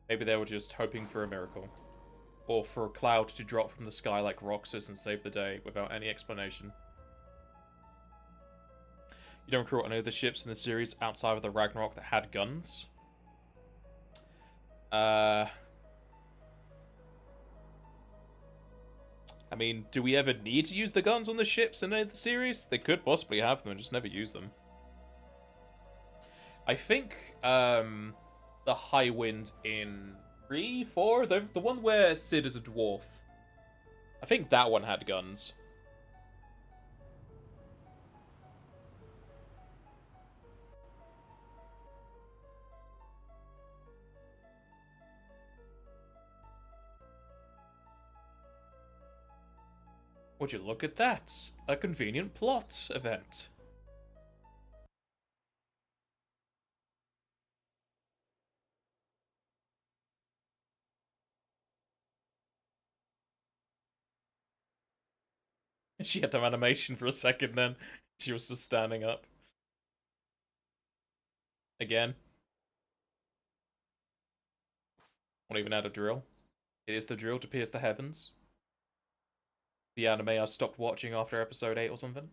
Maybe they were just hoping for a miracle. Or for a cloud to drop from the sky like Roxas and save the day without any explanation. You don't recruit any of the ships in the series outside of the Ragnarok that had guns? I mean, do we ever need to use the guns on the ships in any of the series? They could possibly have them and just never use them. I think the High Wind in 3, 4, the one where Sid is a dwarf. I think that one had guns. Would you look at that? A convenient plot event. She had no animation for a second then. She was just standing up. Again. Won't even add a drill. It is the drill to pierce the heavens. The anime I stopped watching after episode 8 or something.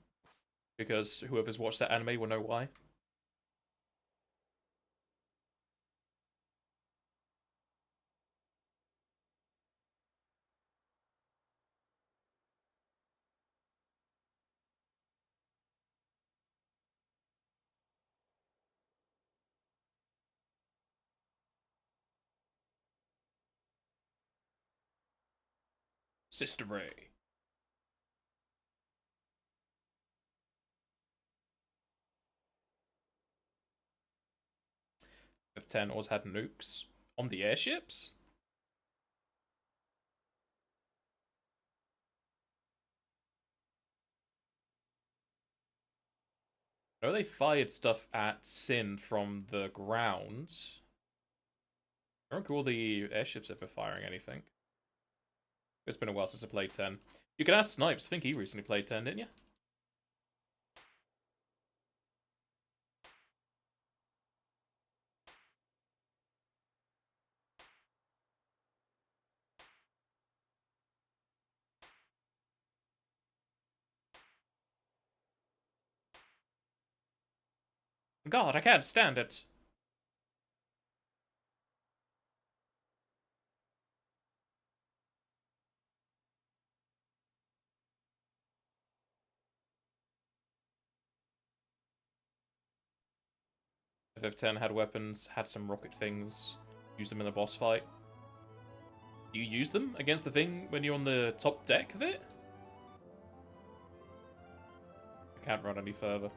Because whoever's watched that anime will know why. Sister Ray. FF10 always had nukes on the airships? I know they fired stuff at Sin from the ground. I don't recall the airships ever firing anything. It's been a while since I played 10. You can ask Snipes. I think he recently played 10, didn't you? God, I can't stand it. FF10 had weapons, had some rocket things. Use them in the boss fight. Do you use them against the thing when you're on the top deck of it? I can't run any further.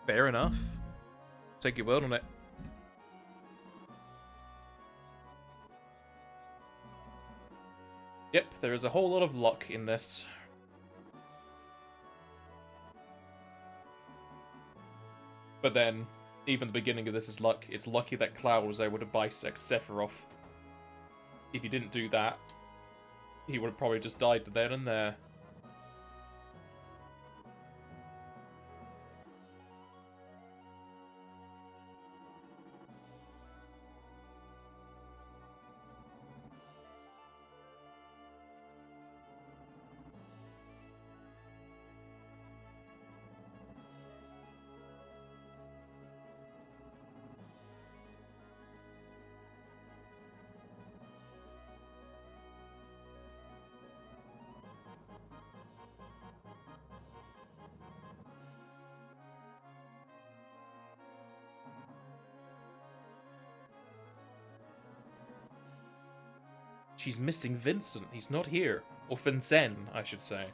Fair enough. Take your word on it. Yep, there is a whole lot of luck in this. But then, even the beginning of this is luck. It's lucky that Cloud was able to bisect Sephiroth. If he didn't do that, he would have probably just died then and there. She's missing Vincent. He's not here. Or Vincent, I should say.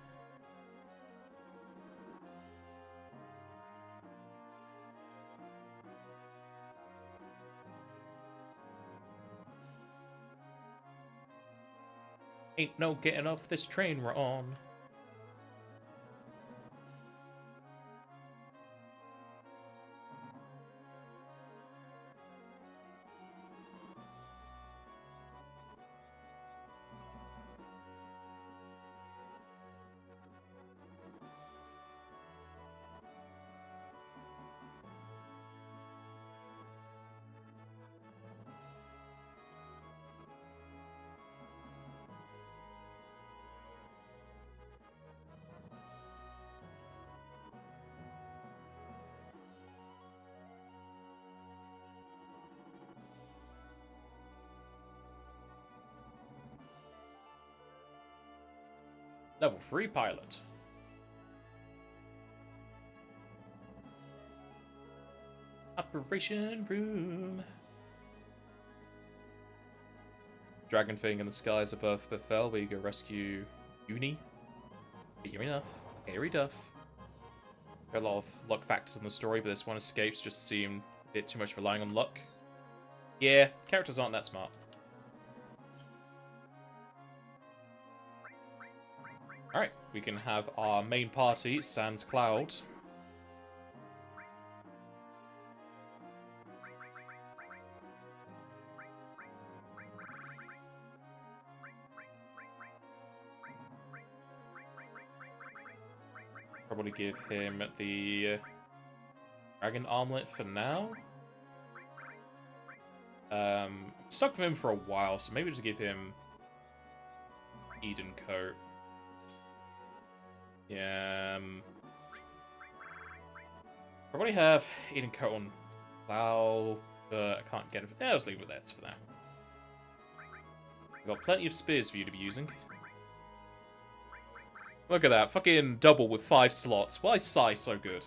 Ain't no getting off this train we're on. Level 3 pilot. Operation Room. Dragon thing in the skies above befell where you go rescue Uni. Fair enough. Fair enough. There are a lot of luck factors in the story, but this one escapes just seemed a bit too much relying on luck. Yeah, characters aren't that smart. Alright, we can have our main party, sans Cloud. Probably give him the dragon armlet for now. Stuck with him for a while, so maybe just give him Eden coat. Yeah. Probably have Eden coat on Cloud, but I can't get it. Yeah, let's leave it there for now. We've got plenty of spears for you to be using. Look at that, fucking double with 5 slots. Why is Sai so good?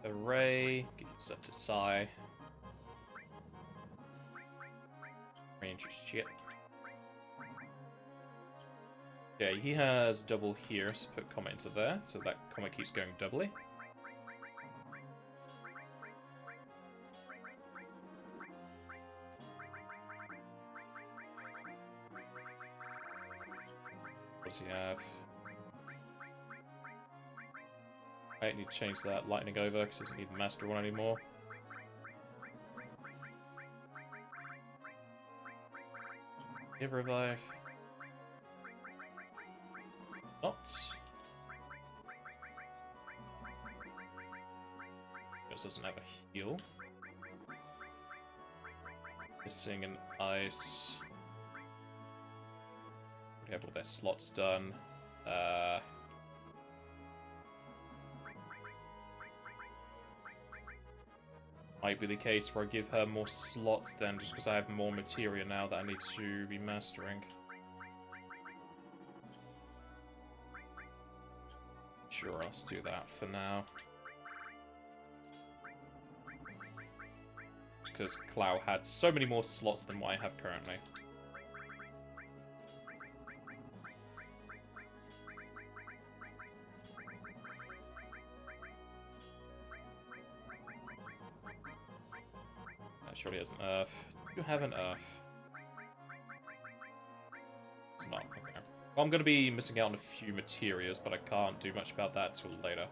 array. Give yourself to Psy. Range is shit. Okay, he has double here, so put comment into there, so that comment keeps going doubly. What does he have? I need to change that lightning over because it doesn't need the master one anymore. Give revive. Not. This doesn't have a heal. Missing an ice. We have all their slots done. Might be the case where I give her more slots then, just because I have more materia now that I need to be mastering. Sure, I'll just do that for now. Just because Clow had so many more slots than what I have currently. That surely has an Earth. Do you have an Earth? It's not. Okay. Well, I'm going to be missing out on a few materials, but I can't do much about that till later.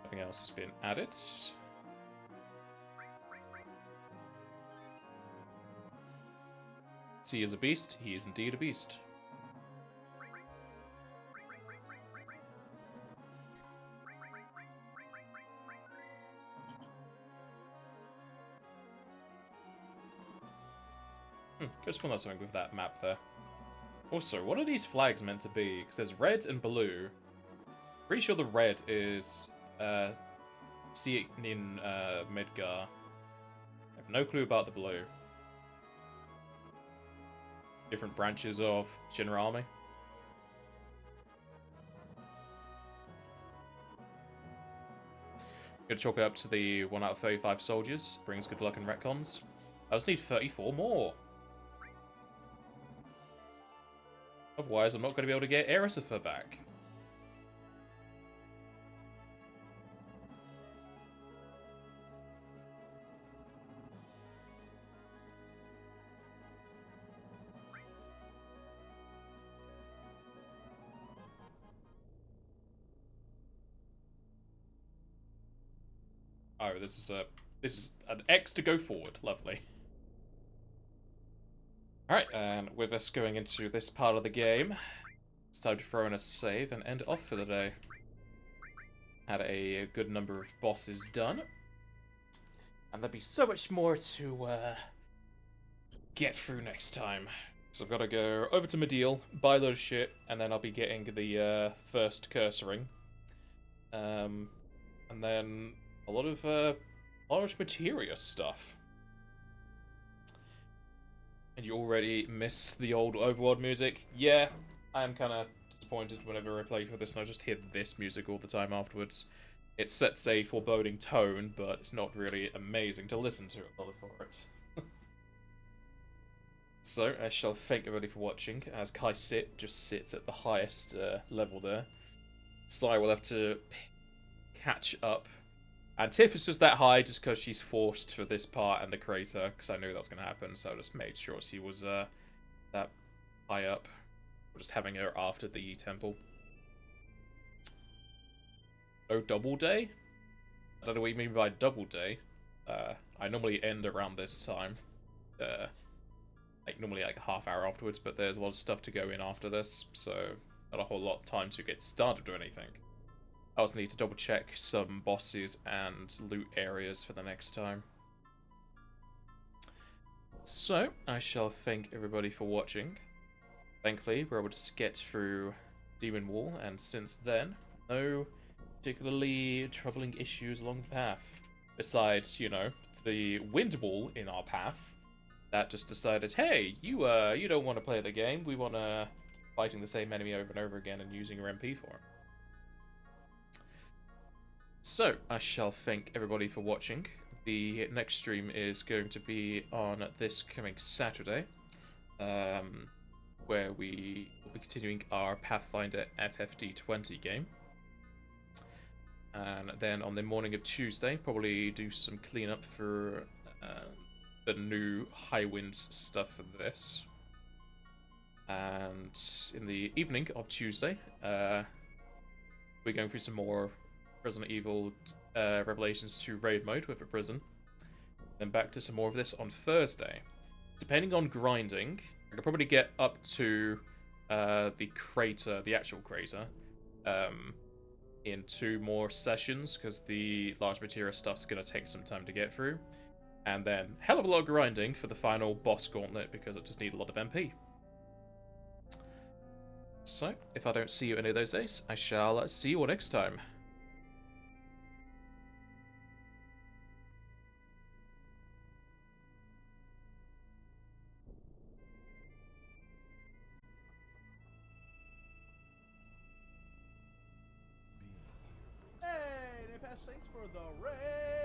Nothing else has been added. He is a beast. He is indeed a beast. Just want to something with that map there. Also, what are these flags meant to be? Because there's red and blue. Pretty sure the red is see it in Midgar. I have no clue about the blue. Different branches of Shinra Army. Gonna chalk it up to the 1 out of 35 soldiers. Brings good luck in retcons. I just need 34 more. Otherwise, I'm not going to be able to get Erisifer back. Oh, this is an X to go forward. Lovely. Alright, and with us going into this part of the game, it's time to throw in a save and end off for the day. Had a good number of bosses done. And there'll be so much more to get through next time. So I've got to go over to Mediel, buy a load of shit, and then I'll be getting the first cursor ring. And then a lot of materia stuff. And you already miss the old Overworld music? Yeah, I am kind of disappointed whenever I play with this and I just hear this music all the time afterwards. It sets a foreboding tone, but it's not really amazing to listen to a lot for it. So, I shall thank everybody for watching, as Kai Sit just sits at the highest level there. Sai will have to catch up. And Tiff is just that high just because she's forced for this part and the crater, because I knew that was going to happen, so I just made sure she was that high up. We're just having her after the temple. Oh, double day? I don't know what you mean by double day. I normally end around this time. Normally like a half hour afterwards, but there's a lot of stuff to go in after this, so not a whole lot of time to get started or anything. I also need to double check some bosses and loot areas for the next time. So, I shall thank everybody for watching. Thankfully, we're able to get through Demon Wall, and since then, no particularly troubling issues along the path. Besides, you know, the Wind Wall in our path that just decided, hey, you don't want to play the game, we want to fighting the same enemy over and over again and using your MP for him. So, I shall thank everybody for watching. The next stream is going to be on this coming Saturday, where we will be continuing our Pathfinder FF20 game. And then on the morning of Tuesday, probably do some cleanup for the new High Winds stuff for this. And in the evening of Tuesday, we're going through some more Resident Evil Revelations 2 raid mode with a prison. Then back to some more of this on Thursday. Depending on grinding, I could probably get up to the crater, the actual crater, in 2 more sessions, because the large materia stuff's going to take some time to get through. And then hell of a lot of grinding for the final boss gauntlet, because I just need a lot of MP. So, if I don't see you any of those days, I shall see you all next time. Hey, Nefast, thanks for the raid.